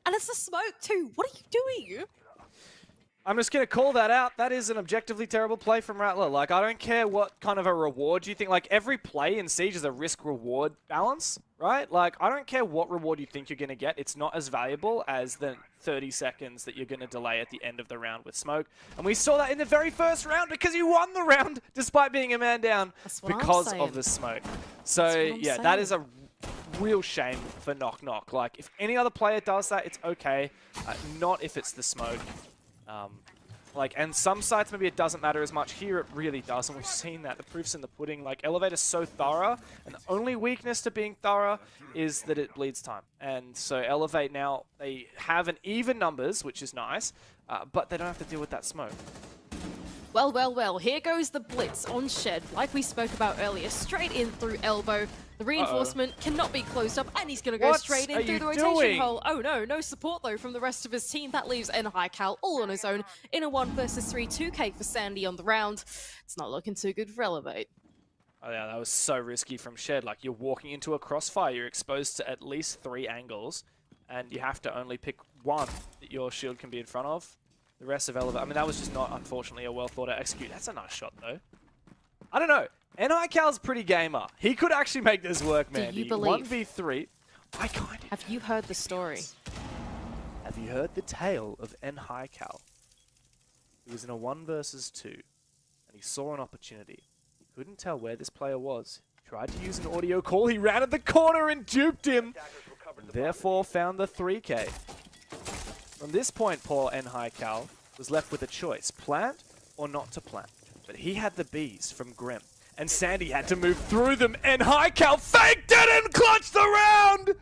And it's the smoke too. What are you doing? I'm just going to call that out. That is an objectively terrible play from Rattler. Like, I don't care what kind of a reward you think. Like, every play in Siege is a risk-reward balance, right? Like, I don't care what reward you think you're going to get. It's not as valuable as the 30 seconds that you're going to delay at the end of the round with smoke. And we saw that in the very first round because you won the round despite being a man down because of the smoke. So, yeah, that is a real shame for Knock Knock. Like, if any other player does that, it's okay. Not if it's the smoke. And some sites maybe it doesn't matter as much. Here it really does, and we've seen that. The proof's in the pudding. Like, Elevator's so thorough, and the only weakness to being thorough is that it bleeds time. And so Elevate now, they have an even numbers, which is nice, but they don't have to deal with that smoke. Well, well, well, here goes the Blitz on Shed, like we spoke about earlier, straight in through Elbow. The reinforcement cannot be closed up, and he's going to go straight in through the rotation hole. Oh no, no support though from the rest of his team. That leaves N-High-Cal all on his own in a 1 versus 3 2K for Sandy on the round. It's not looking too good for Elevate. Oh yeah, that was so risky from Shed. Like, you're walking into a crossfire, you're exposed to at least 3 angles, and you have to only pick one that your shield can be in front of. The rest of Elevate, I mean, that was just not, unfortunately, a well thought out execute. That's a nice shot, though. I don't know. N-High-Cal's pretty gamer. He could actually make this work, man. Do you believe? 1v3. I kind of. Have you heard the story? Have you heard the tale of N-High-Cal? He was in a 1 versus 2, and he saw an opportunity. He couldn't tell where this player was. He tried to use an audio call. He ran at the corner and duped him, and therefore found the 3K. From this point, poor N-High-Cal was left with a choice, plant or not to plant. But he had the bees from Grim, and Sandy had to move through them. N-High-Cal faked it and clutched the round!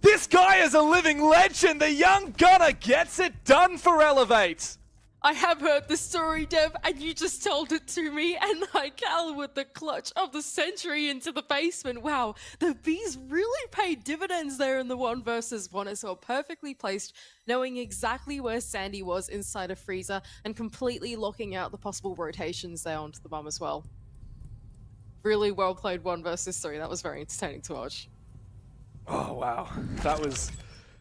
This guy is a living legend! The young gunner gets it done for Elevate! I have heard the story, Dev, and you just told it to me. And Cal with the clutch of the century into the basement. Wow, the bees really paid dividends there in the 1 versus 1 as well. Perfectly placed, knowing exactly where Sandy was inside a freezer and completely locking out the possible rotations there onto the bomb as well. Really well played 1 versus 3. That was very entertaining to watch. Oh, wow. That was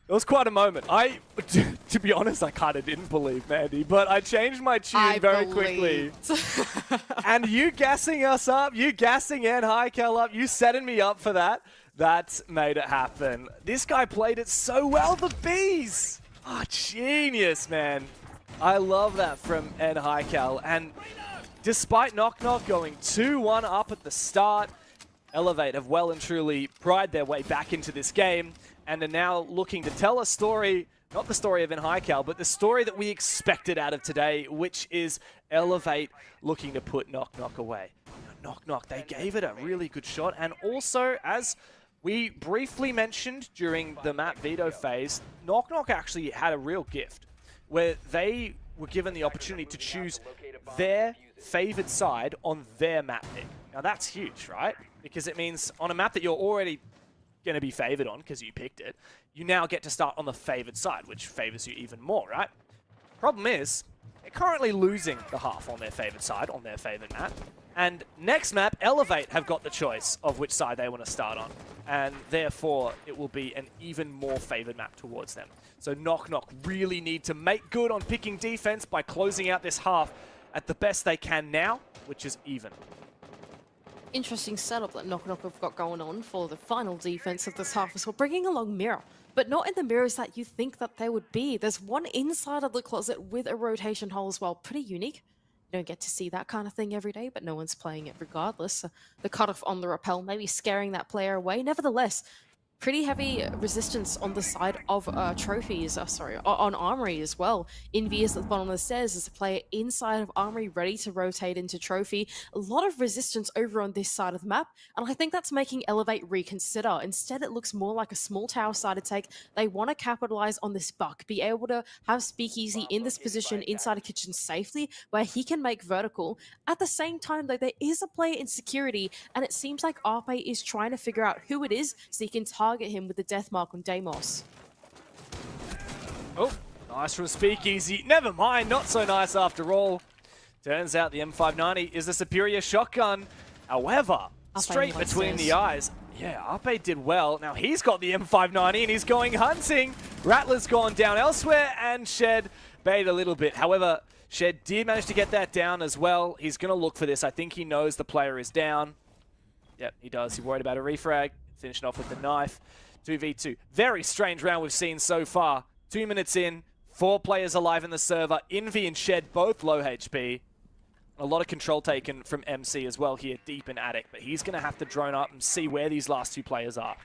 It was quite a moment. To be honest, I kind of didn't believe Mandy, but I changed my tune very quickly. And you gassing us up, you gassing N-Highkel up, you setting me up for that. That made it happen. This guy played it so well, the bees! Oh, genius, man. I love that from N-Highkel. And despite Knock Knock going 2-1 up at the start, Elevate have well and truly pried their way back into this game and are now looking to tell a story, not the story of N-Highkel, but the story that we expected out of today, which is Elevate looking to put Knock Knock away. Knock Knock, they gave it a really good shot, and also, as we briefly mentioned during the map veto phase, Knock Knock actually had a real gift, where they were given the opportunity to choose their favored side on their map pick. Now that's huge, right? Because it means on a map that you're already going to be favored on because you picked it, you now get to start on the favored side, which favors you even more, right? Problem is, they're currently losing the half on their favored side, on their favored map. And next map, Elevate have got the choice of which side they want to start on. And therefore, it will be an even more favored map towards them. So Knock Knock really need to make good on picking defense by closing out this half at the best they can now, which is even. Interesting setup that Knock Knock have got going on for the final defense of this half as well, bringing along Mirror, but not in the mirrors that you think that they would be. There's one inside of the closet with a rotation hole as well, pretty unique. You don't get to see that kind of thing every day, but no one's playing it regardless. The cutoff on the rappel, maybe scaring that player away. Nevertheless, pretty heavy resistance on the side of trophies, on Armory as well. Envy is at the bottom of the stairs as a player inside of Armory ready to rotate into Trophy. A lot of resistance over on this side of the map, and I think that's making Elevate reconsider. Instead, it looks more like a small tower side attack. They want to capitalize on this buck, be able to have Speakeasy in this position inside a kitchen safely where he can make vertical. At the same time, though, there is a player in security, and it seems like Arpe is trying to figure out who it is so he can target him with the death mark on Deimos. Oh, nice from Speakeasy. Never mind, not so nice after all. Turns out the M590 is a superior shotgun. However, straight between the eyes. Yeah, Arpe did well. Now he's got the M590 and he's going hunting. Rattler's gone down elsewhere and Shed bait a little bit. However, Shed did manage to get that down as well. He's going to look for this. I think he knows the player is down. Yep, he does. He's worried about a refrag. Finishing off with the knife. 2v2. Very strange round we've seen so far. 2 minutes in. 4 players alive in the server. Envy and Shed both low HP. A lot of control taken from MC as well here, deep in Attic. But he's going to have to drone up and see where these last 2 players are.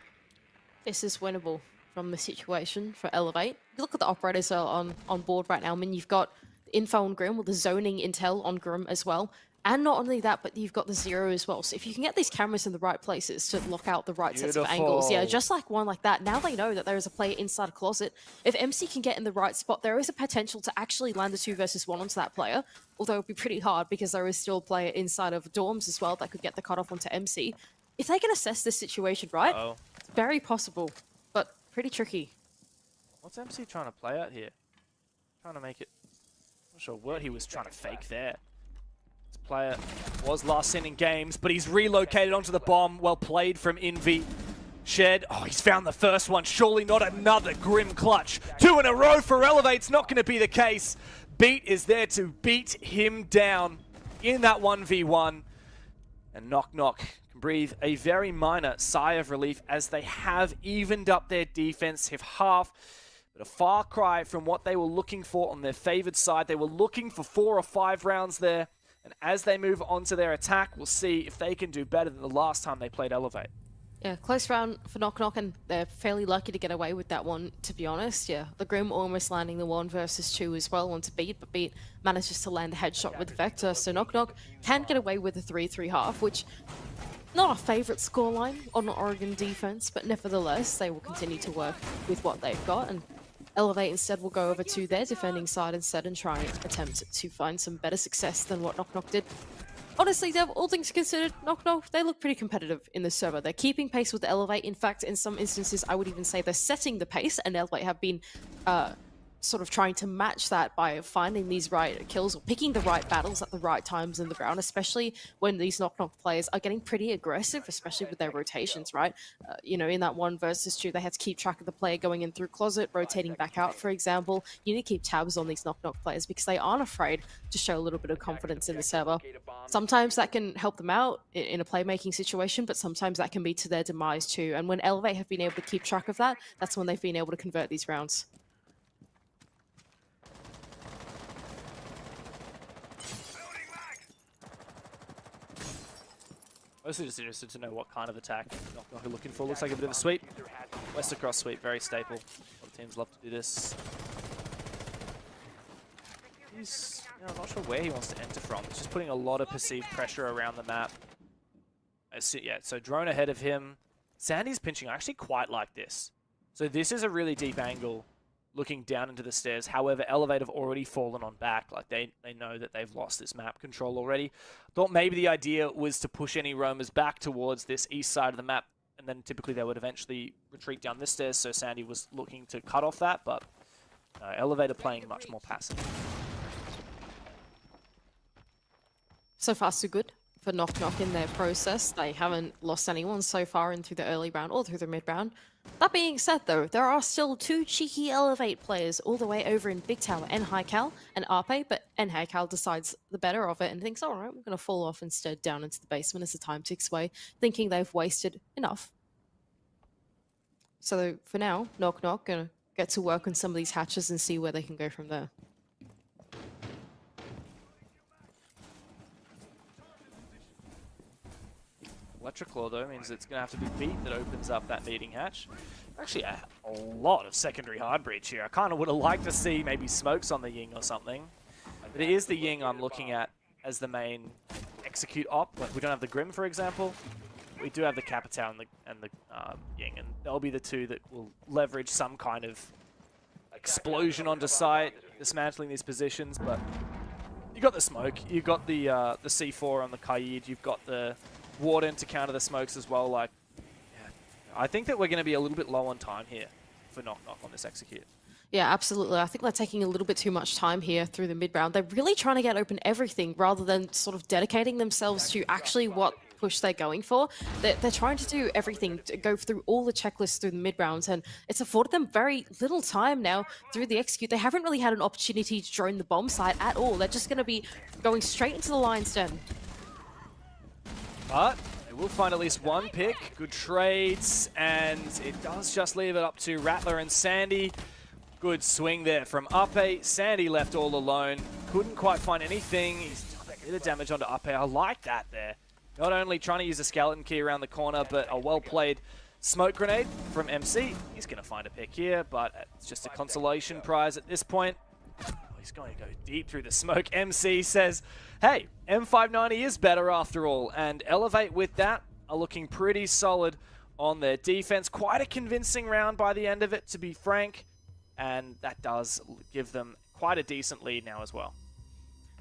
This is winnable from the situation for Elevate. You look at the operators on board right now. I mean, you've got info on Grim with the zoning intel on Grim as well. And not only that, but you've got the Zero as well. So if you can get these cameras in the right places to lock out the right sets of angles, yeah, just like one like that, now they know that there is a player inside a closet. If MC can get in the right spot, there is a potential to actually land a 2 versus 1 onto that player. Although it would be pretty hard because there is still a player inside of dorms as well that could get the cutoff onto MC. If they can assess this situation right, it's very possible, but pretty tricky. What's MC trying to play out here? Trying to make it... I'm not sure what he was trying to fake there. Player was last seen in games, but he's relocated onto the bomb. Well played from Envy. Shed, oh, he's found the first one. Surely not another grim clutch. 2 in a row for Elevate's not going to be the case. Beat is there to beat him down in that 1v1. And Knock Knock can breathe a very minor sigh of relief as they have evened up their defensive half. But a far cry from what they were looking for on their favored side. They were looking for 4 or 5 rounds there. And as they move on to their attack, we'll see if they can do better than the last time they played Elevate. Yeah, close round for Knock Knock, and they're fairly lucky to get away with that one, to be honest. Yeah, the Grim almost landing the 1 versus 2 as well onto Beat, but Beat manages to land a headshot with Vector. So Knock Knock can get away with a 3-3 half, which not a favourite scoreline on Oregon defense, but nevertheless, they will continue to work with what they've got. And Elevate instead will go over to their defending side instead and try and attempt to find some better success than what Knock Knock did. Honestly, Dev, all things considered, Knock Knock, they look pretty competitive in this server. They're keeping pace with Elevate. In fact, in some instances, I would even say they're setting the pace, and Elevate have been sort of trying to match that by finding these right kills or picking the right battles at the right times in the round, especially when these knock-knock players are getting pretty aggressive, especially with their rotations, right? You know, in that 1 versus 2, they had to keep track of the player going in through closet, rotating back out, for example. You need to keep tabs on these knock-knock players because they aren't afraid to show a little bit of confidence in the server. Sometimes that can help them out in a playmaking situation, but sometimes that can be to their demise too. And when Elevate have been able to keep track of that, that's when they've been able to convert these rounds. Mostly just interested to know what kind of attack Knock Knock are looking for. Looks like a bit of a sweep. West across sweep, very staple. A lot of teams love to do this. He's, you know, I'm not sure where he wants to enter from. He's just putting a lot of perceived pressure around the map. Yeah, so drone ahead of him. Sandy's pinching. I actually quite like this. So this is a really deep angle looking down into the stairs. However, Elevate have already fallen on back. Like, they know that they've lost this map control already. Thought maybe the idea was to push any roamers back towards this east side of the map, and then typically they would eventually retreat down this stairs, so Sandy was looking to cut off that, but Elevate are playing much more passive. So far, so good for Knock Knock in their process. They haven't lost anyone so far into the early round or through the mid round. That being said, though, there are still 2 cheeky Elevate players all the way over in Big Tower, N-High-Cal and Arpe, but N-High-Cal decides the better of it and thinks, all right, we're going to fall off instead down into the basement as the time ticks away, thinking they've wasted enough. So for now, Knock Knock going to get to work on some of these hatches and see where they can go from there. Electric Claw, though, means it's going to have to be Beat that opens up that meeting hatch. Actually, a lot of secondary hard breach here. I kind of would have liked to see maybe smokes on the Ying or something. But it is the Ying I'm looking at as the main execute op. Like, we don't have the Grim, for example. We do have the Capitao and the Ying, and they'll be the 2 that will leverage some kind of explosion onto site, dismantling these positions. But you got the smoke, you got the C4 on the Kaid, you've got the Warden to counter the smokes as well. Like, yeah, I think that we're going to be a little bit low on time here for Knock Knock on this execute. Yeah, absolutely. I think they're taking a little bit too much time here through the mid-round. They're really trying to get open everything rather than sort of dedicating themselves to actually what push they're going for. They're trying to do everything, to go through all the checklists through the mid-rounds, and it's afforded them very little time now through the execute. They haven't really had an opportunity to drone the bomb site at all. They're just going to be going straight into the lion's den. But they will find at least one pick. Good trades, and it does just leave it up to Rattler and Sandy. Good swing there from Upe. Sandy left all alone. Couldn't quite find anything. He's done a bit of damage onto Upe. I like that there. Not only trying to use a skeleton key around the corner, but a well-played smoke grenade from MC. He's going to find a pick here, but it's just a consolation prize at this point. He's going to go deep through the smoke. MC says, hey, M590 is better after all. And Elevate with that are looking pretty solid on their defense. Quite a convincing round by the end of it, to be frank. And that does give them quite a decent lead now as well.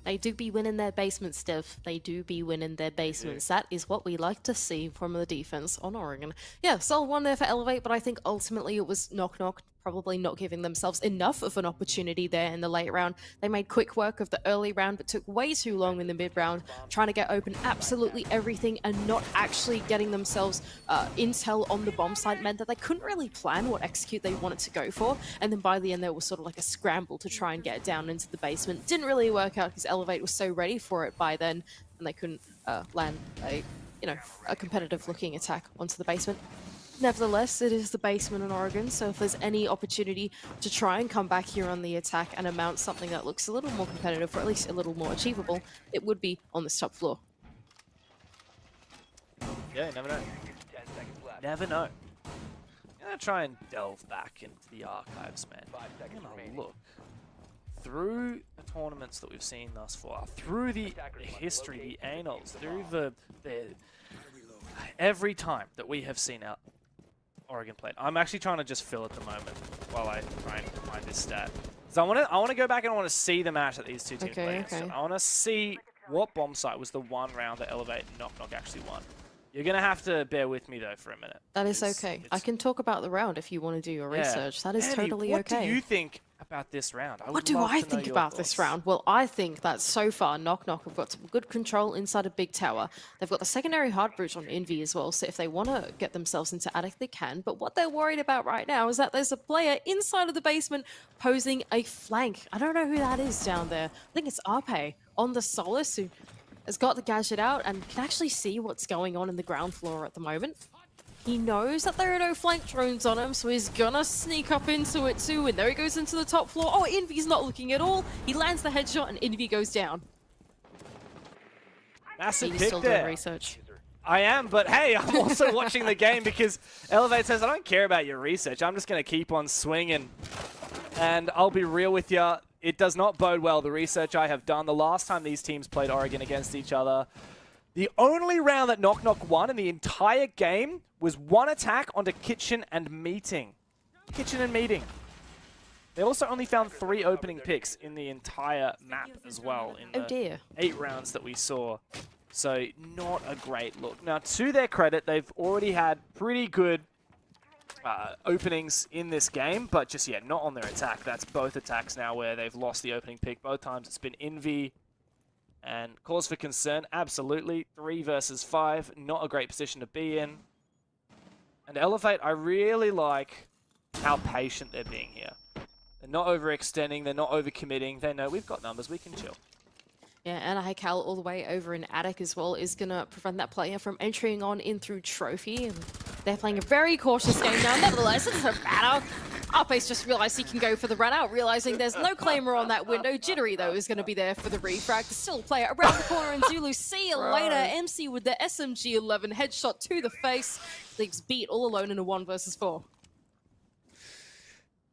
They do be winning their basements, Steph. They do be winning their basements. That is what we like to see from the defense on Oregon. Yeah, solid one there for Elevate, but I think ultimately it was Knock Knock probably not giving themselves enough of an opportunity there in the late round. They made quick work of the early round, but took way too long in the mid round, trying to get open absolutely everything and not actually getting themselves intel on the bomb site meant that they couldn't really plan what execute they wanted to go for. And then by the end, there was sort of like a scramble to try and get down into the basement. Didn't really work out because Elevate was so ready for it by then, and they couldn't land a competitive looking attack onto the basement. Nevertheless, it is the basement in Oregon, so if there's any opportunity to try and come back here on the attack and amount something that looks a little more competitive, or at least a little more achievable, it would be on this top floor. Yeah, you never know. Never know. I'm going to try and delve back into the archives, man. I'm going to look through the tournaments that we've seen thus far, through the history, the annals, through the every time that we have seen out Oregon played. I'm actually trying to just fill at the moment while I try and find this stat. So I want to go back and I want to see the match that these two teams played. Okay. So I want to see what bomb site was the one round that Elevate and Knock Knock actually won. You're going to have to bear with me though for a minute. That is okay. I can talk about the round if you want to do your research. That is Andy, totally what okay. do you think about this round? What do I think about this round? Well, I think that so far, Knock Knock have got some good control inside a big tower. They've got the secondary hard breach on Envy as well, so if they want to get themselves into Attic, they can. But what they're worried about right now is that there's a player inside of the basement posing a flank. I don't know who that is down there. I think it's Arpe on the Solace, who has got the gadget out and can actually see what's going on in the ground floor at the moment. He knows that there are no flank drones on him, so he's gonna sneak up into it too, and there he goes into the top floor. Oh, Envy's not looking at all. He lands the headshot, and Envy goes down. Massive He's pick still there. doing research. I am, but hey, I'm also watching the game because Elevate says, I don't care about your research. I'm just going to keep on swinging. And I'll be real with you, it does not bode well, the research I have done. The last time these teams played Oregon against each other, the only round that Knock Knock won in the entire game was one attack onto Kitchen and Meeting. Kitchen and Meeting. They also only found 3 opening picks in the entire map as well in the 8 rounds that we saw. So not a great look. Now, to their credit, they've already had pretty good openings in this game, but just, yeah, not on their attack. That's both attacks now where they've lost the opening pick. Both times it's been Envy. And cause for concern, absolutely. 3 versus 5, not a great position to be in. And Elevate, I really like how patient they're being here. They're not overextending, they're not overcommitting. They know we've got numbers, we can chill. Yeah, and Haikal all the way over in Attic as well is going to prevent that player from entering on in through Trophy. And they're playing a very cautious game now. Nevertheless, it doesn't matter. Arpe's just realized he can go for the run out, realizing there's no claimer on that window. Jittery, though, is going to be there for the refrag. There's still a player around the corner, and Zulu, see you later. MC with the SMG-11 headshot to the face. Leaves Beat all alone in a 1 versus 4.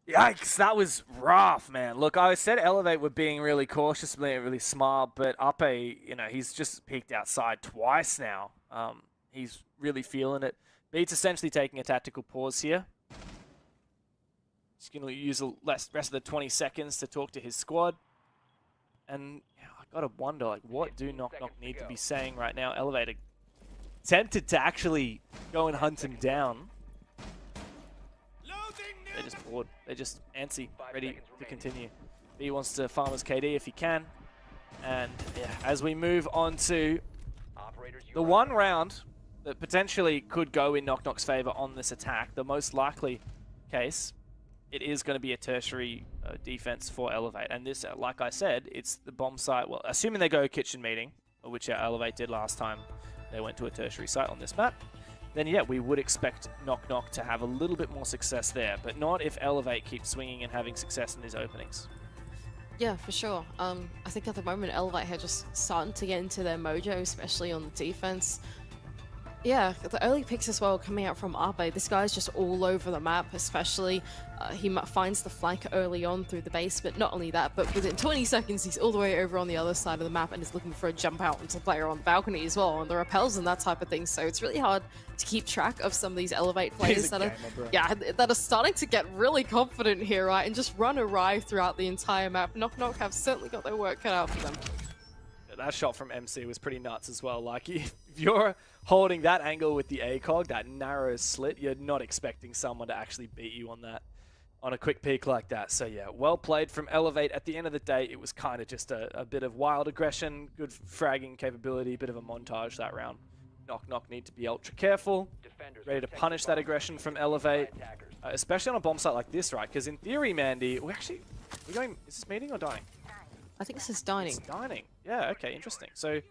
Yikes, that was rough, man. Look, I said Elevate were being really cautious, being really smart, but Ape, you know, he's just peeked outside twice now. He's really feeling it. Beat's essentially taking a tactical pause here. He's going to use the rest of the 20 seconds to talk to his squad. And yeah, I got to wonder, like, what do Knock Knock need to be saying right now? Elevate tempted to actually go and hunt him down. They're just bored. They're just antsy, ready to continue. B wants to farm his KD if he can. And yeah, as we move on to the one round that potentially could go in Knock Knock's favor on this attack, the most likely case, it is going to be a tertiary defense for Elevate. And this, like I said, it's the bomb site. Well, assuming they go Kitchen Meeting, which Elevate did last time they went to a tertiary site on this map, then yeah, we would expect Knock Knock to have a little bit more success there, but not if Elevate keeps swinging and having success in these openings. Yeah, for sure. I think at the moment Elevate are just starting to get into their mojo, especially on the defense. Yeah, the early picks as well coming out from Arpe. This guy's just all over the map, especially he finds the flank early on through the base, but not only that, but within 20 seconds he's all the way over on the other side of the map and is looking for a jump out into the player on the balcony as well, and the rappels and that type of thing. So it's really hard to keep track of some of these Elevate players that are starting to get really confident here, right, and just run awry throughout the entire map. Knock Knock have certainly got their work cut out for them. That shot from MC was pretty nuts as well. Like, if you're holding that angle with the ACOG, that narrow slit, you're not expecting someone to actually beat you on that, on a quick peek like that. So yeah, well played from Elevate. At the end of the day, it was kind of just a bit of wild aggression, good fragging capability, bit of a montage that round. Knock Knock need to be ultra careful, ready to punish that aggression from Elevate, especially on a bomb site like this, right? Because in theory, Mandy, we're going, is this meeting or dying? I think this is dining. It's dining. Yeah, okay, interesting. So,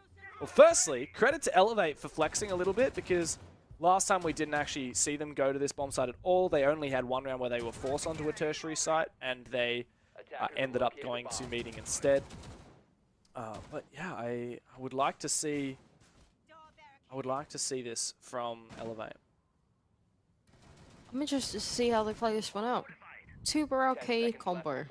well, firstly, credit to Elevate for flexing a little bit, because last time we didn't actually see them go to this bomb site at all. They only had one round where they were forced onto a tertiary site, and they ended up going to meeting instead. But yeah, I would like to see this from Elevate. I'm interested to see how they play this one out. 2 barrel K combo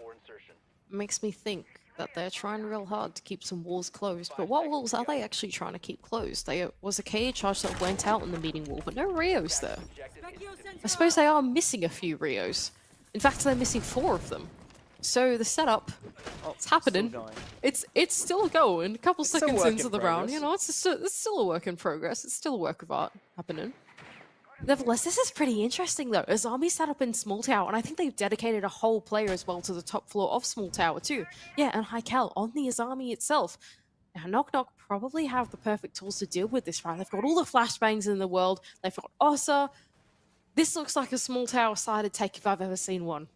makes me think that they're trying real hard to keep some walls closed. But what walls are they actually trying to keep closed? There was a KA charge that went out in the meeting wall, but no Rios there. I suppose they are missing a few Rios. In fact, they're missing 4 of them. So the setup, it's happening. It's still going. A couple seconds into the round, you know, it's still a work in progress. It's still a work of art happening. Nevertheless, this is pretty interesting though. Azami set up in Small Tower, and I think they've dedicated a whole player as well to the top floor of Small Tower too. Yeah, and Hykel on the Azami itself. Now, Knock Knock probably have the perfect tools to deal with this, right? They've got all the flashbangs in the world. They've got Ossa. This looks like a Small Tower sided take if I've ever seen one.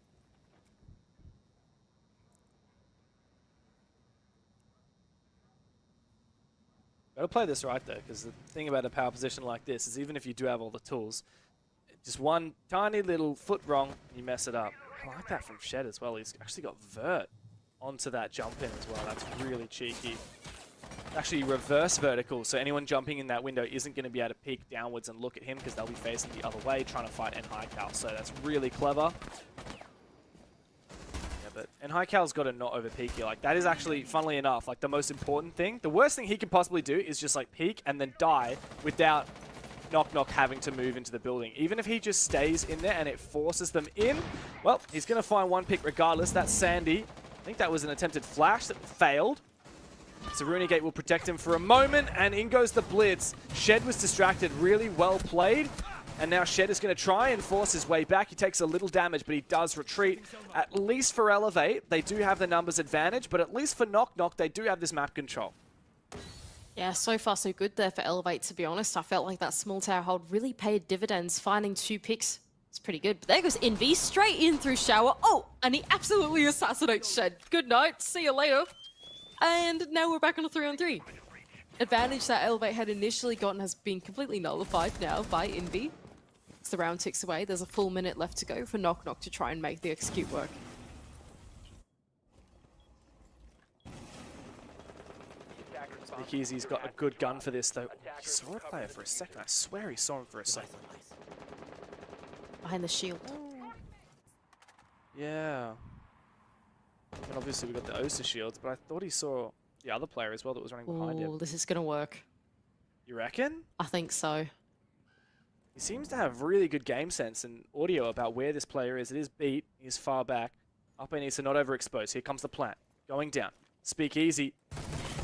Gotta play this right though, because the thing about a power position like this is even if you do have all the tools, just one tiny little foot wrong and you mess it up. I like that from Shed as well. He's actually got vert onto that jump in as well. That's really cheeky. Actually reverse vertical, so anyone jumping in that window isn't going to be able to peek downwards and look at him because they'll be facing the other way trying to fight Enhycal. So that's really clever. But Enhycal's got to not over peek here. Like that is actually, funnily enough, like the most important thing. The worst thing he can possibly do is just like peek and then die without Knock Knock having to move into the building. Even if he just stays in there and it forces them in, well, he's going to find one pick regardless. That's Sandy. I think that was an attempted flash that failed. So Runegate will protect him for a moment, and in goes the blitz. Shed was distracted, really well played. And now Shed is going to try and force his way back. He takes a little damage, but he does retreat. At least for Elevate, they do have the numbers advantage, but at least for Knock Knock, they do have this map control. Yeah, so far so good there for Elevate, to be honest. I felt like that Small Tower hold really paid dividends. Finding 2 picks, it's pretty good. But there goes Envy, straight in through Shower. Oh, and he absolutely assassinates Shed. Good night, see you later. And now we're back on a 3-on-3. Advantage that Elevate had initially gotten has been completely nullified now by Envy. As the round ticks away, there's a full minute left to go for Knock Knock to try and make the execute work. Speakeasy's got a good gun for this, though. He saw a player for a second. I swear he saw him for a second. Behind the shield. Yeah. And obviously we got the Osa shields, but I thought he saw the other player as well that was running behind him. Ooh, this is going to work. You reckon? I think so. He seems to have really good game sense and audio about where this player is. It is beat. He's far back. Up and needs to not overexpose. Here comes the plant. Going down. Speakeasy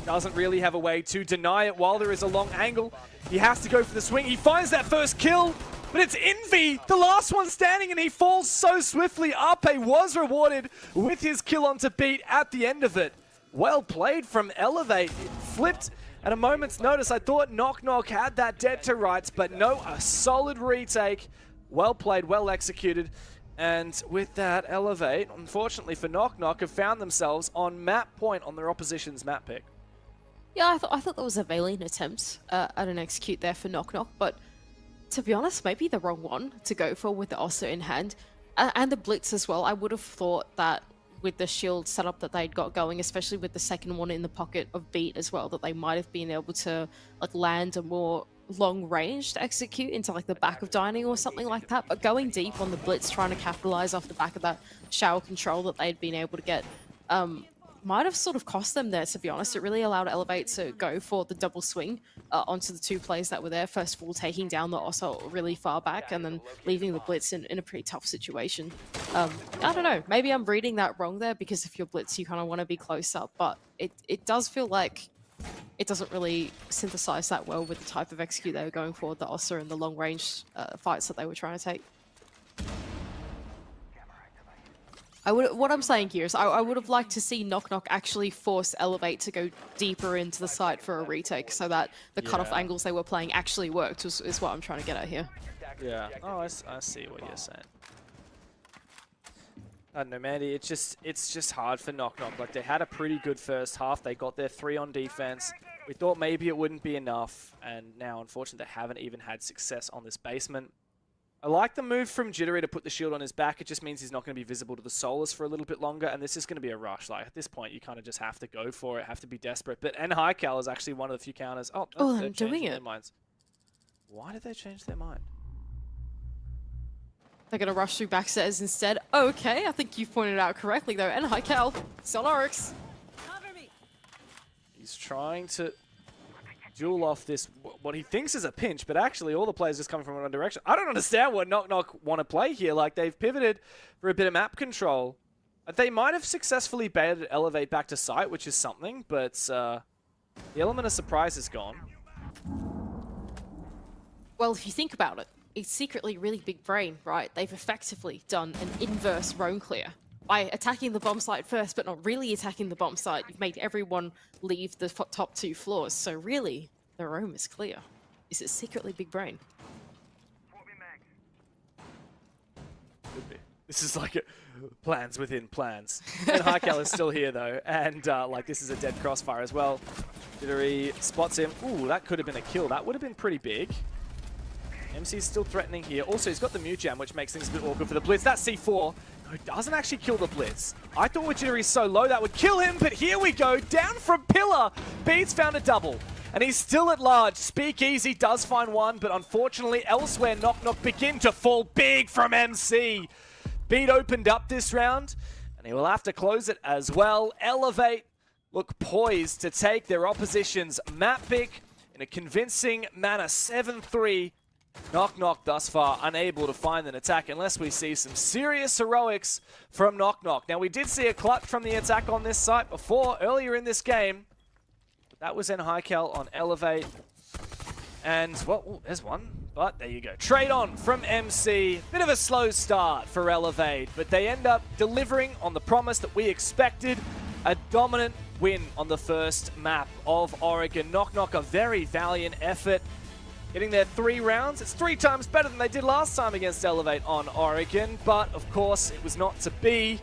doesn't really have a way to deny it while there is a long angle. He has to go for the swing. He finds that first kill, but it's Envy, the last one standing, and he falls so swiftly. Ape was rewarded with his kill onto beat at the end of it. Well played from Elevate. It flipped at a moment's notice. I thought Knock Knock had that dead to rights, but no, a solid retake. Well played, well executed. And with that, Elevate, unfortunately for Knock Knock, have found themselves on map point on their opposition's map pick. Yeah, I thought that was a valiant attempt at an execute there for Knock Knock, but to be honest, maybe the wrong one to go for with the Ossa in hand. And the Blitz as well. I would have thought that with the shield setup that they'd got going, especially with the second one in the pocket of beat as well, that they might have been able to like land a more long range to execute into like the back of dining or something like that. But going deep on the Blitz, trying to capitalize off the back of that shower control that they'd been able to get, might have sort of cost them there, to be honest. It really allowed Elevate to go for the double swing onto the 2 players that were there. First of all, taking down the Ossa really far back and then leaving the Blitz in a pretty tough situation. I don't know, maybe I'm reading that wrong there, because if you're Blitz, you kind of want to be close up, but it does feel like it doesn't really synthesize that well with the type of execute they were going for, the Ossa and the long range fights that they were trying to take. What I'm saying here is I would have liked to see Knock Knock actually force Elevate to go deeper into the site for a retake so that the cutoff angles they were playing actually worked, is what I'm trying to get at here. Yeah. Oh, I see what you're saying. I don't know, Mandy. It's just hard for Knock Knock. Like, they had a pretty good first half. They got their 3 on defense. We thought maybe it wouldn't be enough, and now, unfortunately, they haven't even had success on this basement. I like the move from Jittery to put the shield on his back. It just means he's not going to be visible to the Solus for a little bit longer, and this is going to be a rush. Like, at this point, you kind of just have to go for it, have to be desperate. But Enhycal is actually one of the few counters. Oh, I'm doing it. Their minds. Why did they change their mind? They're going to rush through backstairs instead. Okay, I think you've pointed out correctly, though. Enhycal, Sonarix. He's trying to duel off this, what he thinks is a pinch, but actually all the players just coming from one direction. I don't understand what Knock Knock want to play here. Like, they've pivoted for a bit of map control. They might have successfully baited Elevate back to site, which is something, but the element of surprise is gone. Well, if you think about it, it's secretly really big brain, right? They've effectively done an inverse roam clear. By attacking the bomb site first, but not really attacking the bomb site, you've made everyone leave the top 2 floors. So really, the roam is clear. Is it secretly big brain? Could be. This is like plans within plans. And Hykel is still here though, and like this is a dead crossfire as well. Jittery spots him. Ooh, that could have been a kill. That would have been pretty big. MC's still threatening here. Also, he's got the mute jam, which makes things a bit awkward for the Blitz. That C4 doesn't actually kill the Blitz. I thought with Jittery so low that would kill him, but here we go. Down from Pillar. Beats found a double. And he's still at large. Speakeasy does find one, but unfortunately elsewhere, Knock Knock begin to fall big from MC. Beat opened up this round, and he will have to close it as well. Elevate look poised to take their opposition's map pick in a convincing manner. 7-3. Knock Knock thus far unable to find an attack unless we see some serious heroics from Knock Knock. Now we did see a clutch from the attack on this site before, earlier in this game. That was in Hykel on Elevate. And, well, ooh, there's one. But there you go. Trade on from MC. Bit of a slow start for Elevate, but they end up delivering on the promise that we expected. A dominant win on the first map of Oregon. Knock Knock, a very valiant effort. Getting their 3 rounds. It's 3 times better than they did last time against Elevate on Oregon. But, of course, it was not to be.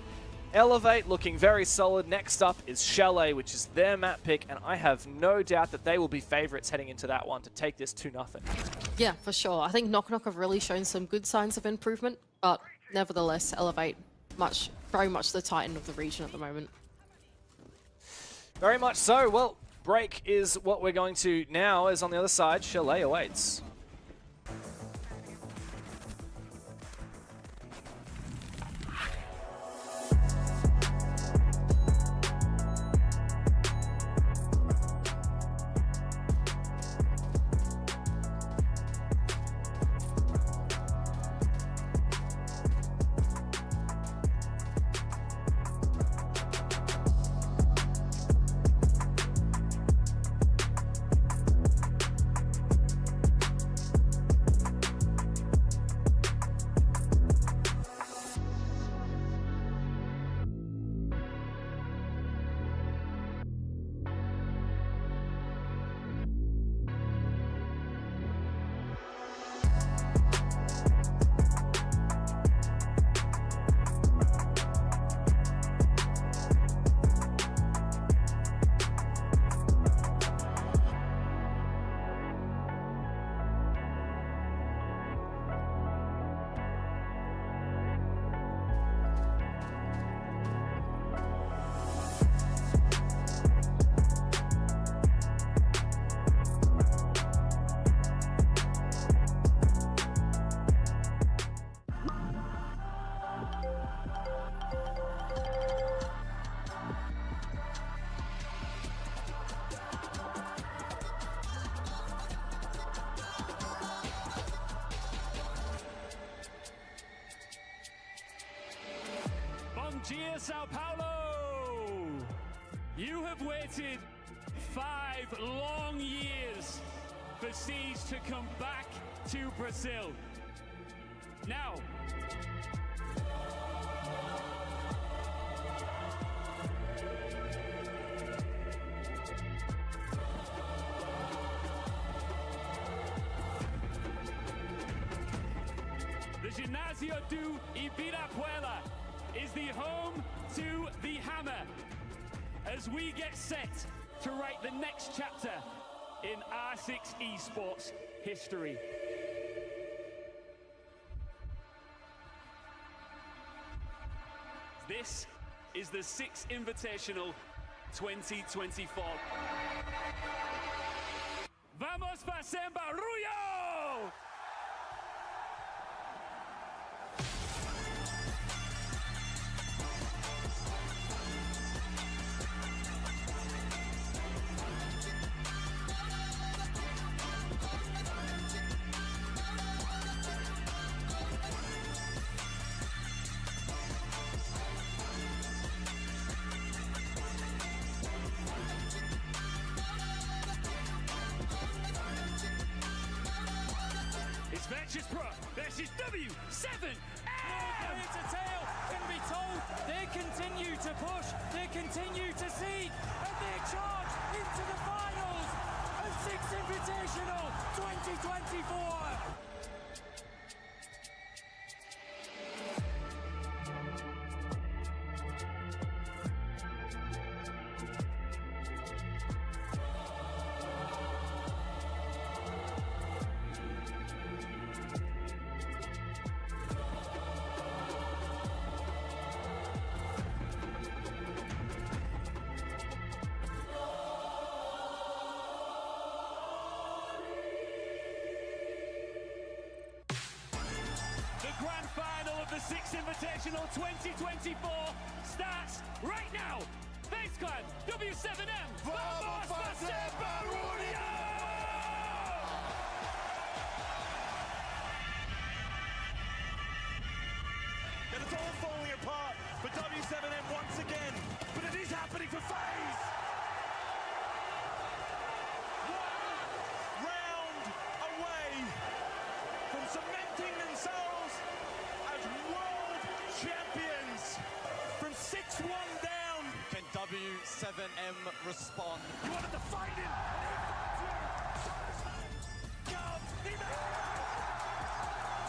Elevate looking very solid. Next up is Chalet, which is their map pick, and I have no doubt that they will be favorites heading into that one to take this 2-0. Yeah, for sure. I think Knock Knock have really shown some good signs of improvement, but nevertheless, Elevate very much the titan of the region at the moment. Very much so. Well, break is what we're going to now, as on the other side, Chalet awaits. Gia Sao Paulo! You have waited 5 long years for SEIGE to come back to Brazil. Now, the Ginásio do Ibirapuera is the home to the Hammer as we get set to write the next chapter in R6 Esports history. This is the 6th Invitational 2024. Vamos para San Barullo! Vicious Pro versus W7M. It's a tale can be told. They continue to push, they continue to seek, and they charge into the finals of Six Invitational 2024. The grand final of the Six Invitational 2024 starts right now. FaZe Clan, W7M, vamos a ser Barunia! And it's all falling apart for W7M once again, but it is happening for FaZe. One round away from cementing themselves as world champions. From 6-1 down. Can W7M respond? You wanted to fight him, and he fights you.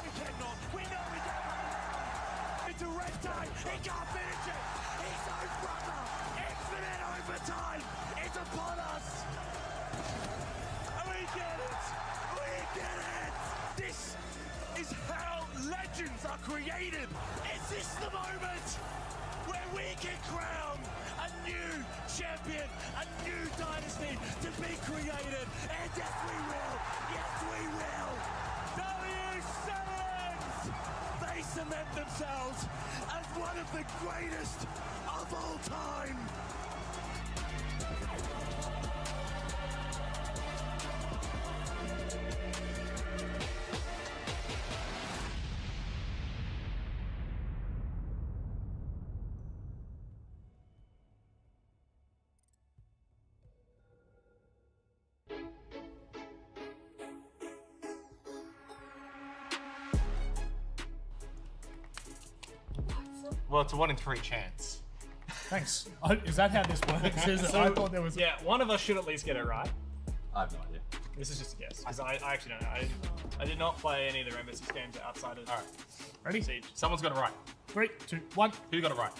He cannot. We know he cannot. It's a red tie. He can't finish it. He's own brother. Infinite overtime. It's upon us. We get it. We get it. This is how legends are created. Is this the moment where we can crown a new champion, a new dynasty to be created? And yes, we will. Yes, we will. W7s, they cement themselves as one of the greatest of all time. Well, it's a 1 in 3 chance. Thanks. Is that how this works? Is it? So, I thought there was. Yeah, one of us should at least get it right. I have no idea. This is just a guess, because I actually don't know. I did not play any of the Rainbow Six games outside of Ready? Siege. Someone's got it right. 3, 2, 1. Who got it right?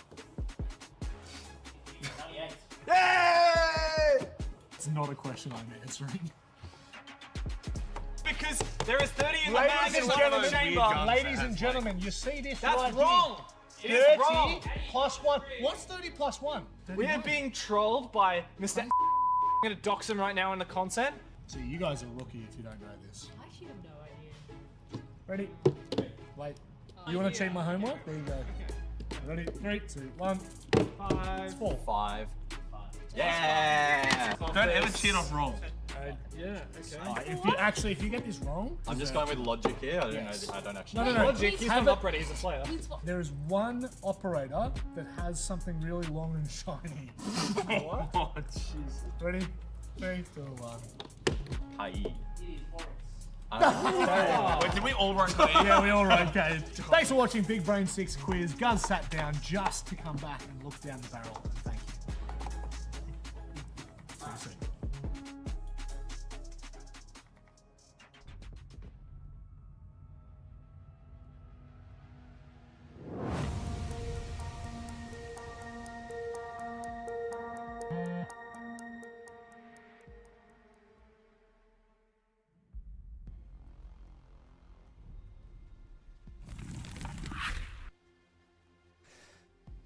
Yay! It's not a question I'm answering. Because there is 30 in the Ladies bag and and gentlemen, chamber. ladies and gentlemen, you see this That's right wrong. here? It is 30 wrong. plus 1. What's 30 plus 1? We are being trolled by Mr. I'm going to dox him right now in the content. So you guys are rookie if you don't know this. I should have no idea. Ready? Wait. You want to cheat my homework? There you go. Ready? 3, 2, 1. 5. It's 4. 5. Yeah! Don't ever cheat off roll. Yeah, okay. If you get this wrong, I'm just going with logic here. I don't know. I don't actually. No. Logic, he's not an operator, he's a player. There is one operator that has something really long and shiny. What? Oh, jeez. Ready? 3, 2, 1. Kai. Wait, did we all run K? Yeah, we all rotated. Thanks for watching Big Brain 6 quiz. Gus sat down just to come back and look down the barrel. Thank you. See you soon.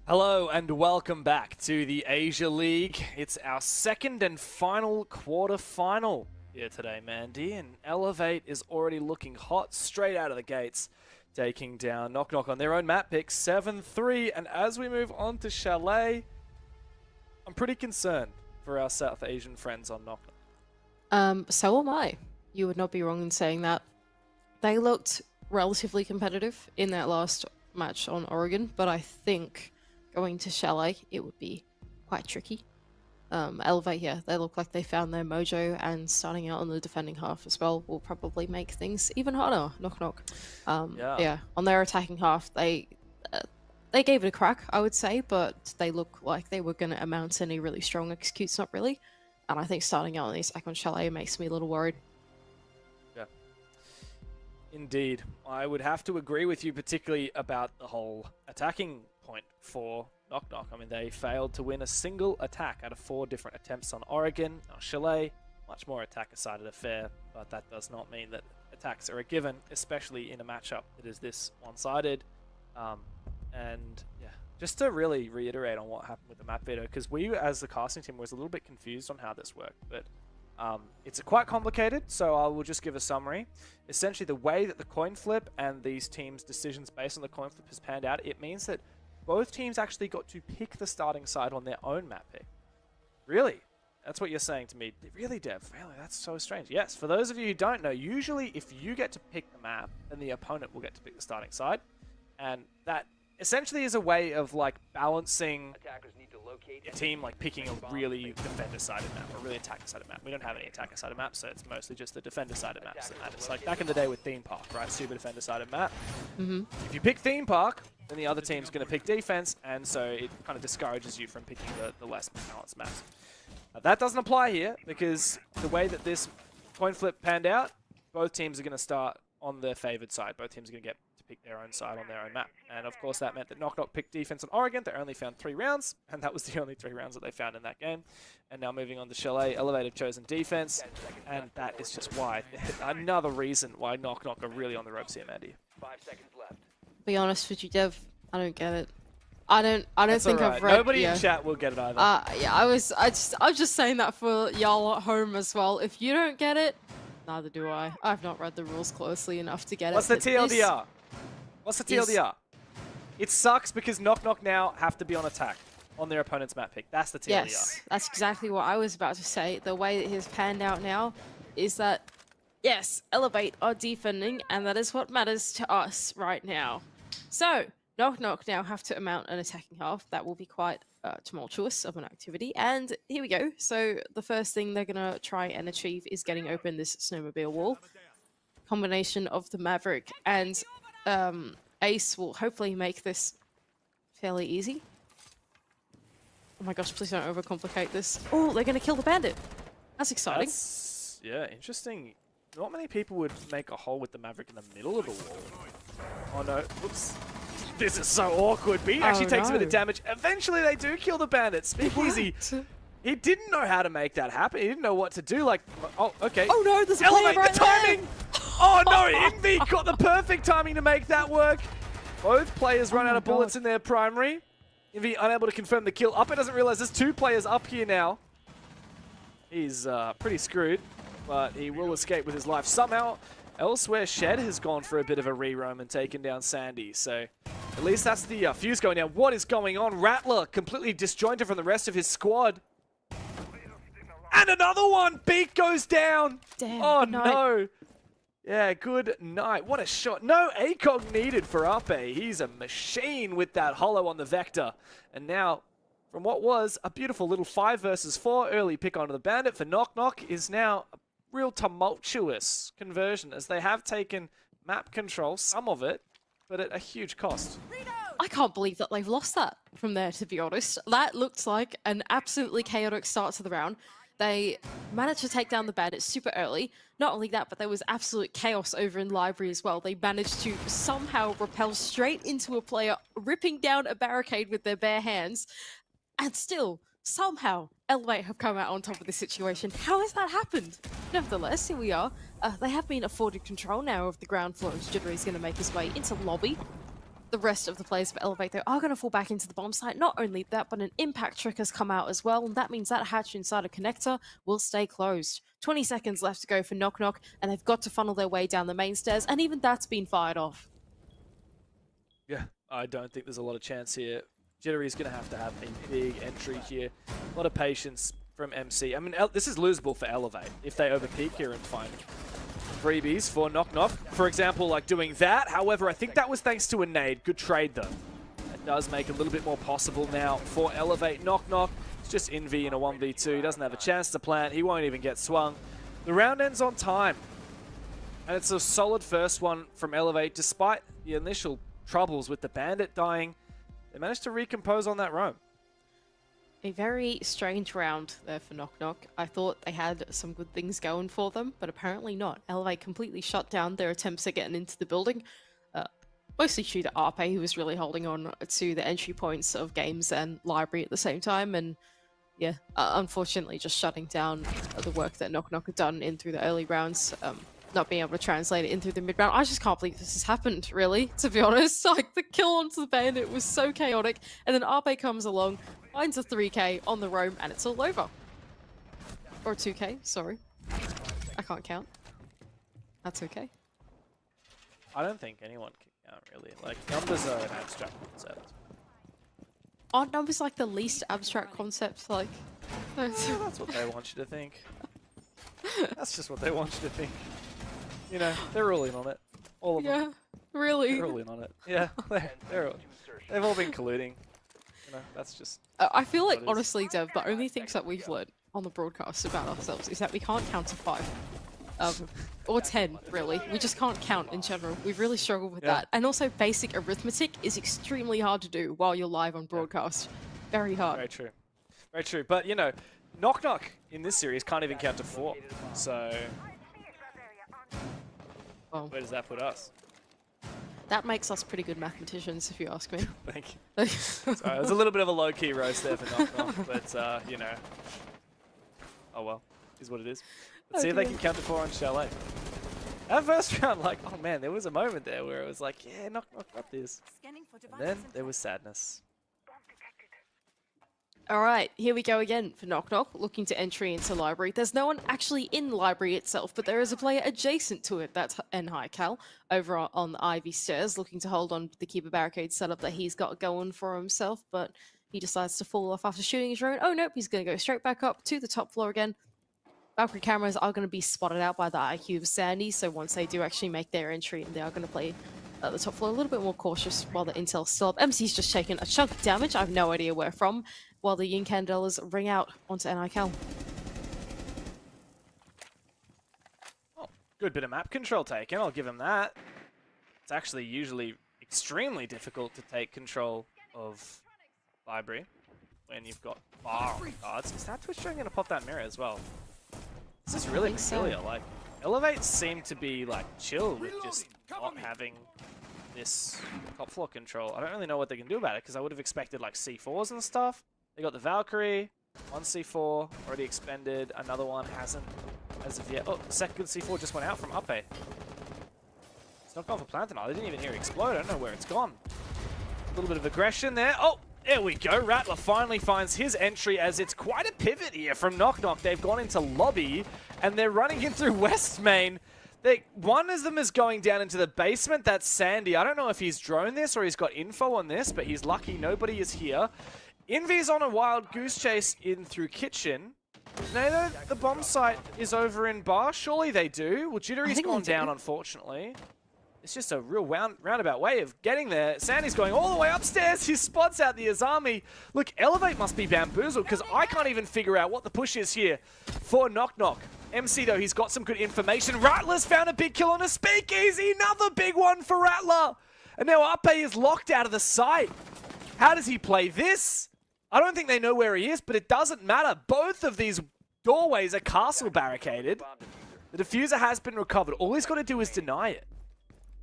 Hello and welcome back to the Asia League. It's our second and final quarter-final here today, Mandy, and Elevate is already looking hot straight out of the gates, taking down Knock Knock on their own map pick 7-3. And as we move on to Chalet, I'm pretty concerned for our South Asian friends on Knock Knock. So am I. You would not be wrong in saying that. They looked relatively competitive in that last match on Oregon, but I think going to Chalet, it would be quite tricky. Elevate, yeah, they look like they found their mojo, and starting out on the defending half as well will probably make things even harder. Knock knock. Yeah, on their attacking half, they gave it a crack, I would say, but they look like they were going to amount to any really strong executes, not really. And I think starting out on the attack on Chalet makes me a little worried. Yeah. Indeed. I would have to agree with you, particularly about the whole attacking point for Knock Knock. I mean, they failed to win a single attack out of 4 different attempts on Oregon. Now, Chalet, much more attacker-sided affair, but that does not mean that attacks are a given, especially in a matchup that is this one-sided. And yeah, just to really reiterate on what happened with the map veto, because we as the casting team was a little bit confused on how this worked, but it's quite complicated, so I will just give a summary. Essentially, the way that the coin flip and these teams' decisions based on the coin flip has panned out, it means that both teams actually got to pick the starting side on their own map pick. Really? That's what you're saying to me. Really, Dev? Really? That's so strange. Yes, for those of you who don't know, usually if you get to pick the map, then the opponent will get to pick the starting side. And that essentially is a way of like balancing a team like picking a really defender-sided map or really attacker-sided map. We don't have any attacker-sided maps, so it's mostly just the defender-sided maps that matter. It's like back in the day with Theme Park, right? Super defender-sided map. If you pick Theme Park, then the other team's going to pick defense, and so it kind of discourages you from picking the less balanced maps. That doesn't apply here, because the way that this coin flip panned out, both teams are going to start on their favored side. Both teams are going to get to pick their own side on their own map. And of course that meant that Knock Knock picked defense on Oregon. They only found 3 rounds, and that was the only 3 rounds that they found in that game. And now moving on to Chalet, Elevate have chosen defense, and that is just why. Another reason why Knock Knock are really on the ropes here, Mandy. 5 seconds left. Be honest with you, Dev, I don't get it. I don't think right. I've read. Nobody in chat will get it either. Yeah, I'm just saying that for y'all at home as well. If you don't get it, neither do I. I've not read the rules closely enough to get What's it. the TLDR? What's the TLDR? It sucks because Knock Knock now have to be on attack on their opponent's map pick. That's the TLDR. Yes, that's exactly what I was about to say. The way that he's panned out now is that, yes, Elevate are defending, and that is what matters to us right now. So, Knock Knock now have to mount an attacking half. That will be quite tumultuous of an activity. And here we go. So the first thing they're going to try and achieve is getting open this snowmobile wall. Combination of the Maverick and Ace will hopefully make this fairly easy. Oh my gosh, please don't overcomplicate this. Oh, they're going to kill the bandit. That's exciting. Yeah, interesting. Not many people would make a hole with the Maverick in the middle of the wall. Oh no, oops. This is so awkward. B actually takes a bit of damage. Eventually they do kill the bandit. Speakeasy. He didn't know how to make that happen. He didn't know what to do. Like, oh, okay. Oh no, there's a player right the timing! Oh no, Envy got the perfect timing to make that work. Both players run out of bullets in their primary. Envy unable to confirm the kill. Upper doesn't realize there's 2 players up here now. He's pretty screwed, but he will escape with his life somehow. Elsewhere, Shed has gone for a bit of a re-roam and taken down Sandy, so at least that's the fuse going down. What is going on? Rattler completely disjointed from the rest of his squad. And another one! Beak goes down! Damn, oh no! Yeah, good night. What a shot. No ACOG needed for Uppe. He's a machine with that hollow on the Vector. And now, from what was a beautiful little 5 versus 4 early pick onto the Bandit for Knock Knock is now a real tumultuous conversion, as they have taken map control, some of it, but at a huge cost. I can't believe that they've lost that from there, to be honest. That looked like an absolutely chaotic start to the round. They managed to take down the bandits super early. Not only that, but there was absolute chaos over in Library as well. They managed to somehow rappel straight into a player, ripping down a barricade with their bare hands, and still, somehow, Elevate have come out on top of the situation. How has that happened? Nevertheless, here we are. They have been afforded control now of the ground floor, as Jittery's going to make his way into lobby. The rest of the players for Elevate, though, are going to fall back into the bomb site. Not only that, but an impact trick has come out as well, and that means that hatch inside a connector will stay closed. 20 seconds left to go for Knock Knock, and they've got to funnel their way down the main stairs, and even that's been fired off. Yeah, I don't think there's a lot of chance here. Jittery's going to have a big entry here. A lot of patience from MC. I mean, this is losable for Elevate if they overpeak here and find freebies for Knock Knock. For example, like doing that. However, I think that was thanks to a nade. Good trade, though. That does make it a little bit more possible now for Elevate. Knock Knock just Envy in a 1v2. He doesn't have a chance to plant. He won't even get swung. The round ends on time. And it's a solid first one from Elevate. Despite the initial troubles with the Bandit dying, they managed to recompose on that roam. A very strange round there for Knock Knock. I thought they had some good things going for them, but apparently not. Elevate completely shut down their attempts at getting into the building. Mostly due to Arpe, who was really holding on to the entry points of games and library at the same time, and yeah, unfortunately just shutting down the work that Knock Knock had done in through the early rounds, not being able to translate it in through the mid round. I just can't believe this has happened, really, to be honest. Like, the kill onto the Bandit was so chaotic, and then Arpe comes along, finds a 3k on the roam, and it's all over. Or 2k, sorry. I can't count. That's okay. I don't think anyone can count, really. Like, numbers are an abstract concept. Aren't numbers like the least abstract concept? Like, That's what they want you to think. That's just what they want you to think. You know, they're all in on it. All of them. Yeah, really. They're all in on it. Yeah, they've all been colluding. You know, that's just... I feel like, what it is. honestly, Dev, the only things that we've learned on the broadcast about ourselves is that we can't count to 5. Or 10, really. We just can't count in general. We've really struggled with that. And also, basic arithmetic is extremely hard to do while you're live on broadcast. Very hard. Very true. Very true. But, you know, Knock Knock in this series can't even count to 4. So... Well, where does that put us? that makes us pretty good mathematicians, if you ask me. Thank you. Sorry, it was a little bit of a low-key roast there for Knock Knock, but, you know. Oh well, is what it is. Let's see if they can count to 4 on Chalet. That first round, like, oh man, there was a moment there where it was like, yeah, Knock Knock got this. And then there was sadness. Alright, here we go again for Knock Knock, looking to entry into Library. There's no one actually in Library itself, but there is a player adjacent to it. That's Cal over on the Ivy Stairs, looking to hold on to the keeper barricade setup that he's got going for himself, but he decides to fall off after shooting his drone. Oh nope, he's going to go straight back up to the top floor again. Valkyrie cameras are going to be spotted out by the IQ of Sandy, so once they do actually make their entry, they are going to play the top floor a little bit more cautious while the intel's still up. MC's just taken a chunk of damage, I have no idea where from, while the Incandelas ring out onto NICal. Oh, good bit of map control taken, I'll give him that. It's actually usually extremely difficult to take control of Library when you've got far on cards. Is that Twitch going to pop that mirror as well? This is really peculiar. Like, Elevate seem to be like chill with just not having this top floor control. I don't really know what they can do about it because I would have expected like C4s and stuff. They got the Valkyrie, 1 C4 already expended, another one hasn't as of yet. Oh, the second C4 just went out from Upe. It's not gone for Plantain. I didn't even hear it explode. I don't know where it's gone. A little bit of aggression there. Oh, there we go. Rattler finally finds his entry as it's quite a pivot here from Knock Knock. They've gone into lobby and they're running in through West Main. One of them is going down into the basement. That's Sandy. I don't know if he's drone this or he's got info on this, but he's lucky nobody is here. Envy's on a wild goose chase in through kitchen. No, the bomb site is over in bar. Surely they do. Well, Jittery's gone down, unfortunately. It's just a real roundabout way of getting there. Sandy's going all the way upstairs. He spots out the Azami. Look, Elevate must be bamboozled because I can't even figure out what the push is here for Knock Knock. MC, though, he's got some good information. Rattler's found a big kill on a speakeasy. Another big one for Rattler. And now Ape is locked out of the site. How does he play this? I don't think they know where he is, but it doesn't matter. Both of these doorways are castle barricaded. The diffuser has been recovered. All he's got to do is deny it.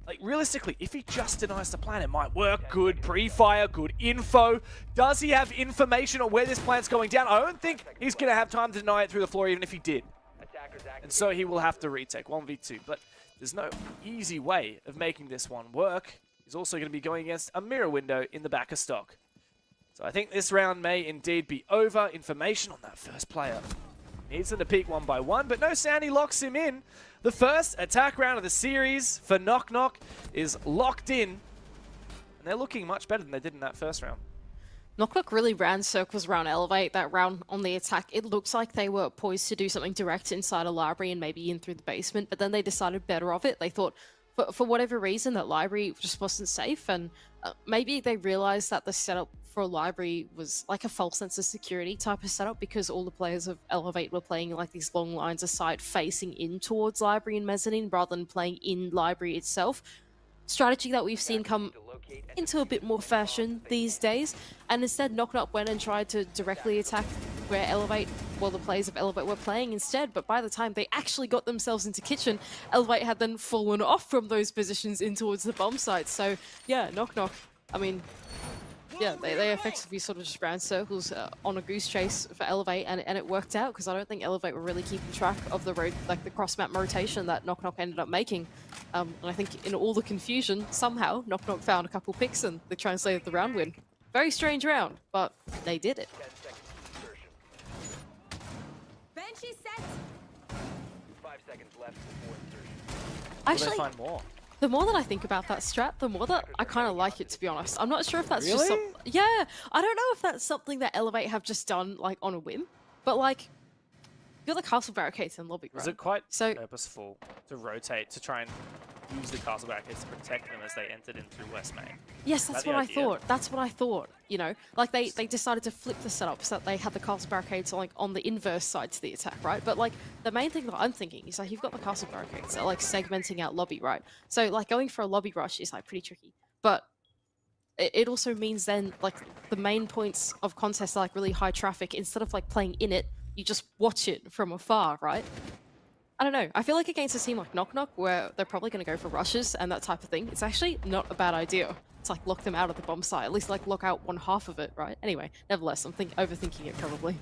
Like, realistically, if he just denies the plan, it might work. Good pre-fire, good info. Does he have information on where this plant's going down? I don't think he's going to have time to deny it through the floor, even if he did. And so he will have to retake 1v2. But there's no easy way of making this one work. He's also going to be going against a mirror window in the back of stock. So I think this round may indeed be over. Information on that first player. Needs them to peek one by one, but no, Sandy locks him in. The first attack round of the series for Knock Knock is locked in. And they're looking much better than they did in that first round. Knock Knock really ran circles around Elevate that round on the attack. It looks like they were poised to do something direct inside a library and maybe in through the basement, but then they decided better of it. They thought for whatever reason, that library just wasn't safe, and maybe they realized that the setup for a library was like a false sense of security type of setup, because all the players of Elevate were playing like these long lines of sight facing in towards library and mezzanine rather than playing in library itself. Strategy that we've seen come into a bit more fashion these days, and instead Knock Knock went and tried to directly attack where the players of Elevate were playing instead, but by the time they actually got themselves into kitchen, Elevate had then fallen off from those positions in towards the bomb site. So yeah, Knock Knock, I mean, yeah, they effectively sort of just ran circles on a goose chase for Elevate, and it worked out, because I don't think Elevate were really keeping track of the the cross-map rotation that Knock Knock ended up making. And I think in all the confusion, somehow Knock Knock found a couple picks and they translated the round win. Very strange round, but they did it. Banshee set. 5 seconds left before insertion. Actually, Will they find more? The more that I think about that strat, the more that I kind of like it, to be honest. I'm not sure if that's just Really? yeah, I don't know if that's something that Elevate have just done like on a whim, but like, you're the castle barricades in lobby, Was right? it quite So- purposeful to rotate to try and use the castle barricades to protect them as they entered in through West Main? Yes, Is that that's the what I idea? thought. That's what I thought. You know, like they decided to flip the setup so that they had the castle barricades like on the inverse side to the attack, right? But like the main thing that I'm thinking is like you've got the castle barricades that are like segmenting out lobby, right? So like going for a lobby rush is like pretty tricky. But it also means then like the main points of contest are like really high traffic. Instead of like playing in it, you just watch it from afar, right? I don't know. I feel like against a team like Knock Knock, where they're probably going to go for rushes and that type of thing, it's actually not a bad idea to like lock them out of the bomb site. At least like lock out one half of it, right? Anyway, nevertheless, I'm overthinking it probably.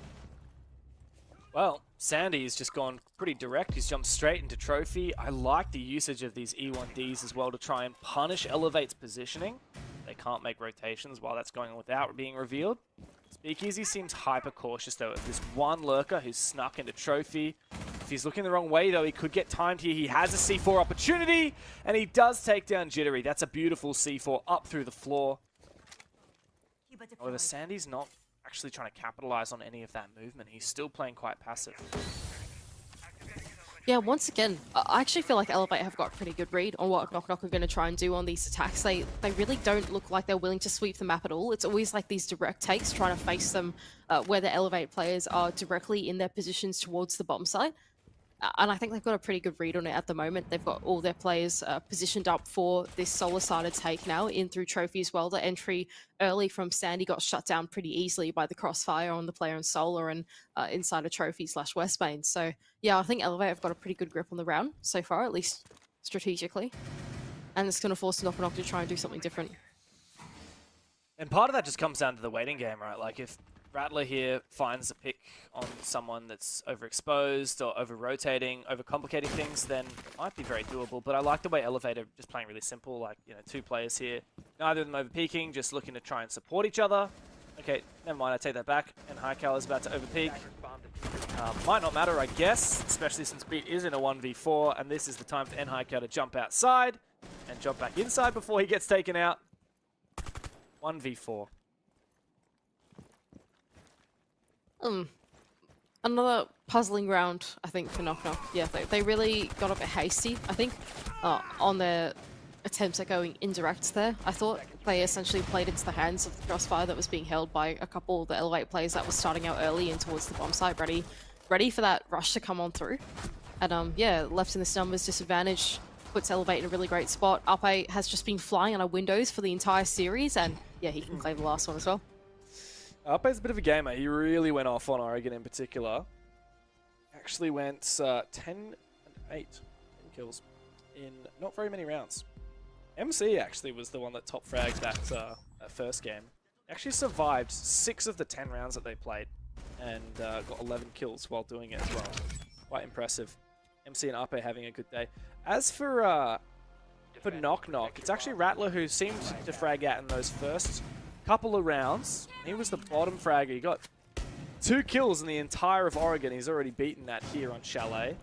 Well, Sandy's just gone pretty direct. He's jumped straight into Trophy. I like the usage of these E1Ds as well to try and punish Elevate's positioning. They can't make rotations while that's going on without being revealed. Speakeasy seems hyper cautious though of this one lurker who's snuck into Trophy. If he's looking the wrong way though, he could get timed here. He has a C4 opportunity, and he does take down Jittery. That's a beautiful C4 up through the floor. However, Sandy's not actually trying to capitalize on any of that movement. He's still playing quite passive. Yeah, once again, I actually feel like Elevate have got a pretty good read on what Knock Knock are going to try and do on these attacks. They really don't look like they're willing to sweep the map at all. It's always like these direct takes, trying to face them where the Elevate players are directly in their positions towards the bomb site. And I think they've got a pretty good read on it at the moment. They've got all their players positioned up for this solar-sided take now in through Trophy as well. The entry early from Sandy got shut down pretty easily by the crossfire on the player in Solar and inside a Trophy / Westbane. So yeah, I think Elevate have got a pretty good grip on the round so far, at least strategically. And it's going to force Knock Knock to try and do something different. And part of that just comes down to the waiting game, right? Like if Rattler here finds a pick on someone that's overexposed or over-rotating, overcomplicating things, then it might be very doable. But I like the way Elevate are just playing really simple, like, you know, 2 players here. Neither of them over-peaking, just looking to try and support each other. Okay, never mind, I take that back. And Highcal is about to over-peak. Might not matter, I guess, especially since Beat is in a 1v4, and this is the time for Highcal to jump outside and jump back inside before he gets taken out. 1v4. Another puzzling round, I think, for Knock Knock. Yeah, they really got a bit hasty, I think, on their attempts at going indirect there. I thought they essentially played into the hands of the crossfire that was being held by a couple of the Elevate players that were starting out early in towards the bomb site, ready for that rush to come on through. And yeah, left in this numbers disadvantage puts Elevate in a really great spot. Upe has just been flying on our windows for the entire series, and yeah, he can claim the last one as well. Upe's a bit of a gamer. He really went off on Oregon in particular. Actually went 10 and 8 kills in not very many rounds. MC actually was the one that top fragged that first game. Actually survived 6 of the 10 rounds that they played and got 11 kills while doing it as well. Quite impressive. MC and Upe having a good day. As for Knock Knock, it's actually Rattler who seemed to frag out in those first couple of rounds. He was the bottom fragger. He got 2 kills in the entire of Oregon. He's already beaten that here on Chalet.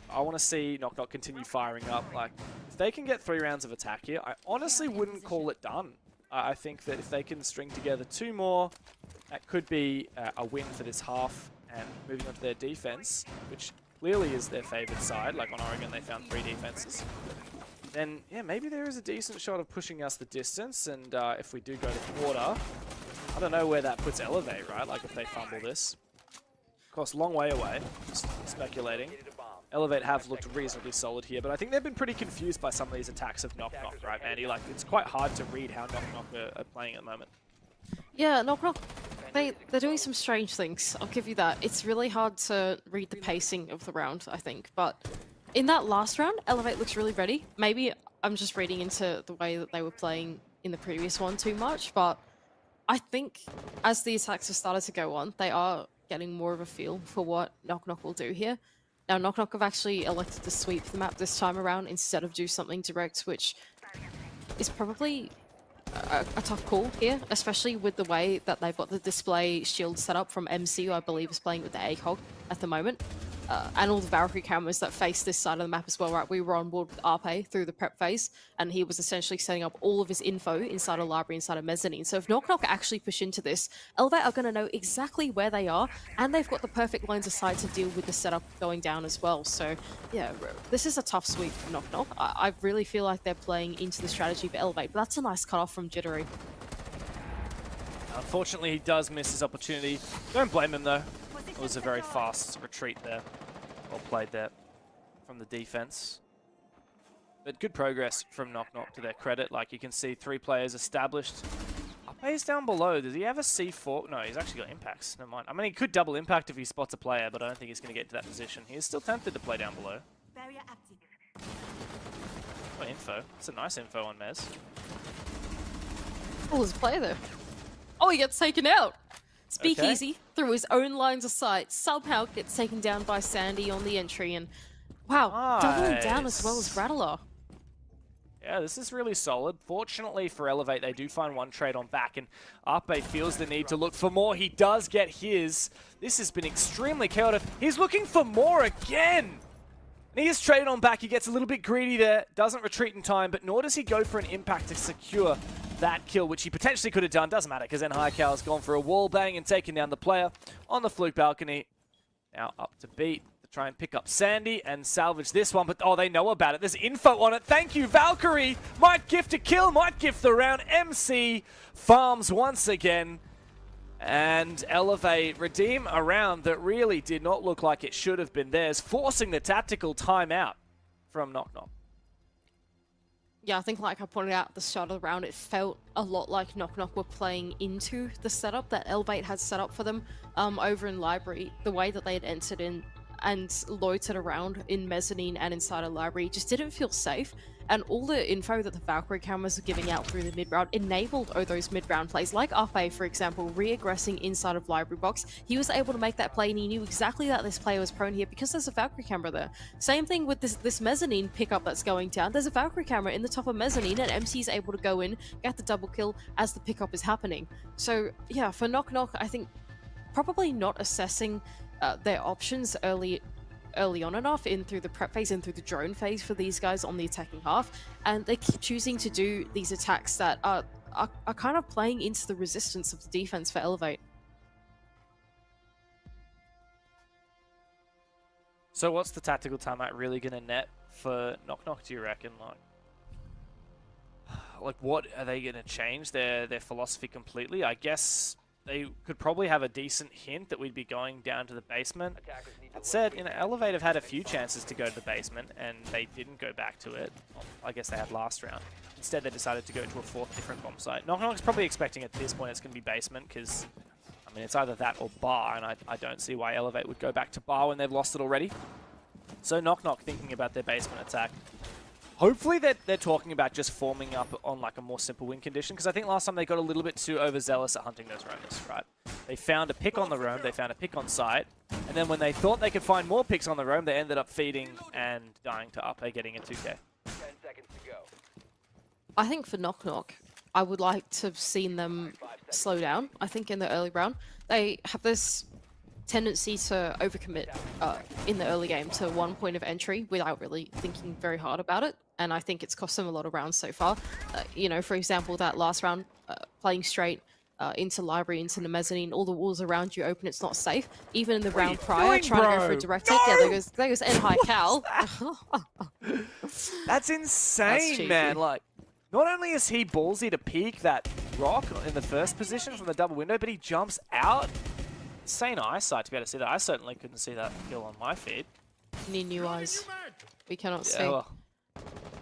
I want to see Knock Knock continue firing up. Like, if they can get 3 rounds of attack here, I honestly wouldn't call it done. I think that if they can string together 2 more, that could be a win for this half. And moving on to their defense, which clearly is their favored side. Like on Oregon, they found 3 defenses. then yeah, maybe there is a decent shot of pushing us the distance. And if we do go to quarter, I don't know where that puts Elevate, right? Like if they fumble this. Of course, long way away, just speculating. Elevate have looked reasonably solid here, but I think they've been pretty confused by some of these attacks of Knock Knock, right, Mandy? Like, it's quite hard to read how Knock Knock are playing at the moment. Yeah, Knock Knock, they're doing some strange things, I'll give you that. It's really hard to read the pacing of the round, I think, but in that last round, Elevate looks really ready. Maybe I'm just reading into the way that they were playing in the previous one too much, but I think as the attacks have started to go on, they are getting more of a feel for what Knock Knock will do here. Now, Knock Knock have actually elected to sweep the map this time around instead of do something direct, which is probably a tough call here, especially with the way that they've got the display shield set up from MC, who I believe is playing with the ACOG at the moment. And all the Valkyrie cameras that face this side of the map as well, right? We were on board with Arpe through the prep phase, and he was essentially setting up all of his info inside a library, inside a mezzanine. So if Knock Knock actually push into this, Elevate are going to know exactly where they are, and they've got the perfect lines of sight to deal with the setup going down as well. So yeah, this is a tough sweep for Knock Knock. I really feel like they're playing into the strategy for Elevate, but that's a nice cutoff from Jittery. Unfortunately, he does miss his opportunity. Don't blame him, though. It was a very fast retreat there. Well played there from the defense. But good progress from Knock Knock to their credit. Like, you can see 3 players established. Ape's down below. Does he have a C4? No, he's actually got impacts. Never mind. I mean, he could double impact if he spots a player, but I don't think he's going to get to that position. He is still tempted to play down below. Oh, info. It's a nice info on Mez. Oh, there's a player there. Oh, he gets taken out. Speakeasy, Okay. through his own lines of sight, somehow gets taken down by Sandy on the entry, and wow, doubling down as well as Rattler. Yeah, this is really solid. Fortunately for Elevate, they do find one trade on back, and Arpe feels the need to look for more. He does get his. This has been extremely chaotic. He's looking for more again! And he is traded on back. He gets a little bit greedy there, doesn't retreat in time, but nor does he go for an impact to secure that kill, which he potentially could have done. Doesn't matter, because then Haikal has gone for a wall bang and taken down the player on the fluke balcony. Now up to beat to try and pick up Sandy and salvage this one, but oh, they know about it. There's info on it. Thank you, Valkyrie. Might gift a kill, might gift the round. MC farms once again. And Elevate redeem a round that really did not look like it should have been theirs, forcing the tactical timeout from Knock Knock. Yeah, I think like I pointed out at the start of the round, it felt a lot like Knock Knock were playing into the setup that Elevate had set up for them over in Library. The way that they had entered in and loitered around in Mezzanine and inside a library just didn't feel safe. And all the info that the Valkyrie cameras are giving out through the mid-round enabled those mid-round plays. Like Arpe, for example, re-aggressing inside of Library Box. He was able to make that play, and he knew exactly that this player was prone here because there's a Valkyrie camera there. Same thing with this Mezzanine pickup that's going down. There's a Valkyrie camera in the top of Mezzanine, and MC's able to go in, get the double kill as the pickup is happening. So yeah, for Knock Knock, I think probably not assessing their options early on enough in through the prep phase and through the drone phase for these guys on the attacking half, and they keep choosing to do these attacks that are kind of playing into the resistance of the defense for Elevate. So what's the tactical timeout really going to net for Knock Knock, do you reckon? Like what are they going to change their philosophy completely? I guess they could probably have a decent hint that we'd be going down to the basement. That said, Elevate have had a few chances to go to the basement, and they didn't go back to it. Well, I guess they had last round. Instead, they decided to go to a 4th different bomb site. Knock Knock's probably expecting at this point it's going to be basement, because, I mean, it's either that or bar, and I don't see why Elevate would go back to bar when they've lost it already. So Knock Knock thinking about their basement attack. Hopefully they're talking about just forming up on like a more simple win condition, because I think last time they got a little bit too overzealous at hunting those roamers, right? They found a pick on the roam, they found a pick on site, and then when they thought they could find more picks on the roam, they ended up feeding and dying to Ape getting a 2k. 10 seconds to go. I think for Knock Knock, I would like to have seen them slow down. I think in the early round, they have this tendency to overcommit in the early game to one point of entry without really thinking very hard about it. And I think it's cost them a lot of rounds so far. You know, for example, that last round, playing straight into library, into the mezzanine, all the walls around you open, it's not safe. Even in the round prior, trying to go for a direct take. Yeah, there goes N High Cal. That's insane, cheeky. man. Like, not only is he ballsy to peek that rock in the first position from the double window, but he jumps out. Insane eyesight to be able to see that. I certainly couldn't see that kill on my feed. You need new eyes. We cannot see. Well,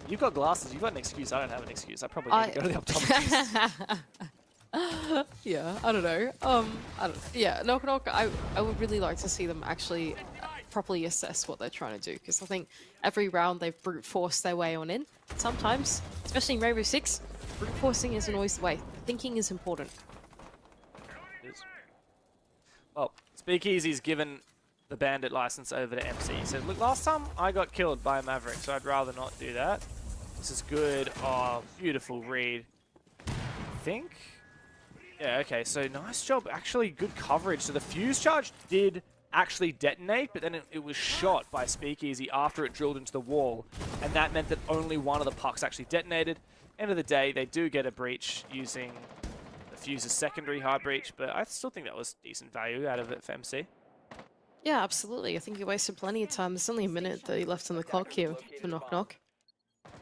you've got glasses. You've got an excuse. I don't have an excuse. I probably need to go to the optometrist. Yeah, I don't know. Yeah, Knock Knock, I would really like to see them actually properly assess what they're trying to do, because I think every round they've brute forced their way on in. Sometimes, especially in Rainbow Six, brute forcing isn't always the way. Thinking is important. Well, Speakeasy's given the Bandit license over to MC. He said, look, last time I got killed by a Maverick, so I'd rather not do that. This is good. Oh, beautiful read. I think. Yeah, okay, so nice job. Actually, good coverage. So the fuse charge did actually detonate, but then it was shot by Speakeasy after it drilled into the wall, and that meant that only one of the pucks actually detonated. End of the day, they do get a breach using the fuse's secondary hard breach, but I still think that was decent value out of it for MC. Yeah, absolutely. I think you wasted plenty of time. There's only a minute that you left on the clock here for Knock Knock.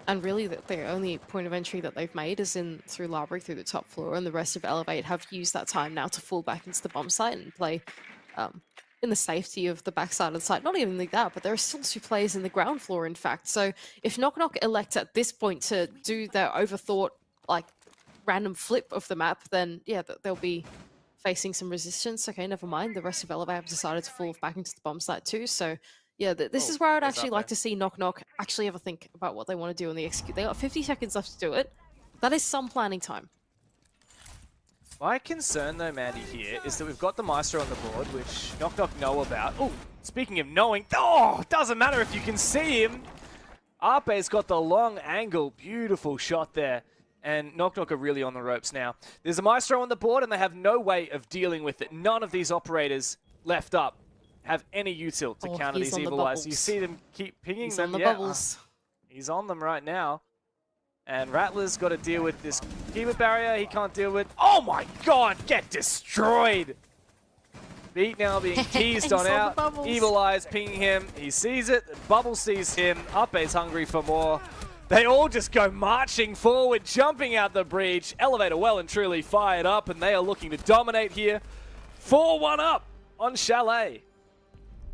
And really, the only point of entry that they've made is in through Library, through the top floor, and the rest of Elevate have used that time now to fall back into the bomb site and play in the safety of the backside of the site. Not even like that, but there are still 2 players in the ground floor, in fact. So if Knock Knock elect at this point to do their overthought, like, random flip of the map, then yeah, they'll be facing some resistance. Okay, never mind. The rest of Elevate have decided to fall back into the bomb site too, so yeah, this is where I'd actually like to see Knock Knock actually ever think about what they want to do on the execute. They got 50 seconds left to do it. That is some planning time. My concern though, Mandy, here is that we've got the Maestro on the board, which Knock Knock know about. Oh, speaking of knowing, oh, doesn't matter if you can see him. Arpe's got the long angle, beautiful shot there. And Knock Knock are really on the ropes now. There's a Maestro on the board and they have no way of dealing with it. None of these operators left up have any util to counter these evil eyes. You see them keep pinging He's them. on the bubbles. He's on them right now. And Rattler's got to deal with this keyword barrier he can't deal with. Oh my god, get destroyed! Beat now being teased on out. Evil eyes pinging him. He sees it. Bubble sees him. Upe's hungry for more. They all just go marching forward, jumping out the breach. Elevator well and truly fired up, and they are looking to dominate here. 4-1 up on Chalet.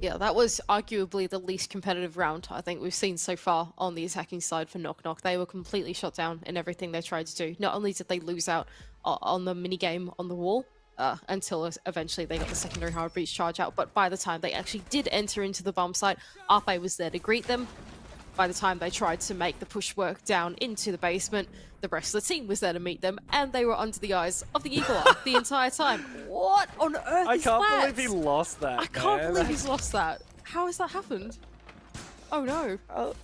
Yeah, that was arguably the least competitive round I think we've seen so far on the attacking side for Knock Knock. They were completely shut down in everything they tried to do. Not only did they lose out on the minigame on the wall, until eventually they got the secondary hard breach charge out, but by the time they actually did enter into the bomb site, Arpe was there to greet them. By the time they tried to make the push work down into the basement, the rest of the team was there to meet them, and they were under the eyes of the Eagle Eye the entire time. What on earth is that? I can't believe he lost that, I can't believe he's lost that. How has that happened? Oh no.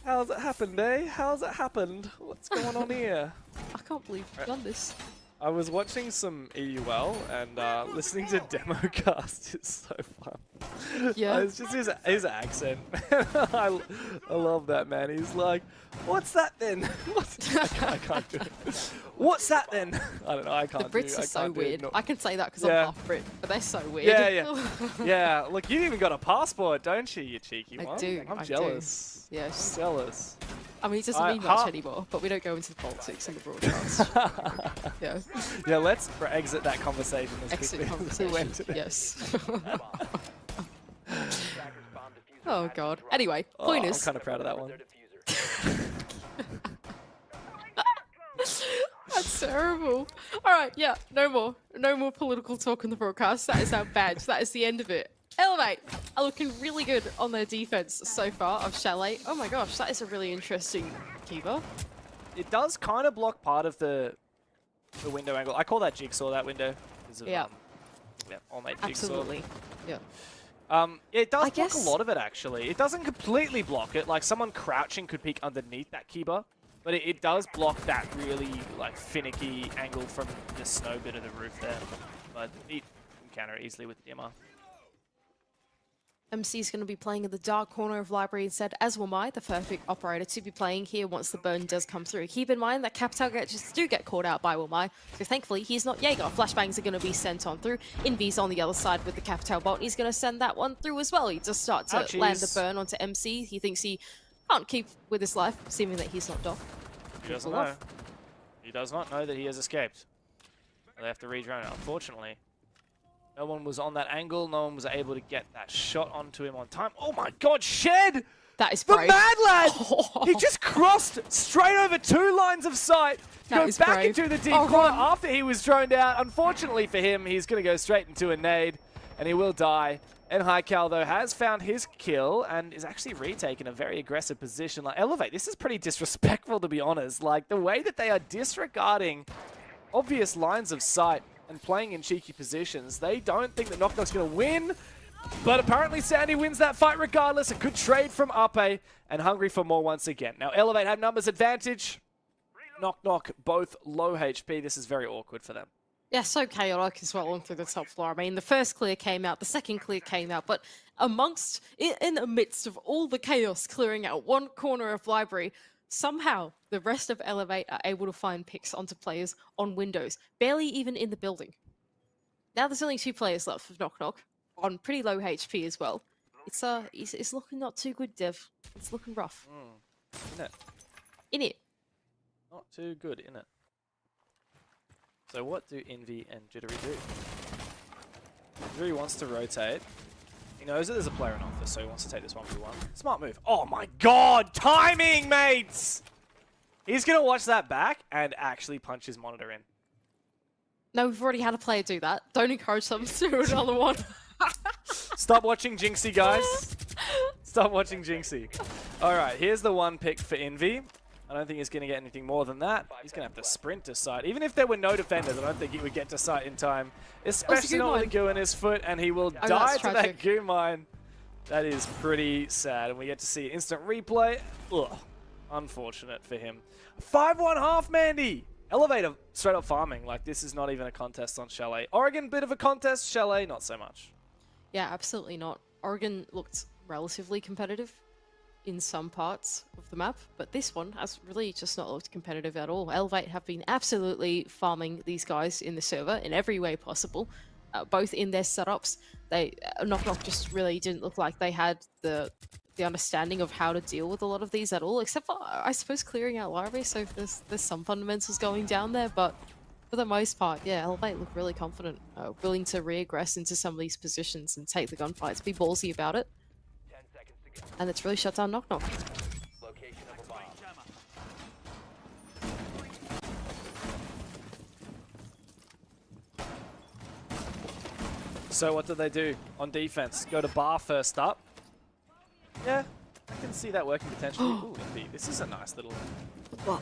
How's it happened, eh? How's it happened? What's going on here? I can't believe you've done this. I was watching some EUL and listening to Democast is so fun. Yeah. It's just his accent. I love that, man. He's like, what's that then? I can't do it. What's that then? I don't know, I can't The Brits do, are so can't do it. weird. No. I can say that because Yeah. I'm half Brit, but they're so weird. Yeah. Yeah, look, you even got a passport, don't you, you cheeky I one? do. I'm I jealous. Do. Yes. I'm jealous. I mean, it doesn't mean much anymore, but we don't go into the politics in the broadcast. Yeah. Yeah, let's exit that conversation as Exit quickly as we conversation. went to Yes. Oh god. Anyway, point I'm is. kind of proud of that one. That's terrible. Alright, yeah, no more political talk on the broadcast. That is our badge. That is the end of it. Elevate are looking really good on their defense so far of Chalet. Oh my gosh, that is a really interesting keeper. It does kind of block part of the window angle. I call that jigsaw, that window. Yeah. Yeah, all-made jigsaw. Absolutely. Yeah. It does block guess- a lot of it, actually. It doesn't completely block it. Like, someone crouching could peek underneath that Kiba, but it does block that really, like, finicky angle from the snow bit of the roof there. But it can counter it easily with the dimmer. MC is going to be playing in the dark corner of Library instead, as will I, the perfect operator to be playing here once the burn does come through. Keep in mind that Capital gadgets do get caught out by Wilmai, so thankfully he's not Jaeger. Flashbangs are going to be sent on through. Invi's on the other side with the Capital bolt. He's going to send that one through as well. He does start to land the burn onto MC. He thinks he can't keep with his life, assuming that he's not Doc. He doesn't know. He does not know that he has escaped. They have to redrone it. Unfortunately, no one was on that angle. No one was able to get that shot onto him on time. Oh my God, Shed! That is the brave. Mad Lad! He just crossed straight over 2 lines of sight. That Go is back brave. into the deep Oh, corner run. after he was droned out. Unfortunately for him, he's going to go straight into a nade, and he will die. And Haikal, though, has found his kill and is actually retaking a very aggressive position. Like, Elevate, this is pretty disrespectful, to be honest. Like, the way that they are disregarding obvious lines of sight and playing in cheeky positions, they don't think that Knock Knock's going to win. But apparently Sandy wins that fight regardless. A good trade from Ape and hungry for more once again. Now, Elevate have numbers advantage. Knock Knock both low HP. This is very awkward for them. Yeah, so chaotic as well on through the top floor. I mean, the first clear came out, the second clear came out, but in the midst of all the chaos clearing out one corner of library, somehow the rest of Elevate are able to find picks onto players on windows, barely even in the building. Now there's only 2 players left of Knock Knock, on pretty low HP as well. It's looking not too good, Dev. It's looking rough. In it. In it. Not too good, in it. So what do Envy and Jittery do? Jittery wants to rotate. He knows that there's a player in office, so he wants to take this 1v1. Smart move. Oh my God! Timing, mates! He's going to watch that back and actually punch his monitor in. No, we've already had a player do that. Don't encourage them to do another one. Stop watching Jinxie, guys. Stop watching Jinxie. All right, here's the 1 pick for Envy. I don't think he's going to get anything more than that. He's going to have to sprint to site. Even if there were no defenders, I don't think he would get to site in time. Especially not with a goo in his foot, and he will die to that goo mine. That is pretty sad. And we get to see instant replay. Ugh. Unfortunate for him. 5-1 half, Mandy. Elevator straight up farming. Like, this is not even a contest on Chalet. Oregon, bit of a contest. Chalet, not so much. Yeah, absolutely not. Oregon looked relatively competitive in some parts of the map, but this one has really just not looked competitive at all. Elevate have been absolutely farming these guys in the server in every way possible, both in their setups. Knock Knock just really didn't look like they had the understanding of how to deal with a lot of these at all, except for, I suppose, clearing out library, so there's some fundamentals going down there, but for the most part, yeah, Elevate look really confident, willing to re-aggress into some of these positions and take the gunfights, be ballsy about it. And it's really shut down Knock Knock. So what do they do on defense? Go to bar first up. Yeah, I can see that working potentially. Ooh, Envy. This is a nice little... What?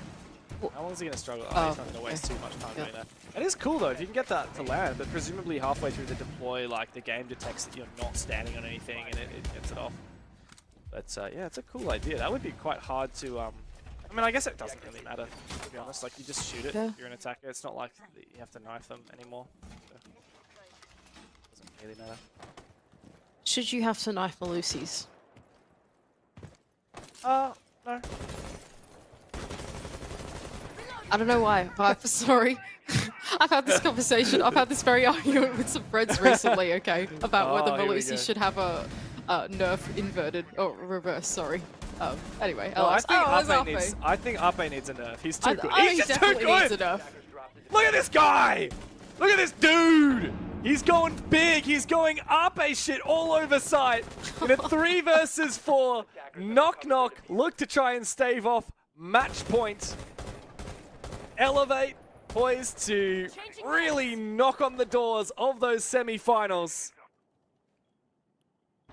How long is he going to struggle? Oh, he's not going to waste too much time doing that. It is cool though, if you can get that to land, but presumably halfway through the deploy, like, the game detects that you're not standing on anything and it gets it off. But yeah, it's a cool idea. That would be quite hard to... I mean, I guess it doesn't really matter, to be honest. Like, you just shoot it. Yeah. You're an attacker. It's not like you have to knife them anymore. So, doesn't really matter. Should you have to knife Malusi's? No. I don't know why, but sorry. I've had this conversation, I've had this very argument with some friends recently, okay, about whether Malusi should have a nerf inverted, or reverse, sorry. Anyway, well, Ape. I think Ape needs a nerf. He's too good. He He's just too definitely good! needs a nerf. Look at this guy! Look at this dude! He's going big. He's going Ape shit all over site. In a 3 versus 4, Knock Knock look to try and stave off match point. Elevate poised to really knock on the doors of those semi-finals.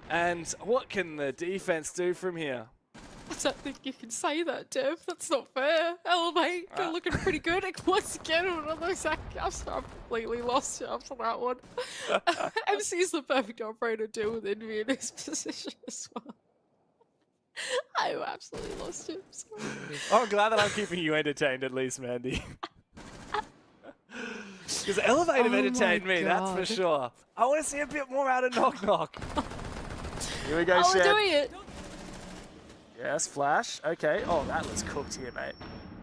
And what can the defense do from here? I don't think you can say that, Dev. That's not fair. Elevate, they're looking pretty good. Once again, another sack. I'm completely lost after that one. MC is the perfect operator to deal with Envy in this position as well. I absolutely lost him. Sorry. Oh, I'm glad that I'm keeping you entertained at least, Mandy. Because Elevate have entertained me, that's for sure. I want to see a bit more out of Knock Knock. Here we go, Oh, we're Shed. doing it. Yes, flash. Okay. Oh, that looks cooked here, mate.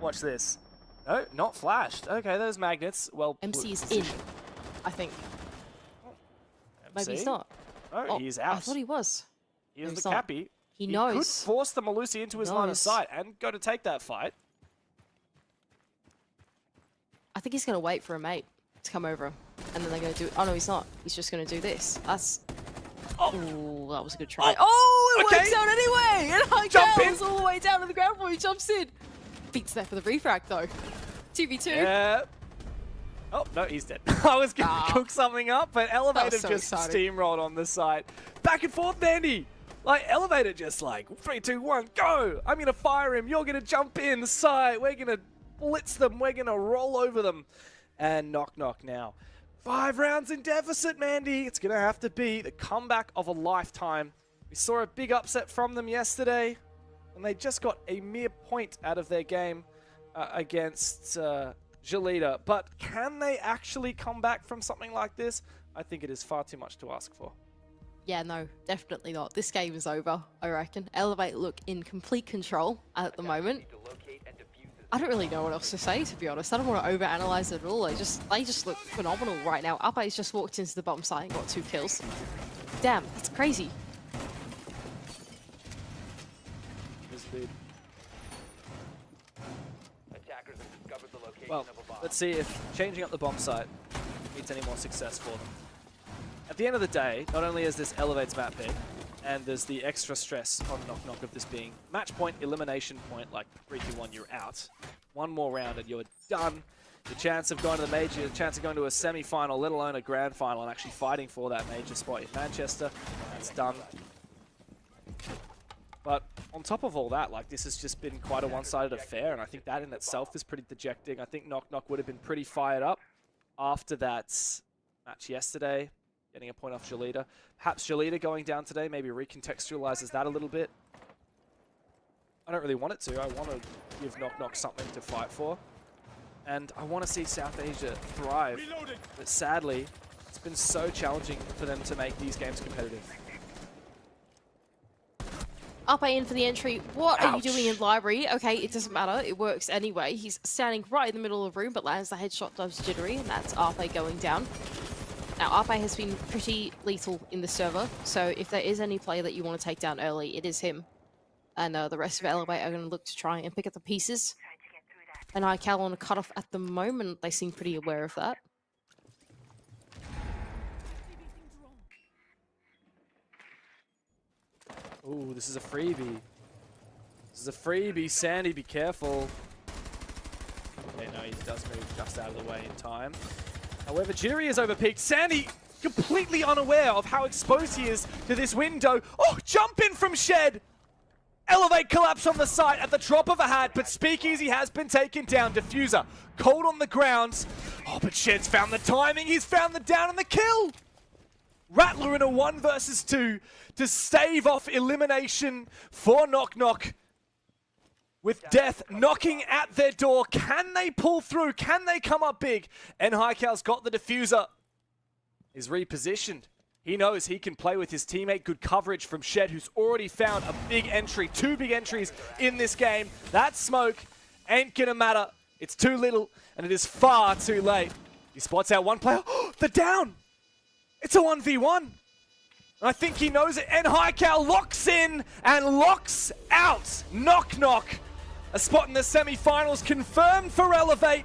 Watch this. No, not flashed. Okay, those magnets. Well, MC's in, I think. Maybe he's not. Oh, Oh, he's out. I thought he was. Here's He's the not. Cappy. He could knows. force the Malusi into his line of knows. sight and go to take that fight. I think he's going to wait for a mate to come over. And then they're going to do... Oh, no, he's not. He's just going to do this. That's... Oh, that was a good try. Oh, it works out anyway! And I jumps all the way down to the ground before he jumps in. Beats there for the refrag, though. 2v2. Yeah. Oh, no, he's dead. I was going to cook something up, but Elevator so just exciting. steamrolled on the side. Back and forth, Mandy. Like, Elevator just like, 3, 2, 1, go! I'm going to fire him. You're going to jump in the side. We're going to blitz them. We're going to roll over them. And Knock Knock now. 5 rounds in deficit, Mandy. It's going to have to be the comeback of a lifetime. We saw a big upset from them yesterday, and they just got a mere point out of their game against Jalita. But can they actually come back from something like this? I think it is far too much to ask for. Yeah, no, definitely not. This game is over, I reckon. Elevate look in complete control at the moment. I don't really know what else to say, to be honest. I don't want to overanalyze it at all. They just look phenomenal right now. Upe's just walked into the bottom side and got 2 kills. Damn, that's crazy. Well, let's see if changing up the bomb site needs any more success for them. At the end of the day, not only is this Elevate's map pick, and there's the extra stress on Knock Knock of this being match point, elimination point, like 3, 2, 1, you're out. One more round and you're done. Your chance of going to the major, your chance of going to a semi-final, let alone a grand final, and actually fighting for that major spot in Manchester, that's done. But on top of all that, like, this has just been quite a one-sided affair, and I think that in itself is pretty dejecting. I think Knock Knock would have been pretty fired up after that match yesterday, getting a point off Jalita. Perhaps Jalita going down today maybe recontextualizes that a little bit. I don't really want it to. I want to give Knock Knock something to fight for. And I want to see South Asia thrive. But sadly, it's been so challenging for them to make these games competitive. Upe in for the entry. What are you doing in library? Okay, it doesn't matter. It works anyway. He's standing right in the middle of the room, but lands the headshot, does jittery, and that's Upe going down. Now, Upe has been pretty lethal in the server, so if there is any player that you want to take down early, it is him. And the rest of Elevate are going to look to try and pick up the pieces. And iCal on a cutoff at the moment, they seem pretty aware of that. Ooh, this is a freebie. This is a freebie. Sandy, be careful. Okay, no, he does move just out of the way in time. However, Jiri is overpeaked. Sandy, completely unaware of how exposed he is to this window. Oh, jump in from Shed! Elevate collapse on the site at the drop of a hat, but Speakeasy has been taken down. Diffuser, cold on the ground. Oh, but Shed's found the timing. He's found the down and the kill. Rattler in a 1 versus 2 to stave off elimination for Knock Knock. With Death knocking at their door. Can they pull through? Can they come up big? And Highcow's got the diffuser. Is repositioned. He knows he can play with his teammate. Good coverage from Shed, who's already found a big entry. 2 big entries in this game. That smoke ain't gonna matter. It's too little, and it is far too late. He spots out one player. Oh, the down! It's a 1v1. I think he knows it, and Highcow locks in and locks out Knock Knock. A spot in the semi-finals confirmed for Elevate.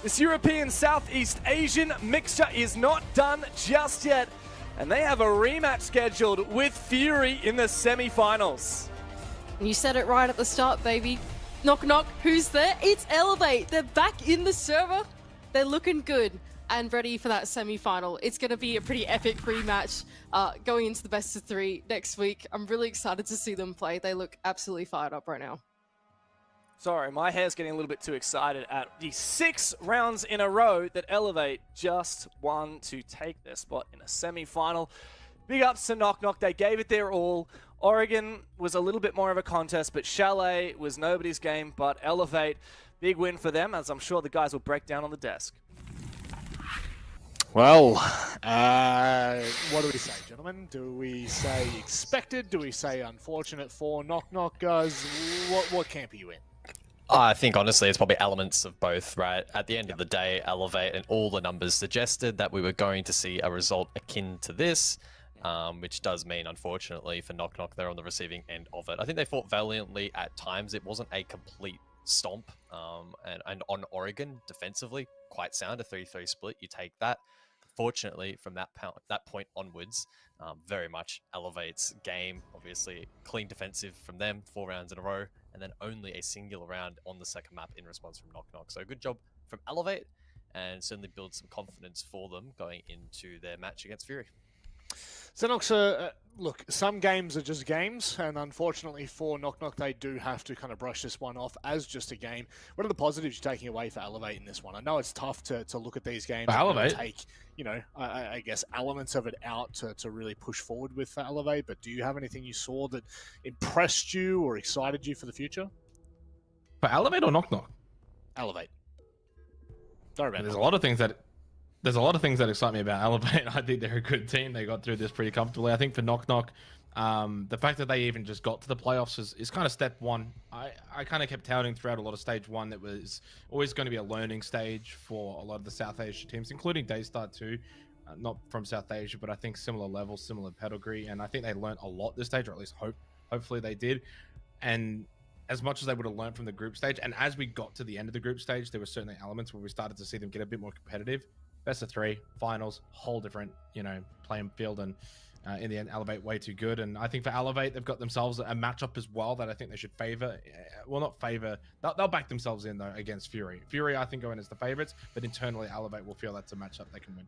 This European Southeast Asian mixture is not done just yet. And they have a rematch scheduled with Fury in the semi-finals. You said it right at the start, baby. Knock Knock, who's there? It's Elevate. They're back in the server. They're looking good and ready for that semi-final. It's going to be a pretty epic rematch going into the best of 3 next week. I'm really excited to see them play. They look absolutely fired up right now. Sorry, my hair's getting a little bit too excited at the 6 rounds in a row that Elevate just won to take their spot in a semi-final. Big ups to Knock Knock. They gave it their all. Oregon was a little bit more of a contest, but Chalet was nobody's game but Elevate. Big win for them, as I'm sure the guys will break down on the desk. Well, what do we say, gentlemen? Do we say expected? Do we say unfortunate for Knock Knock, guys? What camp are you in? I think, honestly, it's probably elements of both, right? At the end of the day, Elevate and all the numbers suggested that we were going to see a result akin to this. which does mean, unfortunately, for Knock Knock, they're on the receiving end of it. I think they fought valiantly at times. It wasn't a complete stomp, and on Oregon, defensively, quite sound, a 3-3 split. You take that. Fortunately, from that point onwards, very much elevates game. Obviously, clean defensive from them, 4 rounds in a row, and then only a singular round on the second map in response from Knock Knock. So good job from Elevate, and certainly build some confidence for them going into their match against Fury. Xenox, look, some games are just games, and unfortunately for Knock Knock, they do have to kind of brush this one off as just a game. What are the positives you're taking away for Elevate in this one? I know it's tough to look at these games and really take, I guess, elements of it out to really push forward with for Elevate, but do you have anything you saw that impressed you or excited you for the future? For Elevate or Knock Knock? Elevate. Sorry about that. There's a lot of things that excite me about Elevate. I think they're a good team. They got through this pretty comfortably. I think for Knock Knock, the fact that they even just got to the playoffs is kind of step one. I kind of kept touting throughout a lot of stage one that was always going to be a learning stage for a lot of the South Asia teams, including Daystar too. Not from South Asia, but I think similar levels, similar pedigree. And I think they learned a lot this stage, or at least hopefully they did. And as much as they would have learned from the group stage, and as we got to the end of the group stage, there were certainly elements where we started to see them get a bit more competitive. Best of 3, finals, whole different, playing field, and in the end, Elevate way too good. And I think for Elevate, they've got themselves a matchup as well that I think they should favor. Well, not favor. They'll back themselves in, though, against Fury. Fury, I think, going as the favorites, but internally, Elevate will feel that's a matchup they can win.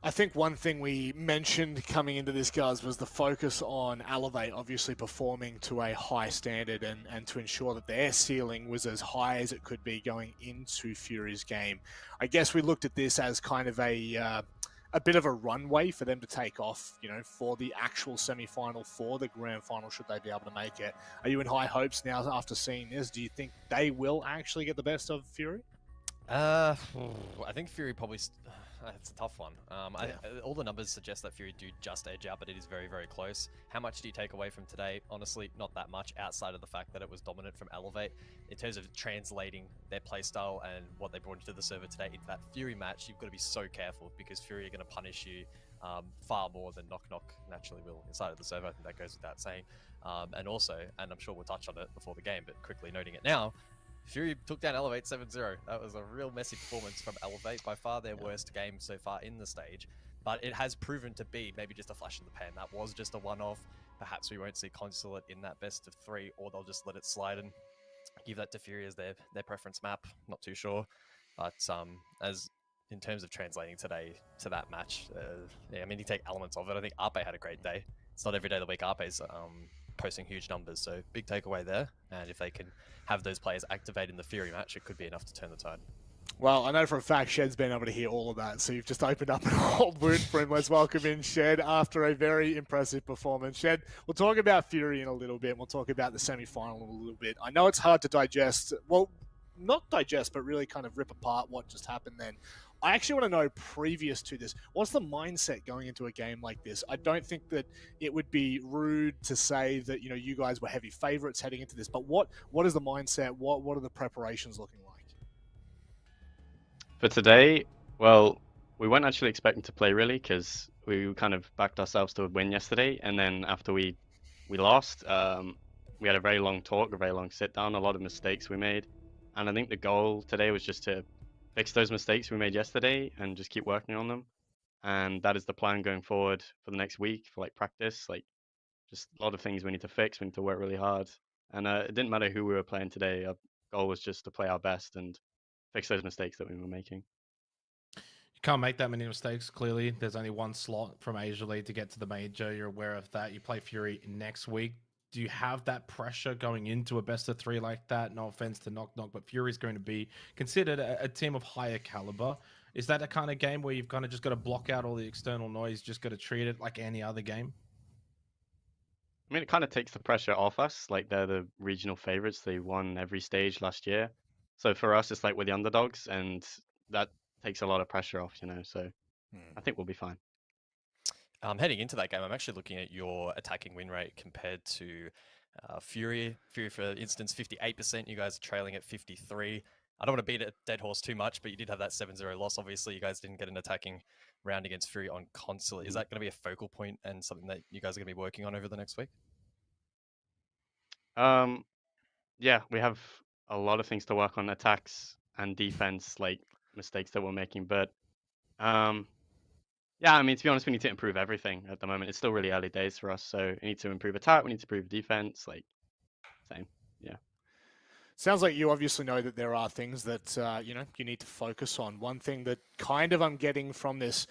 I think one thing we mentioned coming into this, guys, was the focus on Elevate obviously performing to a high standard and to ensure that their ceiling was as high as it could be going into Fury's game. I guess we looked at this as kind of a bit of a runway for them to take off, for the actual semi-final, for the grand final, should they be able to make it. Are you in high hopes now after seeing this? Do you think they will actually get the best of Fury? I think Fury probably... It's a tough one. All the numbers suggest that Fury do just edge out, but it is very, very close. How much do you take away from today? Honestly, not that much, outside of the fact that it was dominant from Elevate. In terms of translating their playstyle and what they brought into the server today into that Fury match, you've got to be so careful, because Fury are going to punish you far more than Knock Knock naturally will inside of the server. I think that goes without saying. And also, and I'm sure we'll touch on it before the game, but quickly noting it now, Fury took down Elevate 7-0. That was a real messy performance from Elevate, by far their worst game so far in the stage. But it has proven to be maybe just a flash in the pan. That was just a one-off. Perhaps we won't see Consulate in that best of 3, or they'll just let it slide and give that to Fury as their preference map. Not too sure. But as in terms of translating today to that match, you take elements of it. I think Arpe had a great day. It's not every day of the week Arpe's posting huge numbers, so big takeaway there. And if they can have those players activate in the Fury match, it could be enough to turn the tide. Well, I know for a fact Shed's been able to hear all of that, so you've just opened up an old wound for him. Let's welcome in Shed after a very impressive performance. Shed, we'll talk about Fury in a little bit, and we'll talk about the semi-final in a little bit. I know it's hard to digest, well, not digest, but really kind of rip apart what just happened then. I actually want to know, previous to this, what's the mindset going into a game like this? I don't think that it would be rude to say that, you guys were heavy favorites heading into this, but what is the mindset? What are the preparations looking like? For today, well, we weren't actually expecting to play really, because we kind of backed ourselves to a win yesterday, and then after we lost, we had a very long talk, a very long sit down, a lot of mistakes we made, and I think the goal today was just to fix those mistakes we made yesterday and just keep working on them. And that is the plan going forward for the next week, for practice, just a lot of things we need to fix. We need to work really hard. And it didn't matter who we were playing today. Our goal was just to play our best and fix those mistakes that we were making. You can't make that many mistakes, clearly. There's only one slot from Asia League to get to the major. You're aware of that. You play Fury next week. Do you have that pressure going into a best of 3 like that? No offense to Knock Knock, but Fury's going to be considered a team of higher caliber. Is that a kind of game where you've kind of just got to block out all the external noise, just got to treat it like any other game? I mean, it kind of takes the pressure off us. They're the regional favorites. They won every stage last year. So for us, it's like we're the underdogs, and that takes a lot of pressure off, so I think we'll be fine. Heading into that game, I'm actually looking at your attacking win rate compared to Fury. Fury, for instance, 58%. You guys are trailing at 53. I don't want to beat a dead horse too much, but you did have that 7-0 loss. Obviously, you guys didn't get an attacking round against Fury on console. Is that going to be a focal point and something that you guys are going to be working on over the next week? Yeah, we have a lot of things to work on, attacks and defense, like mistakes that we're making. But yeah, I mean, to be honest, we need to improve everything at the moment. It's still really early days for us, so we need to improve attack, we need to improve defense, like same. Yeah. Sounds like you obviously know that there are things that you need to focus on. One thing that kind of I'm getting from this,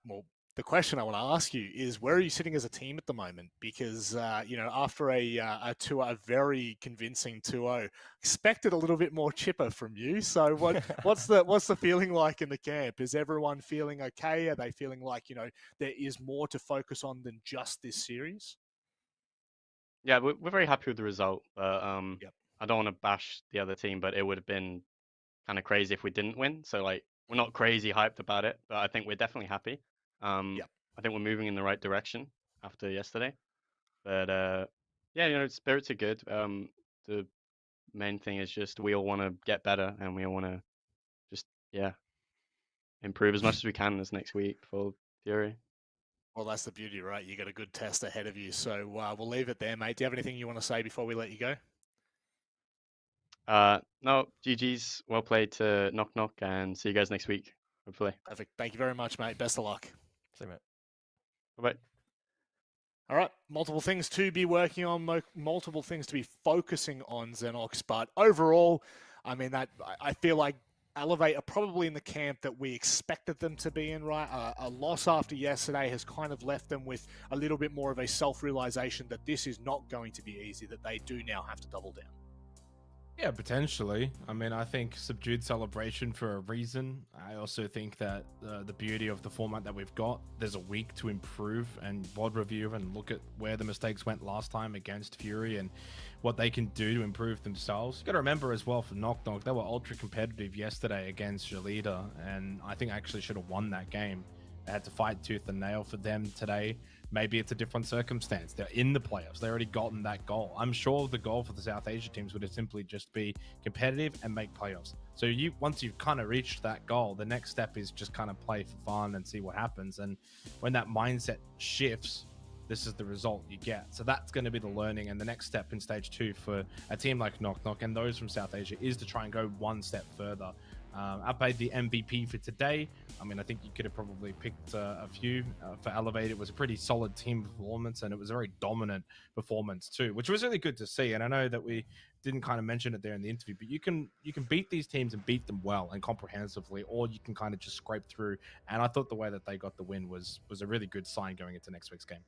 well, the question I want to ask you is, where are you sitting as a team at the moment? Because after a very convincing 2-0, expected a little bit more chipper from you. So what's the feeling like in the camp? Is everyone feeling okay? Are they feeling like there is more to focus on than just this series? Yeah, we're very happy with the result. But Yep. I don't want to bash the other team, but it would have been kind of crazy if we didn't win. So like, we're not crazy hyped about it, but I think we're definitely happy. I think we're moving in the right direction after yesterday. But yeah, spirits are good. The main thing is just we all want to get better, and we all want to just improve as much as we can this next week for Fury. Well, that's the beauty, right? You got a good test ahead of you. So we'll leave it there, mate. Do you have anything you want to say before we let you go? No, GG's. Well played to Knock Knock, and see you guys next week, hopefully. Perfect. Thank you very much, mate. Best of luck. See you, mate. Bye-bye. All right, multiple things to be working on, multiple things to be focusing on, Xenox. But overall, I mean, I feel like Elevate are probably in the camp that we expected them to be in, right? A loss after yesterday has kind of left them with a little bit more of a self-realization that this is not going to be easy, that they do now have to double down. Yeah, potentially. I mean, I think subdued celebration for a reason. I also think that the beauty of the format that we've got, there's a week to improve and VOD review and look at where the mistakes went last time against Fury and what they can do to improve themselves. You got to remember as well for Knock Knock, they were ultra competitive yesterday against Jolita, and I think actually should have won that game. They had to fight tooth and nail for them today. Maybe it's a different circumstance. They're in the playoffs. They already gotten that goal. I'm sure the goal for the South Asia teams would have simply just be competitive and make playoffs. So once you've kind of reached that goal, the next step is just kind of play for fun and see what happens. And when that mindset shifts, this is the result you get. So that's going to be the learning. And the next step in stage 2 for a team like Knock Knock and those from South Asia is to try and go one step further. I paid the MVP for today. I mean, I think you could have probably picked a few for Elevate. It was a pretty solid team performance, and it was a very dominant performance too, which was really good to see. And I know that we didn't kind of mention it there in the interview, but you can beat these teams and beat them well and comprehensively, or you can kind of just scrape through. And I thought the way that they got the win was a really good sign going into next week's game.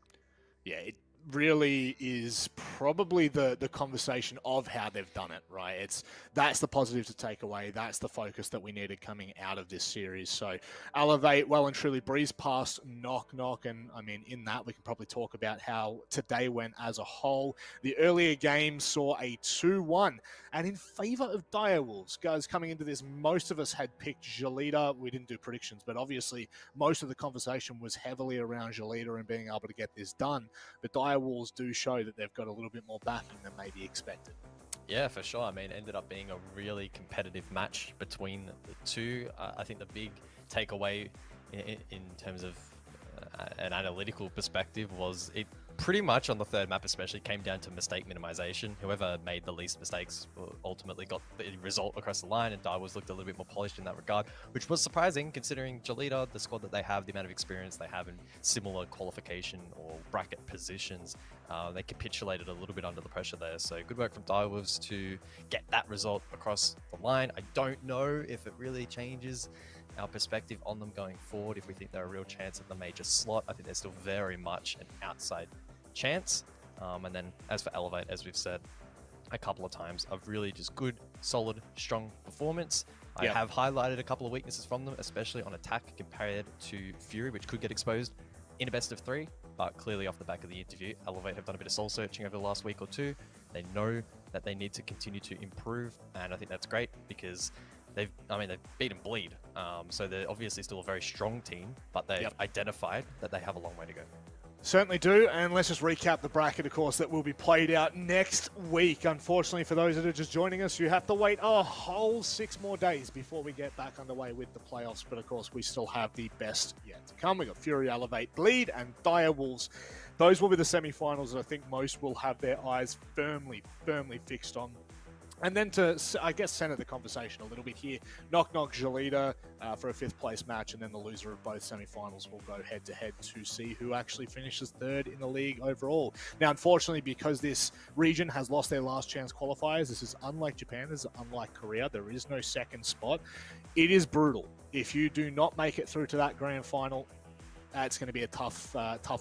Yeah, it really is probably the conversation of how they've done it, right? That's the positive to take away. That's the focus that we needed coming out of this series. So Elevate well and truly breeze past Knock Knock, and I mean, in that we can probably talk about how today went as a whole. The earlier game saw a 2-1 and in favor of Direwolves. Guys, coming into this, most of us had picked Jolita. We didn't do predictions, but obviously most of the conversation was heavily around Jolita and being able to get this done. But Direwolves do show that they've got a little bit more backing than maybe expected. Yeah, for sure. I mean, it ended up being a really competitive match between the two. I think the big takeaway in terms of an analytical perspective was it pretty much on the third map especially came down to mistake minimization. Whoever made the least mistakes ultimately got the result across the line, and Direwolves looked a little bit more polished in that regard, which was surprising considering Jolita, the squad that they have, the amount of experience they have in similar qualification or bracket positions. They capitulated a little bit under the pressure there, so good work from Direwolves to get that result across the line. I don't know if it really changes our perspective on them going forward, if we think they're a real chance at the major slot. I think they're still very much an outside chance. And then as for Elevate, as we've said a couple of times, a really just good, solid, strong performance. I have highlighted a couple of weaknesses from them, especially on attack compared to Fury, which could get exposed in a best of 3. But clearly off the back of the interview, Elevate have done a bit of soul searching over the last week or two. They know that they need to continue to improve, and I think that's great because they've beaten Bleed. So they're obviously still a very strong team, but they've identified that they have a long way to go. Certainly do, and let's just recap the bracket, of course, that will be played out next week. Unfortunately, for those that are just joining us, you have to wait a whole 6 more days before we get back underway with the playoffs, but of course, we still have the best yet to come. We've got Fury, Elevate, Bleed, and Dire Wolves. Those will be the semi-finals that I think most will have their eyes firmly fixed on. And then to, I guess, center the conversation a little bit here, Knock Knock Jalita for a 5th place match, and then the loser of both semi-finals will go head-to-head to see who actually finishes 3rd in the league overall. Now, unfortunately, because this region has lost their last chance qualifiers, this is unlike Japan, this is unlike Korea, there is no 2nd spot. It is brutal. If you do not make it through to that grand final, it's going to be a tough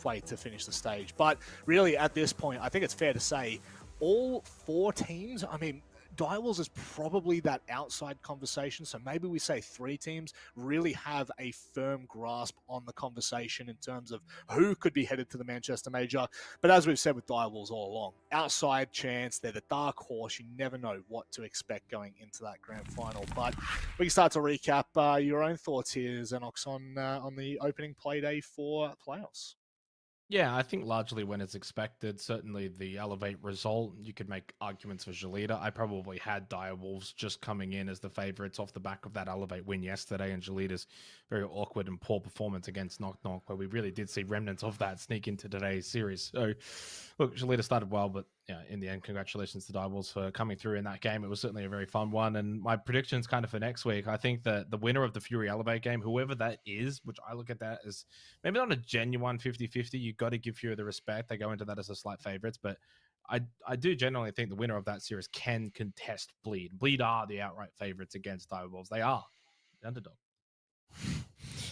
way to finish the stage. But really, at this point, I think it's fair to say all 4 teams, I mean, Direwolves is probably that outside conversation, so maybe we say 3 teams really have a firm grasp on the conversation in terms of who could be headed to the Manchester Major. But as we've said with Direwolves all along, outside chance, they're the dark horse. You never know what to expect going into that grand final. But we can start to recap your own thoughts here, Xenox, on the opening play day for playoffs. Yeah, I think largely when it's expected. Certainly the Elevate result, you could make arguments for Jalita. I probably had Dire Wolves just coming in as the favourites off the back of that Elevate win yesterday, and Jalita's very awkward and poor performance against Knock Knock, where we really did see remnants of that sneak into today's series. So, look, Jalita started well, but yeah, in the end, congratulations to Dire Wolves for coming through in that game. It was certainly a very fun one. And my predictions kind of for next week, I think that the winner of the Fury Elevate game, whoever that is, which I look at that as maybe not a genuine 50-50, you've got to give Fury the respect. They go into that as a slight favorites, but I do generally think the winner of that series can contest Bleed. Bleed are the outright favorites against Dire Wolves. They are the underdog.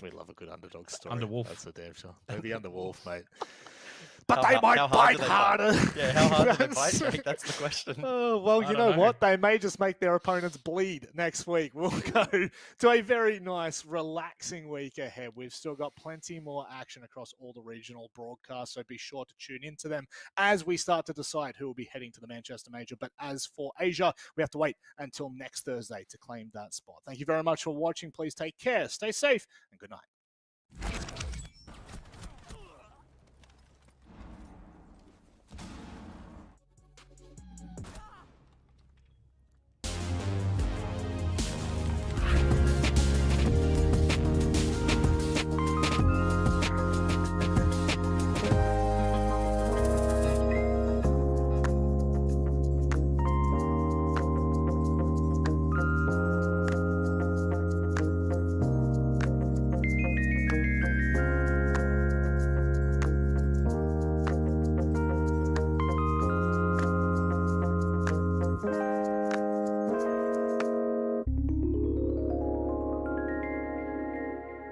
We love a good underdog story. Underwolf. That's a damn sure. Maybe Underwolf, mate. But They might bite harder. Yeah, how hard do they bite? I think that's the question. Oh, well, you know what? They may just make their opponents bleed next week. We'll go to a very nice, relaxing week ahead. We've still got plenty more action across all the regional broadcasts, so be sure to tune into them as we start to decide who will be heading to the Manchester Major. But as for Asia, we have to wait until next Thursday to claim that spot. Thank you very much for watching. Please take care, stay safe, and good night.